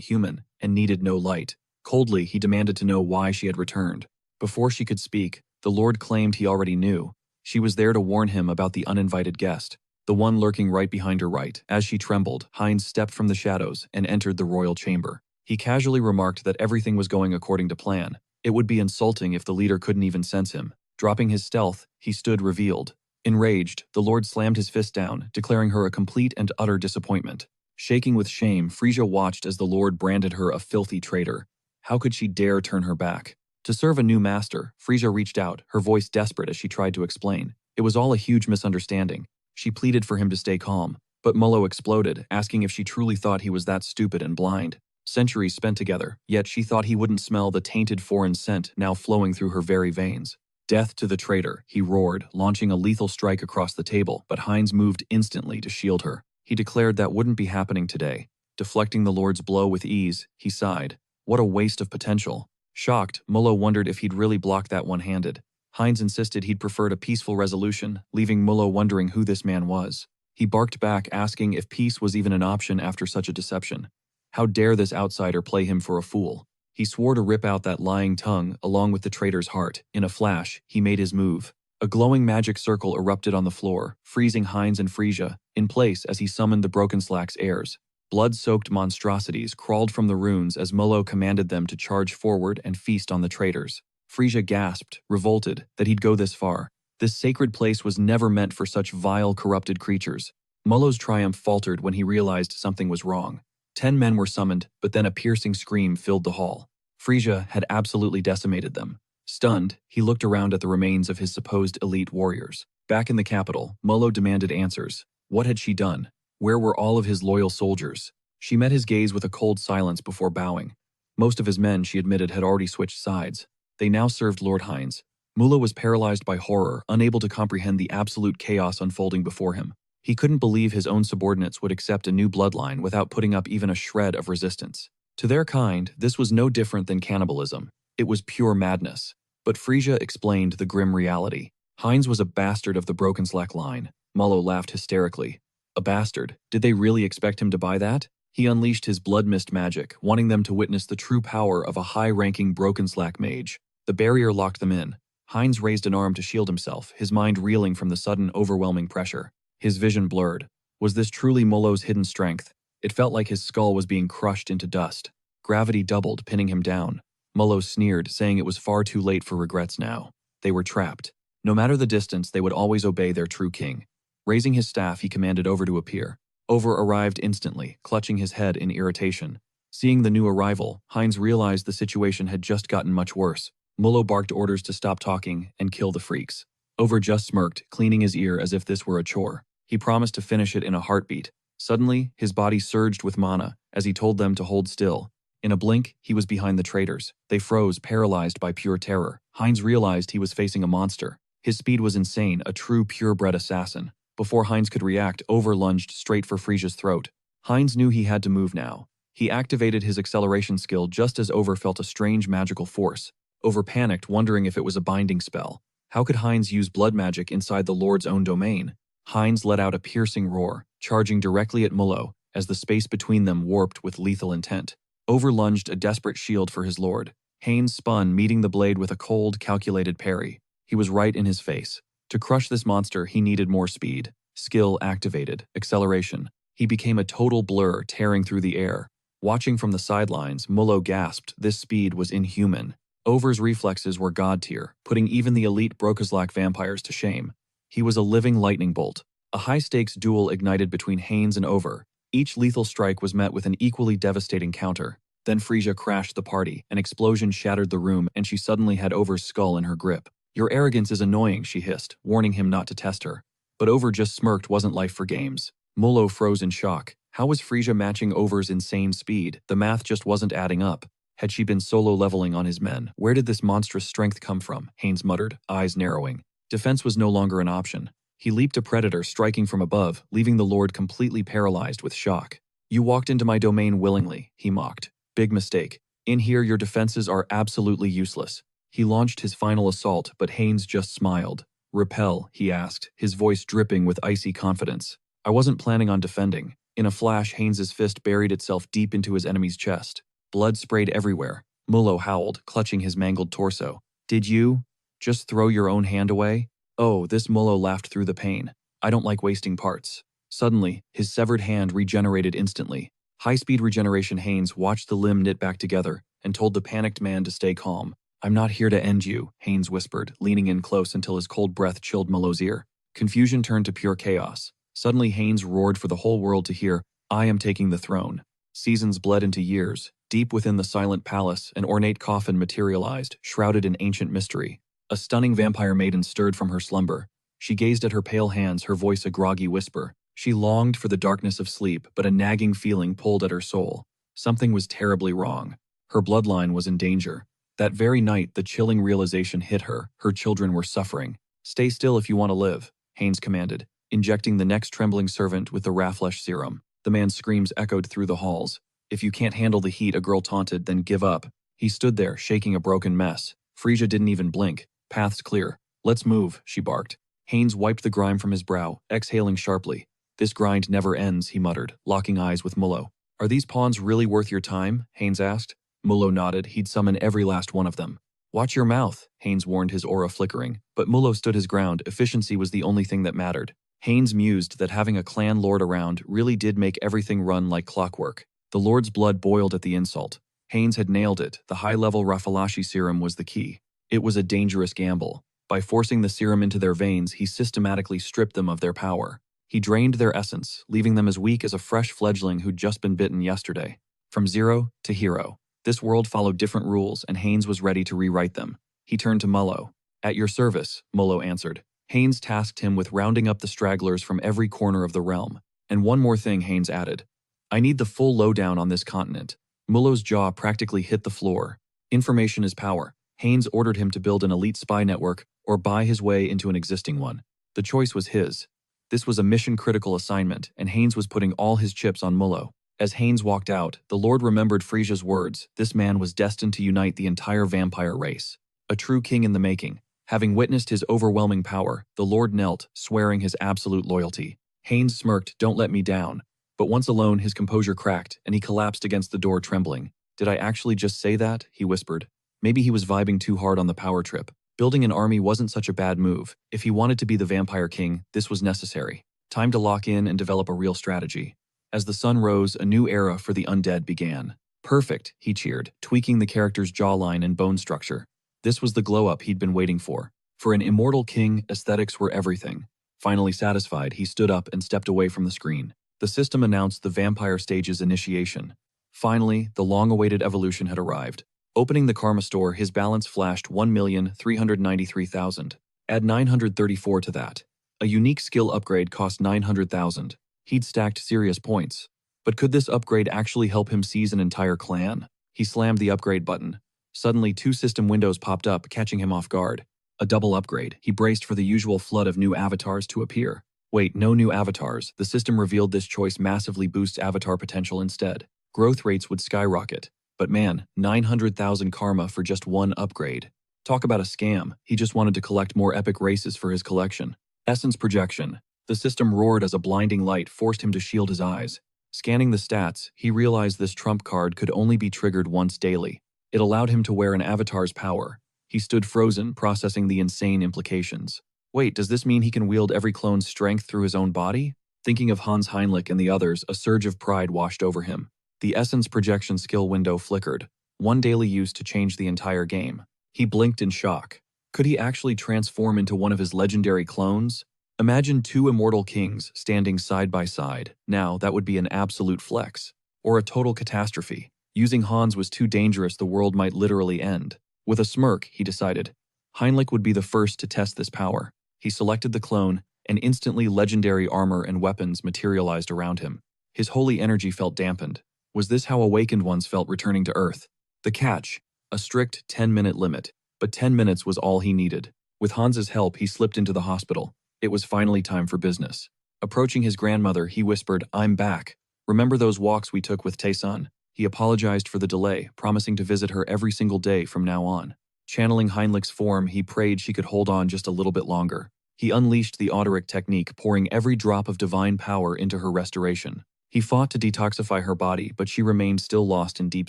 human and needed no light. Coldly, he demanded to know why she had returned. Before she could speak, the Lord claimed he already knew. She was there to warn him about the uninvited guest, the one lurking right behind her right. As she trembled, Haynes stepped from the shadows and entered the royal chamber. He casually remarked that everything was going according to plan. It would be insulting if the leader couldn't even sense him. Dropping his stealth, he stood revealed. Enraged, the Lord slammed his fist down, declaring her a complete and utter disappointment. Shaking with shame, Frisia watched as the Lord branded her a filthy traitor. How could she dare turn her back? To serve a new master, Frisia reached out, her voice desperate as she tried to explain. It was all a huge misunderstanding. She pleaded for him to stay calm, but Mullo exploded, asking if she truly thought he was that stupid and blind. Centuries spent together, yet she thought he wouldn't smell the tainted foreign scent now flowing through her very veins. Death to the traitor, he roared, launching a lethal strike across the table, but Haynes moved instantly to shield her. He declared that wouldn't be happening today. Deflecting the Lord's blow with ease, he sighed. What a waste of potential. Shocked, Mullo wondered if he'd really blocked that one-handed. Haynes insisted he'd preferred a peaceful resolution, leaving Mullo wondering who this man was. He barked back, asking if peace was even an option after such a deception. How dare this outsider play him for a fool? He swore to rip out that lying tongue along with the traitor's heart. In a flash, he made his move. A glowing magic circle erupted on the floor, freezing Haynes and Frisia in place as he summoned the Broken Slack's heirs. Blood-soaked monstrosities crawled from the runes as Mullo commanded them to charge forward and feast on the traitors. Frisia gasped, revolted, that he'd go this far. This sacred place was never meant for such vile, corrupted creatures. Mullo's triumph faltered when he realized something was wrong. 10 men were summoned, but then a piercing scream filled the hall. Frisia had absolutely decimated them. Stunned, he looked around at the remains of his supposed elite warriors. Back in the capital, Mullo demanded answers. What had she done? Where were all of his loyal soldiers? She met his gaze with a cold silence before bowing. Most of his men, she admitted, had already switched sides. They now served Lord Haynes. Mullo was paralyzed by horror, unable to comprehend the absolute chaos unfolding before him. He couldn't believe his own subordinates would accept a new bloodline without putting up even a shred of resistance. To their kind, this was no different than cannibalism. It was pure madness. But Frisia explained the grim reality. Haynes was a bastard of the Broken Slack line. Mullo laughed hysterically. A bastard? Did they really expect him to buy that? He unleashed his blood mist magic, wanting them to witness the true power of a high-ranking Broken Slack mage. The barrier locked them in. Haynes raised an arm to shield himself, his mind reeling from the sudden, overwhelming pressure. His vision blurred. Was this truly Mullo's hidden strength? It felt like his skull was being crushed into dust. Gravity doubled, pinning him down. Mullo sneered, saying it was far too late for regrets now. They were trapped. No matter the distance, they would always obey their true king. Raising his staff, he commanded Over to appear. Over arrived instantly, clutching his head in irritation. Seeing the new arrival, Haynes realized the situation had just gotten much worse. Mullo barked orders to stop talking and kill the freaks. Over just smirked, cleaning his ear as if this were a chore. He promised to finish it in a heartbeat. Suddenly, his body surged with mana as he told them to hold still. In a blink, he was behind the traitors. They froze, paralyzed by pure terror. Haynes realized he was facing a monster. His speed was insane, a true purebred assassin. Before Heinz could react, Over lunged straight for Frisia's throat. Heinz knew he had to move now. He activated his acceleration skill just as Over felt a strange magical force. Over panicked, wondering if it was a binding spell. How could Heinz use blood magic inside the Lord's own domain? Heinz let out a piercing roar, charging directly at Mullo, as the space between them warped with lethal intent. Over lunged a desperate shield for his lord. Heinz spun, meeting the blade with a cold, calculated parry. He was right in his face. To crush this monster, he needed more speed. Skill activated, acceleration. He became a total blur, tearing through the air. Watching from the sidelines, Mullo gasped. This speed was inhuman. Over's reflexes were god tier, putting even the elite Brokaslak vampires to shame. He was a living lightning bolt. A high-stakes duel ignited between Heinz and Over. Each lethal strike was met with an equally devastating counter. Then Frisia crashed the party. An explosion shattered the room, and she suddenly had Over's skull in her grip. "Your arrogance is annoying," she hissed, warning him not to test her. But Over just smirked. Wasn't life for games. Mullo froze in shock. How was Frisia matching Over's insane speed? The math just wasn't adding up. Had she been solo leveling on his men? Where did this monstrous strength come from? Heinz muttered, eyes narrowing. Defense was no longer an option. He leaped a predator, striking from above, leaving the Lord completely paralyzed with shock. "You walked into my domain willingly," he mocked. "Big mistake. In here, your defenses are absolutely useless." He launched his final assault, but Heinz just smiled. "Repel?" he asked, his voice dripping with icy confidence. "I wasn't planning on defending." In a flash, Heinz's fist buried itself deep into his enemy's chest. Blood sprayed everywhere. Mullo howled, clutching his mangled torso. "Did you just throw your own hand away?" "Oh," this Mullo laughed through the pain. "I don't like wasting parts." Suddenly, his severed hand regenerated instantly. High-speed regeneration. Heinz watched the limb knit back together and told the panicked man to stay calm. "I'm not here to end you," Heinz whispered, leaning in close until his cold breath chilled Mullo's ear. Confusion turned to pure chaos. Suddenly Heinz roared for the whole world to hear, "I am taking the throne." Seasons bled into years. Deep within the silent palace, an ornate coffin materialized, shrouded in ancient mystery. A stunning vampire maiden stirred from her slumber. She gazed at her pale hands, her voice a groggy whisper. She longed for the darkness of sleep, but a nagging feeling pulled at her soul. Something was terribly wrong. Her bloodline was in danger. That very night, the chilling realization hit her. Her children were suffering. "Stay still if you want to live," Heinz commanded, injecting the next trembling servant with the Rafflesh serum. The man's screams echoed through the halls. "If you can't handle the heat," a girl taunted, "then give up." He stood there, shaking a broken mess. Frisia didn't even blink. "Path's clear. Let's move," she barked. Heinz wiped the grime from his brow, exhaling sharply. "This grind never ends," he muttered, locking eyes with Mullo. "Are these pawns really worth your time?" Heinz asked. Mullo nodded. He'd summon every last one of them. "Watch your mouth," Heinz warned, his aura flickering. But Mullo stood his ground. Efficiency was the only thing that mattered. Heinz mused that having a clan lord around really did make everything run like clockwork. The Lord's blood boiled at the insult. Heinz had nailed it. The high-level Raffalashi serum was the key. It was a dangerous gamble. By forcing the serum into their veins, he systematically stripped them of their power. He drained their essence, leaving them as weak as a fresh fledgling who'd just been bitten yesterday. From zero to hero. This world followed different rules, and Heinz was ready to rewrite them. He turned to Mullo. "At your service," Mullo answered. Heinz tasked him with rounding up the stragglers from every corner of the realm. "And one more thing," Heinz added. "I need the full lowdown on this continent." Mullo's jaw practically hit the floor. Information is power. Heinz ordered him to build an elite spy network or buy his way into an existing one. The choice was his. This was a mission-critical assignment, and Heinz was putting all his chips on Mullo. As Heinz walked out, the Lord remembered Frisia's words. This man was destined to unite the entire vampire race. A true king in the making. Having witnessed his overwhelming power, the Lord knelt, swearing his absolute loyalty. Heinz smirked, "Don't let me down." But once alone, his composure cracked, and he collapsed against the door trembling. "Did I actually just say that?" he whispered. Maybe he was vibing too hard on the power trip. Building an army wasn't such a bad move. If he wanted to be the vampire king, this was necessary. Time to lock in and develop a real strategy. As the sun rose, a new era for the undead began. "Perfect," he cheered, tweaking the character's jawline and bone structure. This was the glow-up he'd been waiting for. For an immortal king, aesthetics were everything. Finally satisfied, he stood up and stepped away from the screen. The system announced the vampire stage's initiation. Finally, the long-awaited evolution had arrived. Opening the Karma store, his balance flashed 1,393,000. Add 934 to that. A unique skill upgrade cost 900,000. He'd stacked serious points. But could this upgrade actually help him seize an entire clan? He slammed the upgrade button. Suddenly, two system windows popped up, catching him off guard. A double upgrade. He braced for the usual flood of new avatars to appear. Wait, no new avatars. The system revealed this choice massively boosts avatar potential instead. Growth rates would skyrocket. But man, 900,000 karma for just one upgrade. Talk about a scam. He just wanted to collect more epic races for his collection. Essence projection. The system roared as a blinding light forced him to shield his eyes. Scanning the stats, he realized this trump card could only be triggered once daily. It allowed him to wear an avatar's power. He stood frozen, processing the insane implications. Wait, does this mean he can wield every clone's strength through his own body? Thinking of Hans Heinrich and the others, a surge of pride washed over him. The essence projection skill window flickered. One daily use to change the entire game. He blinked in shock. Could he actually transform into one of his legendary clones? Imagine two immortal kings standing side by side. Now, that would be an absolute flex. Or a total catastrophe. Using Hans was too dangerous, the world might literally end. With a smirk, he decided. Heinrich would be the first to test this power. He selected the clone, and instantly legendary armor and weapons materialized around him. His holy energy felt dampened. Was this how awakened ones felt returning to Earth? The catch, a strict 10-minute limit, but 10 minutes was all he needed. With Hans's help, he slipped into the hospital. It was finally time for business. Approaching his grandmother, he whispered, "I'm back. Remember those walks we took with Tae-sun?" He apologized for the delay, promising to visit her every single day from now on. Channeling Heinrich's form, he prayed she could hold on just a little bit longer. He unleashed the Autoric technique, pouring every drop of divine power into her restoration. He fought to detoxify her body, but she remained still lost in deep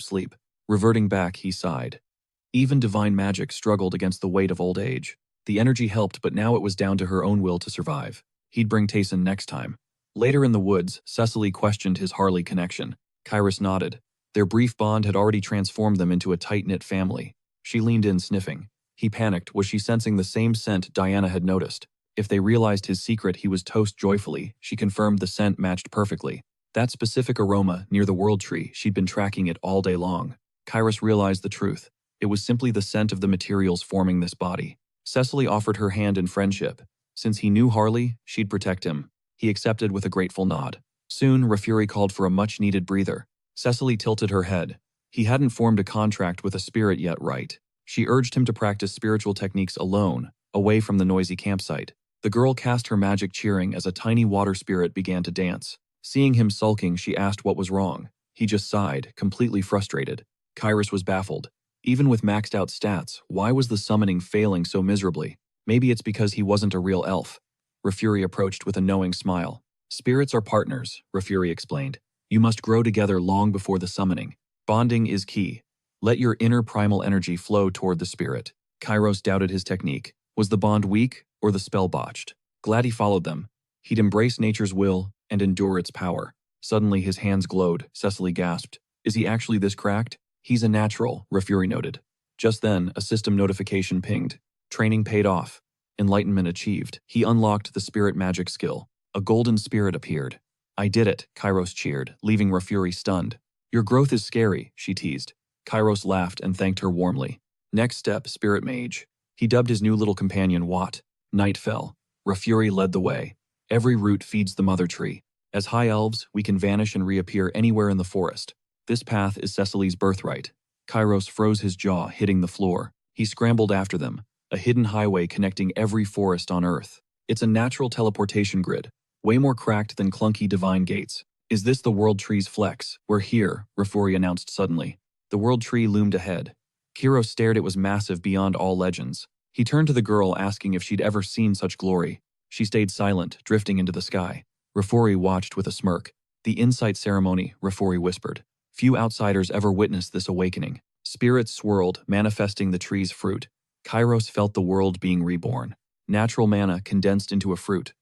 sleep. Reverting back, he sighed. Even divine magic struggled against the weight of old age. The energy helped, but now it was down to her own will to survive. He'd bring Tae-sun next time. Later in the woods, Cecily questioned his Harley connection. Kairos nodded. Their brief bond had already transformed them into a tight-knit family. She leaned in, sniffing. He panicked. Was she sensing the same scent Diana had noticed? If they realized his secret, he was toast joyfully. She confirmed the scent matched perfectly. That specific aroma near the world tree, she'd been tracking it all day long. Kairos realized the truth. It was simply the scent of the materials forming this body. Cecily offered her hand in friendship. Since he knew Harley, she'd protect him. He accepted with a grateful nod. Soon, Rafuri called for a much-needed breather. Cecily tilted her head. He hadn't formed a contract with a spirit yet, right? She urged him to practice spiritual techniques alone, away from the noisy campsite. The girl cast her magic, cheering as a tiny water spirit began to dance. Seeing him sulking, she asked what was wrong. He just sighed, completely frustrated. Kairos was baffled. Even with maxed-out stats, why was the summoning failing so miserably? Maybe it's because he wasn't a real elf. Rafuri approached with a knowing smile. Spirits are partners, Rafuri explained. You must grow together long before the summoning. Bonding is key. Let your inner primal energy flow toward the spirit. Kairos doubted his technique. Was the bond weak or the spell botched? Glad he followed them. He'd embrace nature's will and endure its power. Suddenly his hands glowed. Cecily gasped. Is he actually this cracked? He's a natural, Rafuri noted. Just then, a system notification pinged. Training paid off. Enlightenment achieved. He unlocked the spirit magic skill. A golden spirit appeared. I did it, Kairos cheered, leaving Rafuri stunned. Your growth is scary, she teased. Kairos laughed and thanked her warmly. Next step, Spirit Mage. He dubbed his new little companion Watt. Night fell. Rafuri led the way. Every root feeds the mother tree. As high elves, we can vanish and reappear anywhere in the forest. This path is Cecily's birthright. Kairos froze his jaw, hitting the floor. He scrambled after them, a hidden highway connecting every forest on Earth. It's a natural teleportation grid, way more cracked than clunky divine gates. Is this the World Tree's flex? We're here, Rafuri announced suddenly. The World Tree loomed ahead. Kiro stared. It was massive beyond all legends. He turned to the girl, asking if she'd ever seen such glory. She stayed silent, drifting into the sky. Rafuri watched with a smirk. The insight ceremony, Rafuri whispered. Few outsiders ever witnessed this awakening. Spirits swirled, manifesting the tree's fruit. Kairos felt the world being reborn. Natural mana condensed into a fruit.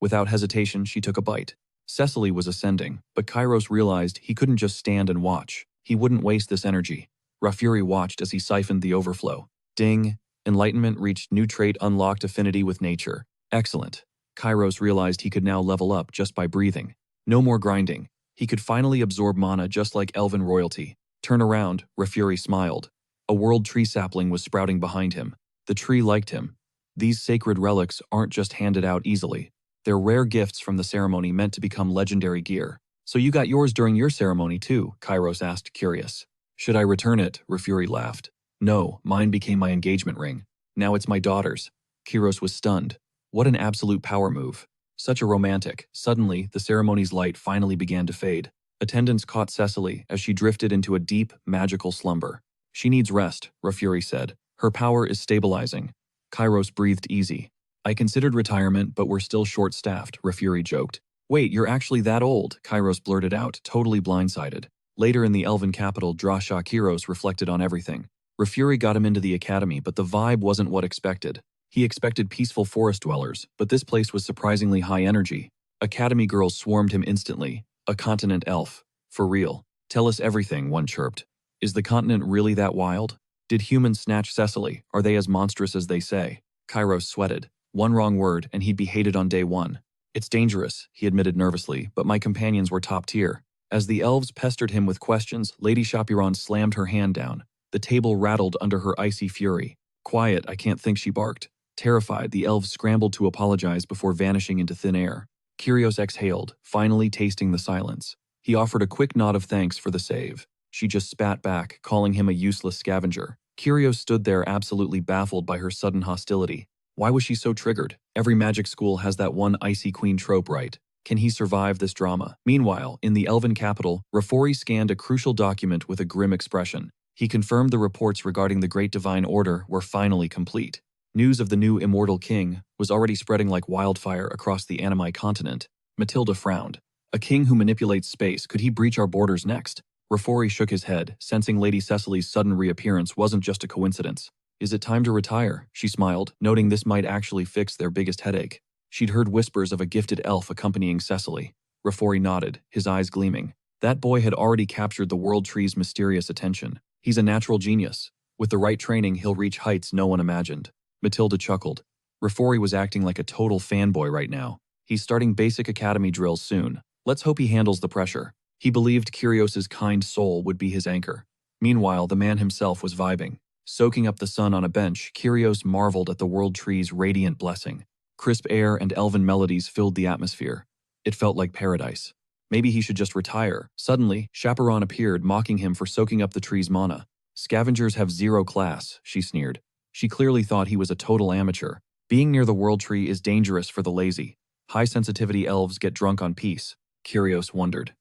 Without hesitation, she took a bite. Cecily was ascending, but Kairos realized he couldn't just stand and watch. He wouldn't waste this energy. Rafuri watched as he siphoned the overflow. Ding! Enlightenment reached new trait, unlocked affinity with nature. Excellent. Kairos realized he could now level up just by breathing. No more grinding. He could finally absorb mana just like elven royalty. Turn around, Rafuri smiled. A world tree sapling was sprouting behind him. The tree liked him. These sacred relics aren't just handed out easily. They're rare gifts from the ceremony meant to become legendary gear. So you got yours during your ceremony too, Kairos asked, curious. Should I return it? Rafuri laughed. No, mine became my engagement ring. Now it's my daughter's. Kiros was stunned. What an absolute power move. Such a romantic. Suddenly, the ceremony's light finally began to fade. Attendants caught Cecily as she drifted into a deep, magical slumber. She needs rest, Rafuri said. Her power is stabilizing. Kairos breathed easy. I considered retirement, but we're still short-staffed, Rafuri joked. Wait, you're actually that old, Kairos blurted out, totally blindsided. Later in the elven capital, Drasha Kiros reflected on everything. Rafuri got him into the academy, but the vibe wasn't what expected. He expected peaceful forest dwellers, but this place was surprisingly high energy. Academy girls swarmed him instantly. A continent elf. For real. Tell us everything, one chirped. Is the continent really that wild? Did humans snatch Cecily? Are they as monstrous as they say? Kairos sweated. One wrong word, and he'd be hated on day one. It's dangerous, he admitted nervously, but my companions were top tier. As the elves pestered him with questions, Lady Chapiron slammed her hand down. The table rattled under her icy fury. Quiet, I can't think, she barked. Terrified, the elves scrambled to apologize before vanishing into thin air. Kyrios exhaled, finally tasting the silence. He offered a quick nod of thanks for the save. She just spat back, calling him a useless scavenger. Kyrios stood there absolutely baffled by her sudden hostility. Why was she so triggered? Every magic school has that one icy queen trope, right? Can he survive this drama? Meanwhile, in the elven capital, Rafori scanned a crucial document with a grim expression. He confirmed the reports regarding the Great Divine Order were finally complete. News of the new immortal king was already spreading like wildfire across the Anime continent. Matilda frowned. A king who manipulates space, could he breach our borders next? Rafori shook his head, sensing Lady Cecily's sudden reappearance wasn't just a coincidence. Is it time to retire? She smiled, noting this might actually fix their biggest headache. She'd heard whispers of a gifted elf accompanying Cecily. Rafori nodded, his eyes gleaming. That boy had already captured the world tree's mysterious attention. He's a natural genius. With the right training, he'll reach heights no one imagined. Matilda chuckled. Rafori was acting like a total fanboy right now. He's starting basic academy drills soon. Let's hope he handles the pressure. He believed Kyrios' kind soul would be his anchor. Meanwhile, the man himself was vibing. Soaking up the sun on a bench, Kyrios marveled at the world tree's radiant blessing. Crisp air and elven melodies filled the atmosphere. It felt like paradise. Maybe he should just retire. Suddenly, Chaperon appeared, mocking him for soaking up the tree's mana. Scavengers have zero class, she sneered. She clearly thought he was a total amateur. Being near the world tree is dangerous for the lazy. High-sensitivity elves get drunk on peace. Kyrios wondered.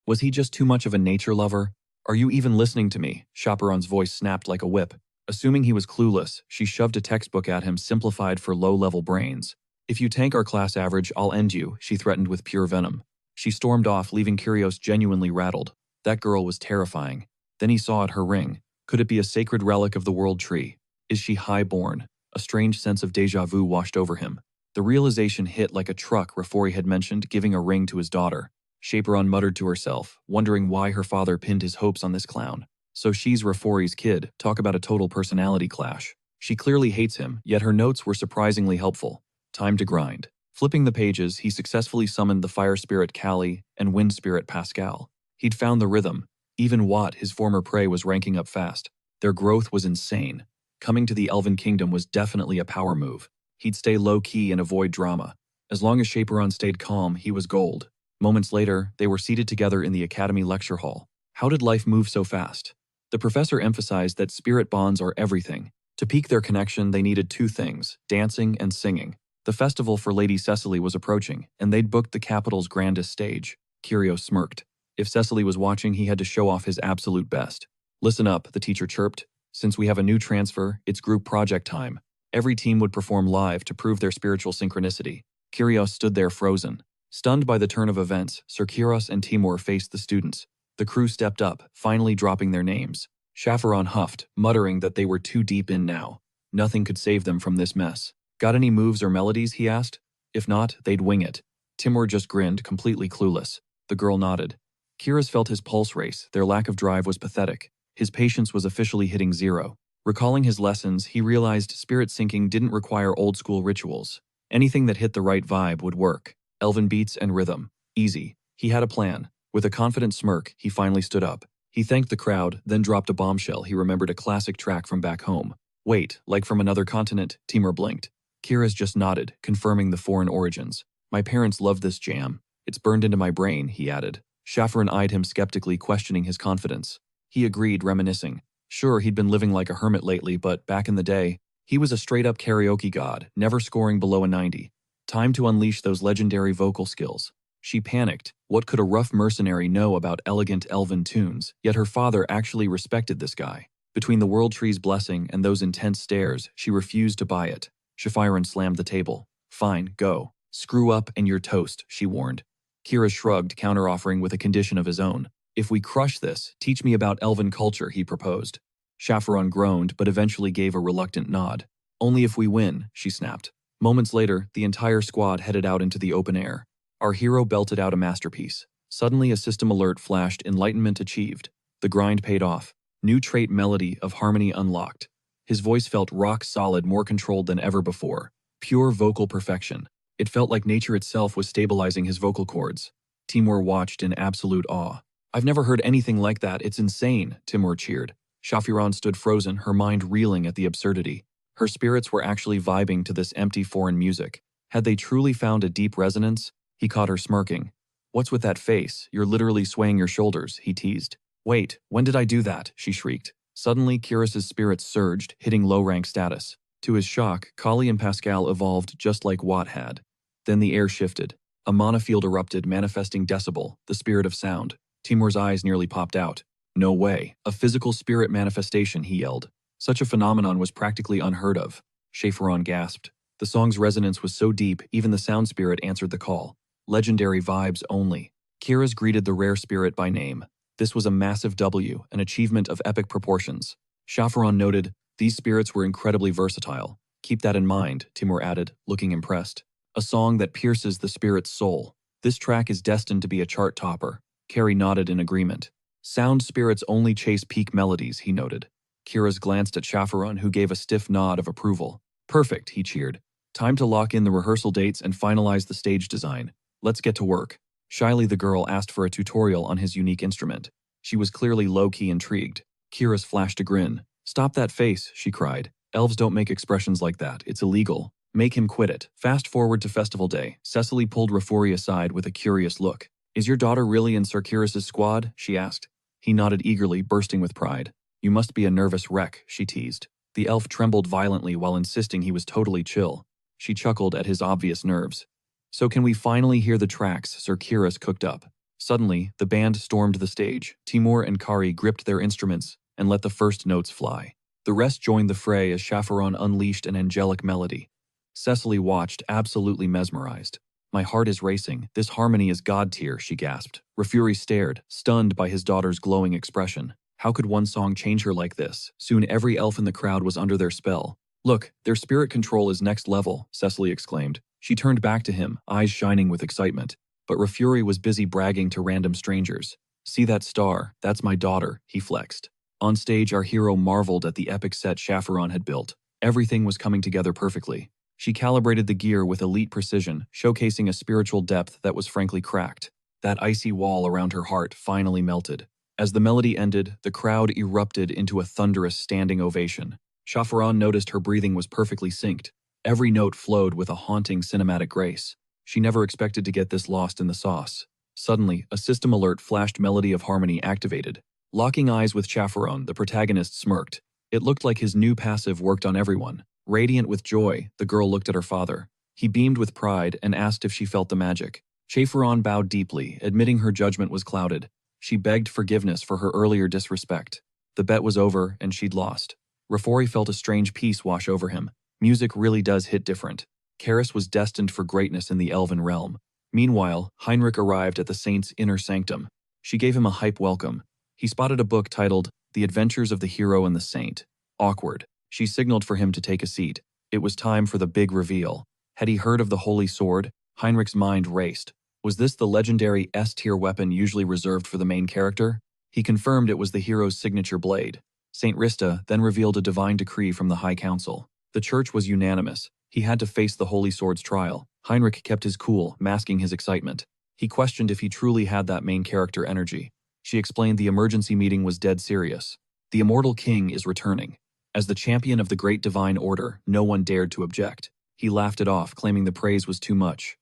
Was he just too much of a nature lover? Are you even listening to me? Chaperon's voice snapped like a whip. Assuming he was clueless, she shoved a textbook at him simplified for low-level brains. If you tank our class average, I'll end you, she threatened with pure venom. She stormed off, leaving Kyrios genuinely rattled. That girl was terrifying. Then he saw at her ring. Could it be a sacred relic of the world tree? Is she high-born? A strange sense of déjà vu washed over him. The realization hit like a truck Rafori had mentioned, giving a ring to his daughter. Chaperon muttered to herself, wondering why her father pinned his hopes on this clown. So she's Rafori's kid, talk about a total personality clash. She clearly hates him, yet her notes were surprisingly helpful. Time to grind. Flipping the pages, he successfully summoned the fire spirit Kali and wind spirit Pascal. He'd found the rhythm. Even Watt, his former prey, was ranking up fast. Their growth was insane. Coming to the Elven Kingdom was definitely a power move. He'd stay low-key and avoid drama. As long as Chaperon stayed calm, he was gold. Moments later, they were seated together in the Academy lecture hall. How did life move so fast? The professor emphasized that spirit bonds are everything. To peak their connection, they needed two things, dancing and singing. The festival for Lady Cecily was approaching, and they'd booked the capital's grandest stage. Kyrios smirked. If Cecily was watching, he had to show off his absolute best. Listen up, the teacher chirped. Since we have a new transfer, it's group project time. Every team would perform live to prove their spiritual synchronicity. Kyrios stood there frozen. Stunned by the turn of events, Sir Kyros and Timur faced the students. The crew stepped up, finally dropping their names. Chaperon huffed, muttering that they were too deep in now. Nothing could save them from this mess. Got any moves or melodies, he asked. If not, they'd wing it. Timur just grinned, completely clueless. The girl nodded. Kyros felt his pulse race. Their lack of drive was pathetic. His patience was officially hitting zero. Recalling his lessons, he realized spirit syncing didn't require old-school rituals. Anything that hit the right vibe would work. Elven beats and rhythm. Easy. He had a plan. With a confident smirk, he finally stood up. He thanked the crowd, then dropped a bombshell. He remembered a classic track from back home. Wait, like from another continent? Timur blinked. Kyros just nodded, confirming the foreign origins. My parents loved this jam. It's burned into my brain, he added. Chaperon eyed him skeptically, questioning his confidence. He agreed, reminiscing. Sure, he'd been living like a hermit lately, but back in the day, He was a straight-up karaoke god, never scoring below a 90. Time to unleash those legendary vocal skills. She panicked. What could a rough mercenary know about elegant elven tunes? Yet her father actually respected this guy. Between the World Tree's blessing and those intense stares, she refused to buy it. Shaphiron slammed the table. Fine, go. Screw up and you're toast, she warned. Kira shrugged, counter-offering with a condition of his own. If we crush this, teach me about elven culture, he proposed. Shaphiron groaned, but eventually gave a reluctant nod. Only if we win, she snapped. Moments later, the entire squad headed out into the open air. Our hero belted out a masterpiece. Suddenly a system alert flashed, enlightenment achieved. The grind paid off. New trait melody of harmony unlocked. His voice felt rock solid, more controlled than ever before. Pure vocal perfection. It felt like nature itself was stabilizing his vocal cords. Timur watched in absolute awe. I've never heard anything like that, it's insane, Timur cheered. Shaphiron stood frozen, her mind reeling at the absurdity. Her spirits were actually vibing to this empty foreign music. Had they truly found a deep resonance? He caught her smirking. What's with that face? You're literally swaying your shoulders, he teased. Wait, when did I do that? She shrieked. Suddenly, Kiris's spirits surged, hitting low-rank status. To his shock, Kali and Pascal evolved just like Watt had. Then the air shifted. A mana field erupted, manifesting Decibel, the spirit of sound. Timur's eyes nearly popped out. No way. A physical spirit manifestation, he yelled. Such a phenomenon was practically unheard of. Shaphiron gasped. The song's resonance was so deep, even the sound spirit answered the call. Legendary vibes only. Kira's greeted the rare spirit by name. This was a massive W, an achievement of epic proportions. Shaphiron noted, these spirits were incredibly versatile. Keep that in mind, Timur added, looking impressed. A song that pierces the spirit's soul. This track is destined to be a chart topper. Carrie nodded in agreement. Sound spirits only chase peak melodies, he noted. Kira's glanced at Shaphiron, who gave a stiff nod of approval. Perfect, he cheered. Time to lock in the rehearsal dates and finalize the stage design. Let's get to work. Shyly, the girl asked for a tutorial on his unique instrument. She was clearly low-key intrigued. Kira's flashed a grin. Stop that face, she cried. Elves don't make expressions like that. It's illegal. Make him quit it. Fast forward to festival day. Cecily pulled Rafuri aside with a curious look. Is your daughter really in Sir Kiris's squad? She asked. He nodded eagerly, bursting with pride. You must be a nervous wreck, she teased. The elf trembled violently while insisting he was totally chill. She chuckled at his obvious nerves. So can we finally hear the tracks Sir Kiris cooked up? Suddenly, the band stormed the stage. Timur and Kari gripped their instruments and let the first notes fly. The rest joined the fray as Shaphiron unleashed an angelic melody. Cecily watched, absolutely mesmerized. My heart is racing. This harmony is god tier, she gasped. Rafuri stared, stunned by his daughter's glowing expression. How could one song change her like this? Soon every elf in the crowd was under their spell. Look, their spirit control is next level, Cecily exclaimed. She turned back to him, eyes shining with excitement. But Rafuri was busy bragging to random strangers. See that star? That's my daughter, he flexed. On stage, our hero marveled at the epic set Shaphiron had built. Everything was coming together perfectly. She calibrated the gear with elite precision, showcasing a spiritual depth that was frankly cracked. That icy wall around her heart finally melted. As the melody ended, the crowd erupted into a thunderous standing ovation. Shaphiron noticed her breathing was perfectly synced. Every note flowed with a haunting cinematic grace. She never expected to get this lost in the sauce. Suddenly, a system alert flashed melody of harmony activated. Locking eyes with Shaphiron, the protagonist smirked. It looked like his new passive worked on everyone. Radiant with joy, the girl looked at her father. He beamed with pride and asked if she felt the magic. Shaphiron bowed deeply, admitting her judgment was clouded. She begged forgiveness for her earlier disrespect. The bet was over, and she'd lost. Rafuri felt a strange peace wash over him. Music really does hit different. Karis was destined for greatness in the elven realm. Meanwhile, Heinrich arrived at the saint's inner sanctum. She gave him a hype welcome. He spotted a book titled The Adventures of the Hero and the Saint. Awkward. She signaled for him to take a seat. It was time for the big reveal. Had he heard of the Holy Sword? Heinrich's mind raced. Was this the legendary S-tier weapon usually reserved for the main character? He confirmed it was the hero's signature blade. Saint Rista then revealed a divine decree from the High Council. The church was unanimous. He had to face the Holy Sword's trial. Heinrich kept his cool, masking his excitement. He questioned if he truly had that main character energy. She explained the emergency meeting was dead serious. The immortal king is returning. As the champion of the great divine order, no one dared to object. He laughed it off, claiming the praise was too much.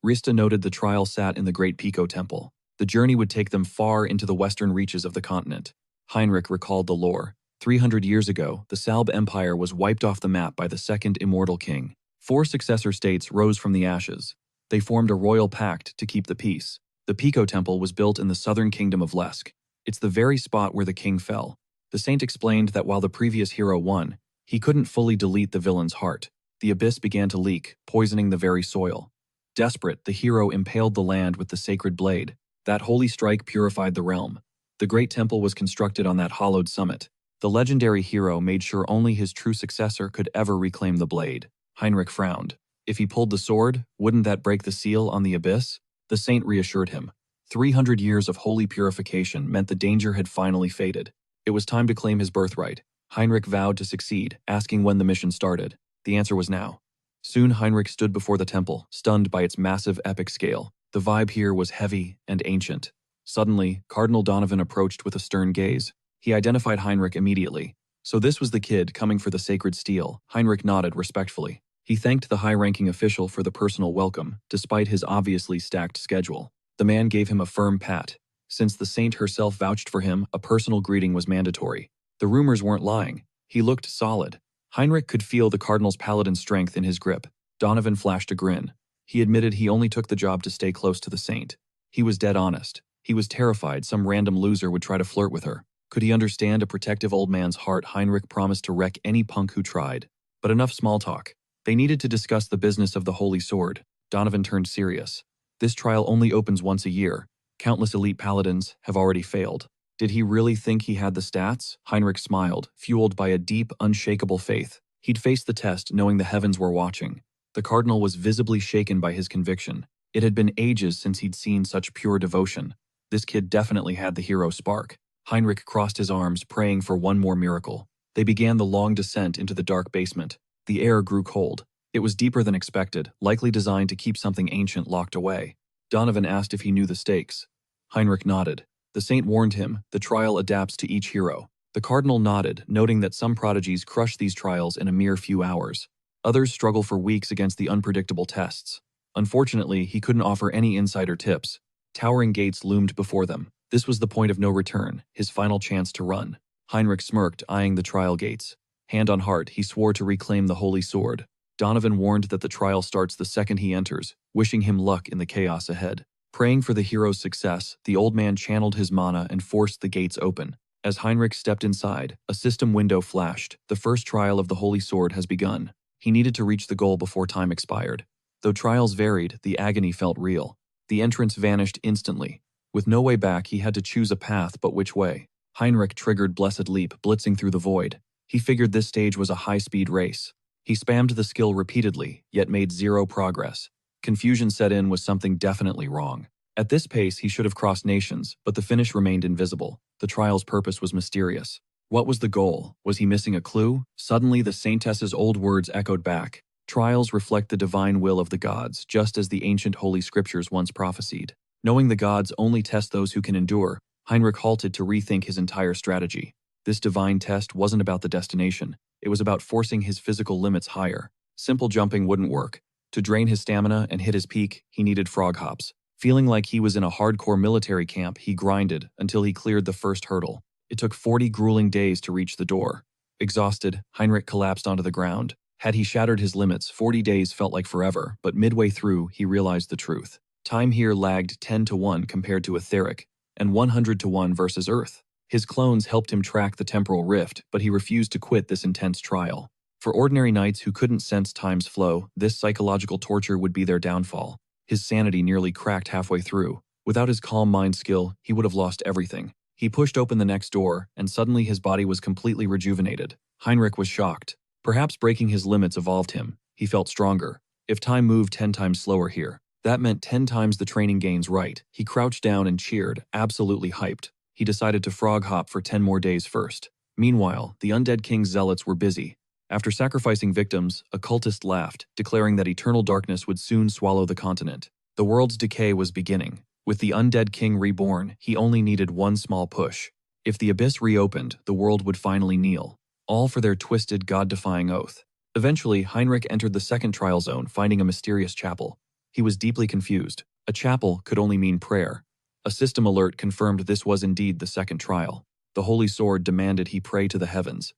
Rista noted the trial sat in the Great Pico Temple. The journey would take them far into the western reaches of the continent. Heinrich recalled the lore. 300 years ago, the Salb Empire was wiped off the map by the second immortal king. 4 successor states rose from the ashes. They formed a royal pact to keep the peace. The Pico Temple was built in the southern kingdom of Lesk. It's the very spot where the king fell. The saint explained that while the previous hero won, he couldn't fully delete the villain's heart. The abyss began to leak, poisoning the very soil. Desperate, the hero impaled the land with the sacred blade. That holy strike purified the realm. The great temple was constructed on that hallowed summit. The legendary hero made sure only his true successor could ever reclaim the blade. Heinrich frowned. If he pulled the sword, wouldn't that break the seal on the abyss? The saint reassured him. 300 years of holy purification meant the danger had finally faded. It was time to claim his birthright. Heinrich vowed to succeed, asking when the mission started. The answer was now. Soon Heinrich stood before the temple, stunned by its massive epic scale. The vibe here was heavy and ancient. Suddenly, Cardinal Donovan approached with a stern gaze. He identified Heinrich immediately. So this was the kid coming for the sacred steel. Heinrich nodded respectfully. He thanked the high-ranking official for the personal welcome, despite his obviously stacked schedule. The man gave him a firm pat. Since the saint herself vouched for him, a personal greeting was mandatory. The rumors weren't lying. He looked solid. Heinrich could feel the cardinal's paladin strength in his grip. Donovan flashed a grin. He admitted he only took the job to stay close to the saint. He was dead honest. He was terrified some random loser would try to flirt with her. Could he understand a protective old man's heart? Heinrich promised to wreck any punk who tried. But enough small talk. They needed to discuss the business of the Holy Sword. Donovan turned serious. This trial only opens once a year. Countless elite paladins have already failed. Did he really think he had the stats? Heinrich smiled, fueled by a deep, unshakable faith. He'd faced the test knowing the heavens were watching. The cardinal was visibly shaken by his conviction. It had been ages since he'd seen such pure devotion. This kid definitely had the hero spark. Heinrich crossed his arms, praying for one more miracle. They began the long descent into the dark basement. The air grew cold. It was deeper than expected, likely designed to keep something ancient locked away. Donovan asked if he knew the stakes. Heinrich nodded. The saint warned him, the trial adapts to each hero. The cardinal nodded, noting that some prodigies crush these trials in a mere few hours. Others struggle for weeks against the unpredictable tests. Unfortunately, he couldn't offer any insider tips. Towering gates loomed before them. This was the point of no return, his final chance to run. Heinrich smirked, eyeing the trial gates. Hand on heart, he swore to reclaim the holy sword. Donovan warned that the trial starts the second he enters, wishing him luck in the chaos ahead. Praying for the hero's success, the old man channeled his mana and forced the gates open. As Heinrich stepped inside, a system window flashed. The first trial of the holy sword has begun. He needed to reach the goal before time expired. Though trials varied, the agony felt real. The entrance vanished instantly. With no way back, he had to choose a path, but which way? Heinrich triggered Blessed Leap, blitzing through the void. He figured this stage was a high-speed race. He spammed the skill repeatedly, yet made zero progress. Confusion set in was something definitely wrong. At this pace, he should have crossed nations, but the finish remained invisible. The trial's purpose was mysterious. What was the goal? Was he missing a clue? Suddenly, the saintess's old words echoed back. Trials reflect the divine will of the gods, just as the ancient holy scriptures once prophesied. Knowing the gods only test those who can endure, Heinrich halted to rethink his entire strategy. This divine test wasn't about the destination. It was about forcing his physical limits higher. Simple jumping wouldn't work. To drain his stamina and hit his peak, he needed frog hops. Feeling like he was in a hardcore military camp, he grinded until he cleared the first hurdle. It took 40 grueling days to reach the door. Exhausted, Heinrich collapsed onto the ground. Had he shattered his limits, 40 days felt like forever, but midway through, he realized the truth. Time here lagged 10-1 compared to Etheric, and 100-1 versus Earth. His clones helped him track the temporal rift, but he refused to quit this intense trial. For ordinary knights who couldn't sense time's flow, this psychological torture would be their downfall. His sanity nearly cracked halfway through. Without his calm mind skill, he would have lost everything. He pushed open the next door, and suddenly his body was completely rejuvenated. Heinrich was shocked. Perhaps breaking his limits evolved him. He felt stronger. If time moved 10 times slower here, that meant 10 times the training gains right. He crouched down and cheered, absolutely hyped. He decided to frog hop for 10 more days first. Meanwhile, the undead king's zealots were busy. After sacrificing victims, a cultist laughed, declaring that eternal darkness would soon swallow the continent. The world's decay was beginning. With the undead king reborn, he only needed one small push. If the abyss reopened, the world would finally kneel. All for their twisted, God-defying oath. Eventually, Heinrich entered the second trial zone, finding a mysterious chapel. He was deeply confused. A chapel could only mean prayer. A system alert confirmed this was indeed the second trial. The holy sword demanded he pray to the heavens.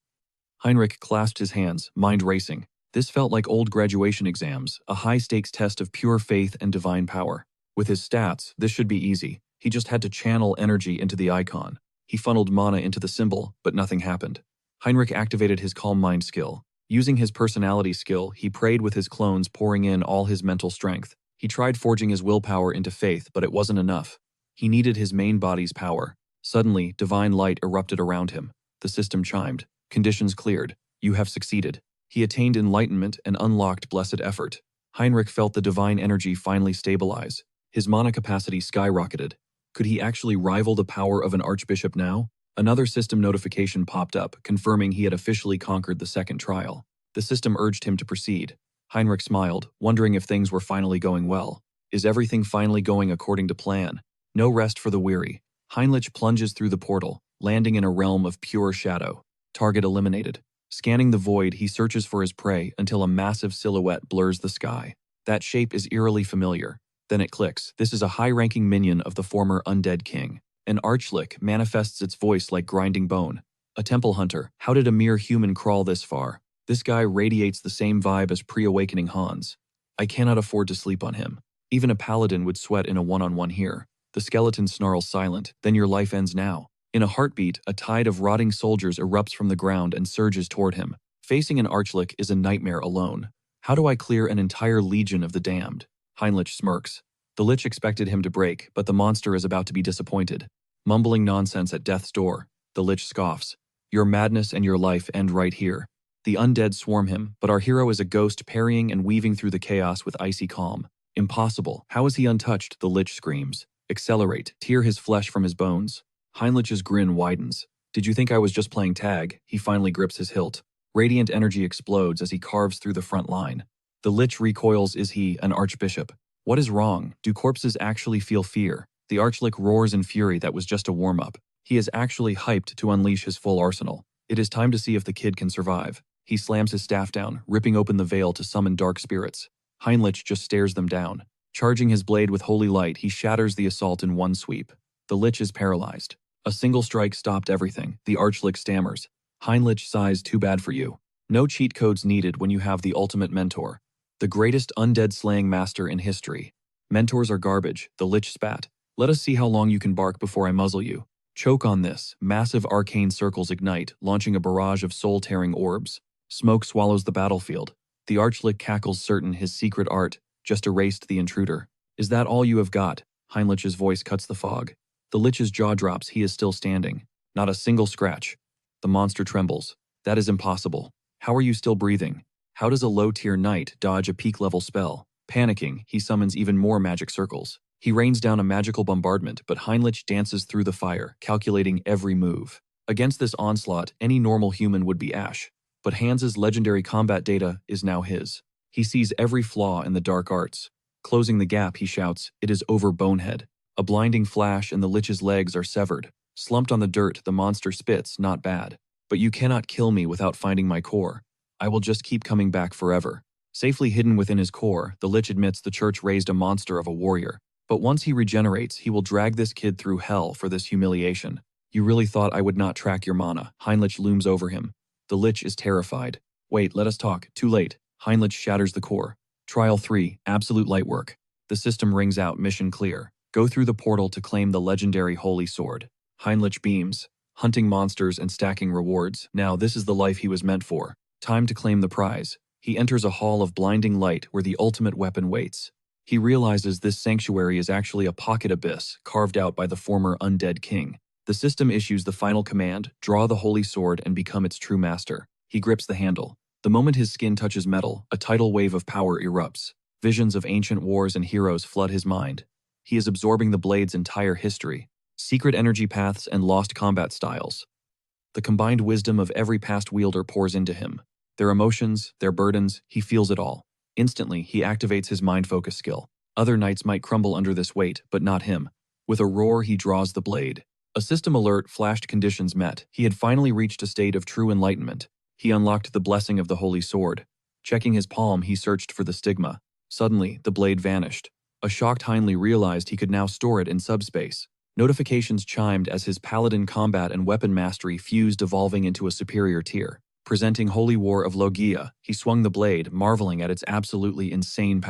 Heinrich clasped his hands, mind racing. This felt like old graduation exams, a high-stakes test of pure faith and divine power. With his stats, this should be easy. He just had to channel energy into the icon. He funneled mana into the symbol, but nothing happened. Heinrich activated his calm mind skill. Using his personality skill, he prayed with his clones, pouring in all his mental strength. He tried forging his willpower into faith, but it wasn't enough. He needed his main body's power. Suddenly, divine light erupted around him. The system chimed. Conditions cleared. You have succeeded. He attained enlightenment and unlocked blessed effort. Heinrich felt the divine energy finally stabilize. His mana capacity skyrocketed. Could he actually rival the power of an archbishop now? Another system notification popped up, confirming he had officially conquered the second trial. The system urged him to proceed. Heinrich smiled, wondering if things were finally going well. Is everything finally going according to plan? No rest for the weary. Heinrich plunges through the portal, landing in a realm of pure shadow. Target eliminated. Scanning the void, he searches for his prey until a massive silhouette blurs the sky. That shape is eerily familiar. Then it clicks. This is a high-ranking minion of the former undead king. An archlick manifests its voice like grinding bone. A temple hunter. How did a mere human crawl this far? This guy radiates the same vibe as pre-awakening Hans. I cannot afford to sleep on him. Even a paladin would sweat in a one-on-one here. The skeleton snarls silent. Then your life ends now. In a heartbeat, a tide of rotting soldiers erupts from the ground and surges toward him. Facing an archlick is a nightmare alone. How do I clear an entire legion of the damned? Heinrich smirks. The lich expected him to break, but the monster is about to be disappointed. Mumbling nonsense at death's door, the lich scoffs. Your madness and your life end right here. The undead swarm him, but our hero is a ghost parrying and weaving through the chaos with icy calm. Impossible. How is he untouched? The lich screams. Accelerate, tear his flesh from his bones. Heinrich's grin widens. Did you think I was just playing tag? He finally grips his hilt. Radiant energy explodes as he carves through the front line. The lich recoils. Is he an archbishop? What is wrong? Do corpses actually feel fear? The archlick roars in fury. That was just a warm-up. He is actually hyped to unleash his full arsenal. It is time to see if the kid can survive. He slams his staff down, ripping open the veil to summon dark spirits. Heinrich just stares them down. Charging his blade with holy light, he shatters the assault in one sweep. The lich is paralyzed. A single strike stopped everything. The archlick stammers. Heinrich sighs, too bad for you. No cheat codes needed when you have the ultimate mentor. The greatest undead slaying master in history. Mentors are garbage, the lich spat. Let us see how long you can bark before I muzzle you. Choke on this. Massive arcane circles ignite, launching a barrage of soul-tearing orbs. Smoke swallows the battlefield. The archlick cackles, certain his secret art just erased the intruder. Is that all you have got? Heinrich's voice cuts the fog. The lich's jaw drops. He is still standing. Not a single scratch. The monster trembles. That is impossible. How are you still breathing? How does a low-tier knight dodge a peak-level spell? Panicking, he summons even more magic circles. He rains down a magical bombardment, but Heinrich dances through the fire, calculating every move. Against this onslaught, any normal human would be ash. But Hans's legendary combat data is now his. He sees every flaw in the dark arts. Closing the gap, he shouts, "It is over, bonehead." A blinding flash and the lich's legs are severed. Slumped on the dirt, the monster spits, "Not bad. But you cannot kill me without finding my core. I will just keep coming back forever." Safely hidden within his core, the lich admits the church raised a monster of a warrior. But once he regenerates, he will drag this kid through hell for this humiliation. You really thought I would not track your mana? Heinrich looms over him. The lich is terrified. Wait, let us talk. Too late. Heinrich shatters the core. Trial 3, absolute light work. The system rings out, mission clear. Go through the portal to claim the legendary holy sword. Heinrich beams, hunting monsters and stacking rewards. Now this is the life he was meant for. Time to claim the prize. He enters a hall of blinding light where the ultimate weapon waits. He realizes this sanctuary is actually a pocket abyss carved out by the former undead king. The system issues the final command, draw the holy sword and become its true master. He grips the handle. The moment his skin touches metal, a tidal wave of power erupts. Visions of ancient wars and heroes flood his mind. He is absorbing the blade's entire history, secret energy paths and lost combat styles. The combined wisdom of every past wielder pours into him. Their emotions, their burdens, he feels it all. Instantly, he activates his mind focus skill. Other knights might crumble under this weight, but not him. With a roar, he draws the blade. A system alert flashed, conditions met. He had finally reached a state of true enlightenment. He unlocked the blessing of the holy sword. Checking his palm, he searched for the stigma. Suddenly, the blade vanished. A shocked Heinrich realized he could now store it in subspace. Notifications chimed as his paladin combat and weapon mastery fused, evolving into a superior tier. Presenting Holy War of Logia, he swung the blade, marveling at its absolutely insane power.